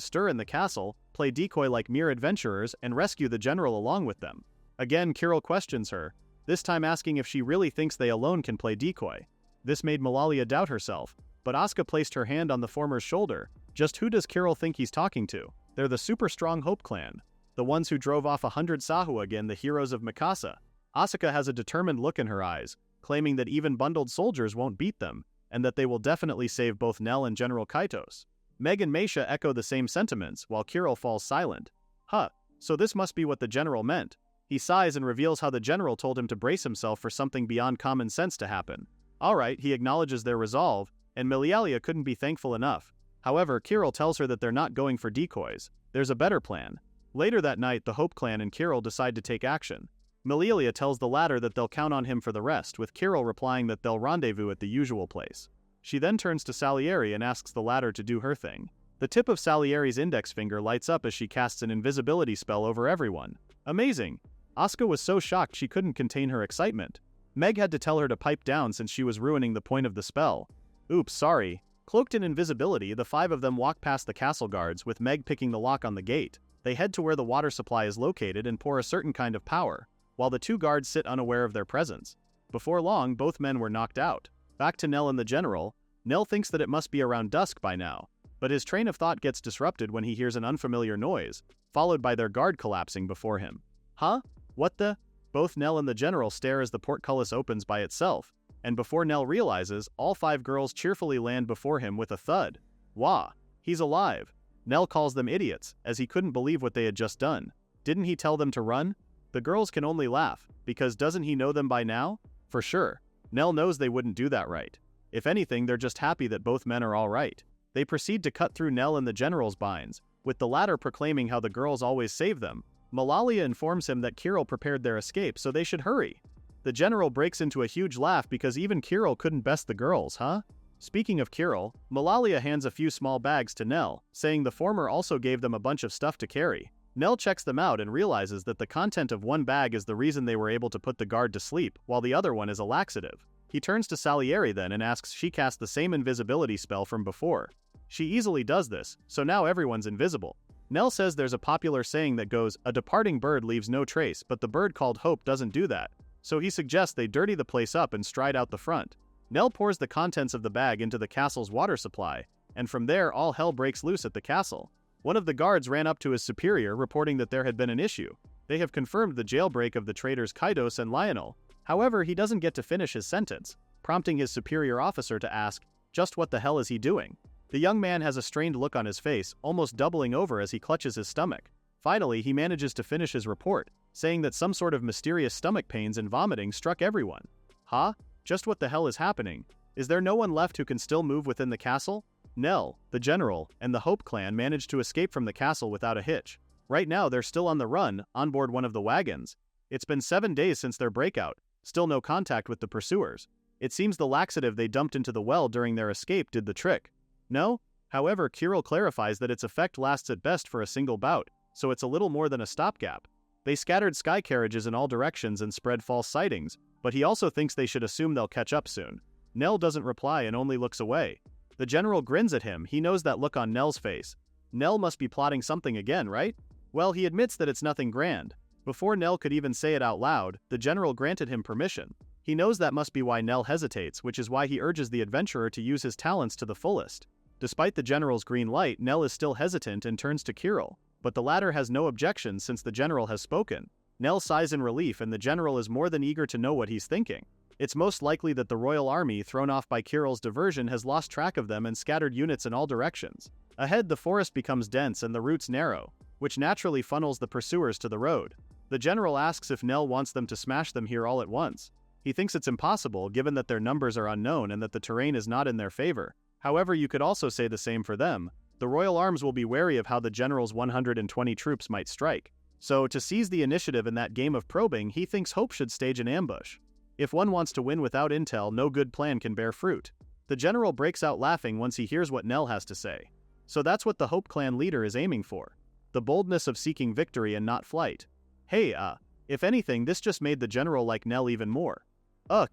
stir in the castle, play decoy like mere adventurers, and rescue the general along with them. Again, Kirill questions her, this time asking if she really thinks they alone can play decoy. This made Malalia doubt herself, but Asuka placed her hand on the former's shoulder. Just who does Kirill think he's talking to? They're the super strong Hope clan. The ones who drove off 100 Sahu again, the heroes of Mikasa. Asuka has a determined look in her eyes, claiming that even bundled soldiers won't beat them, and that they will definitely save both Nell and General Kaitos. Meg and Meisha echo the same sentiments, while Kirill falls silent. So this must be what the general meant. He sighs and reveals how the general told him to brace himself for something beyond common sense to happen. Alright, he acknowledges their resolve, and Milialia couldn't be thankful enough. However, Kirill tells her that they're not going for decoys. There's a better plan. Later that night, the Hope clan and Kirill decide to take action. Milialia tells the latter that they'll count on him for the rest, with Kirill replying that they'll rendezvous at the usual place. She then turns to Salieri and asks the latter to do her thing. The tip of Salieri's index finger lights up as she casts an invisibility spell over everyone. Amazing! Asuka was so shocked she couldn't contain her excitement. Meg had to tell her to pipe down since she was ruining the point of the spell. Oops, sorry. Cloaked in invisibility, the five of them walk past the castle guards, with Meg picking the lock on the gate. They head to where the water supply is located and pour a certain kind of power, while the two guards sit unaware of their presence. Before long, both men were knocked out. Back to Nell and the general. Nell thinks that it must be around dusk by now, but his train of thought gets disrupted when he hears an unfamiliar noise, followed by their guard collapsing before him. Huh? What the? Both Nell and the general stare as the portcullis opens by itself, and before Nell realizes, all five girls cheerfully land before him with a thud. Wah! He's alive! Nell calls them idiots, as he couldn't believe what they had just done. Didn't he tell them to run? The girls can only laugh, because doesn't he know them by now? For sure. Nell knows they wouldn't do that right. If anything, they're just happy that both men are alright. They proceed to cut through Nell and the general's binds, with the latter proclaiming how the girls always save them. Malalia informs him that Kirill prepared their escape, so they should hurry. The general breaks into a huge laugh because even Kirill couldn't best the girls, huh? Speaking of Kirill, Malalia hands a few small bags to Nell, saying the former also gave them a bunch of stuff to carry. Nell checks them out and realizes that the content of one bag is the reason they were able to put the guard to sleep, while the other one is a laxative. He turns to Salieri then and asks she cast the same invisibility spell from before. She easily does this, so now everyone's invisible. Nell says there's a popular saying that goes, a departing bird leaves no trace, but the bird called Hope doesn't do that. So he suggests they dirty the place up and stride out the front. Nell pours the contents of the bag into the castle's water supply, and from there all hell breaks loose at the castle. One of the guards ran up to his superior reporting that there had been an issue. They have confirmed the jailbreak of the traitors Kaidos and Lionel. However, he doesn't get to finish his sentence, prompting his superior officer to ask, just what the hell is he doing? The young man has a strained look on his face, almost doubling over as he clutches his stomach. Finally, he manages to finish his report, saying that some sort of mysterious stomach pains and vomiting struck everyone. Huh? Just what the hell is happening? Is there no one left who can still move within the castle? Nell, the general, and the Hope clan managed to escape from the castle without a hitch. Right now, they're still on the run, on board one of the wagons. It's been 7 days since their breakout, still no contact with the pursuers. It seems the laxative they dumped into the well during their escape did the trick. No? However, Kirill clarifies that its effect lasts at best for a single bout, so it's a little more than a stopgap. They scattered sky carriages in all directions and spread false sightings, but he also thinks they should assume they'll catch up soon. Nell doesn't reply and only looks away. The general grins at him, he knows that look on Nell's face. Nell must be plotting something again, right? Well, he admits that it's nothing grand. Before Nell could even say it out loud, the general granted him permission. He knows that must be why Nell hesitates, which is why he urges the adventurer to use his talents to the fullest. Despite the general's green light, Nell is still hesitant and turns to Kirill, but the latter has no objections since the general has spoken. Nell sighs in relief and the general is more than eager to know what he's thinking. It's most likely that the royal army, thrown off by Kirill's diversion, has lost track of them and scattered units in all directions. Ahead, the forest becomes dense and the routes narrow, which naturally funnels the pursuers to the road. The general asks if Nell wants them to smash them here all at once. He thinks it's impossible given that their numbers are unknown and that the terrain is not in their favor. However, you could also say the same for them. The Royal Arms will be wary of how the general's 120 troops might strike. So, to seize the initiative in that game of probing, he thinks Hope should stage an ambush. If one wants to win without intel, no good plan can bear fruit. The general breaks out laughing once he hears what Nell has to say. So that's what the Hope clan leader is aiming for. The boldness of seeking victory and not flight. Hey, if anything, this just made the general like Nell even more.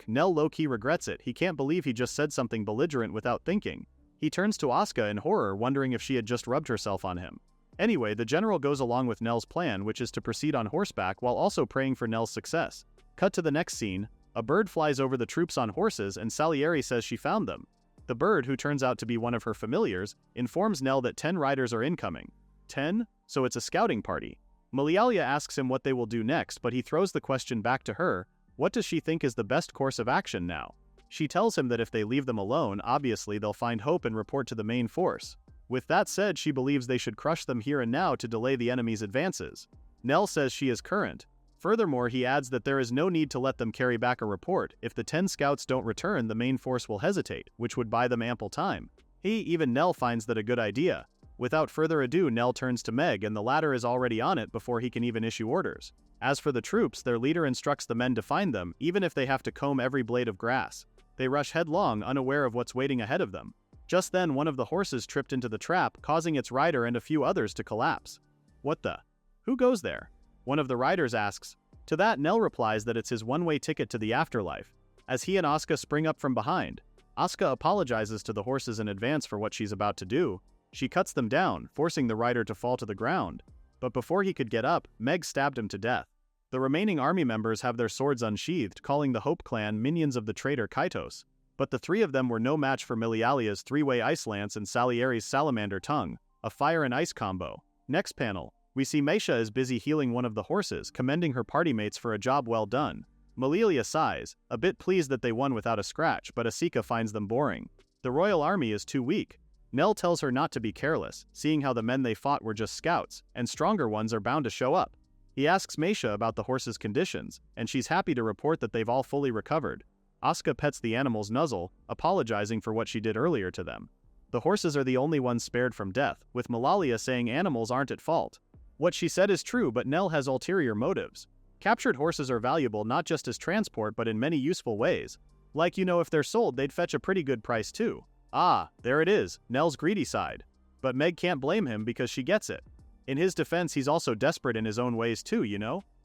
Nell low-key regrets it. He can't believe he just said something belligerent without thinking. He turns to Asuka in horror, wondering if she had just rubbed herself on him. Anyway, the general goes along with Nell's plan, which is to proceed on horseback while also praying for Nell's success. Cut to the next scene. A bird flies over the troops on horses and Salieri says she found them. The bird, who turns out to be one of her familiars, informs Nell that 10 riders are incoming. 10? So it's a scouting party. Milialia asks him what they will do next, but he throws the question back to her. What does she think is the best course of action now? She tells him that if they leave them alone, obviously they'll find Hope and report to the main force. With that said, she believes they should crush them here and now to delay the enemy's advances. Nell says she is current. Furthermore, he adds that there is no need to let them carry back a report. If the 10 scouts don't return, the main force will hesitate, which would buy them ample time. Even Nell finds that a good idea. Without further ado, Nell turns to Meg, and the latter is already on it before he can even issue orders. As for the troops, their leader instructs the men to find them, even if they have to comb every blade of grass. They rush headlong, unaware of what's waiting ahead of them. Just then, one of the horses tripped into the trap, causing its rider and a few others to collapse. What the? Who goes there? One of the riders asks. To that, Nell replies that it's his one-way ticket to the afterlife. As he and Asuka spring up from behind, Asuka apologizes to the horses in advance for what she's about to do. She cuts them down, forcing the rider to fall to the ground. But before he could get up, Meg stabbed him to death. The remaining army members have their swords unsheathed, calling the Hope clan minions of the traitor Kaitos. But the three of them were no match for Milialia's three-way ice lance and Salieri's salamander tongue, a fire and ice combo. Next panel, we see Meisha is busy healing one of the horses, commending her party mates for a job well done. Milialia sighs, a bit pleased that they won without a scratch, but Asika finds them boring. The royal army is too weak. Nell tells her not to be careless, seeing how the men they fought were just scouts, and stronger ones are bound to show up. He asks Meisha about the horses' conditions, and she's happy to report that they've all fully recovered. Asuka pets the animal's nuzzle, apologizing for what she did earlier to them. The horses are the only ones spared from death, with Milialia saying animals aren't at fault. What she said is true, but Nell has ulterior motives. Captured horses are valuable not just as transport but in many useful ways. Like, if they're sold, they'd fetch a pretty good price too. There it is, Nell's greedy side. But Meg can't blame him because she gets it. In his defense, he's also desperate in his own ways too,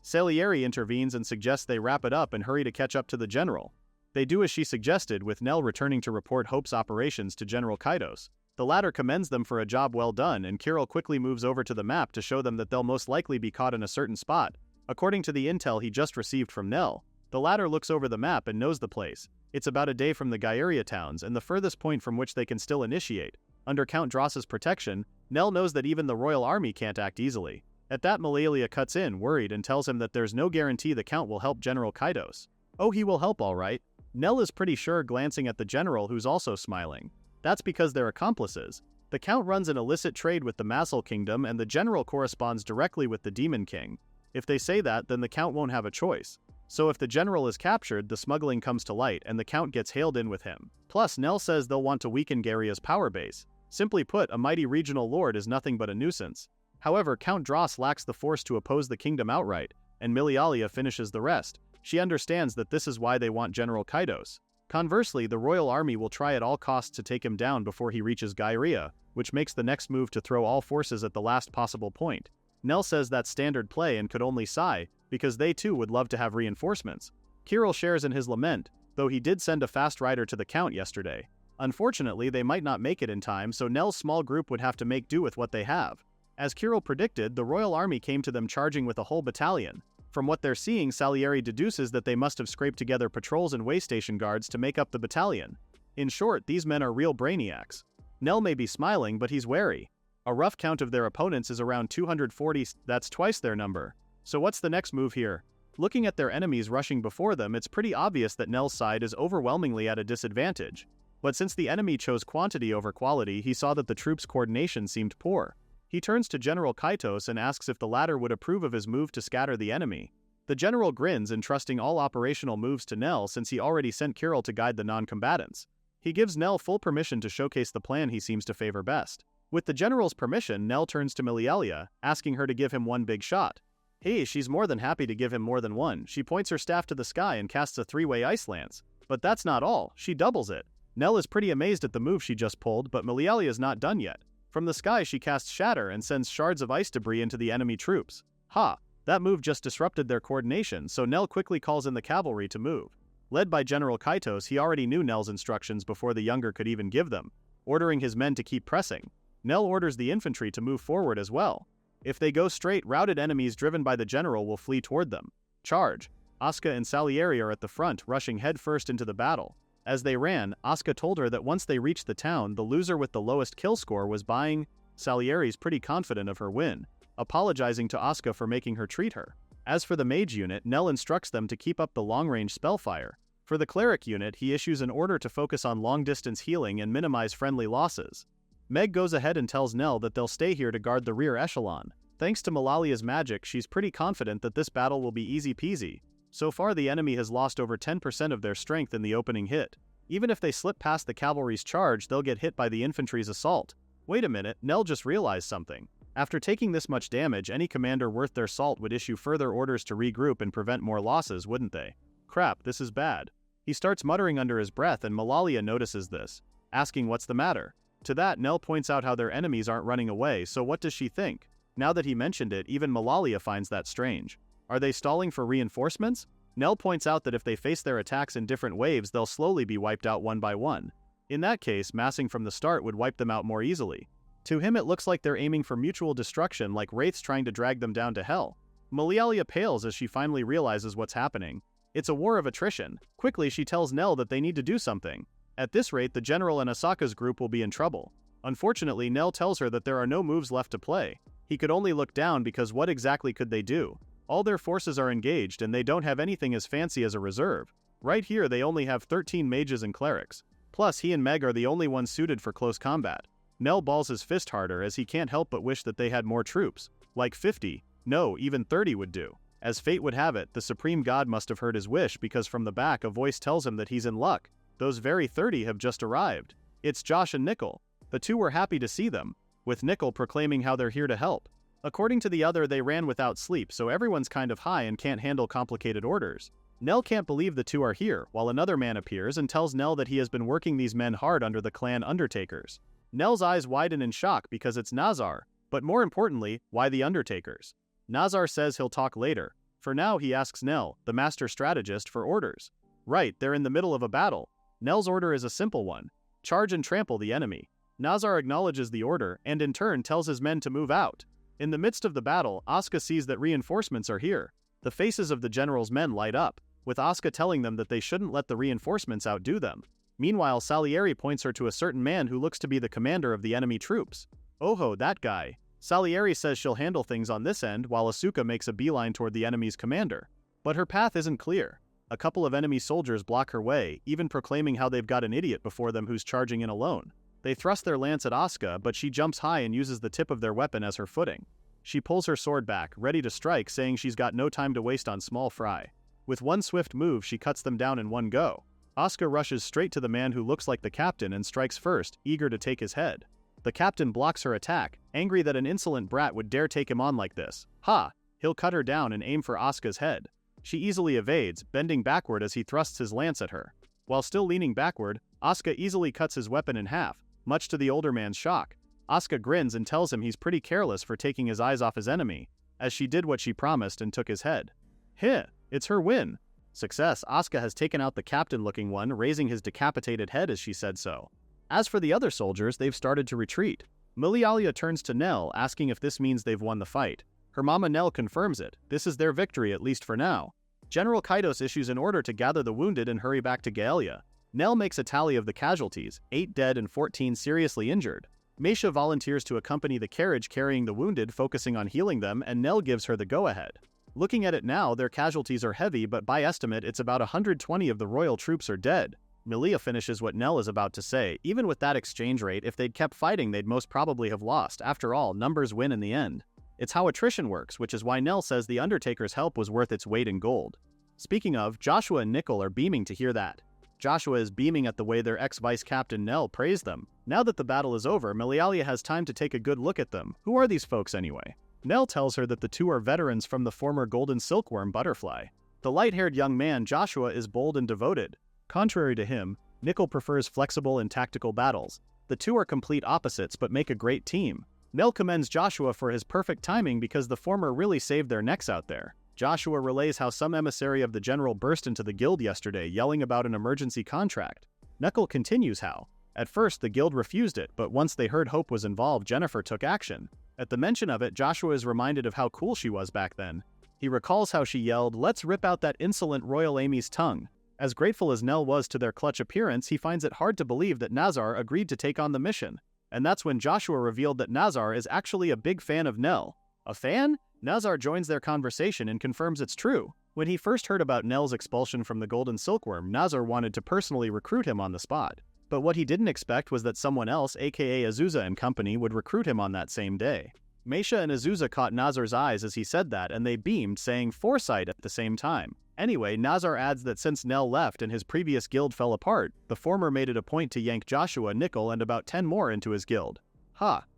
Salieri intervenes and suggests they wrap it up and hurry to catch up to the general. They do as she suggested, with Nell returning to report Hope's operations to General Kaitos. The latter commends them for a job well done, and Kirill quickly moves over to the map to show them that they'll most likely be caught in a certain spot. According to the intel he just received from Nell, the latter looks over the map and knows the place. It's about a day from the Gairia towns and the furthest point from which they can still initiate. Under Count Dross's protection, Nell knows that even the royal army can't act easily. At that, Milialia cuts in, worried, and tells him that there's no guarantee the Count will help General Kaitos. Oh, he will help all right. Nell is pretty sure, glancing at the general who's also smiling. That's because they're accomplices. The Count runs an illicit trade with the Massal Kingdom, and the general corresponds directly with the Demon King. If they say that, then the Count won't have a choice. So if the general is captured, the smuggling comes to light and the Count gets hailed in with him. Plus, Nell says they'll want to weaken Gairia's power base. Simply put, a mighty regional lord is nothing but a nuisance. However, Count Dross lacks the force to oppose the kingdom outright, and Milialia finishes the rest. She understands that this is why they want General Kaitos. Conversely, the royal army will try at all costs to take him down before he reaches Gairia, which makes the next move to throw all forces at the last possible point. Nell says that's standard play and could only sigh, because they too would love to have reinforcements. Kirill shares in his lament, though he did send a fast rider to the Count yesterday. Unfortunately, they might not make it in time, so Nell's small group would have to make do with what they have. As Kirill predicted, the royal army came to them charging with a whole battalion. From what they're seeing, Salieri deduces that they must have scraped together patrols and way station guards to make up the battalion. In short, these men are real brainiacs. Nell may be smiling, but he's wary. A rough count of their opponents is around 240, that's twice their number. So what's the next move here? Looking at their enemies rushing before them, it's pretty obvious that Nell's side is overwhelmingly at a disadvantage. But since the enemy chose quantity over quality, he saw that the troops' coordination seemed poor. He turns to General Kaitos and asks if the latter would approve of his move to scatter the enemy. The general grins, entrusting all operational moves to Nell since he already sent Kirill to guide the non-combatants. He gives Nell full permission to showcase the plan he seems to favor best. With the general's permission, Nell turns to Milialia, asking her to give him one big shot. Hey, she's more than happy to give him more than one. She points her staff to the sky and casts a three-way ice lance. But that's not all, she doubles it. Nell is pretty amazed at the move she just pulled, but Milialia is not done yet. From the sky she casts Shatter and sends shards of ice debris into the enemy troops. Ha! That move just disrupted their coordination, so Nell quickly calls in the cavalry to move. Led by General Kaitos, he already knew Nell's instructions before the younger could even give them, ordering his men to keep pressing. Nell orders the infantry to move forward as well. If they go straight, routed enemies driven by the general will flee toward them. Charge! Asuka and Salieri are at the front, rushing headfirst into the battle. As they ran, Asuka told her that once they reached the town, the loser with the lowest kill score was buying. Salieri's pretty confident of her win, apologizing to Asuka for making her treat her. As for the mage unit, Nell instructs them to keep up the long-range spellfire. For the cleric unit, he issues an order to focus on long-distance healing and minimize friendly losses. Meg goes ahead and tells Nell that they'll stay here to guard the rear echelon. Thanks to Malalia's magic, she's pretty confident that this battle will be easy peasy. So far the enemy has lost over 10% of their strength in the opening hit. Even if they slip past the cavalry's charge, they'll get hit by the infantry's assault. Wait a minute, Nell just realized something. After taking this much damage, any commander worth their salt would issue further orders to regroup and prevent more losses, wouldn't they? Crap, this is bad. He starts muttering under his breath and Malalia notices this, asking what's the matter. To that, Nell points out how their enemies aren't running away, so what does she think? Now that he mentioned it, even Malalia finds that strange. Are they stalling for reinforcements? Nell points out that if they face their attacks in different waves, they'll slowly be wiped out one by one. In that case, massing from the start would wipe them out more easily. To him it looks like they're aiming for mutual destruction, like wraiths trying to drag them down to hell. Malalia pales as she finally realizes what's happening. It's a war of attrition. Quickly she tells Nell that they need to do something. At this rate, the general and Asaka's group will be in trouble. Unfortunately, Nell tells her that there are no moves left to play. He could only look down because what exactly could they do? All their forces are engaged and they don't have anything as fancy as a reserve. Right here they only have 13 mages and clerics. Plus he and Meg are the only ones suited for close combat. Nell balls his fist harder as he can't help but wish that they had more troops. Like 50, no, even 30 would do. As fate would have it, the supreme god must have heard his wish because from the back a voice tells him that he's in luck. Those very 30 have just arrived. It's Josh and Nickel. The two were happy to see them, with Nickel proclaiming how they're here to help. According to the other, they ran without sleep, so everyone's kind of high and can't handle complicated orders. Nell can't believe the two are here, while another man appears and tells Nell that he has been working these men hard under the clan Undertakers. Nell's eyes widen in shock because it's Nazar, but more importantly, why the Undertakers? Nazar says he'll talk later. For now, he asks Nell, the master strategist, for orders. Right, they're in the middle of a battle. Nell's order is a simple one. Charge and trample the enemy. Nazar acknowledges the order and in turn tells his men to move out. In the midst of the battle, Asuka sees that reinforcements are here. The faces of the general's men light up, with Asuka telling them that they shouldn't let the reinforcements outdo them. Meanwhile, Salieri points her to a certain man who looks to be the commander of the enemy troops. Oho, that guy. Salieri says she'll handle things on this end while Asuka makes a beeline toward the enemy's commander. But her path isn't clear. A couple of enemy soldiers block her way, even proclaiming how they've got an idiot before them who's charging in alone. They thrust their lance at Asuka, but she jumps high and uses the tip of their weapon as her footing. She pulls her sword back, ready to strike, saying she's got no time to waste on small fry. With one swift move, she cuts them down in one go. Asuka rushes straight to the man who looks like the captain and strikes first, eager to take his head. The captain blocks her attack, angry that an insolent brat would dare take him on like this. Ha! He'll cut her down and aim for Asuka's head. She easily evades, bending backward as he thrusts his lance at her. While still leaning backward, Asuka easily cuts his weapon in half, much to the older man's shock. Asuka grins and tells him he's pretty careless for taking his eyes off his enemy, as she did what she promised and took his head. Heh, it's her win. Success, Asuka has taken out the captain-looking one, raising his decapitated head as she said so. As for the other soldiers, they've started to retreat. Milialia turns to Nell, asking if this means they've won the fight. Her mama Nell confirms it. This is their victory, at least for now. General Kaitos issues an order to gather the wounded and hurry back to Gaelia. Nell makes a tally of the casualties, 8 dead and 14 seriously injured. Meisha volunteers to accompany the carriage carrying the wounded, focusing on healing them, and Nell gives her the go-ahead. Looking at it now, their casualties are heavy, but by estimate it's about 120 of the royal troops are dead. Milia finishes what Nell is about to say. Even with that exchange rate, if they'd kept fighting they'd most probably have lost. After all, numbers win in the end. It's how attrition works, which is why Nell says the Undertaker's help was worth its weight in gold. Speaking of, Joshua and Nickel are beaming to hear that. Joshua is beaming at the way their ex-vice captain Nell praised them. Now that the battle is over, Milialia has time to take a good look at them. Who are these folks anyway? Nell tells her that the two are veterans from the former golden silkworm butterfly. The light-haired young man, Joshua, is bold and devoted. Contrary to him, Nickel prefers flexible and tactical battles. The two are complete opposites but make a great team. Nell commends Joshua for his perfect timing because the former really saved their necks out there. Joshua relays how some emissary of the general burst into the guild yesterday yelling about an emergency contract. Nickel continues how, at first the guild refused it, but once they heard Hope was involved, Jennifer took action. At the mention of it, Joshua is reminded of how cool she was back then. He recalls how she yelled, "Let's rip out that insolent Royal Amy's tongue." As grateful as Nell was to their clutch appearance, he finds it hard to believe that Nazar agreed to take on the mission. And that's when Joshua revealed that Nazar is actually a big fan of Nell. A fan? Nazar joins their conversation and confirms it's true. When he first heard about Nell's expulsion from the Golden Silkworm, Nazar wanted to personally recruit him on the spot. But what he didn't expect was that someone else, aka Azusa and company, would recruit him on that same day. Meisha and Azusa caught Nazar's eyes as he said that, and they beamed, saying foresight at the same time. Anyway, Nazar adds that since Nell left and his previous guild fell apart, the former made it a point to yank Joshua, Nickel, and about 10 more into his guild.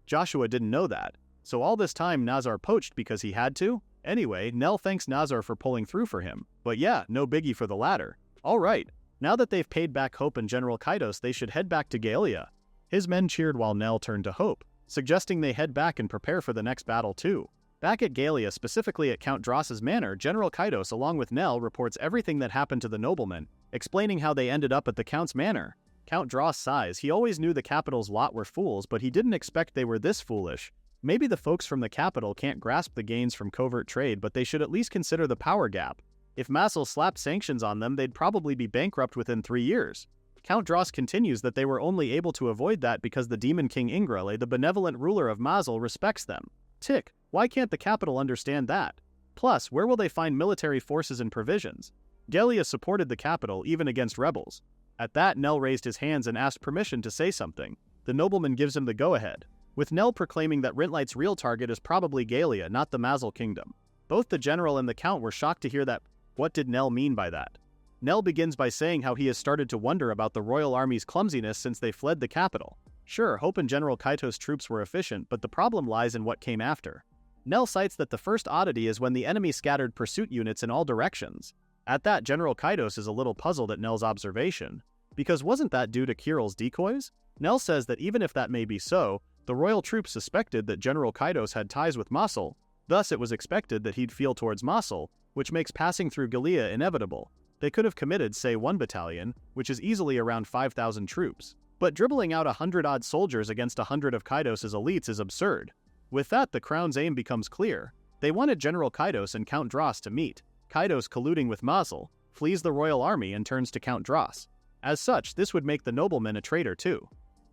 Joshua didn't know that. So all this time Nazar poached because he had to? Anyway, Nell thanks Nazar for pulling through for him. But yeah, no biggie for the latter. Alright, now that they've paid back Hope and General Kaidos, they should head back to Galea. His men cheered while Nell turned to Hope, suggesting they head back and prepare for the next battle too. Back at Galea, specifically at Count Dross's manor, General Kaidos, along with Nell, reports everything that happened to the noblemen, explaining how they ended up at the Count's manor. Count Dross sighs. He always knew the capital's lot were fools, but he didn't expect they were this foolish. Maybe the folks from the capital can't grasp the gains from covert trade, but they should at least consider the power gap. If Mazel slapped sanctions on them, they'd probably be bankrupt within 3 years. Count Dross continues that they were only able to avoid that because the Demon King Ingrale, the benevolent ruler of Mazel, respects them. Tick, why can't the capital understand that? Plus, where will they find military forces and provisions? Galea supported the capital even against rebels. At that, Nell raised his hands and asked permission to say something. The nobleman gives him the go-ahead, with Nell proclaiming that Rintlight's real target is probably Galea, not the Mazel Kingdom. Both the general and the count were shocked to hear that. What did Nell mean by that? Nell begins by saying how he has started to wonder about the royal army's clumsiness since they fled the capital. Sure, Hope and General Kaitos' troops were efficient, but the problem lies in what came after. Nell cites that the first oddity is when the enemy scattered pursuit units in all directions. At that, General Kaitos is a little puzzled at Nell's observation, because wasn't that due to Kirill's decoys? Nell says that even if that may be so, the royal troops suspected that General Kaitos had ties with Mazel, thus it was expected that he'd feel towards Mazel, which makes passing through Galea inevitable. They could have committed, say, 1 battalion, which is easily around 5,000 troops. But dribbling out 100-odd soldiers against 100 of Kaidos' elites is absurd. With that, the crown's aim becomes clear. They wanted General Kaidos and Count Dross to meet. Kaidos, colluding with Mazel, flees the royal army and turns to Count Dross. As such, this would make the nobleman a traitor too.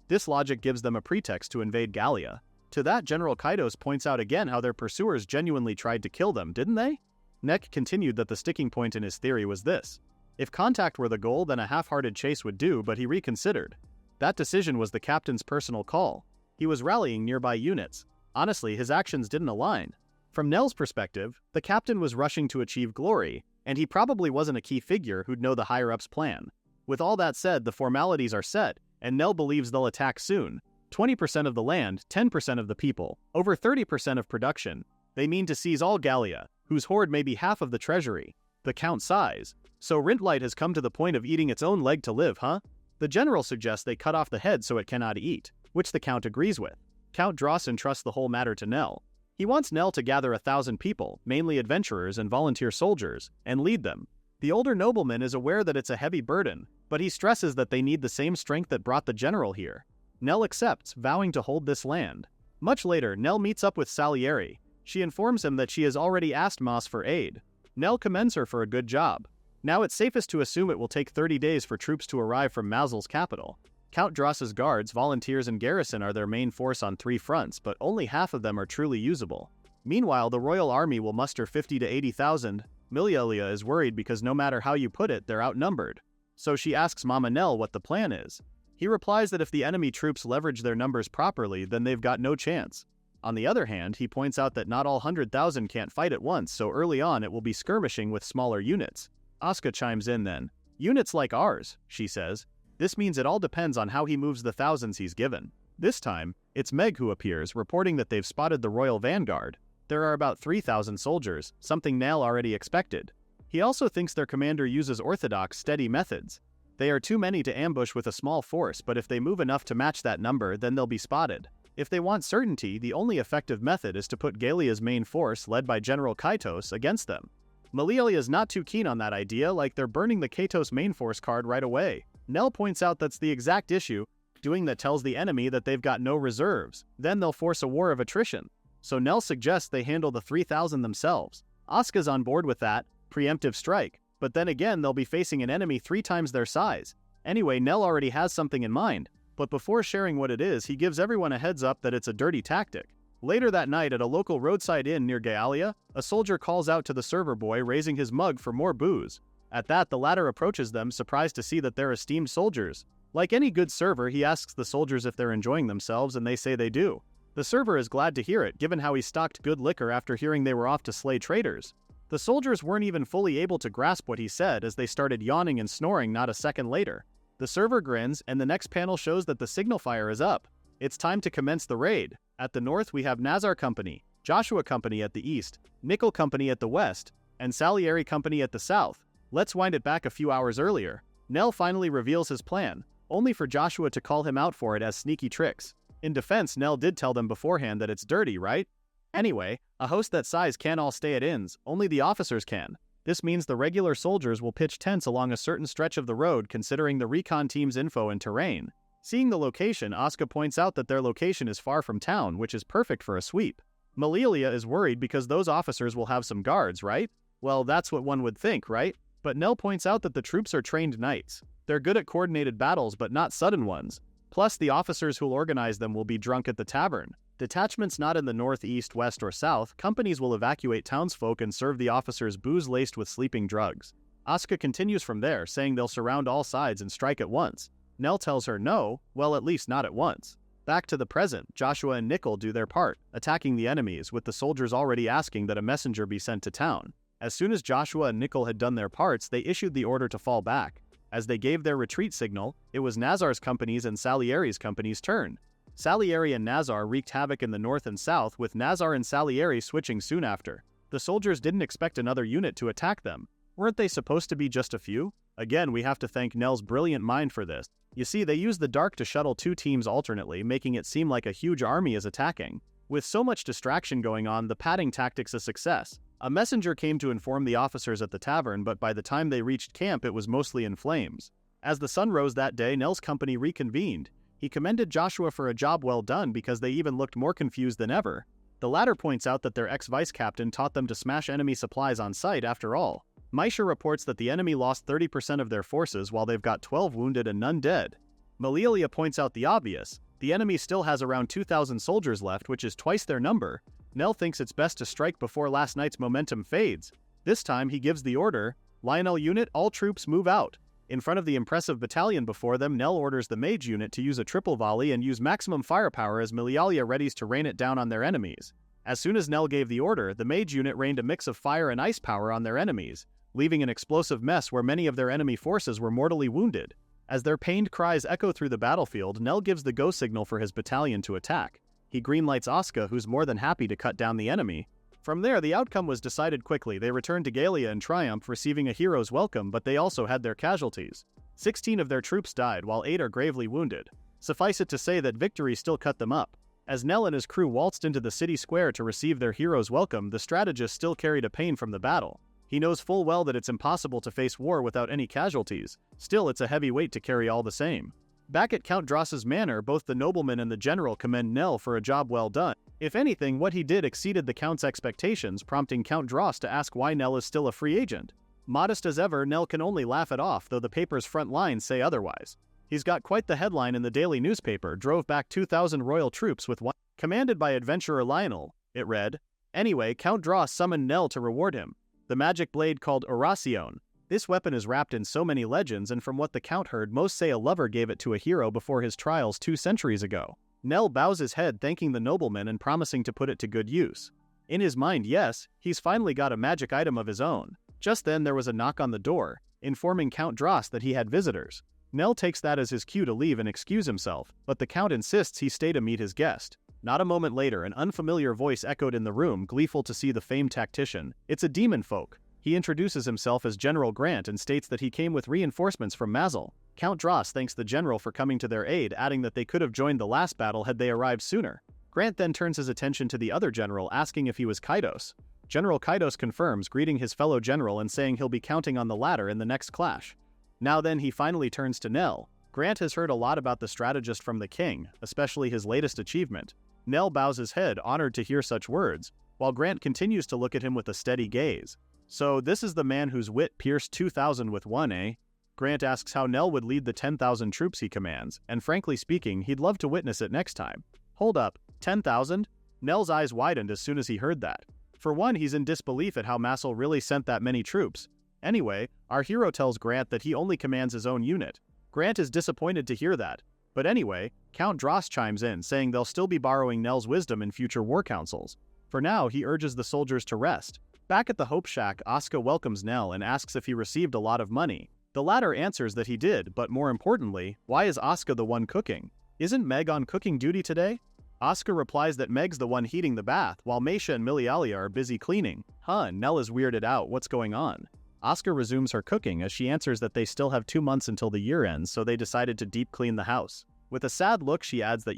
This logic gives them a pretext to invade Galea. To that, General Kaidos points out again how their pursuers genuinely tried to kill them, didn't they? Neck continued that the sticking point in his theory was this. If contact were the goal, then a half-hearted chase would do, but he reconsidered. That decision was the captain's personal call. He was rallying nearby units. Honestly, his actions didn't align. From Nell's perspective, the captain was rushing to achieve glory, and he probably wasn't a key figure who'd know the higher-ups' plan. With all that said, the formalities are set, and Nell believes they'll attack soon. 20% of the land, 10% of the people, over 30% of production. They mean to seize all Galea, whose hoard may be half of the treasury. The count sighs. So Rintlight has come to the point of eating its own leg to live, huh? The general suggests they cut off the head so it cannot eat, which the count agrees with. Count Dross entrusts the whole matter to Nell. He wants Nell to gather 1,000 people, mainly adventurers and volunteer soldiers, and lead them. The older nobleman is aware that it's a heavy burden, but he stresses that they need the same strength that brought the general here. Nell accepts, vowing to hold this land. Much later, Nell meets up with Salieri. She informs him that she has already asked Moss for aid. Nell commends her for a good job. Now it's safest to assume it will take 30 days for troops to arrive from Mazel's capital. Count Dross's guards, volunteers, and garrison are their main force on 3 fronts, but only half of them are truly usable. Meanwhile, the royal army will muster 50 to 80,000. Milialia is worried because no matter how you put it, they're outnumbered. So she asks Mama Nell what the plan is. He replies that if the enemy troops leverage their numbers properly, then they've got no chance. On the other hand, he points out that not all 100,000 can't fight at once, so early on it will be skirmishing with smaller units. Asuka chimes in then. "Units like ours," she says. "This means it all depends on how he moves the thousands he's given." This time, it's Meg who appears, reporting that they've spotted the Royal Vanguard. There are about 3,000 soldiers, something Nell already expected. He also thinks their commander uses orthodox, steady methods. They are too many to ambush with a small force, but if they move enough to match that number, then they'll be spotted. If they want certainty, the only effective method is to put Galia's main force, led by General Kaitos, against them. Malilia's not too keen on that idea, like they're burning the Kaitos main force card right away. Nell points out that's the exact issue, doing that tells the enemy that they've got no reserves. Then they'll force a war of attrition. So Nell suggests they handle the 3,000 themselves. Asuka's on board with that, preemptive strike, but then again they'll be facing an enemy 3 times their size. Anyway, Nell already has something in mind, but before sharing what it is, he gives everyone a heads up that it's a dirty tactic. Later that night at a local roadside inn near Galia, a soldier calls out to the server boy, raising his mug for more booze. At that, the latter approaches them, surprised to see that they're esteemed soldiers. Like any good server, he asks the soldiers if they're enjoying themselves, and they say they do. The server is glad to hear it, given how he stocked good liquor after hearing they were off to slay traitors. The soldiers weren't even fully able to grasp what he said as they started yawning and snoring not a second later. The server grins, and the next panel shows that the signal fire is up. It's time to commence the raid. At the north we have Nazar Company, Joshua Company at the east, Nickel Company at the west, and Salieri Company at the south. Let's wind it back a few hours earlier. Nell finally reveals his plan, only for Joshua to call him out for it as sneaky tricks. In defense, Nell did tell them beforehand that it's dirty, right? Anyway, a host that size can't all stay at inns, only the officers can. This means the regular soldiers will pitch tents along a certain stretch of the road considering the recon team's info and terrain. Seeing the location, Asuka points out that their location is far from town, which is perfect for a sweep. Malilia is worried because those officers will have some guards, right? Well, that's what one would think, right? But Nell points out that the troops are trained knights. They're good at coordinated battles but not sudden ones. Plus, the officers who'll organize them will be drunk at the tavern. Detachments not in the north, east, west, or south, companies will evacuate townsfolk and serve the officers booze laced with sleeping drugs. Asuka continues from there, saying they'll surround all sides and strike at once. Nell tells her no, well, at least not at once. Back to the present, Joshua and Nickel do their part, attacking the enemies, with the soldiers already asking that a messenger be sent to town. As soon as Joshua and Nickel had done their parts, they issued the order to fall back. As they gave their retreat signal, it was Nazar's company's and Salieri's company's turn. Salieri and Nazar wreaked havoc in the north and south, with Nazar and Salieri switching soon after. The soldiers didn't expect another unit to attack them. Weren't they supposed to be just a few? Again, we have to thank Nell's brilliant mind for this. You see, they used the dark to shuttle 2 teams alternately, making it seem like a huge army is attacking. With so much distraction going on, the padding tactic's a success. A messenger came to inform the officers at the tavern, but by the time they reached camp it was mostly in flames. As the sun rose that day, Nell's company reconvened. He commended Joshua for a job well done because they even looked more confused than ever. The latter points out that their ex-vice captain taught them to smash enemy supplies on sight after all. Maisha reports that the enemy lost 30% of their forces while they've got 12 wounded and none dead. Malilia points out the obvious. The enemy still has around 2,000 soldiers left, which is twice their number. Nell thinks it's best to strike before last night's momentum fades. This time he gives the order, Lionel unit, all troops move out. In front of the impressive battalion before them, Nell orders the mage unit to use a triple volley and use maximum firepower as Malialia readies to rain it down on their enemies. As soon as Nell gave the order, the mage unit rained a mix of fire and ice power on their enemies, leaving an explosive mess where many of their enemy forces were mortally wounded. As their pained cries echo through the battlefield, Nell gives the go signal for his battalion to attack. He greenlights Asuka, who's more than happy to cut down the enemy. From there, the outcome was decided quickly. They returned to Galia in triumph, receiving a hero's welcome, but they also had their casualties. 16 of their troops died, while 8 are gravely wounded. Suffice it to say that victory still cut them up. As Nell and his crew waltzed into the city square to receive their hero's welcome, the strategist still carried a pain from the battle. He knows full well that it's impossible to face war without any casualties. Still, it's a heavy weight to carry all the same. Back at Count Dross's manor, both the nobleman and the general commend Nell for a job well done. If anything, what he did exceeded the Count's expectations, prompting Count Dross to ask why Nell is still a free agent. Modest as ever, Nell can only laugh it off, though the paper's front lines say otherwise. He's got quite the headline in the daily newspaper, drove back 2,000 royal troops with one. Commanded by adventurer Lionel, it read. Anyway, Count Dross summoned Nell to reward him. The magic blade called Oracion. This weapon is wrapped in so many legends, and from what the Count heard, most say a lover gave it to a hero before his trials 2 centuries ago. Nell bows his head, thanking the nobleman and promising to put it to good use. In his mind, yes, he's finally got a magic item of his own. Just then there was a knock on the door. informing Count Dross that he had visitors. Nell takes that as his cue to leave and excuse himself, but the Count insists he stay to meet his guest. Not a moment later, an unfamiliar voice echoed in the room, gleeful to see the famed tactician. It's a demon folk. He introduces himself as General Grant and states that he came with reinforcements from Mazel. Count Dross thanks the general for coming to their aid, adding that they could have joined the last battle had they arrived sooner. Grant then turns his attention to the other general, asking if he was Kaidos. General Kaidos confirms, greeting his fellow general and saying he'll be counting on the latter in the next clash. Now then, he finally turns to Nell. Grant has heard a lot about the strategist from the king, especially his latest achievement. Nell bows his head, honored to hear such words, while Grant continues to look at him with a steady gaze. So this is the man whose wit pierced 2,000 with one, eh? Grant asks how Nell would lead the 10,000 troops he commands, and frankly speaking, he'd love to witness it next time. Hold up, 10,000? Nell's eyes widened as soon as he heard that. For one, he's in disbelief at how Massel really sent that many troops. Anyway, our hero tells Grant that he only commands his own unit. Grant is disappointed to hear that. But anyway, Count Dross chimes in, saying they'll still be borrowing Nell's wisdom in future war councils. For now, he urges the soldiers to rest. Back at the Hope Shack, Asuka welcomes Nell and asks if he received a lot of money. The latter answers that he did, but more importantly, why is Asuka the one cooking? Isn't Meg on cooking duty today? Asuka replies that Meg's the one heating the bath, while Meisha and Milialia are busy cleaning. Nell is weirded out, what's going on? Asuka resumes her cooking as she answers that they still have 2 months until the year ends, so they decided to deep clean the house. With a sad look, she adds that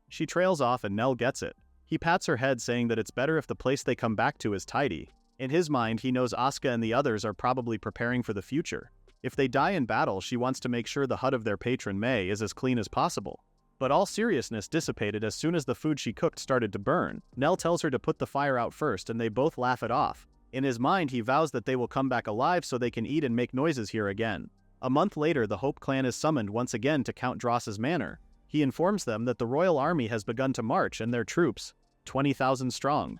she trails off and Nell gets it. He pats her head, saying that it's better if the place they come back to is tidy. In his mind, he knows Asuka and the others are probably preparing for the future. If they die in battle, she wants to make sure the hut of their patron May is as clean as possible. But all seriousness dissipated as soon as the food she cooked started to burn. Nell tells her to put the fire out first and they both laugh it off. In his mind, he vows that they will come back alive so they can eat and make noises here again. A month later, the Hope clan is summoned once again to Count Dross's manor. He informs them that the royal army has begun to march and their troops, 20,000 strong.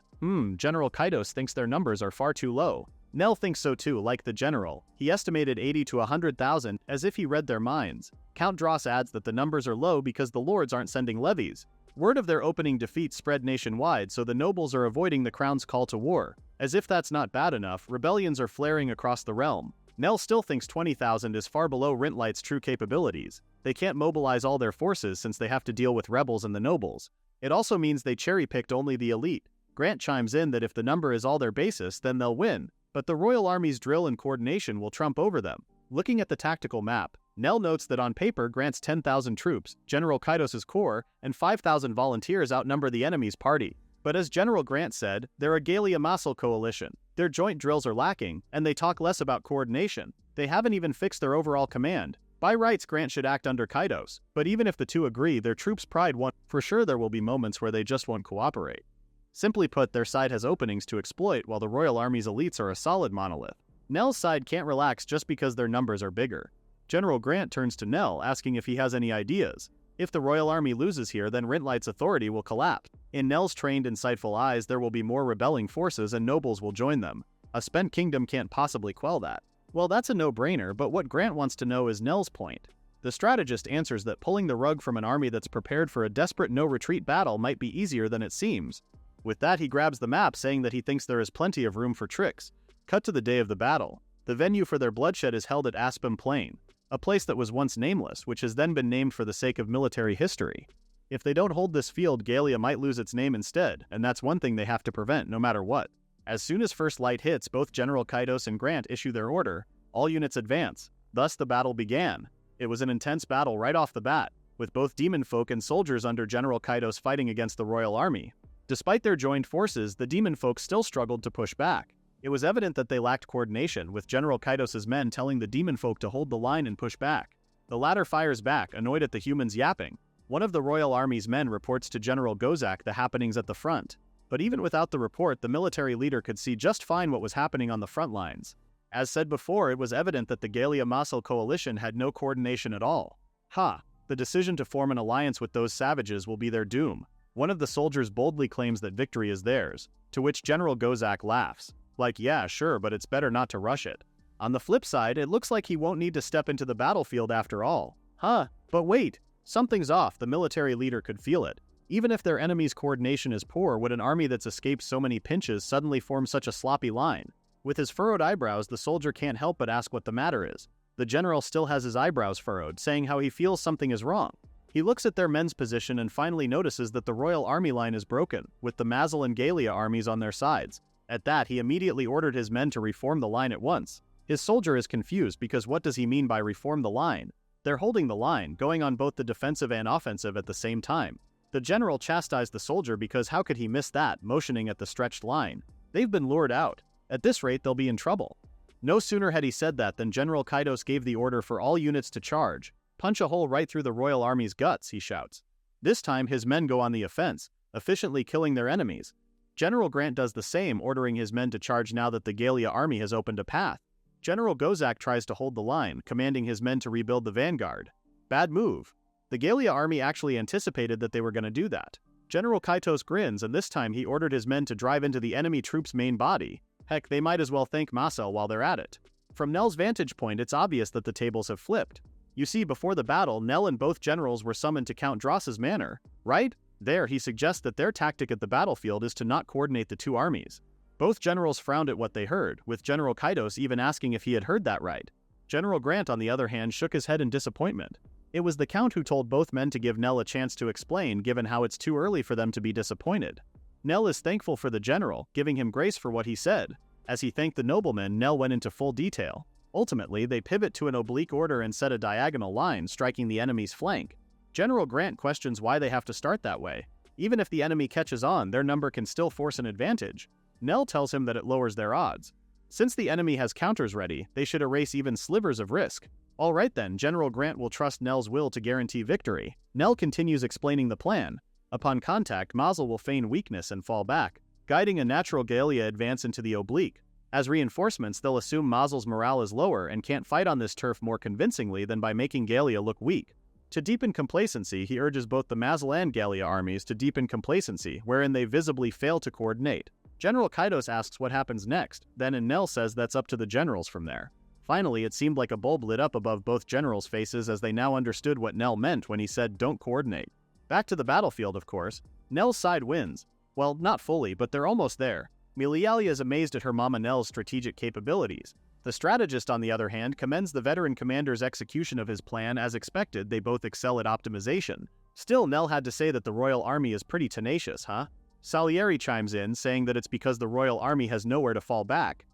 General Kaidos thinks their numbers are far too low. Nell thinks so too, like the general. He estimated 80 to 100,000, as if he read their minds. Count Dross adds that the numbers are low because the lords aren't sending levies. Word of their opening defeat spread nationwide, so the nobles are avoiding the crown's call to war. As if that's not bad enough, rebellions are flaring across the realm. Nell still thinks 20,000 is far below Rintlight's true capabilities. They can't mobilize all their forces since they have to deal with rebels and the nobles. It also means they cherry-picked only the elite. Grant chimes in that if the number is all their basis, then they'll win. But the royal army's drill and coordination will trump over them. Looking at the tactical map, Nell notes that on paper Grant's 10,000 troops, General Kaidos's corps, and 5,000 volunteers outnumber the enemy's party. But as General Grant said, they're a Galia-Massel coalition. Their joint drills are lacking, and they talk less about coordination. They haven't even fixed their overall command. By rights, Grant should act under Kaidos. But even if the two agree, their troops' pride won't. For sure there will be moments where they just won't cooperate. Simply put, their side has openings to exploit while the royal army's elites are a solid monolith. Nell's side can't relax just because their numbers are bigger. General Grant turns to Nell, asking if he has any ideas. If the royal army loses here, then Rintlight's authority will collapse. In Nell's trained, insightful eyes, there will be more rebelling forces and nobles will join them. A spent kingdom can't possibly quell that. Well, that's a no-brainer, but what Grant wants to know is Nell's point. The strategist answers that pulling the rug from an army that's prepared for a desperate no-retreat battle might be easier than it seems. With that, he grabs the map, saying that he thinks there is plenty of room for tricks. Cut to the day of the battle. The venue for their bloodshed is held at Aspen Plain, a place that was once nameless, which has then been named for the sake of military history. If they don't hold this field, Galia might lose its name instead, and that's one thing they have to prevent no matter what. As soon as first light hits, both General Kaidos and Grant issue their order. All units advance. Thus the battle began. It was an intense battle right off the bat, with both demon folk and soldiers under General Kaidos fighting against the royal army. Despite their joined forces, the demon folk still struggled to push back. It was evident that they lacked coordination, with General Kaidos's men telling the demon folk to hold the line and push back. The latter fires back, annoyed at the humans yapping. One of the royal army's men reports to General Gozak the happenings at the front. But even without the report, the military leader could see just fine what was happening on the front lines. As said before, it was evident that the Galia-Massel coalition had no coordination at all. The decision to form an alliance with those savages will be their doom. One of the soldiers boldly claims that victory is theirs, to which General Gozak laughs. Like, yeah, sure, but it's better not to rush it. On the flip side, it looks like he won't need to step into the battlefield after all. But wait, something's off. The military leader could feel it. Even if their enemy's coordination is poor, would an army that's escaped so many pinches suddenly form such a sloppy line? With his furrowed eyebrows, the soldier can't help but ask what the matter is. The general still has his eyebrows furrowed, saying how he feels something is wrong. He looks at their men's position and finally notices that the Royal Army line is broken, with the Mazal and Gallia armies on their sides. At that, he immediately ordered his men to reform the line at once. His soldier is confused because what does he mean by reform the line? They're holding the line, going on both the defensive and offensive at the same time. The general chastised the soldier because how could he miss that, motioning at the stretched line. They've been lured out. At this rate, they'll be in trouble. No sooner had he said that than General Kaitos gave the order for all units to charge. Punch a hole right through the Royal Army's guts, he shouts. This time, his men go on the offense, efficiently killing their enemies. General Grant does the same, ordering his men to charge now that the Gallia army has opened a path. General Gozak tries to hold the line, commanding his men to rebuild the vanguard. Bad move. The Gallia army actually anticipated that they were going to do that. General Kaitos grins, and this time he ordered his men to drive into the enemy troops' main body. Heck, they might as well thank Masel while they're at it. From Nell's vantage point, it's obvious that the tables have flipped. You see, before the battle, Nell and both generals were summoned to Count Dross's manor, right? There, he suggests that their tactic at the battlefield is to not coordinate the two armies. Both generals frowned at what they heard, with General Kaitos even asking if he had heard that right. General Grant, on the other hand, shook his head in disappointment. It was the Count who told both men to give Nell a chance to explain, given how it's too early for them to be disappointed. Nell is thankful for the general, giving him grace for what he said. As he thanked the nobleman, Nell went into full detail. Ultimately, they pivot to an oblique order and set a diagonal line, striking the enemy's flank. General Grant questions why they have to start that way. Even if the enemy catches on, their number can still force an advantage. Nell tells him that it lowers their odds. Since the enemy has counters ready, they should erase even slivers of risk. Alright then, General Grant will trust Nell's will to guarantee victory. Nell continues explaining the plan. Upon contact, Mazel will feign weakness and fall back, guiding a natural Gallia advance into the oblique. As reinforcements, they'll assume Mazel's morale is lower and can't fight on this turf more convincingly than by making Gallia look weak. To deepen complacency, he urges both the Mazel and Gallia armies to deepen complacency, wherein they visibly fail to coordinate. General Kaitos asks what happens next, then and Nell says that's up to the generals from there. Finally, it seemed like a bulb lit up above both generals' faces as they now understood what Nell meant when he said don't coordinate. Back to the battlefield, of course. Nell's side wins. Well, not fully, but they're almost there. Milialia is amazed at her mama Nell's strategic capabilities. The strategist, on the other hand, commends the veteran commander's execution of his plan. As expected, they both excel at optimization. Still, Nell had to say that the Royal Army is pretty tenacious, huh? Salieri chimes in, saying that it's because the Royal Army has nowhere to fall back.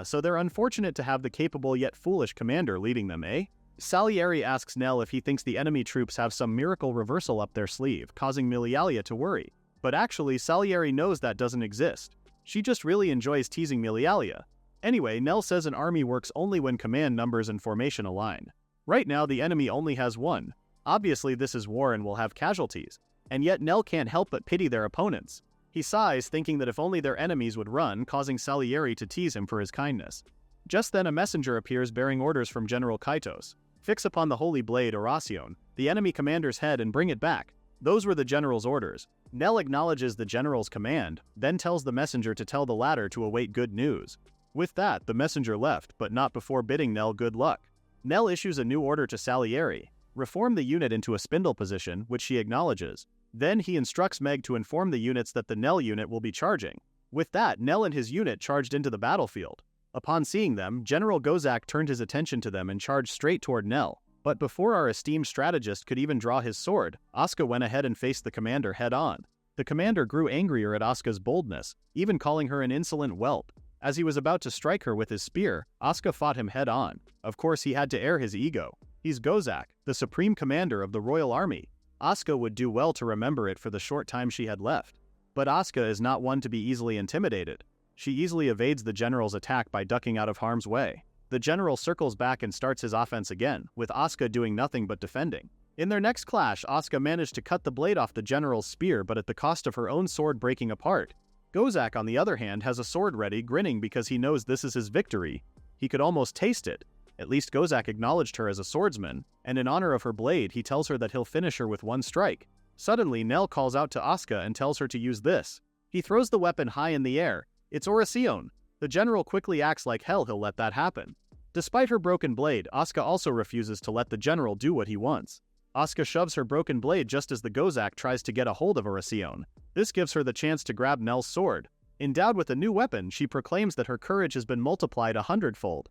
So they're unfortunate to have the capable yet foolish commander leading them, eh? Salieri asks Nell if he thinks the enemy troops have some miracle reversal up their sleeve, causing Milialia to worry. But actually, Salieri knows that doesn't exist. She just really enjoys teasing Milialia. Anyway, Nell says an army works only when command numbers and formation align. Right now, the enemy only has one. Obviously, this is war and will have casualties. And yet Nell can't help but pity their opponents. He sighs, thinking that if only their enemies would run, causing Salieri to tease him for his kindness. Just then a messenger appears bearing orders from General Kaitos. Fix upon the holy blade, Oracion, the enemy commander's head and bring it back. Those were the general's orders. Nell acknowledges the general's command, then tells the messenger to tell the latter to await good news. With that, the messenger left, but not before bidding Nell good luck. Nell issues a new order to Salieri. Reform the unit into a spindle position, which she acknowledges. Then he instructs Meg to inform the units that the Nell unit will be charging. With that, Nell and his unit charged into the battlefield. Upon seeing them, General Gozak turned his attention to them and charged straight toward Nell. But before our esteemed strategist could even draw his sword, Asuka went ahead and faced the commander head-on. The commander grew angrier at Asuka's boldness, even calling her an insolent whelp. As he was about to strike her with his spear, Asuka fought him head-on. Of course, he had to air his ego. He's Gozak, the supreme commander of the Royal Army. Asuka would do well to remember it for the short time she had left. But Asuka is not one to be easily intimidated. She easily evades the general's attack by ducking out of harm's way. The general circles back and starts his offense again, with Asuka doing nothing but defending. In their next clash, Asuka managed to cut the blade off the general's spear, but at the cost of her own sword breaking apart. Gozak, on the other hand, has a sword ready, grinning because he knows this is his victory. He could almost taste it. At least Gozak acknowledged her as a swordsman, and in honor of her blade, he tells her that he'll finish her with one strike. Suddenly, Nell calls out to Asuka and tells her to use this. He throws the weapon high in the air. It's Oracion. The general quickly acts like hell he'll let that happen. Despite her broken blade, Asuka also refuses to let the general do what he wants. Asuka shoves her broken blade just as the Gozak tries to get a hold of Oracion. This gives her the chance to grab Nell's sword. Endowed with a new weapon, she proclaims that her courage has been multiplied 100-fold.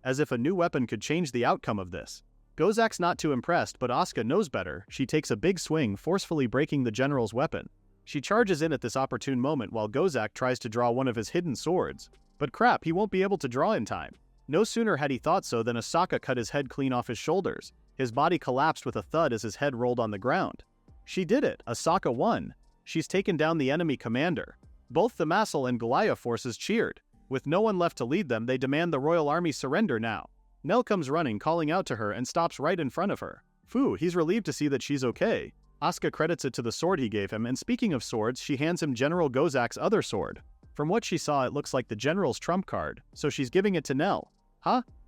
As if a new weapon could change the outcome of this. Gozak's not too impressed, but Asuka knows better. She takes a big swing, forcefully breaking the general's weapon. She charges in at this opportune moment while Gozak tries to draw one of his hidden swords. But crap, he won't be able to draw in time. No sooner had he thought so than Asaka cut his head clean off his shoulders. His body collapsed with a thud as his head rolled on the ground. She did it! Asaka won! She's taken down the enemy commander. Both the Masal and Goliath forces cheered. With no one left to lead them, they demand the royal army surrender now. Nell comes running, calling out to her, and stops right in front of her. Phew, he's relieved to see that she's okay. Asuka credits it to the sword he gave him, and speaking of swords, she hands him General Gozak's other sword. From what she saw, it looks like the general's trump card, so she's giving it to Nell.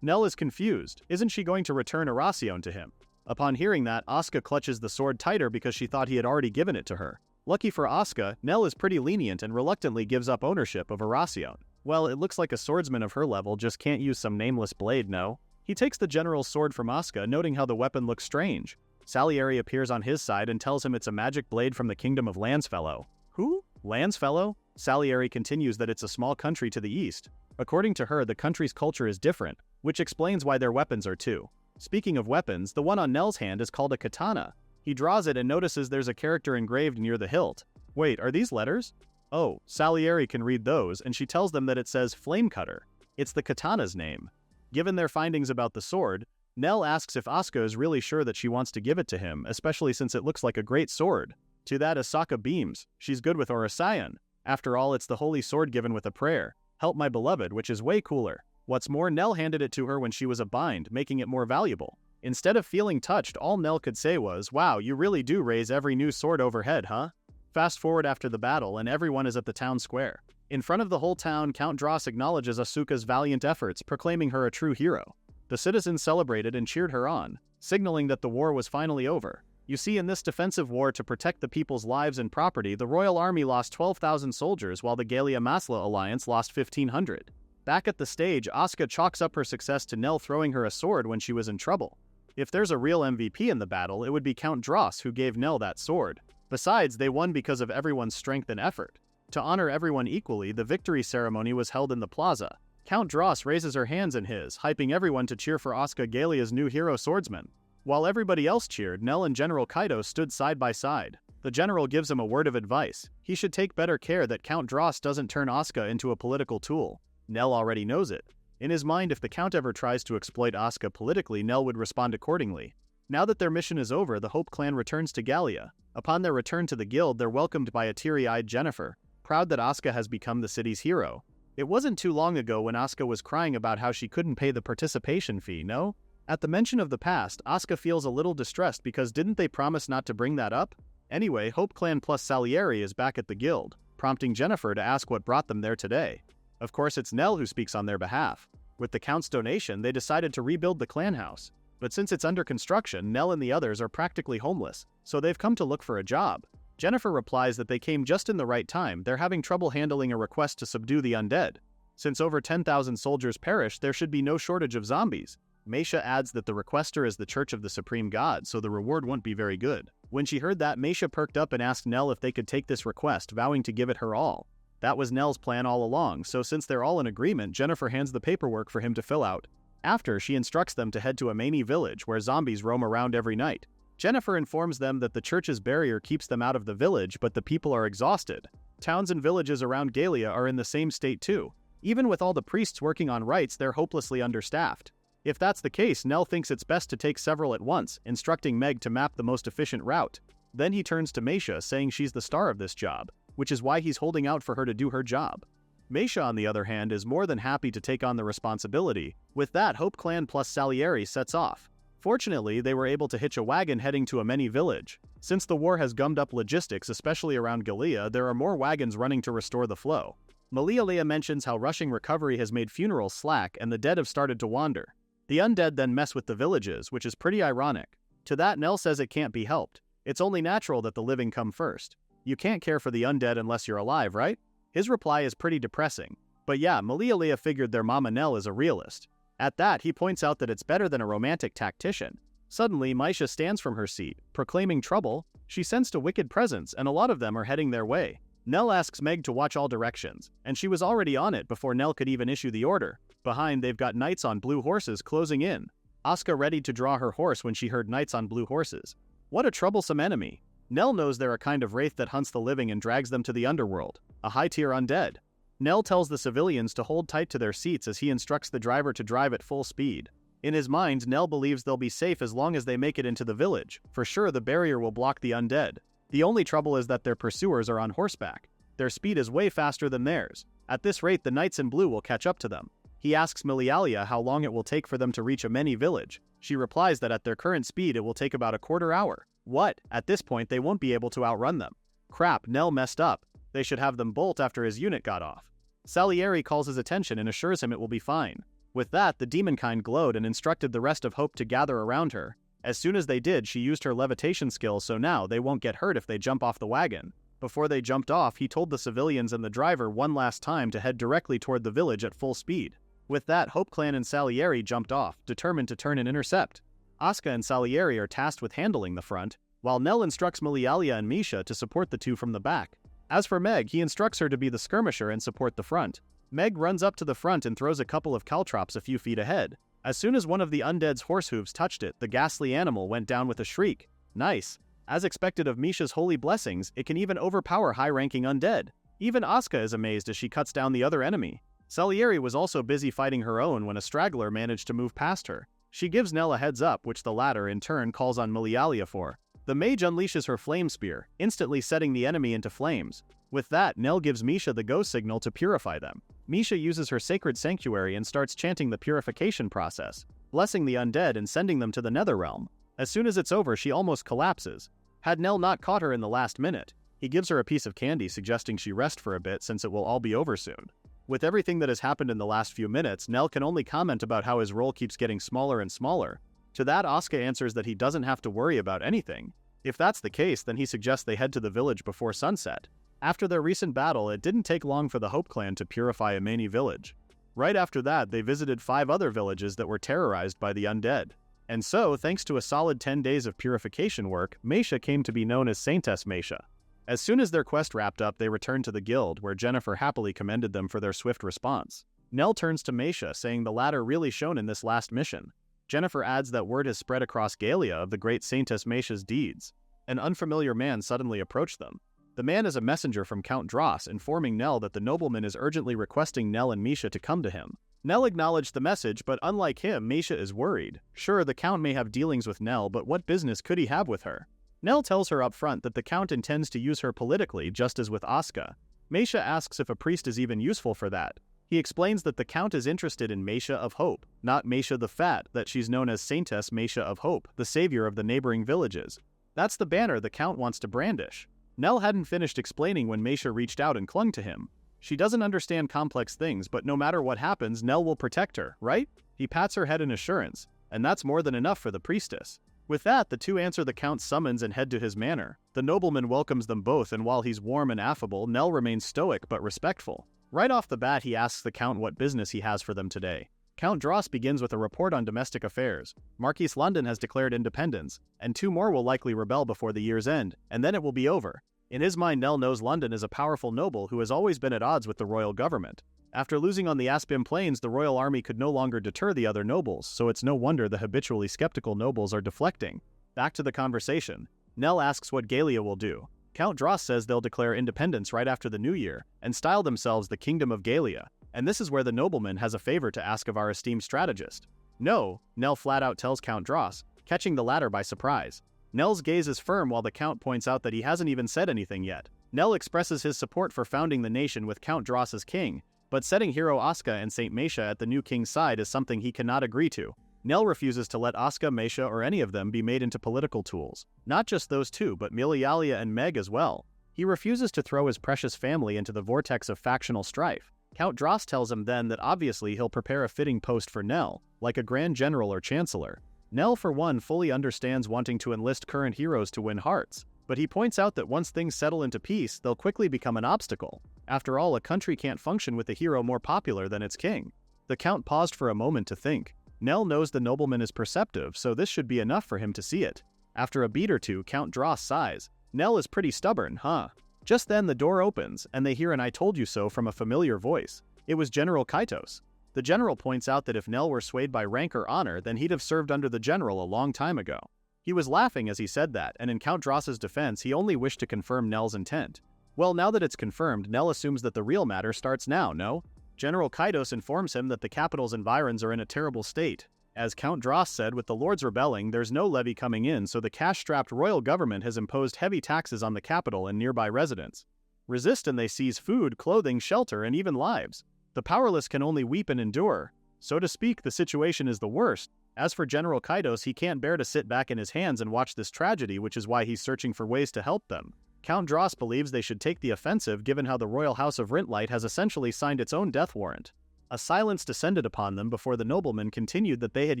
Nell is confused. Isn't she going to return Aracion to him? Upon hearing that, Asuka clutches the sword tighter because she thought he had already given it to her. Lucky for Asuka, Nell is pretty lenient and reluctantly gives up ownership of Aracion. Well, it looks like a swordsman of her level just can't use some nameless blade, no? He takes the general's sword from Asuka, noting how the weapon looks strange. Salieri appears on his side and tells him it's a magic blade from the kingdom of Landsfellow. Who? Landsfellow? Salieri continues that it's a small country to the east. According to her, the country's culture is different, which explains why their weapons are too. Speaking of weapons, the one on Nell's hand is called a katana. He draws it and notices there's a character engraved near the hilt. Wait, are these letters? Oh, Salieri can read those, and she tells them that it says Flamecutter. It's the katana's name. Given their findings about the sword, Nell asks if Asuka is really sure that she wants to give it to him, especially since it looks like a great sword. To that, Asaka beams. She's good with Orasayan. After all, it's the holy sword given with a prayer. Help my beloved, which is way cooler. What's more, Nell handed it to her when she was a bind, making it more valuable. Instead of feeling touched, all Nell could say was, "Wow, you really do raise every new sword overhead, huh?" Fast forward after the battle, and everyone is at the town square. In front of the whole town, Count Dross acknowledges Asuka's valiant efforts, proclaiming her a true hero. The citizens celebrated and cheered her on, signaling that the war was finally over. You see, in this defensive war to protect the people's lives and property, the royal army lost 12,000 soldiers while the Gallia-Masla alliance lost 1,500. Back at the stage, Asuka chalks up her success to Nell throwing her a sword when she was in trouble. If there's a real MVP in the battle, it would be Count Dross who gave Nell that sword. Besides, they won because of everyone's strength and effort. To honor everyone equally, the victory ceremony was held in the plaza. Count Dross raises her hands in his, hyping everyone to cheer for Asuka Gallia's new hero swordsman. While everybody else cheered, Nell and General Kaido stood side by side. The general gives him a word of advice. He should take better care that Count Dross doesn't turn Asuka into a political tool. Nell already knows it. In his mind, if the Count ever tries to exploit Asuka politically, Nell would respond accordingly. Now that their mission is over, the Hope clan returns to Gallia. Upon their return to the guild, they're welcomed by a teary-eyed Jennifer, proud that Asuka has become the city's hero. It wasn't too long ago when Asuka was crying about how she couldn't pay the participation fee, no? At the mention of the past, Asuka feels a little distressed because didn't they promise not to bring that up? Anyway, Hope Clan plus Salieri is back at the guild, prompting Jennifer to ask what brought them there today. Of course, it's Nell who speaks on their behalf. With the Count's donation, they decided to rebuild the clan house. But since it's under construction, Nell and the others are practically homeless, so they've come to look for a job. Jennifer replies that they came just in the right time. They're having trouble handling a request to subdue the undead. Since over 10,000 soldiers perished, there should be no shortage of zombies. Meisha adds that the requester is the Church of the Supreme God, so the reward won't be very good. When she heard that, Meisha perked up and asked Nell if they could take this request, vowing to give it her all. That was Nell's plan all along, so since they're all in agreement, Jennifer hands the paperwork for him to fill out. After, she instructs them to head to a Mani village where zombies roam around every night. Jennifer informs them that the church's barrier keeps them out of the village, but the people are exhausted. Towns and villages around Gallia are in the same state too. Even with all the priests working on rites, they're hopelessly understaffed. If that's the case, Nell thinks it's best to take several at once, instructing Meg to map the most efficient route. Then he turns to Meisha, saying she's the star of this job, which is why he's holding out for her to do her job. Meisha, on the other hand, is more than happy to take on the responsibility. With that, Hope Clan plus Salieri sets off. Fortunately, they were able to hitch a wagon heading to a Mani village. Since the war has gummed up logistics, especially around Gallia, there are more wagons running to restore the flow. Malialea mentions how rushing recovery has made funerals slack and the dead have started to wander. The undead then mess with the villages, which is pretty ironic. To that, Nell says it can't be helped. It's only natural that the living come first. You can't care for the undead unless you're alive, right? His reply is pretty depressing. But yeah, Malialea figured their mama Nell is a realist. At that, he points out that it's better than a romantic tactician. Suddenly, Meisha stands from her seat, proclaiming trouble. She sensed a wicked presence, and a lot of them are heading their way. Nell asks Meg to watch all directions, and she was already on it before Nell could even issue the order. Behind, they've got knights on blue horses closing in. Asuka readied to draw her horse when she heard knights on blue horses. What a troublesome enemy. Nell knows they're a kind of wraith that hunts the living and drags them to the underworld, a high-tier undead. Nell tells the civilians to hold tight to their seats as he instructs the driver to drive at full speed. In his mind, Nell believes they'll be safe as long as they make it into the village. For sure, the barrier will block the undead. The only trouble is that their pursuers are on horseback. Their speed is way faster than theirs. At this rate, the knights in blue will catch up to them. He asks Milialia how long it will take for them to reach Ameni village. She replies that at their current speed it will take about a quarter hour. What? At this point they won't be able to outrun them. Crap, Nell messed up. They should have them bolt after his unit got off. Salieri calls his attention and assures him it will be fine. With that, the demonkind glowed and instructed the rest of Hope to gather around her. As soon as they did, she used her levitation skill, so now they won't get hurt if they jump off the wagon. Before they jumped off, he told the civilians and the driver one last time to head directly toward the village at full speed. With that, Hope Clan and Salieri jumped off, determined to turn and intercept. Asuka and Salieri are tasked with handling the front, while Nell instructs Milialia and Misha to support the two from the back. As for Meg, he instructs her to be the skirmisher and support the front. Meg runs up to the front and throws a couple of caltrops a few feet ahead. As soon as one of the undead's horse hooves touched it, the ghastly animal went down with a shriek. Nice. As expected of Misha's holy blessings, it can even overpower high-ranking undead. Even Asuka is amazed as she cuts down the other enemy. Salieri was also busy fighting her own when a straggler managed to move past her. She gives Nell a heads up, which the latter in turn calls on Milialia for. The mage unleashes her flame spear, instantly setting the enemy into flames. With that, Nell gives Misha the go signal to purify them. Misha uses her sacred sanctuary and starts chanting the purification process, blessing the undead and sending them to the Netherrealm. As soon as it's over, she almost collapses. Had Nell not caught her in the last minute, he gives her a piece of candy suggesting she rest for a bit since it will all be over soon. With everything that has happened in the last few minutes, Nell can only comment about how his role keeps getting smaller and smaller. To that, Asuka answers that he doesn't have to worry about anything. If that's the case, then he suggests they head to the village before sunset. After their recent battle, it didn't take long for the Hope Clan to purify Ameni village. Right after that, they visited 5 other villages that were terrorized by the undead. And so, thanks to a solid 10 days of purification work, Meisha came to be known as Saintess Meisha. As soon as their quest wrapped up, they returned to the guild, where Jennifer happily commended them for their swift response. Nell turns to Meisha, saying the latter really shone in this last mission. Jennifer adds that word has spread across Galia of the great Saintess Meisha's deeds. An unfamiliar man suddenly approached them. The man is a messenger from Count Dross, informing Nell that the nobleman is urgently requesting Nell and Misha to come to him. Nell acknowledged the message, but unlike him, Misha is worried. Sure, the Count may have dealings with Nell, but what business could he have with her? Nell tells her up front that the Count intends to use her politically, just as with Asuka. Meisha asks if a priest is even useful for that. He explains that the Count is interested in Meisha of Hope, not Meisha the Fat, that she's known as Saintess Meisha of Hope, the savior of the neighboring villages. That's the banner the Count wants to brandish. Nell hadn't finished explaining when Meisha reached out and clung to him. She doesn't understand complex things, but no matter what happens, Nell will protect her, right? He pats her head in assurance, and that's more than enough for the priestess. With that, the two answer the Count's summons and head to his manor. The nobleman welcomes them both, and while he's warm and affable, Nell remains stoic but respectful. Right off the bat, he asks the Count what business he has for them today. Count Dross begins with a report on domestic affairs. Marquis London has declared independence, and 2 more will likely rebel before the year's end, and then it will be over. In his mind, Nell knows London is a powerful noble who has always been at odds with the royal government. After losing on the Aspim Plains, the royal army could no longer deter the other nobles, so it's no wonder the habitually skeptical nobles are deflecting. Back to the conversation. Nell asks what Galia will do. Count Dross says they'll declare independence right after the new year, and style themselves the Kingdom of Galia, and this is where the nobleman has a favor to ask of our esteemed strategist. No, Nell flat out tells Count Dross, catching the latter by surprise. Nell's gaze is firm while the Count points out that he hasn't even said anything yet. Nell expresses his support for founding the nation with Count Dross as king, but setting hero Asuka and Saint Meisha at the new king's side is something he cannot agree to. Nell refuses to let Asuka, Meisha, or any of them be made into political tools. Not just those two, but Milialia and Meg as well. He refuses to throw his precious family into the vortex of factional strife. Count Dross tells him then that obviously he'll prepare a fitting post for Nell, like a Grand General or Chancellor. Nell, for one, fully understands wanting to enlist current heroes to win hearts, but he points out that once things settle into peace, they'll quickly become an obstacle. After all, a country can't function with a hero more popular than its king. The Count paused for a moment to think. Nell knows the nobleman is perceptive, so this should be enough for him to see it. After a beat or two, Count Dross sighs. Nell is pretty stubborn, huh? Just then the door opens, and they hear an "I told you so" from a familiar voice. It was General Kaitos. The general points out that if Nell were swayed by rank or honor, then he'd have served under the general a long time ago. He was laughing as he said that, and in Count Dross's defense he only wished to confirm Nell's intent. Well, now that it's confirmed, Nell assumes that the real matter starts now, no? General Kaitos informs him that the capital's environs are in a terrible state. As Count Dross said, with the lords rebelling, there's no levy coming in, so the cash-strapped royal government has imposed heavy taxes on the capital and nearby residents. Resist and they seize food, clothing, shelter, and even lives. The powerless can only weep and endure. So to speak, the situation is the worst. As for General Kaitos, he can't bear to sit back in his hands and watch this tragedy, which is why he's searching for ways to help them. Count Dross believes they should take the offensive given how the royal house of Rintlight has essentially signed its own death warrant. A silence descended upon them before the noblemen continued that they had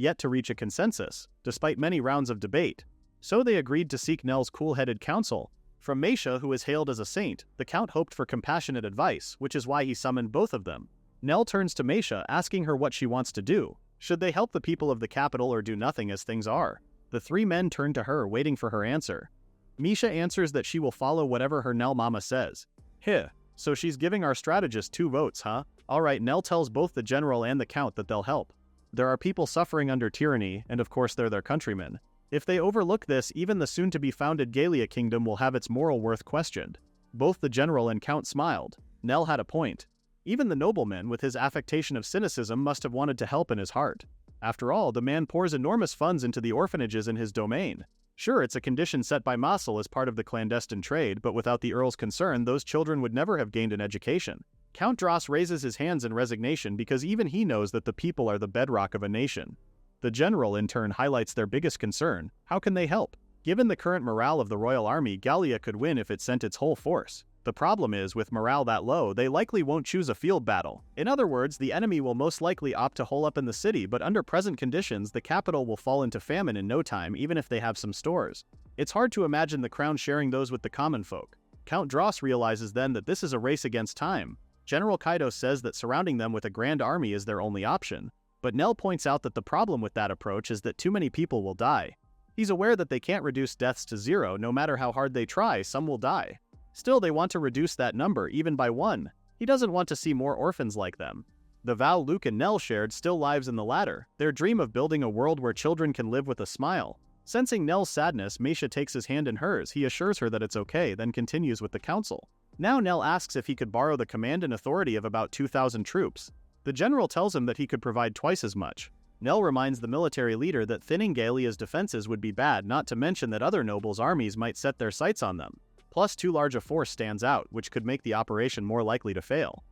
yet to reach a consensus, despite many rounds of debate. So they agreed to seek Nell's cool-headed counsel. From Meisha, who is hailed as a saint, the Count hoped for compassionate advice, which is why he summoned both of them. Nell turns to Meisha, asking her what she wants to do. Should they help the people of the capital or do nothing as things are? The three men turn to her, waiting for her answer. Meisha answers that she will follow whatever her Nell mama says. So she's giving our strategist 2 votes, huh? Alright, Nell tells both the general and the count that they'll help. There are people suffering under tyranny, and of course they're their countrymen. If they overlook this, even the soon-to-be-founded Galia kingdom will have its moral worth questioned. Both the general and count smiled. Nell had a point. Even the nobleman, with his affectation of cynicism, must have wanted to help in his heart. After all, the man pours enormous funds into the orphanages in his domain. Sure, it's a condition set by Mossel as part of the clandestine trade, but without the Earl's concern, those children would never have gained an education. Count Dross raises his hands in resignation because even he knows that the people are the bedrock of a nation. The general, in turn, highlights their biggest concern: how can they help? Given the current morale of the royal army, Gallia could win if it sent its whole force. The problem is, with morale that low, they likely won't choose a field battle. In other words, the enemy will most likely opt to hole up in the city, but under present conditions, the capital will fall into famine in no time, even if they have some stores. It's hard to imagine the crown sharing those with the common folk. Count Dross realizes then that this is a race against time. General Kaitos says that surrounding them with a grand army is their only option, but Nell points out that the problem with that approach is that too many people will die. He's aware that they can't reduce deaths to 0, no matter how hard they try, some will die. Still, they want to reduce that number, even by 1. He doesn't want to see more orphans like them. The vow Luke and Nell shared still lives in the latter, their dream of building a world where children can live with a smile. Sensing Nell's sadness, Meisha takes his hand in hers. He assures her that it's okay, then continues with the council. Now Nell asks if he could borrow the command and authority of about 2,000 troops. The general tells him that he could provide twice as much. Nell reminds the military leader that thinning Galia's defenses would be bad, not to mention that other nobles' armies might set their sights on them. Plus, too large a force stands out, which could make the operation more likely to fail.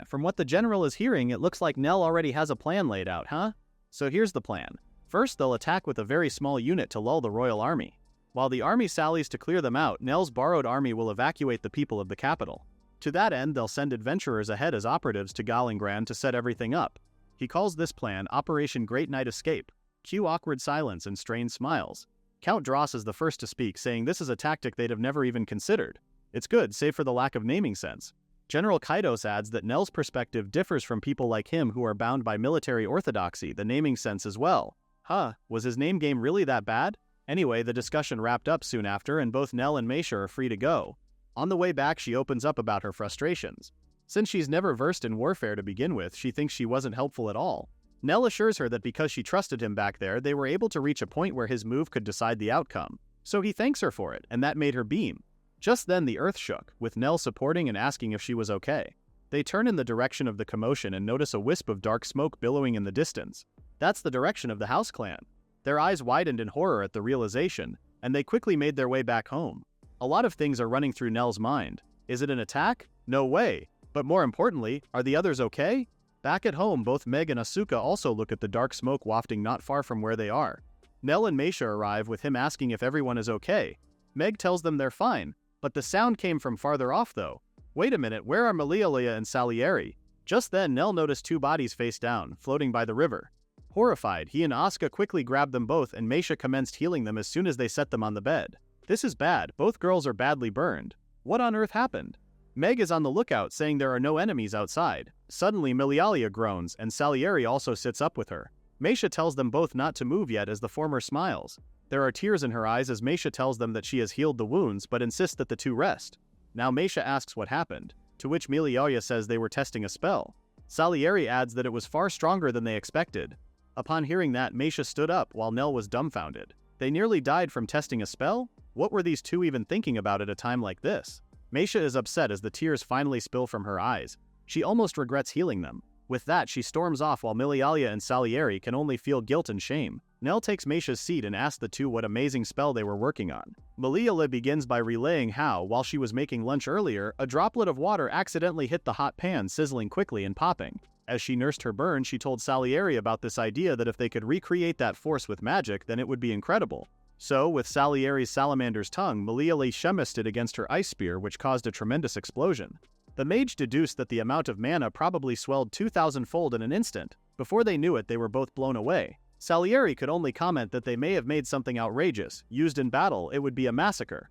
From what the general is hearing, it looks like Nell already has a plan laid out, huh? So here's the plan. First, they'll attack with a very small unit to lull the royal army. While the army sallies to clear them out, Nell's borrowed army will evacuate the people of the capital. To that end, they'll send adventurers ahead as operatives to Galingrand to set everything up. He calls this plan Operation Great Night Escape. Cue awkward silence and strained smiles. Count Dross is the first to speak, saying this is a tactic they'd have never even considered. It's good, save for the lack of naming sense. General Kaitos adds that Nell's perspective differs from people like him who are bound by military orthodoxy, the naming sense as well. Was his name game really that bad? Anyway, the discussion wrapped up soon after, and both Nell and Meisha are free to go. On the way back, she opens up about her frustrations. Since she's never versed in warfare to begin with, she thinks she wasn't helpful at all. Nell assures her that because she trusted him back there, they were able to reach a point where his move could decide the outcome. So he thanks her for it, and that made her beam. Just then the earth shook, with Nell supporting and asking if she was okay. They turn in the direction of the commotion and notice a wisp of dark smoke billowing in the distance. That's the direction of the House clan. Their eyes widened in horror at the realization, and they quickly made their way back home. A lot of things are running through Nell's mind. Is it an attack? No way. But more importantly, are the others okay? Back at home, both Meg and Asuka also look at the dark smoke wafting not far from where they are. Nell and Meisha arrive with him asking if everyone is okay. Meg tells them they're fine, but the sound came from farther off though. Wait a minute, where are Malialia and Salieri? Just then, Nell noticed 2 bodies face down, floating by the river. Horrified, he and Asuka quickly grabbed them both, and Meisha commenced healing them as soon as they set them on the bed. This is bad, both girls are badly burned. What on earth happened? Meg is on the lookout, saying there are no enemies outside. Suddenly, Malialia groans, and Salieri also sits up with her. Meisha tells them both not to move yet as the former smiles. There are tears in her eyes as Meisha tells them that she has healed the wounds but insists that the 2 rest. Now Meisha asks what happened, to which Milialia says they were testing a spell. Salieri adds that it was far stronger than they expected. Upon hearing that, Meisha stood up while Nell was dumbfounded. They nearly died from testing a spell? What were these two even thinking about at a time like this? Meisha is upset as the tears finally spill from her eyes. She almost regrets healing them. With that, she storms off while Milialia and Salieri can only feel guilt and shame. Nell takes Meisha's seat and asks the two what amazing spell they were working on. Milialia begins by relaying how, while she was making lunch earlier, a droplet of water accidentally hit the hot pan, sizzling quickly and popping. As she nursed her burn, she told Salieri about this idea that if they could recreate that force with magic, then it would be incredible. So, with Salieri's salamander's tongue, Milialia chemisted it against her ice spear, which caused a tremendous explosion. The mage deduced that the amount of mana probably swelled 2,000-fold in an instant. Before they knew it, they were both blown away. Salieri could only comment that they may have made something outrageous. Used in battle, it would be a massacre.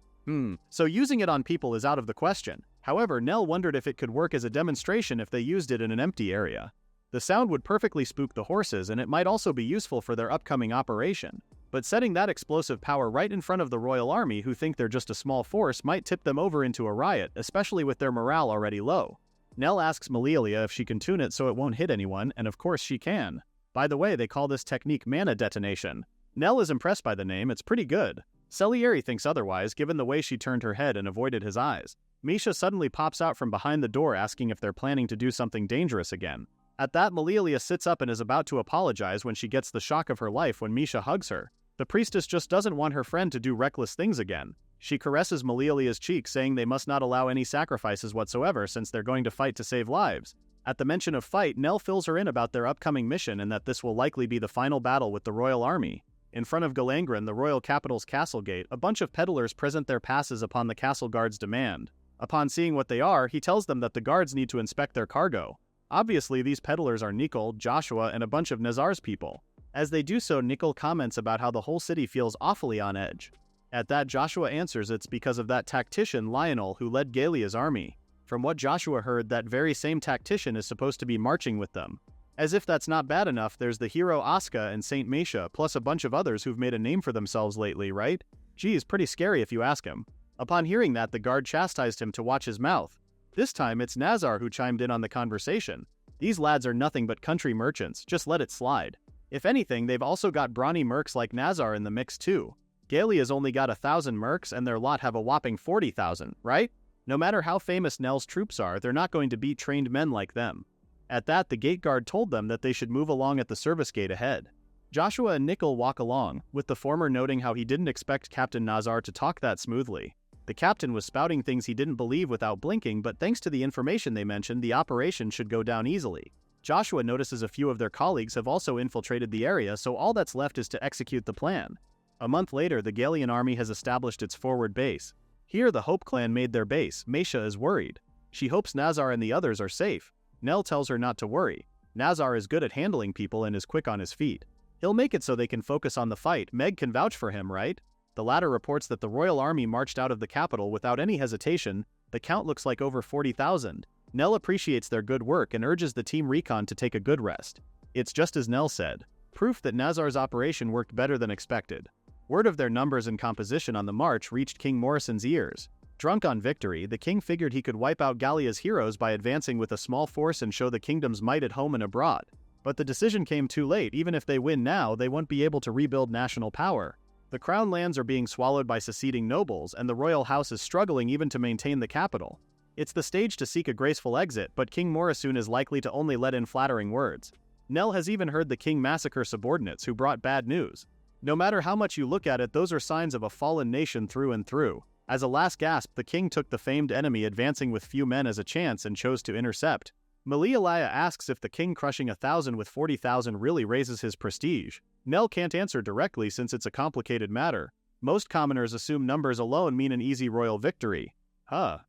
So using it on people is out of the question. However, Nell wondered if it could work as a demonstration if they used it in an empty area. The sound would perfectly spook the horses, and it might also be useful for their upcoming operation. But setting that explosive power right in front of the royal army who think they're just a small force might tip them over into a riot, especially with their morale already low. Nell asks Milialia if she can tune it so it won't hit anyone, and of course she can. By the way, they call this technique mana detonation. Nell is impressed by the name, it's pretty good. Salieri thinks otherwise given the way she turned her head and avoided his eyes. Meisha suddenly pops out from behind the door asking if they're planning to do something dangerous again. At that, Milialia sits up and is about to apologize when she gets the shock of her life when Meisha hugs her. The priestess just doesn't want her friend to do reckless things again. She caresses Milialia's cheek, saying they must not allow any sacrifices whatsoever since they're going to fight to save lives. At the mention of fight, Nell fills her in about their upcoming mission and that this will likely be the final battle with the royal army. In front of Galangren, the royal capital's castle gate, a bunch of peddlers present their passes upon the castle guard's demand. Upon seeing what they are, he tells them that the guards need to inspect their cargo. Obviously, these peddlers are Nicol, Joshua, and a bunch of Nazar's people. As they do so, Nicol comments about how the whole city feels awfully on edge. At that, Joshua answers it's because of that tactician Lionel who led Galia's army. From what Joshua heard, that very same tactician is supposed to be marching with them. As if that's not bad enough, there's the hero Aska and Saint Meisha, plus a bunch of others who've made a name for themselves lately, right? Geez, pretty scary if you ask him. Upon hearing that, the guard chastised him to watch his mouth. This time, it's Nazar who chimed in on the conversation. These lads are nothing but country merchants, just let it slide. If anything, they've also got brawny mercs like Nazar in the mix too. Galia's only got 1,000 mercs and their lot have a whopping 40,000, right? No matter how famous Nell's troops are, they're not going to beat trained men like them. At that, the gate guard told them that they should move along at the service gate ahead. Joshua and Nicol walk along, with the former noting how he didn't expect Captain Nazar to talk that smoothly. The captain was spouting things he didn't believe without blinking, but thanks to the information they mentioned, the operation should go down easily. Joshua notices a few of their colleagues have also infiltrated the area, so all that's left is to execute the plan. A month later, the Galian army has established its forward base. Here, the Hope clan made their base. Meisha is worried. She hopes Nazar and the others are safe. Nell tells her not to worry. Nazar is good at handling people and is quick on his feet. He'll make it so they can focus on the fight. Meg can vouch for him, right? The latter reports that the royal army marched out of the capital without any hesitation. The count looks like over 40,000. Nell appreciates their good work and urges the team recon to take a good rest. It's just as Nell said. Proof that Nazar's operation worked better than expected. Word of their numbers and composition on the march reached King Morrison's ears. Drunk on victory, the king figured he could wipe out Gallia's heroes by advancing with a small force and show the kingdom's might at home and abroad. But the decision came too late. Even if they win now, they won't be able to rebuild national power. The crown lands are being swallowed by seceding nobles, and the royal house is struggling even to maintain the capital. It's the stage to seek a graceful exit, but King Morrisoon is likely to only let in flattering words. Nell has even heard the king massacre subordinates who brought bad news. No matter how much you look at it, those are signs of a fallen nation through and through. As a last gasp, the king took the famed enemy advancing with few men as a chance and chose to intercept. Milialia asks if the king crushing 1,000 with 40,000 really raises his prestige. Nell can't answer directly since it's a complicated matter. Most commoners assume numbers alone mean an easy royal victory.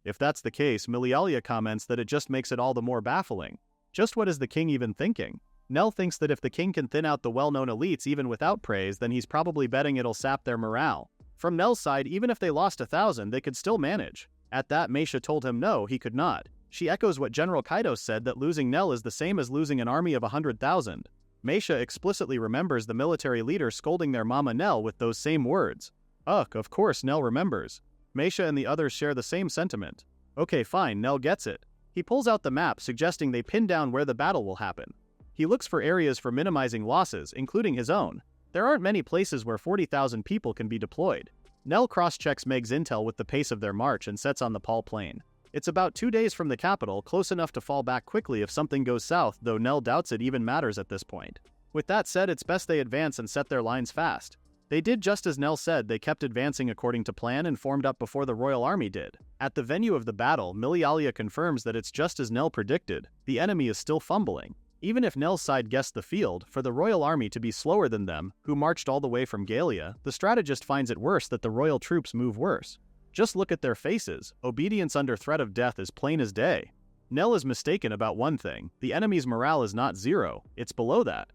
If that's the case, Milialia comments that it just makes it all the more baffling. Just what is the king even thinking? Nell thinks that if the king can thin out the well-known elites even without praise, then he's probably betting it'll sap their morale. From Nell's side, even if they lost 1,000, they could still manage. At that, Meisha told him no, he could not. She echoes what General Kaidos said, that losing Nell is the same as losing an army of 100,000. Meisha explicitly remembers the military leader scolding their mama Nell with those same words. Of course Nell remembers. Meisha and the others share the same sentiment. Okay, fine, Nell gets it. He pulls out the map, suggesting they pin down where the battle will happen. He looks for areas for minimizing losses, including his own. There aren't many places where 40,000 people can be deployed. Nell cross-checks Meg's intel with the pace of their march and sets on the Paul Plain. It's about 2 days from the capital, close enough to fall back quickly if something goes south, though Nell doubts it even matters at this point. With that said, it's best they advance and set their lines fast. They did just as Nell said. They kept advancing according to plan and formed up before the royal army did. At the venue of the battle, Milialia confirms that it's just as Nell predicted. The enemy is still fumbling. Even if Nell's side guessed the field, for the royal army to be slower than them, who marched all the way from Gallia, the strategist finds it worse that the royal troops move worse. Just look at their faces. Obedience under threat of death is plain as day. Nell is mistaken about one thing. The enemy's morale is not zero, it's below that.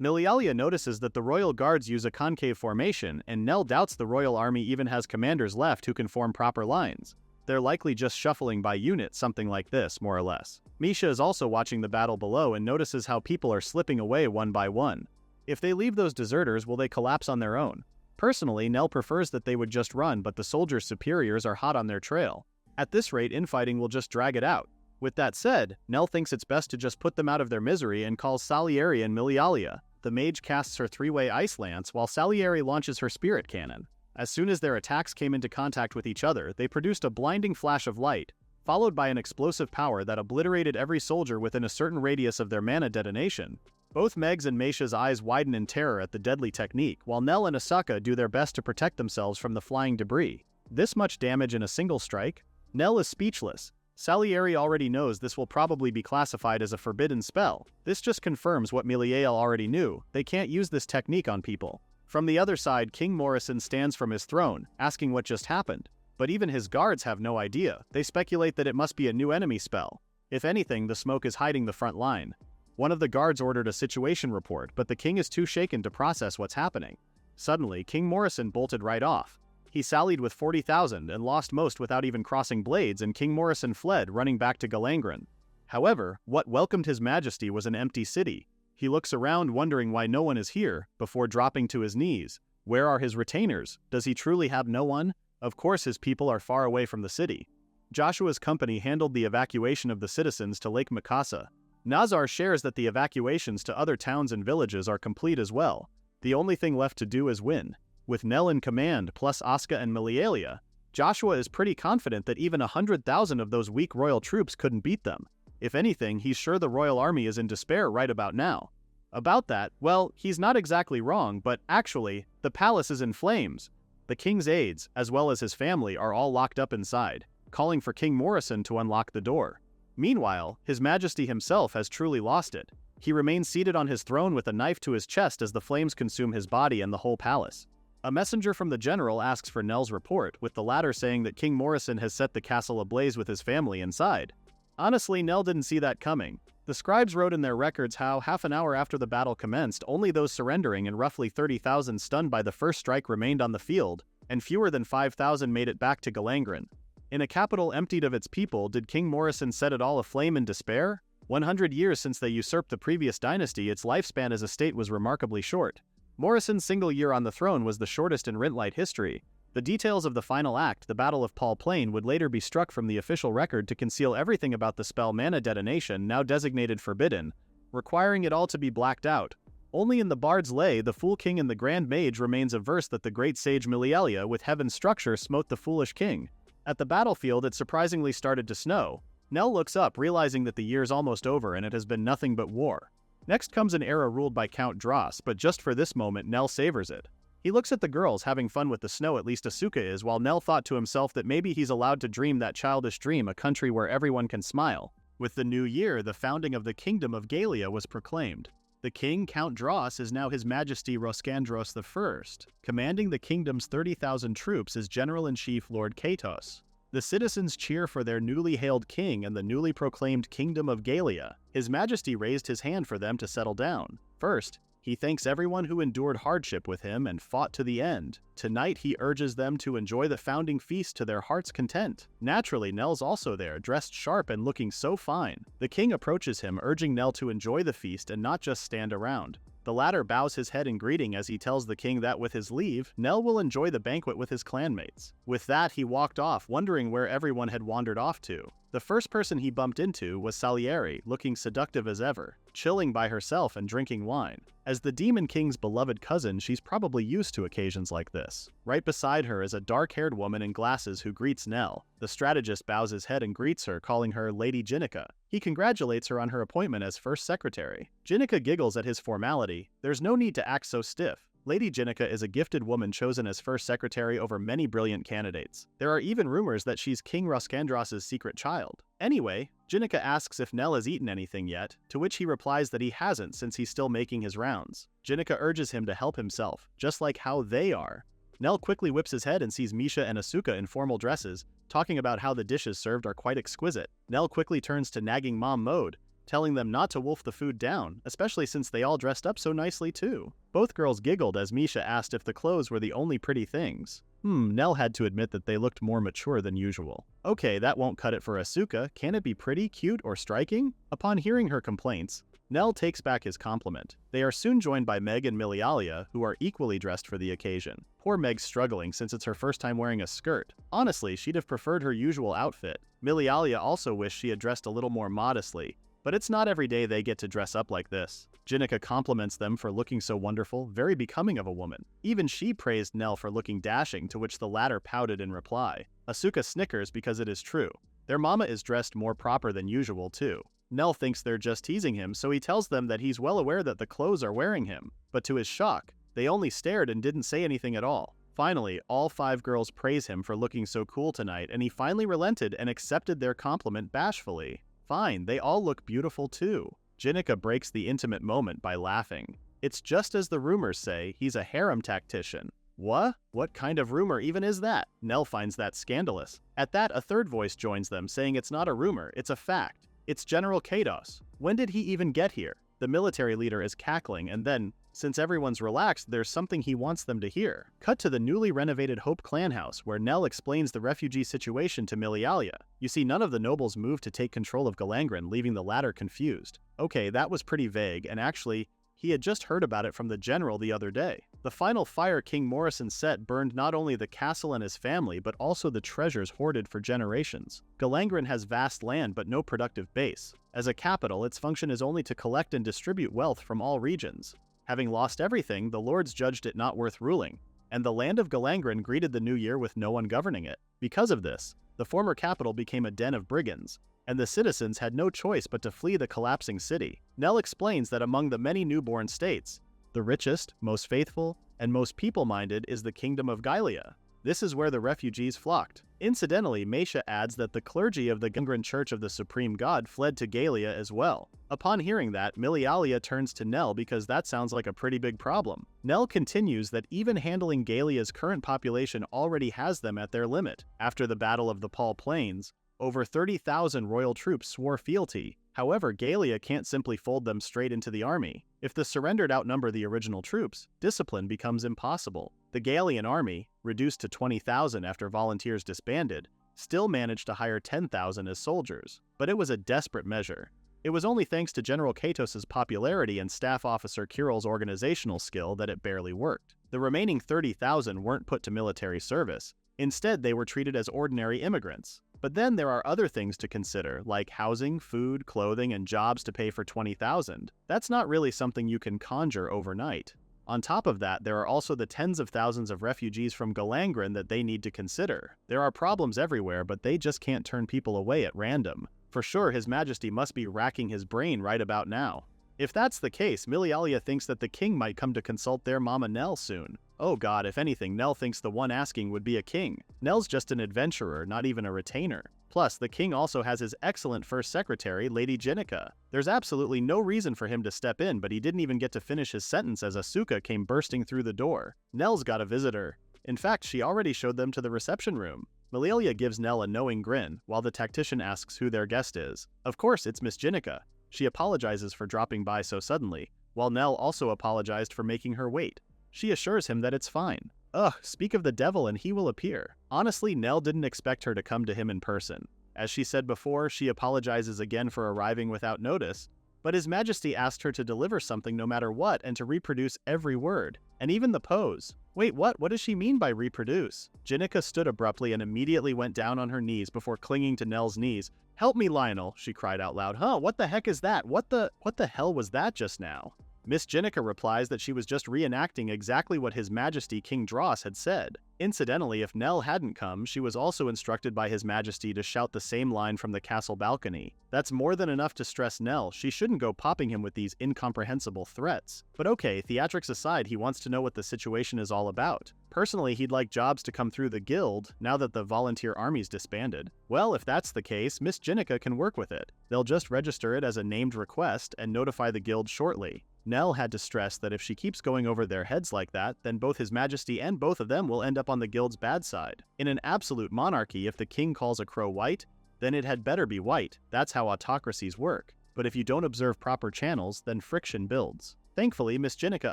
Milialia notices that the royal guards use a concave formation, and Nell doubts the royal army even has commanders left who can form proper lines. They're likely just shuffling by unit, something like this, more or less. Misha is also watching the battle below and notices how people are slipping away one by one. If they leave those deserters, will they collapse on their own? Personally, Nell prefers that they would just run, but the soldiers' superiors are hot on their trail. At this rate, infighting will just drag it out. With that said, Nell thinks it's best to just put them out of their misery and calls Salieri and Milialia. The mage casts her three-way ice lance while Salieri launches her spirit cannon. As soon as their attacks came into contact with each other, they produced a blinding flash of light, followed by an explosive power that obliterated every soldier within a certain radius of their mana detonation. Both Meg's and Meisha's eyes widen in terror at the deadly technique, while Nell and Asaka do their best to protect themselves from the flying debris. This much damage in a single strike? Nell is speechless. Salieri already knows this will probably be classified as a forbidden spell. This just confirms what Miliael already knew. They can't use this technique on people. From the other side, King Morrison stands from his throne, asking what just happened. But even his guards have no idea. They speculate that it must be a new enemy spell. If anything, the smoke is hiding the front line. One of the guards ordered a situation report, but the king is too shaken to process what's happening. Suddenly, King Morrison bolted right off. He sallied with 40,000 and lost most without even crossing blades, and King Morrison fled, running back to Galangren. However, what welcomed his majesty was an empty city. He looks around wondering why no one is here, before dropping to his knees. Where are his retainers? Does he truly have no one? Of course his people are far away from the city. Joshua's company handled the evacuation of the citizens to Lake Mikasa. Nazar shares that the evacuations to other towns and villages are complete as well. The only thing left to do is win. With Nell in command, plus Asuka and Milialia, Joshua is pretty confident that even 100,000 of those weak royal troops couldn't beat them. If anything, he's sure the royal army is in despair right about now. About that, well, he's not exactly wrong, but actually, the palace is in flames. The king's aides, as well as his family, are all locked up inside, calling for King Morrison to unlock the door. Meanwhile, His Majesty himself has truly lost it. He remains seated on his throne with a knife to his chest as the flames consume his body and the whole palace. A messenger from the general asks for Nell's report, with the latter saying that King Morrison has set the castle ablaze with his family inside. Honestly, Nell didn't see that coming. The scribes wrote in their records how, half an hour after the battle commenced, only those surrendering and roughly 30,000 stunned by the first strike remained on the field, and fewer than 5,000 made it back to Galangren. In a capital emptied of its people, did King Morrison set it all aflame in despair? 100 years since they usurped the previous dynasty, its lifespan as a state was remarkably short. Morrison's single year on the throne was the shortest in Rintlight history. The details of the final act, the Battle of Paul Plain, would later be struck from the official record to conceal everything about the spell mana detonation, now designated forbidden, requiring it all to be blacked out. Only in the Bard's Lay, the Fool King and the Grand Mage remains a verse that the great sage Milialia with heaven's structure smote the foolish king. At the battlefield, it surprisingly started to snow. Nell looks up, realizing that the year's almost over and it has been nothing but war. Next comes an era ruled by Count Dross, but just for this moment, Nell savors it. He looks at the girls having fun with the snow, at least Asuka is, while Nell thought to himself that maybe he's allowed to dream that childish dream, a country where everyone can smile. With the new year, the founding of the Kingdom of Gallia was proclaimed. The king, Count Dross, is now His Majesty Roskandros I. Commanding the kingdom's 30,000 troops is General-in-Chief Lord Katos. The citizens cheer for their newly hailed king and the newly proclaimed Kingdom of Gallia. His Majesty raised his hand for them to settle down. First, he thanks everyone who endured hardship with him and fought to the end. Tonight he urges them to enjoy the founding feast to their heart's content. Naturally, Nell's also there, dressed sharp and looking so fine. The king approaches him, urging Nell to enjoy the feast and not just stand around. The latter bows his head in greeting as he tells the king that with his leave, Nell will enjoy the banquet with his clanmates. With that, he walked off, wondering where everyone had wandered off to. The first person he bumped into was Salieri, looking seductive as ever, chilling by herself and drinking wine. As the Demon King's beloved cousin, she's probably used to occasions like this. Right beside her is a dark-haired woman in glasses who greets Nell. The strategist bows his head and greets her, calling her Lady Jinica. He congratulates her on her appointment as first secretary. Jinica giggles at his formality. There's no need to act so stiff. Lady Jinica is a gifted woman chosen as first secretary over many brilliant candidates. There are even rumors that she's King Roskandros's secret child. Anyway, Jinica asks if Nell has eaten anything yet, to which he replies that he hasn't since he's still making his rounds. Jinica urges him to help himself, just like how they are. Nell quickly whips his head and sees Misha and Asuka in formal dresses, talking about how the dishes served are quite exquisite. Nell quickly turns to nagging mom mode, telling them not to wolf the food down, especially since they all dressed up so nicely too. Both girls giggled as Misha asked if the clothes were the only pretty things. Nell had to admit that they looked more mature than usual. Okay, that won't cut it for Asuka. Can it be pretty, cute, or striking? Upon hearing her complaints, Nell takes back his compliment. They are soon joined by Meg and Milialia, who are equally dressed for the occasion. Poor Meg's struggling since it's her first time wearing a skirt. Honestly, she'd have preferred her usual outfit. Milialia also wished she had dressed a little more modestly, but it's not every day they get to dress up like this. Jinica compliments them for looking so wonderful, very becoming of a woman. Even she praised Nell for looking dashing, to which the latter pouted in reply. Asuka snickers because it is true. Their mama is dressed more proper than usual too. Nell thinks they're just teasing him, so he tells them that he's well aware that the clothes are wearing him. But to his shock, they only stared and didn't say anything at all. Finally, all 5 girls praise him for looking so cool tonight, and he finally relented and accepted their compliment bashfully. Fine, they all look beautiful too. Jinica breaks the intimate moment by laughing. It's just as the rumors say, he's a harem tactician. What? What kind of rumor even is that? Nell finds that scandalous. At that, a third voice joins them, saying it's not a rumor, it's a fact. It's General Kados. When did he even get here? The military leader is cackling, and then, since everyone's relaxed, there's something he wants them to hear. Cut to the newly renovated Hope clan house, where Nell explains the refugee situation to Milialia. You see, none of the nobles moved to take control of Galangren, leaving the latter confused. Okay, that was pretty vague, and actually, he had just heard about it from the general the other day. The final fire King Morrison set burned not only the castle and his family, but also the treasures hoarded for generations. Galangren has vast land but no productive base. As a capital, its function is only to collect and distribute wealth from all regions. Having lost everything, the lords judged it not worth ruling, and the land of Galangren greeted the new year with no one governing it. Because of this, the former capital became a den of brigands, and the citizens had no choice but to flee the collapsing city. Nell explains that among the many newborn states, the richest, most faithful, and most people-minded is the kingdom of Gailia. This is where the refugees flocked. Incidentally, Meisha adds that the clergy of the Gungren Church of the Supreme God fled to Galia as well. Upon hearing that, Milialia turns to Nell because that sounds like a pretty big problem. Nell continues that even handling Galia's current population already has them at their limit. After the Battle of the Pal Plains, over 30,000 royal troops swore fealty. However, Galia can't simply fold them straight into the army. If the surrendered outnumber the original troops, discipline becomes impossible. The Galian army, reduced to 20,000 after volunteers disbanded, still managed to hire 10,000 as soldiers. But it was a desperate measure. It was only thanks to General Katos's popularity and Staff Officer Kirill's organizational skill that it barely worked. The remaining 30,000 weren't put to military service. Instead, they were treated as ordinary immigrants. But then there are other things to consider, like housing, food, clothing, and jobs to pay for 20,000. That's not really something you can conjure overnight. On top of that, there are also the tens of thousands of refugees from Galangren that they need to consider. There are problems everywhere, but they just can't turn people away at random. For sure, His Majesty must be racking his brain right about now. If that's the case, Milialia thinks that the king might come to consult their mama Nell soon. Oh god, if anything, Nell thinks the one asking would be a king. Nell's just an adventurer, not even a retainer. Plus, the king also has his excellent first secretary, Lady Jinica. There's absolutely no reason for him to step in, but he didn't even get to finish his sentence as Asuka came bursting through the door. Nell's got a visitor. In fact, she already showed them to the reception room. Milialia gives Nell a knowing grin, while the tactician asks who their guest is. Of course, it's Miss Jinica. She apologizes for dropping by so suddenly, while Nell also apologized for making her wait. She assures him that it's fine. Ugh, speak of the devil and he will appear. Honestly, Nell didn't expect her to come to him in person. As she said before, she apologizes again for arriving without notice, But His Majesty asked her to deliver something no matter what and to reproduce every word, and even the pose. Wait, what? What does she mean by reproduce? Jenica stood abruptly and immediately went down on her knees before clinging to Nell's knees. Help me, Lionel, she cried out loud. Huh, what the heck is that? What the hell was that just now? Miss Jenica replies that she was just reenacting exactly what His Majesty King Dross had said. Incidentally, if Nell hadn't come, she was also instructed by His Majesty to shout the same line from the castle balcony. That's more than enough to stress Nell. She shouldn't go popping him with these incomprehensible threats. But okay, theatrics aside, he wants to know what the situation is all about. Personally, he'd like jobs to come through the guild, now that the volunteer army's disbanded. Well, if that's the case, Miss Jenica can work with it. They'll just register it as a named request and notify the guild shortly. Nell had to stress that if she keeps going over their heads like that, then both His Majesty and both of them will end up on the guild's bad side. In an absolute monarchy, if the king calls a crow white, then it had better be white. That's how autocracies work. But if you don't observe proper channels, then friction builds. Thankfully, Miss Jenica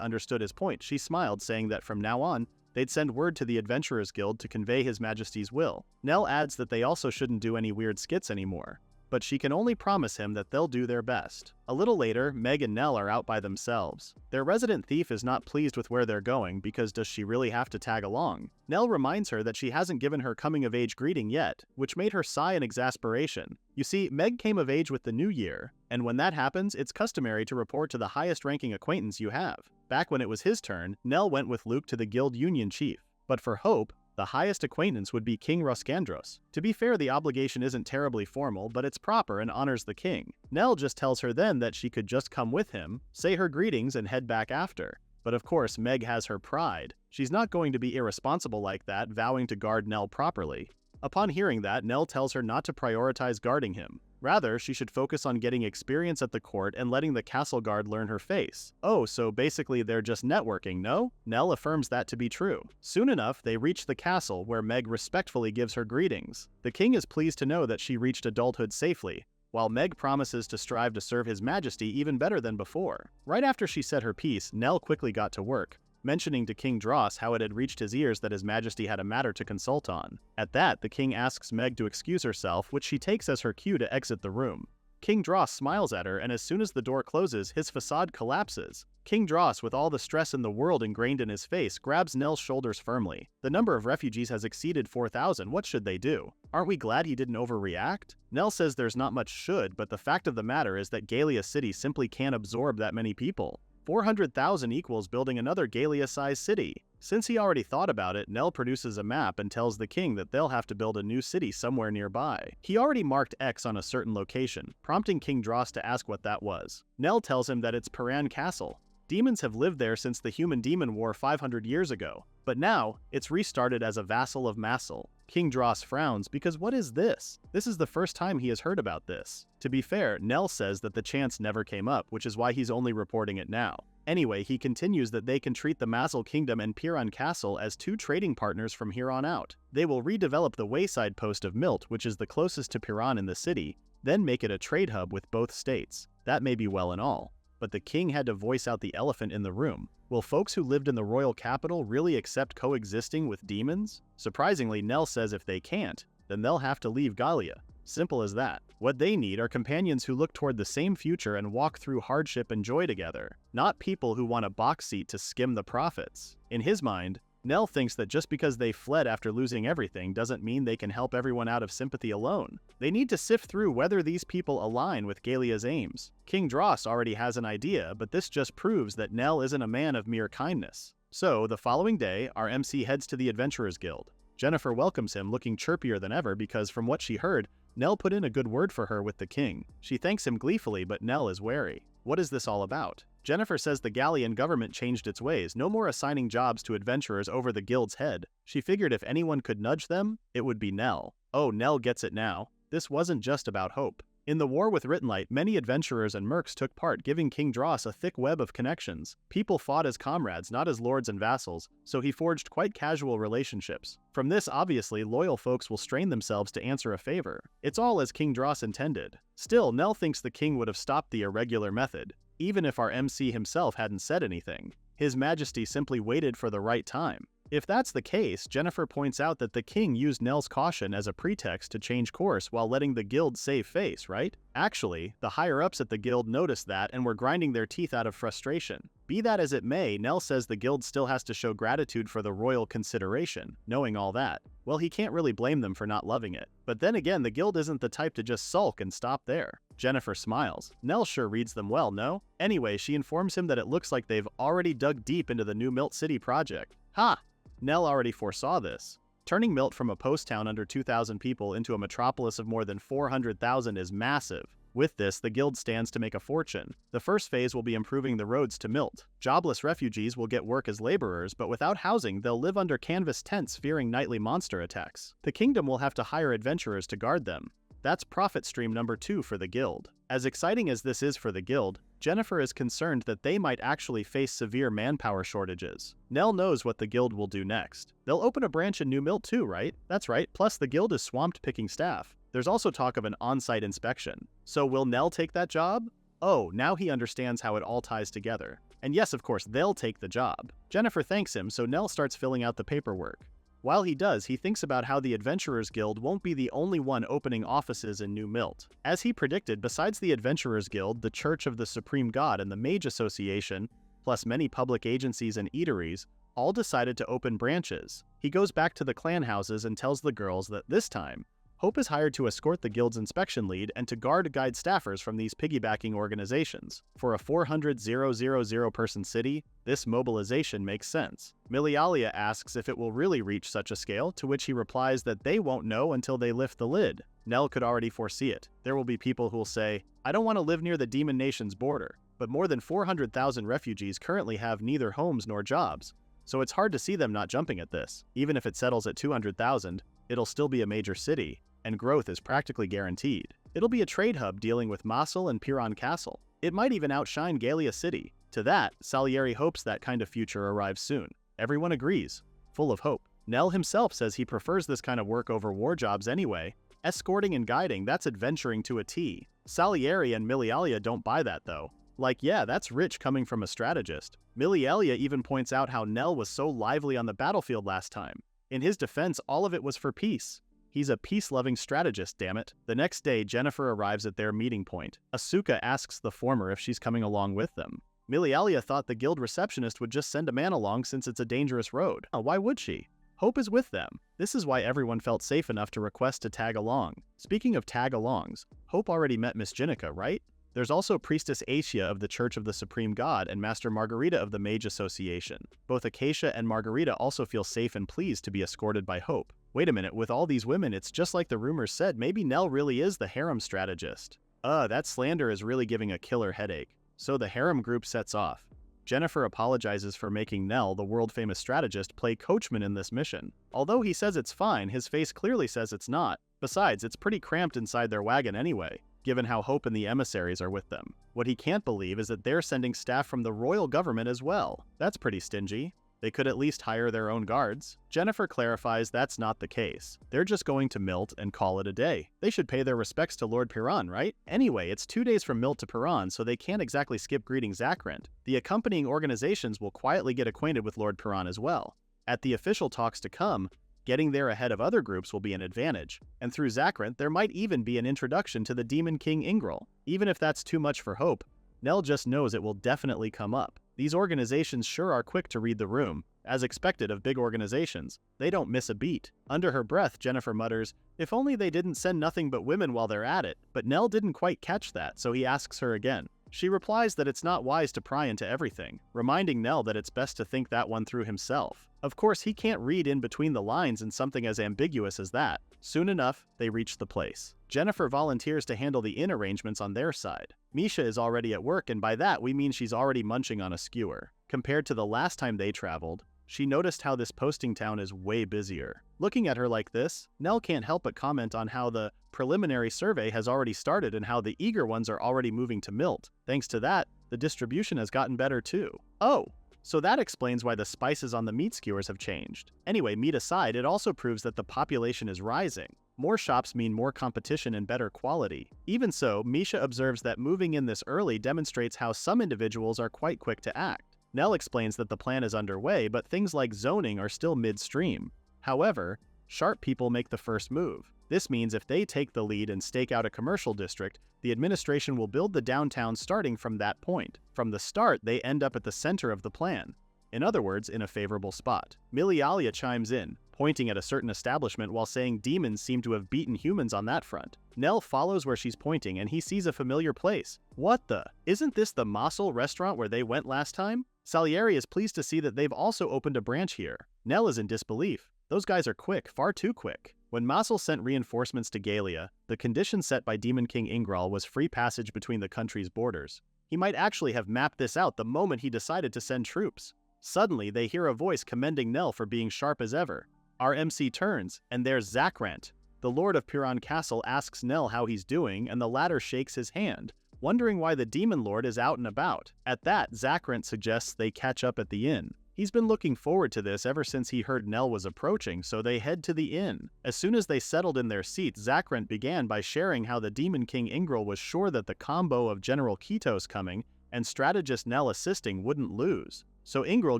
understood his point. She smiled, saying that from now on, they'd send word to the Adventurers Guild to convey His Majesty's will. Nell adds that they also shouldn't do any weird skits anymore, but she can only promise him that they'll do their best. A little later, Meg and Nell are out by themselves. Their resident thief is not pleased with where they're going because does she really have to tag along? Nell reminds her that she hasn't given her coming-of-age greeting yet, which made her sigh in exasperation. You see, Meg came of age with the new year, and when that happens, it's customary to report to the highest-ranking acquaintance you have. Back when it was his turn, Nell went with Luke to the guild union chief. But for Hope, the highest acquaintance would be King Roskandros. To be fair, the obligation isn't terribly formal, but it's proper and honors the king. Nell just tells her then that she could just come with him, say her greetings, and head back after. But of course, Meg has her pride. She's not going to be irresponsible like that, vowing to guard Nell properly. Upon hearing that, Nell tells her not to prioritize guarding him. Rather, she should focus on getting experience at the court and letting the castle guard learn her face. Oh, so basically they're just networking, no? Nell affirms that to be true. Soon enough, they reach the castle, where Meg respectfully gives her greetings. The king is pleased to know that she reached adulthood safely, while Meg promises to strive to serve His Majesty even better than before. Right after she said her piece, Nell quickly got to work, mentioning to King Dross how it had reached his ears that His Majesty had a matter to consult on. At that, the king asks Meg to excuse herself, which she takes as her cue to exit the room. King Dross smiles at her, and as soon as the door closes, his facade collapses. King Dross, with all the stress in the world ingrained in his face, grabs Nell's shoulders firmly. The number of refugees has exceeded 4,000. What should they do? Aren't we glad he didn't overreact? Nell says there's not much should, but the fact of the matter is that Gallia City simply can't absorb that many people. 400,000 equals building another Gallia-sized city. Since he already thought about it, Nell produces a map and tells the king that they'll have to build a new city somewhere nearby. He already marked X on a certain location, prompting King Dross to ask what that was. Nell tells him that it's Paran Castle. Demons have lived there since the Human-Demon War 500 years ago, but now it's restarted as a vassal of Massel. King Dross frowns because what is this? This is the first time he has heard about this. To be fair, Nell says that the chance never came up, which is why he's only reporting it now. Anyway, he continues that they can treat the Massel Kingdom and Piran Castle as two trading partners from here on out. They will redevelop the wayside post of Milt, which is the closest to Piran in the city, then make it a trade hub with both states. That may be well and all, but the king had to voice out the elephant in the room. Will folks who lived in the royal capital really accept coexisting with demons? Surprisingly, Nell says if they can't, then they'll have to leave Gallia. Simple as that. What they need are companions who look toward the same future and walk through hardship and joy together, not people who want a box seat to skim the profits. In his mind, Nell thinks that just because they fled after losing everything doesn't mean they can help everyone out of sympathy alone. They need to sift through whether these people align with Gallia's aims. King Dross already has an idea, but this just proves that Nell isn't a man of mere kindness. So, the following day, our MC heads to the Adventurers Guild. Jennifer welcomes him, looking chirpier than ever because from what she heard, Nell put in a good word for her with the king. She thanks him gleefully, but Nell is wary. What is this all about? Jennifer says the Gallian government changed its ways, no more assigning jobs to adventurers over the guild's head. She figured if anyone could nudge them, it would be Nell. Oh, Nell gets it now. This wasn't just about Hope. In the war with Rittenlight, many adventurers and mercs took part, giving King Dross a thick web of connections. People fought as comrades, not as lords and vassals, so he forged quite casual relationships. From this, obviously, loyal folks will strain themselves to answer a favor. It's all as King Dross intended. Still, Nell thinks the king would have stopped the irregular method, even if our MC himself hadn't said anything. His Majesty simply waited for the right time. If that's the case, Jennifer points out that the king used Nell's caution as a pretext to change course while letting the guild save face, right? Actually, the higher-ups at the guild noticed that and were grinding their teeth out of frustration. Be that as it may, Nell says the guild still has to show gratitude for the royal consideration, knowing all that. Well, he can't really blame them for not loving it. But then again, the guild isn't the type to just sulk and stop there. Jennifer smiles. Nell sure reads them well, no? Anyway, she informs him that it looks like they've already dug deep into the new Milt City project. Ha! Nell already foresaw this. Turning Milt from a post town under 2,000 people into a metropolis of more than 400,000 is massive. With this, the guild stands to make a fortune. The first phase will be improving the roads to Milt. Jobless refugees will get work as laborers, but without housing, they'll live under canvas tents fearing nightly monster attacks. The kingdom will have to hire adventurers to guard them. That's profit stream number 2 for the guild. As exciting as this is for the guild, Jennifer is concerned that they might actually face severe manpower shortages. Nell knows what the guild will do next. They'll open a branch in New Milt too, right? That's right, plus the guild is swamped picking staff. There's also talk of an on-site inspection. So will Nell take that job? Oh, now he understands how it all ties together. And yes, of course, they'll take the job. Jennifer thanks him, so Nell starts filling out the paperwork. While he does, he thinks about how the Adventurers Guild won't be the only one opening offices in New Milt. As he predicted, besides the Adventurers Guild, the Church of the Supreme God, and the Mage Association, plus many public agencies and eateries, all decided to open branches. He goes back to the clan houses and tells the girls that this time, Hope is hired to escort the guild's inspection lead and to guide staffers from these piggybacking organizations. For a 400,000 person city, this mobilization makes sense. Milialia asks if it will really reach such a scale, to which he replies that they won't know until they lift the lid. Nell could already foresee it. There will be people who'll say, I don't want to live near the Demon Nation's border, but more than 400,000 refugees currently have neither homes nor jobs, so it's hard to see them not jumping at this. Even if it settles at 200,000, it'll still be a major city, and growth is practically guaranteed. It'll be a trade hub dealing with Mossel and Piran Castle. It might even outshine Gallia City. To that, Salieri hopes that kind of future arrives soon. Everyone agrees, full of hope. Nell himself says he prefers this kind of work over war jobs anyway. Escorting and guiding, that's adventuring to a T. Salieri and Milialia don't buy that though. Like, yeah, that's rich coming from a strategist. Milialia even points out how Nell was so lively on the battlefield last time. In his defense, all of it was for peace. He's a peace-loving strategist, damn it. The next day, Jennifer arrives at their meeting point. Asuka asks the former if she's coming along with them. Milialia thought the guild receptionist would just send a man along since it's a dangerous road. Why would she? Hope is with them. This is why everyone felt safe enough to request to tag along. Speaking of tag-alongs, Hope already met Miss Jinica, right? There's also Priestess Acacia of the Church of the Supreme God and Master Margarita of the Mage Association. Both Acacia and Margarita also feel safe and pleased to be escorted by Hope. Wait a minute, with all these women, it's just like the rumors said, maybe Nell really is the harem strategist. That slander is really giving a killer headache. So the harem group sets off. Jennifer apologizes for making Nell, the world-famous strategist, play coachman in this mission. Although he says it's fine, his face clearly says it's not. Besides, it's pretty cramped inside their wagon anyway, given how Hope and the emissaries are with them. What he can't believe is that they're sending staff from the royal government as well. That's pretty stingy. They could at least hire their own guards. Jennifer clarifies that's not the case. They're just going to Milt and call it a day. They should pay their respects to Lord Piran, right? Anyway, it's 2 days from Milt to Piran, so they can't exactly skip greeting Zakrent. The accompanying organizations will quietly get acquainted with Lord Piran as well. At the official talks to come, getting there ahead of other groups will be an advantage, and through Zakrent there might even be an introduction to the Demon King Ingril. Even if that's too much for Hope, Nell just knows it will definitely come up. These organizations sure are quick to read the room. As expected of big organizations, they don't miss a beat. Under her breath, Jennifer mutters, if only they didn't send nothing but women while they're at it. But Nell didn't quite catch that, so he asks her again. She replies that it's not wise to pry into everything, reminding Nell that it's best to think that one through himself. Of course, he can't read in between the lines in something as ambiguous as that. Soon enough, they reach the place. Jennifer volunteers to handle the inn arrangements on their side. Misha is already at work, and by that we mean she's already munching on a skewer. Compared to the last time they traveled, she noticed how this posting town is way busier. Looking at her like this, Nell can't help but comment on how the preliminary survey has already started and how the eager ones are already moving to Milt. Thanks to that, the distribution has gotten better too. Oh, so that explains why the spices on the meat skewers have changed. Anyway, meat aside, it also proves that the population is rising. More shops mean more competition and better quality. Even so, Misha observes that moving in this early demonstrates how some individuals are quite quick to act. Nell explains that the plan is underway, but things like zoning are still midstream. However, Sharp people make the first move. This means if they take the lead and stake out a commercial district, the administration will build the downtown starting from that point. From the start, they end up at the center of the plan. In other words, in a favorable spot. Milialia chimes in, pointing at a certain establishment while saying demons seem to have beaten humans on that front. Nell follows where she's pointing and he sees a familiar place. What the? Isn't this the Mossel restaurant where they went last time? Salieri is pleased to see that they've also opened a branch here. Nell is in disbelief. Those guys are quick, far too quick. When Mossel sent reinforcements to Gallia, the condition set by Demon King Ingral was free passage between the country's borders. He might actually have mapped this out the moment he decided to send troops. Suddenly, they hear a voice commending Nell for being sharp as ever. Our MC turns, and there's Zakrant. The Lord of Piran Castle asks Nell how he's doing, and the latter shakes his hand, wondering why the Demon Lord is out and about. At that, Zakrant suggests they catch up at the inn. He's been looking forward to this ever since he heard Nell was approaching, so they head to the inn. As soon as they settled in their seats, Zakrant began by sharing how the Demon King Ingral was sure that the combo of General Kitos coming and strategist Nell assisting wouldn't lose. So Ingral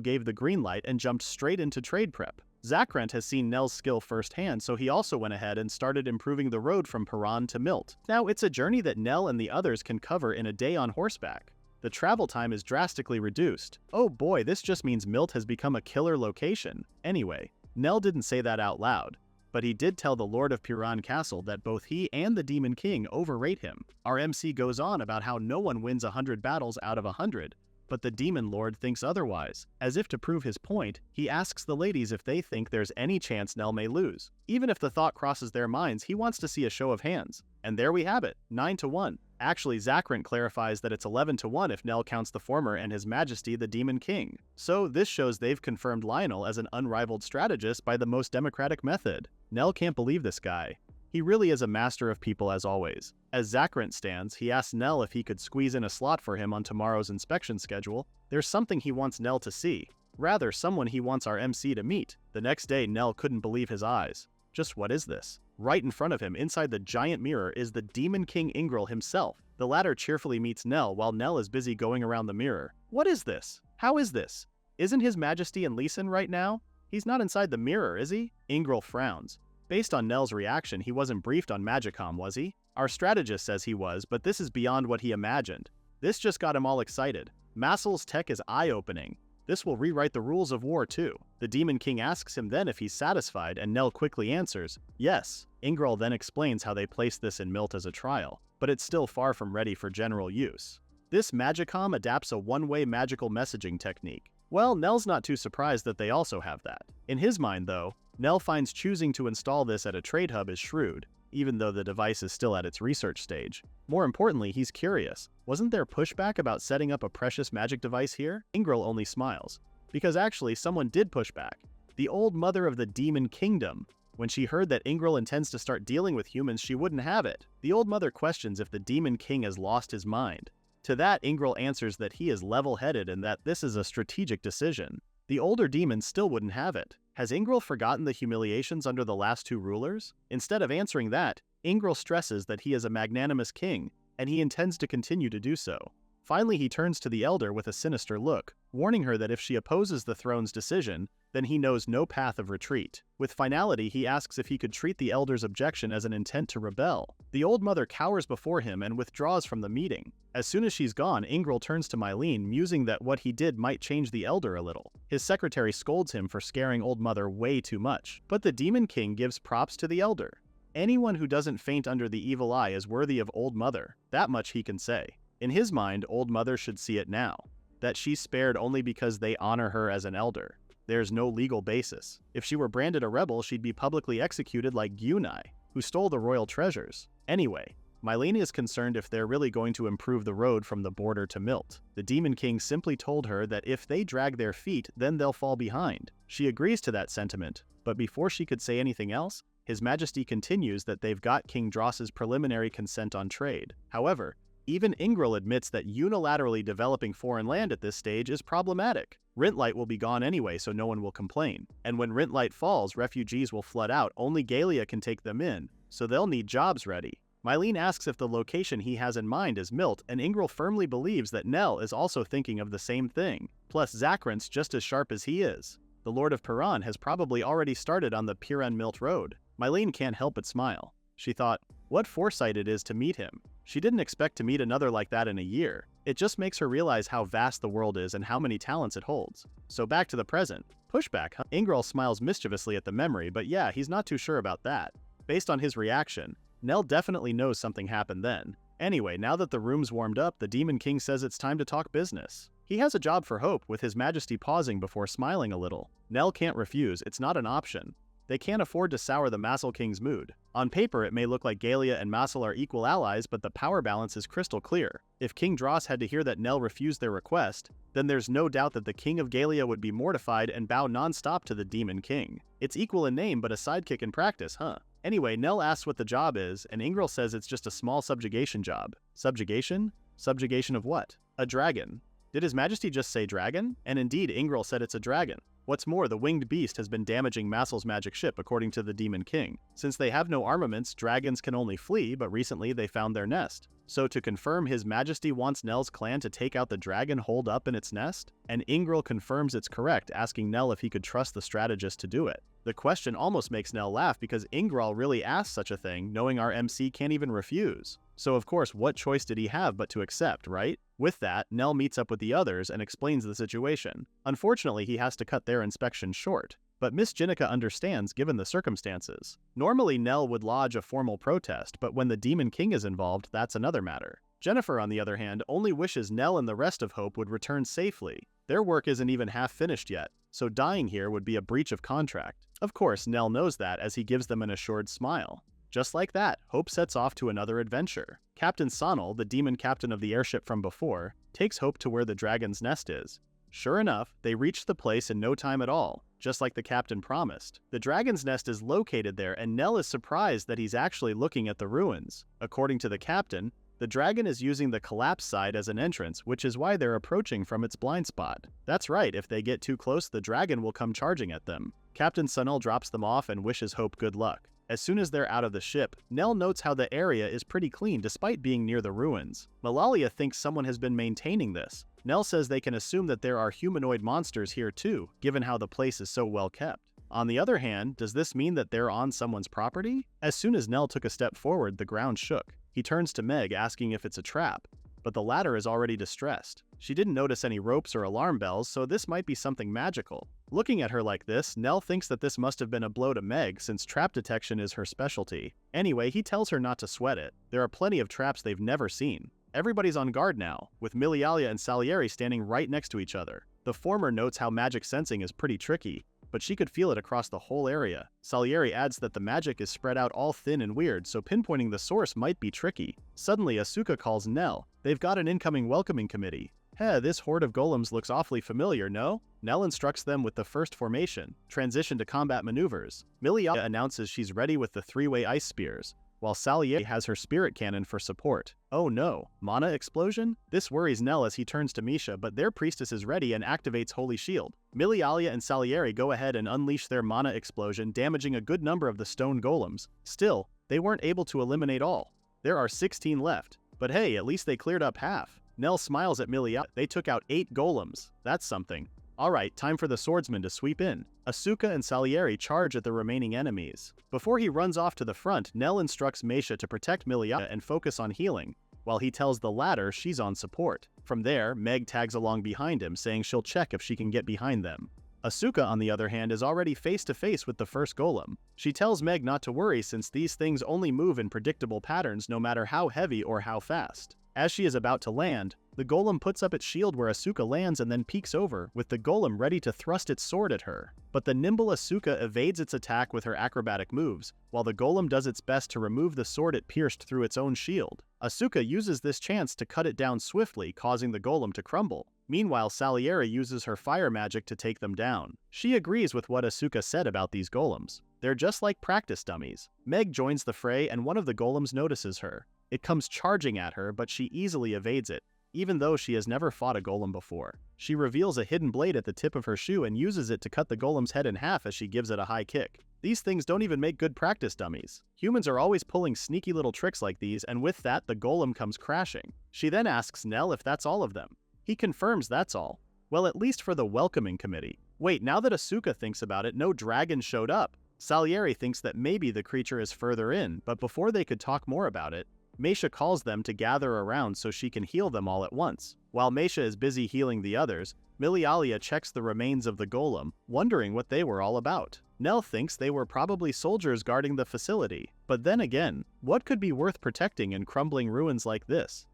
gave the green light and jumped straight into trade prep. Zakrant has seen Nell's skill firsthand, so he also went ahead and started improving the road from Piran to Milt. Now, it's a journey that Nell and the others can cover in a day on horseback. The travel time is drastically reduced. Oh boy, this just means Milt has become a killer location. Anyway, Nell didn't say that out loud, but he did tell the Lord of Piran Castle that both he and the Demon King overrate him. Our MC goes on about how no one wins 100 battles out of 100, but the Demon Lord thinks otherwise. As if to prove his point, he asks the ladies if they think there's any chance Nell may lose. Even if the thought crosses their minds, he wants to see a show of hands. And there we have it, 9-1. Actually, Zakrant clarifies that it's 11-1 if Nell counts the former and His Majesty the Demon King. So this shows they've confirmed Lionel as an unrivaled strategist by the most democratic method. Nell can't believe this guy. He really is a master of people as always. As Zakrant stands, he asks Nell if he could squeeze in a slot for him on tomorrow's inspection schedule. There's something he wants Nell to see. Rather, someone he wants our MC to meet. The next day, Nell couldn't believe his eyes. Just what is this? Right in front of him, inside the giant mirror, is the Demon King Ingral himself. The latter cheerfully meets Nell while Nell is busy going around the mirror. What is this? How is this? Isn't His Majesty in Leeson right now? He's not inside the mirror, is he? Ingral frowns. Based on Nell's reaction, he wasn't briefed on Magicom, was he? Our strategist says he was, but this is beyond what he imagined. This just got him all excited. Massel's tech is eye-opening. This will rewrite the rules of war too. The Demon King asks him then if he's satisfied, and Nell quickly answers, yes. Ingral then explains how they placed this in Milt as a trial, but it's still far from ready for general use. This Magicom adapts a one-way magical messaging technique. Well, Nell's not too surprised that they also have that. In his mind, though, Nell finds choosing to install this at a trade hub is shrewd, even though the device is still at its research stage. More importantly, he's curious. Wasn't there pushback about setting up a precious magic device here? Ingral only smiles, because actually someone did push back. The old mother of the Demon Kingdom. When she heard that Ingral intends to start dealing with humans, she wouldn't have it. The old mother questions if the Demon King has lost his mind. To that, Ingral answers that he is level-headed and that this is a strategic decision. The older demon still wouldn't have it. Has Ingral forgotten the humiliations under the last two rulers? Instead of answering that, Ingral stresses that he is a magnanimous king, and he intends to continue to do so. Finally, he turns to the elder with a sinister look, warning her that if she opposes the throne's decision, then he knows no path of retreat. With finality, he asks if he could treat the elder's objection as an intent to rebel. The old mother cowers before him and withdraws from the meeting. As soon as she's gone, Ingral turns to Mylene, musing that what he did might change the elder a little. His secretary scolds him for scaring old mother way too much, but the Demon King gives props to the elder. Anyone who doesn't faint under the evil eye is worthy of old mother, that much he can say. In his mind, old mother should see it now, that she's spared only because they honor her as an elder. There's no legal basis. If she were branded a rebel, she'd be publicly executed like Gyunai, who stole the royal treasures. Anyway, Mylene is concerned if they're really going to improve the road from the border to Milt. The Demon King simply told her that if they drag their feet, then they'll fall behind. She agrees to that sentiment, but before she could say anything else, His Majesty continues that they've got King Dross's preliminary consent on trade. However, even Ingral admits that unilaterally developing foreign land at this stage is problematic. Rintlight will be gone anyway, so no one will complain. And when Rintlight falls, refugees will flood out. Only Gallia can take them in, so they'll need jobs ready. Mylene asks if the location he has in mind is Milt, and Ingral firmly believes that Nell is also thinking of the same thing. Plus, Zakrant's just as sharp as he is. The Lord of Piran has probably already started on the Piran-Milt Road. Mylene can't help but smile. She thought, what foresight it is to meet him. She didn't expect to meet another like that in a year. It just makes her realize how vast the world is and how many talents it holds. So back to the present. Pushback, huh? Ingral smiles mischievously at the memory, but yeah, he's not too sure about that. Based on his reaction, Nell definitely knows something happened then. Anyway, now that the room's warmed up, the Demon King says it's time to talk business. He has a job for Hope, with His Majesty pausing before smiling a little. Nell can't refuse, it's not an option. They can't afford to sour the Masel King's mood. On paper, it may look like Galia and Masel are equal allies, but the power balance is crystal clear. If King Dross had to hear that Nell refused their request, then there's no doubt that the King of Galia would be mortified and bow non-stop to the Demon King. It's equal in name but a sidekick in practice, huh? Anyway, Nell asks what the job is, and Ingral says it's just a small subjugation job. Subjugation? Subjugation of what? A dragon. Did His Majesty just say dragon? And indeed, Ingral said it's a dragon. What's more, the winged beast has been damaging Masel's magic ship, according to the Demon King. Since they have no armaments, dragons can only flee, but recently they found their nest. So to confirm, His Majesty wants Nell's clan to take out the dragon holed up in its nest? And Ingral confirms it's correct, asking Nell if he could trust the strategist to do it. The question almost makes Nell laugh because Ingral really asked such a thing, knowing our MC can't even refuse. So of course, what choice did he have but to accept, right? With that, Nell meets up with the others and explains the situation. Unfortunately, he has to cut their inspection short. But Miss Jinica understands given the circumstances. Normally, Nell would lodge a formal protest, but when the Demon King is involved, that's another matter. Jennifer, on the other hand, only wishes Nell and the rest of Hope would return safely. Their work isn't even half finished yet, so dying here would be a breach of contract. Of course, Nell knows that as he gives them an assured smile. Just like that, Hope sets off to another adventure. Captain Sonal, the demon captain of the airship from before, takes Hope to where the dragon's nest is. Sure enough, they reach the place in no time at all, just like the captain promised. The dragon's nest is located there, and Nell is surprised that he's actually looking at the ruins. According to the captain, the dragon is using the collapse side as an entrance, which is why they're approaching from its blind spot. That's right, if they get too close, the dragon will come charging at them. Captain Sonal drops them off and wishes Hope good luck. As soon as they're out of the ship, Nell notes how the area is pretty clean despite being near the ruins. Malalia thinks someone has been maintaining this. Nell says they can assume that there are humanoid monsters here too, given how the place is so well kept. On the other hand, does this mean that they're on someone's property? As soon as Nell took a step forward, the ground shook. He turns to Meg, asking if it's a trap, but the latter is already distressed. She didn't notice any ropes or alarm bells, so this might be something magical. Looking at her like this, Nell thinks that this must have been a blow to Meg, since trap detection is her specialty. Anyway, he tells her not to sweat it. There are plenty of traps they've never seen. Everybody's on guard now, with Milialia and Salieri standing right next to each other. The former notes how magic sensing is pretty tricky, but she could feel it across the whole area. Salieri adds that the magic is spread out all thin and weird, so pinpointing the source might be tricky. Suddenly, Asuka calls Nell. They've got an incoming welcoming committee. Heh, this horde of golems looks awfully familiar, no? Nell instructs them with the first formation, transition to combat maneuvers. Milialia announces she's ready with the three-way ice spears, while Salieri has her spirit cannon for support. Oh no, mana explosion? This worries Nell as he turns to Misha, but their priestess is ready and activates Holy Shield. Milialia and Salieri go ahead and unleash their mana explosion, damaging a good number of the stone golems. Still, they weren't able to eliminate all. There are 16 left, but hey, at least they cleared up half. Nell smiles at Milialia. They took out 8 golems. That's something. Alright, time for the swordsman to sweep in. Asuka and Salieri charge at the remaining enemies. Before he runs off to the front, Nell instructs Meisha to protect Milialia and focus on healing, while he tells the latter she's on support. From there, Meg tags along behind him, saying she'll check if she can get behind them. Asuka, on the other hand, is already face-to-face with the first golem. She tells Meg not to worry since these things only move in predictable patterns no matter how heavy or how fast. As she is about to land, the golem puts up its shield where Asuka lands and then peeks over, with the golem ready to thrust its sword at her. But the nimble Asuka evades its attack with her acrobatic moves, while the golem does its best to remove the sword it pierced through its own shield. Asuka uses this chance to cut it down swiftly, causing the golem to crumble. Meanwhile, Salieri uses her fire magic to take them down. She agrees with what Asuka said about these golems. They're just like practice dummies. Meg joins the fray and one of the golems notices her. It comes charging at her, but she easily evades it, even though she has never fought a golem before. She reveals a hidden blade at the tip of her shoe and uses it to cut the golem's head in half as she gives it a high kick. These things don't even make good practice dummies. Humans are always pulling sneaky little tricks like these, and with that, the golem comes crashing. She then asks Nell if that's all of them. He confirms that's all. Well, at least for the welcoming committee. Wait, now that Asuka thinks about it, no dragon showed up. Salieri thinks that maybe the creature is further in, but before they could talk more about it, Meisha calls them to gather around so she can heal them all at once. While Meisha is busy healing the others, Milialia checks the remains of the golem, wondering what they were all about. Nell thinks they were probably soldiers guarding the facility. But then again, what could be worth protecting in crumbling ruins like this?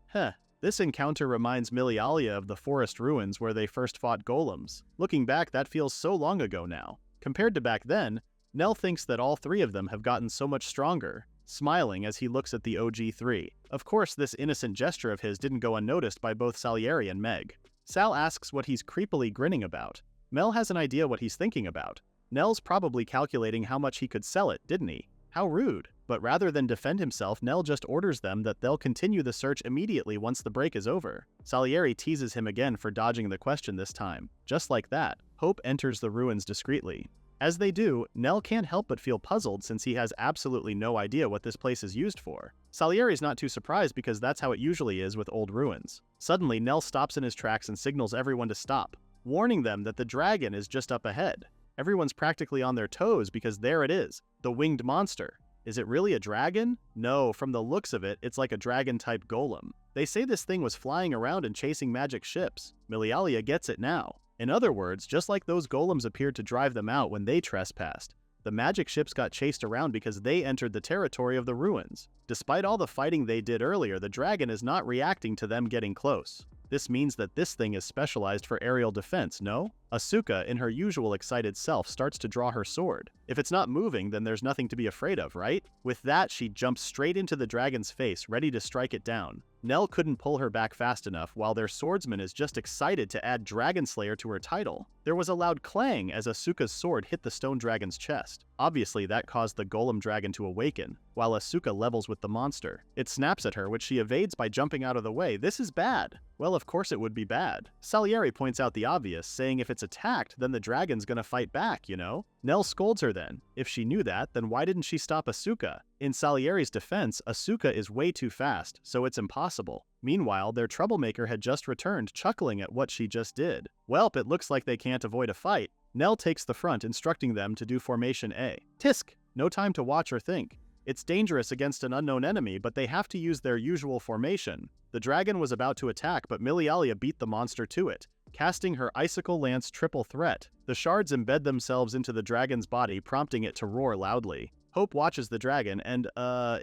This encounter reminds Milialia of the forest ruins where they first fought golems. Looking back, that feels so long ago now. Compared to back then, Nell thinks that all three of them have gotten so much stronger, smiling as he looks at the OG3. Of course, this innocent gesture of his didn't go unnoticed by both Salieri and Meg. Sal asks what he's creepily grinning about. Mel has an idea what he's thinking about. Nell's probably calculating how much he could sell it, didn't he? How rude. But rather than defend himself, Nell just orders them that they'll continue the search immediately once the break is over. Salieri teases him again for dodging the question this time. Just like that, Hope enters the ruins discreetly. As they do, Nell can't help but feel puzzled since he has absolutely no idea what this place is used for. Salieri's not too surprised because that's how it usually is with old ruins. Suddenly, Nell stops in his tracks and signals everyone to stop, warning them that the dragon is just up ahead. Everyone's practically on their toes because there it is, the winged monster. Is it really a dragon? No, from the looks of it, it's like a dragon-type golem. They say this thing was flying around and chasing magic ships. Milialia gets it now. In other words, just like those golems appeared to drive them out when they trespassed, the magic ships got chased around because they entered the territory of the ruins. Despite all the fighting they did earlier, the dragon is not reacting to them getting close. This means that this thing is specialized for aerial defense, no? Asuka, in her usual excited self, starts to draw her sword. If it's not moving, then there's nothing to be afraid of, right? With that, she jumps straight into the dragon's face, ready to strike it down. Nell couldn't pull her back fast enough, while their swordsman is just excited to add Dragon Slayer to her title. There was a loud clang as Asuka's sword hit the stone dragon's chest. Obviously, that caused the golem dragon to awaken, while Asuka levels with the monster. It snaps at her, which she evades by jumping out of the way. This is bad. Well, of course it would be bad. Salieri points out the obvious, saying if it's attacked, then the dragon's gonna fight back, you know? Nell scolds her then. If she knew that, then why didn't she stop Asuka? In Salieri's defense, Asuka is way too fast, so it's impossible. Meanwhile, their troublemaker had just returned, chuckling at what she just did. Welp, it looks like they can't avoid a fight. Nell takes the front, instructing them to do Formation A. Tisk! No time to watch or think. It's dangerous against an unknown enemy, but they have to use their usual formation. The dragon was about to attack, but Milialia beat the monster to it, casting her Icicle Lance triple threat. The shards embed themselves into the dragon's body, prompting it to roar loudly. Hope watches the dragon, and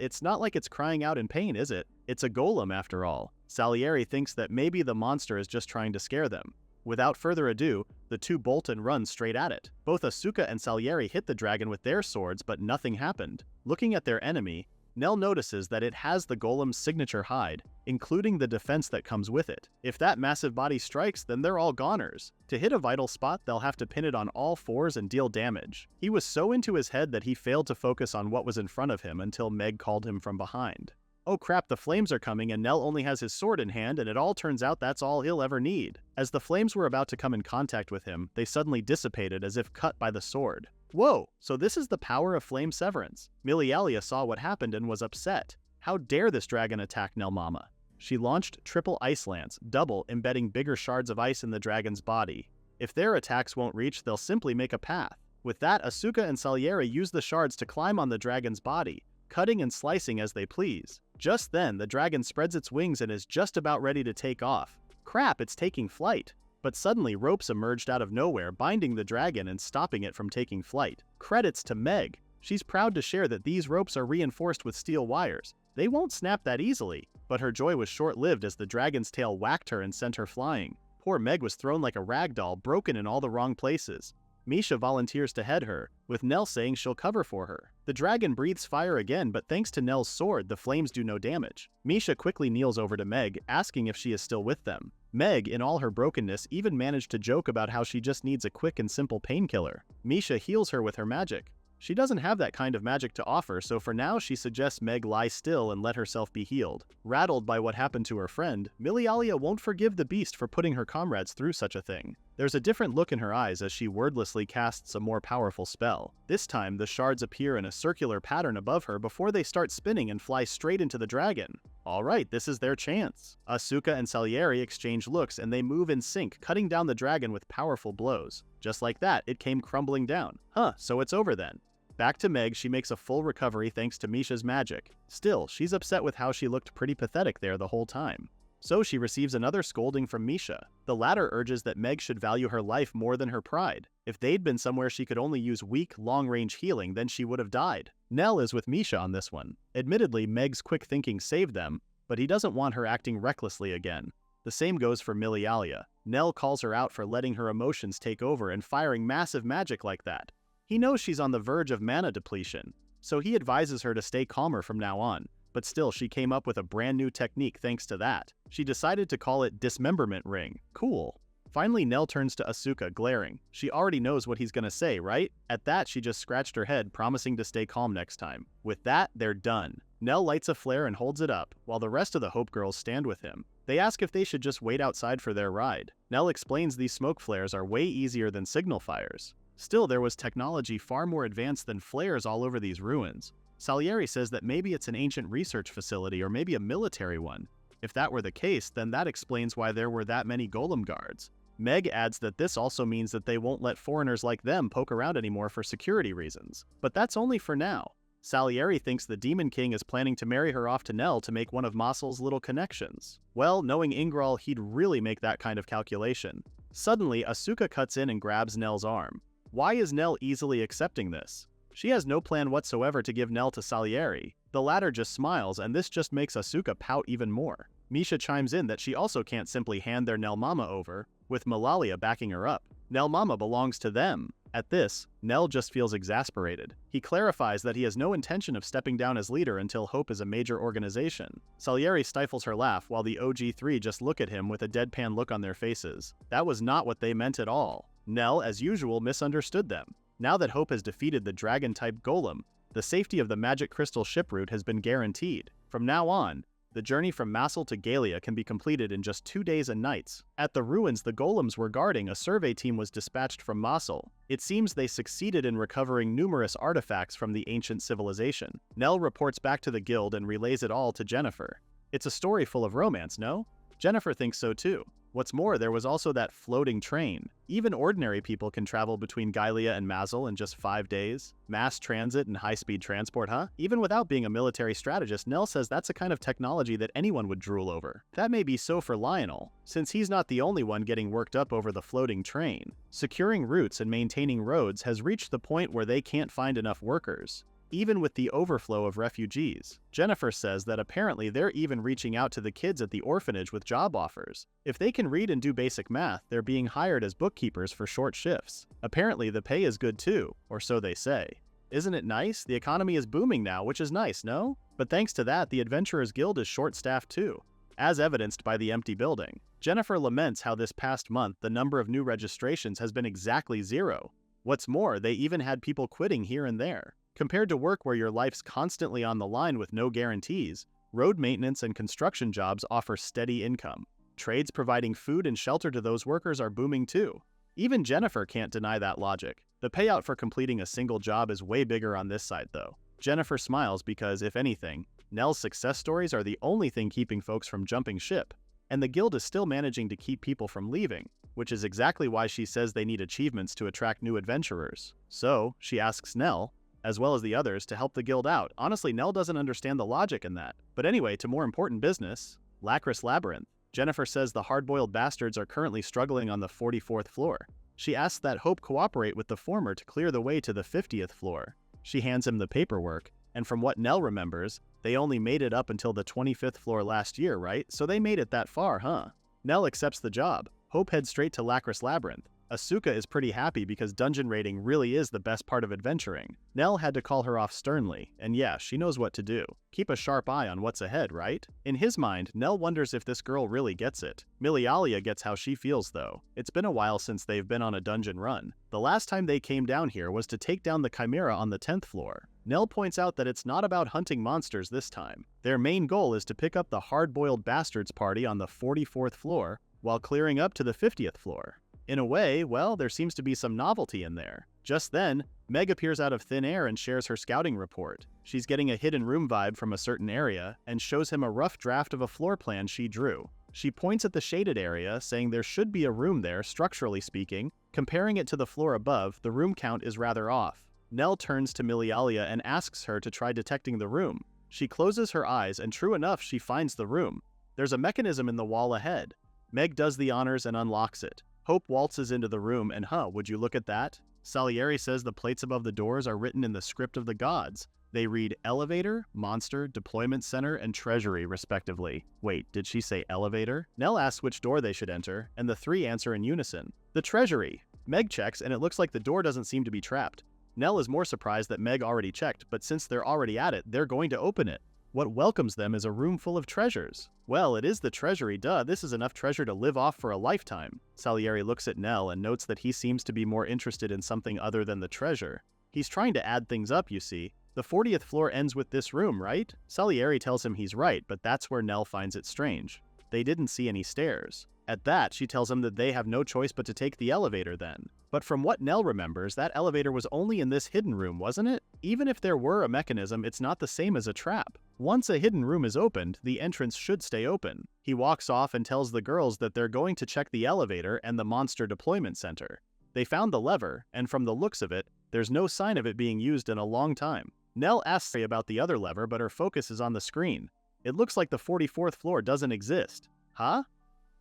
it's not like it's crying out in pain, is it? It's a golem after all. Salieri thinks that maybe the monster is just trying to scare them. Without further ado, the two bolt and run straight at it. Both Asuka and Salieri hit the dragon with their swords, but nothing happened. Looking at their enemy, Nell notices that it has the golem's signature hide, including the defense that comes with it. If that massive body strikes, then they're all goners. To hit a vital spot, they'll have to pin it on all fours and deal damage. He was so into his head that he failed to focus on what was in front of him until Meg called him from behind. Oh crap, the flames are coming and Nell only has his sword in hand, and it all turns out that's all he'll ever need. As the flames were about to come in contact with him, they suddenly dissipated as if cut by the sword. Whoa, so this is the power of flame severance. Milialia saw what happened and was upset. How dare this dragon attack Nell Mama? She launched triple ice lance, double, embedding bigger shards of ice in the dragon's body. If their attacks won't reach, they'll simply make a path. With that, Asuka and Salieri use the shards to climb on the dragon's body, cutting and slicing as they please. Just then, the dragon spreads its wings and is just about ready to take off. Crap, it's taking flight. But suddenly ropes emerged out of nowhere, binding the dragon and stopping it from taking flight. Credits to Meg. She's proud to share that these ropes are reinforced with steel wires. They won't snap that easily, but her joy was short-lived as the dragon's tail whacked her and sent her flying. Poor Meg was thrown like a rag doll, broken in all the wrong places. Misha volunteers to head her, with Nell saying she'll cover for her. The dragon breathes fire again, but thanks to Nell's sword, the flames do no damage. Misha quickly kneels over to Meg, asking if she is still with them. Meg, in all her brokenness, even managed to joke about how she just needs a quick and simple painkiller. Misha heals her with her magic. She doesn't have that kind of magic to offer, so for now she suggests Meg lie still and let herself be healed. Rattled by what happened to her friend, Milialia won't forgive the beast for putting her comrades through such a thing. There's a different look in her eyes as she wordlessly casts a more powerful spell. This time, the shards appear in a circular pattern above her before they start spinning and fly straight into the dragon. Alright, this is their chance. Asuka and Salieri exchange looks and they move in sync, cutting down the dragon with powerful blows. Just like that, it came crumbling down. So it's over then. Back to Meg, she makes a full recovery thanks to Misha's magic. Still, she's upset with how she looked pretty pathetic there the whole time. So she receives another scolding from Misha. The latter urges that Meg should value her life more than her pride. If they'd been somewhere she could only use weak, long-range healing, then she would have died. Nell is with Misha on this one. Admittedly, Meg's quick thinking saved them, but he doesn't want her acting recklessly again. The same goes for Milialia. Nell calls her out for letting her emotions take over and firing massive magic like that. He knows she's on the verge of mana depletion, so he advises her to stay calmer from now on. But still, she came up with a brand new technique thanks to that. She decided to call it Dismemberment Ring. Cool. Finally, Nell turns to Asuka, glaring. She already knows what he's gonna say, right? At that, she just scratched her head, promising to stay calm next time. With that, they're done. Nell lights a flare and holds it up, while the rest of the Hope Girls stand with him. They ask if they should just wait outside for their ride. Nell explains these smoke flares are way easier than signal fires. Still, there was technology far more advanced than flares all over these ruins. Salieri says that maybe it's an ancient research facility or maybe a military one. If that were the case, then that explains why there were that many golem guards. Meg adds that this also means that they won't let foreigners like them poke around anymore for security reasons. But that's only for now. Salieri thinks the Demon King is planning to marry her off to Nell to make one of Mossel's little connections. Well, knowing Ingral, he'd really make that kind of calculation. Suddenly, Asuka cuts in and grabs Nell's arm. Why is Nell easily accepting this? She has no plan whatsoever to give Nell to Salieri. The latter just smiles, and this just makes Asuka pout even more. Misha chimes in that she also can't simply hand their Nell Mama over, with Malalia backing her up. Nell Mama belongs to them. At this, Nell just feels exasperated. He clarifies that he has no intention of stepping down as leader until Hope is a major organization. Salieri stifles her laugh while the OG3 just look at him with a deadpan look on their faces. That was not what they meant at all. Nell, as usual, misunderstood them. Now that Hope has defeated the dragon-type golem, the safety of the magic crystal ship route has been guaranteed. From now on, the journey from Massel to Galia can be completed in just 2 days and nights. At the ruins the golems were guarding, a survey team was dispatched from Massel. It seems they succeeded in recovering numerous artifacts from the ancient civilization. Nell reports back to the guild and relays it all to Jennifer. It's a story full of romance, no? Jennifer thinks so too. What's more, there was also that floating train. Even ordinary people can travel between Galia and Massel in just 5 days. Mass transit and high-speed transport, huh? Even without being a military strategist, Nell says that's a kind of technology that anyone would drool over. That may be so for Lionel, since he's not the only one getting worked up over the floating train. Securing routes and maintaining roads has reached the point where they can't find enough workers, even with the overflow of refugees. Jennifer says that apparently they're even reaching out to the kids at the orphanage with job offers. If they can read and do basic math, they're being hired as bookkeepers for short shifts. Apparently the pay is good too, or so they say. Isn't it nice? The economy is booming now, which is nice, no? But thanks to that, the Adventurers Guild is short-staffed too, as evidenced by the empty building. Jennifer laments how this past month the number of new registrations has been exactly 0. What's more, they even had people quitting here and there. Compared to work where your life's constantly on the line with no guarantees, road maintenance and construction jobs offer steady income. Trades providing food and shelter to those workers are booming too. Even Jennifer can't deny that logic. The payout for completing a single job is way bigger on this side though. Jennifer smiles because, if anything, Nell's success stories are the only thing keeping folks from jumping ship. And the guild is still managing to keep people from leaving, which is exactly why she says they need achievements to attract new adventurers. So, she asks Nell, as well as the others, to help the guild out. Honestly, Nell doesn't understand the logic in that. But anyway, to more important business, Lacris Labyrinth. Jennifer says the hard-boiled bastards are currently struggling on the 44th floor. She asks that Hope cooperate with the former to clear the way to the 50th floor. She hands him the paperwork, and from what Nell remembers, they only made it up until the 25th floor last year, right? So they made it that far, huh? Nell accepts the job. Hope heads straight to Lacris Labyrinth. Asuka is pretty happy because dungeon raiding really is the best part of adventuring. Nell had to call her off sternly, and yeah, she knows what to do. Keep a sharp eye on what's ahead, right? In his mind, Nell wonders if this girl really gets it. Milialia gets how she feels though. It's been a while since they've been on a dungeon run. The last time they came down here was to take down the Chimera on the 10th floor. Nell points out that it's not about hunting monsters this time. Their main goal is to pick up the hard-boiled bastards party on the 44th floor while clearing up to the 50th floor. In a way, well, there seems to be some novelty in there. Just then, Meg appears out of thin air and shares her scouting report. She's getting a hidden room vibe from a certain area and shows him a rough draft of a floor plan she drew. She points at the shaded area, saying there should be a room there, structurally speaking. Comparing it to the floor above, the room count is rather off. Nell turns to Milialia and asks her to try detecting the room. She closes her eyes and true enough, she finds the room. There's a mechanism in the wall ahead. Meg does the honors and unlocks it. Hope waltzes into the room and would you look at that? Salieri says the plates above the doors are written in the script of the gods. They read elevator, monster, deployment center, and treasury, respectively. Wait, did she say elevator? Nell asks which door they should enter, and the three answer in unison. The treasury. Meg checks, and it looks like the door doesn't seem to be trapped. Nell is more surprised that Meg already checked, but since they're already at it, they're going to open it. What welcomes them is a room full of treasures. Well, it is the treasury, duh, this is enough treasure to live off for a lifetime. Salieri looks at Nell and notes that he seems to be more interested in something other than the treasure. He's trying to add things up, you see. The 40th floor ends with this room, right? Salieri tells him he's right, but that's where Nell finds it strange. They didn't see any stairs. At that, she tells him that they have no choice but to take the elevator then. But from what Nell remembers, that elevator was only in this hidden room, wasn't it? Even if there were a mechanism, it's not the same as a trap. Once a hidden room is opened, the entrance should stay open. He walks off and tells the girls that they're going to check the elevator and the monster deployment center. They found the lever, and from the looks of it, there's no sign of it being used in a long time. Nell asks about the other lever, but her focus is on the screen. It looks like the 44th floor doesn't exist. Huh?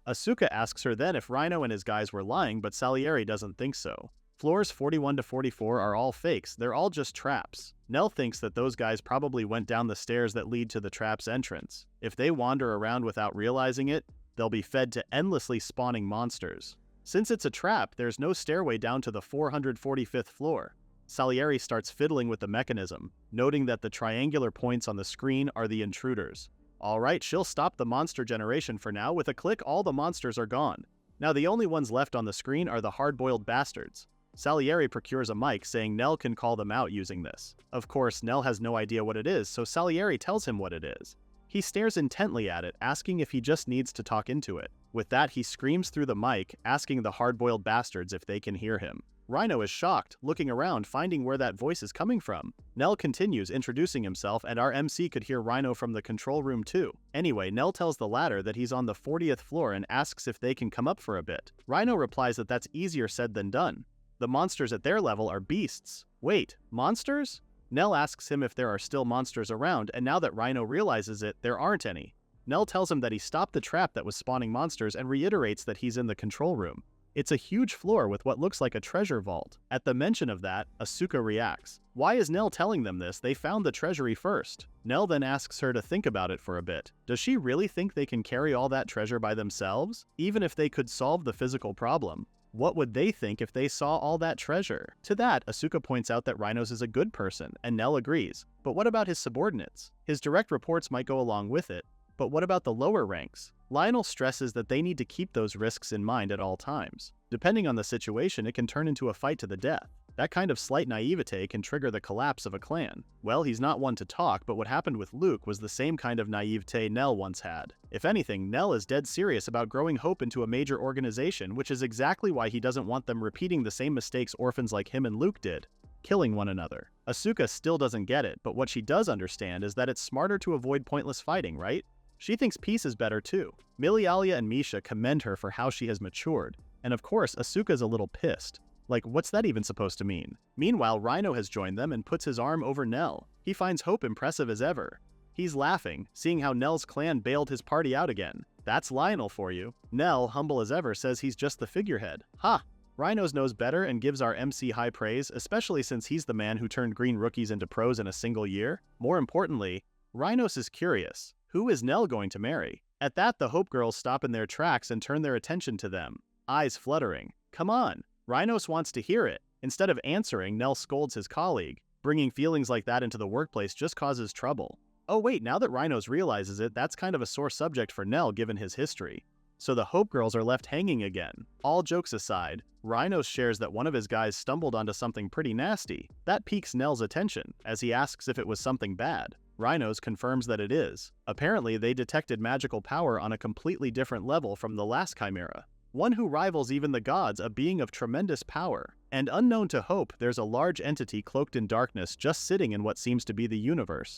Asuka asks her then if Rhino and his guys were lying, but Salieri doesn't think so. Floors 41 to 44 are all fakes, they're all just traps. Nell thinks that those guys probably went down the stairs that lead to the trap's entrance. If they wander around without realizing it, they'll be fed to endlessly spawning monsters. Since it's a trap, there's no stairway down to the 445th floor. Salieri starts fiddling with the mechanism, noting that the triangular points on the screen are the intruders. Alright, she'll stop the monster generation for now. With a click, all the monsters are gone. Now the only ones left on the screen are the hard-boiled bastards. Salieri procures a mic, saying Nell can call them out using this. Of course, Nell has no idea what it is, so Salieri tells him what it is. He stares intently at it, asking if he just needs to talk into it. With that, he screams through the mic, asking the hard-boiled bastards if they can hear him. Rhino is shocked, looking around, finding where that voice is coming from. Nell continues, introducing himself, and our MC could hear Rhino from the control room too. Anyway, Nell tells the latter that he's on the 40th floor and asks if they can come up for a bit. Rhino replies that that's easier said than done. The monsters at their level are beasts. Wait, monsters? Nell asks him if there are still monsters around, and now that Rhino realizes it, there aren't any. Nell tells him that he stopped the trap that was spawning monsters and reiterates that he's in the control room. It's a huge floor with what looks like a treasure vault. At the mention of that, Asuka reacts. Why is Nell telling them this? They found the treasury first. Nell then asks her to think about it for a bit. Does she really think they can carry all that treasure by themselves? Even if they could solve the physical problem, what would they think if they saw all that treasure? To that, Asuka points out that Rhinos is a good person, and Nell agrees. But what about his subordinates? His direct reports might go along with it, but what about the lower ranks? Lionel stresses that they need to keep those risks in mind at all times. Depending on the situation, it can turn into a fight to the death. That kind of slight naivete can trigger the collapse of a clan. Well, he's not one to talk, but what happened with Luke was the same kind of naivete Nell once had. If anything, Nell is dead serious about growing Hope into a major organization, which is exactly why he doesn't want them repeating the same mistakes orphans like him and Luke did, killing one another. Asuka still doesn't get it, but what she does understand is that it's smarter to avoid pointless fighting, right? She thinks peace is better too. Milialia and Misha commend her for how she has matured, and of course, Asuka's a little pissed. Like, what's that even supposed to mean? Meanwhile, Rhino has joined them and puts his arm over Nell. He finds Hope impressive as ever. He's laughing, seeing how Nell's clan bailed his party out again. That's Lionel for you. Nell, humble as ever, says he's just the figurehead. Ha! Rhinos knows better and gives our MC high praise, especially since he's the man who turned green rookies into pros in a single year. More importantly, Rhinos is curious. Who is Nell going to marry? At that, the Hope girls stop in their tracks and turn their attention to them, eyes fluttering. Come on! Rhinos wants to hear it. Instead of answering, Nell scolds his colleague. Bringing feelings like that into the workplace just causes trouble. Oh wait, now that Rhinos realizes it, that's kind of a sore subject for Nell given his history. So the Hope girls are left hanging again. All jokes aside, Rhinos shares that one of his guys stumbled onto something pretty nasty. That piques Nell's attention, as he asks if it was something bad. Rhinos confirms that it is. Apparently, they detected magical power on a completely different level from the last Chimera. One who rivals even the gods, a being of tremendous power. And unknown to Hope, there's a large entity cloaked in darkness just sitting in what seems to be the universe.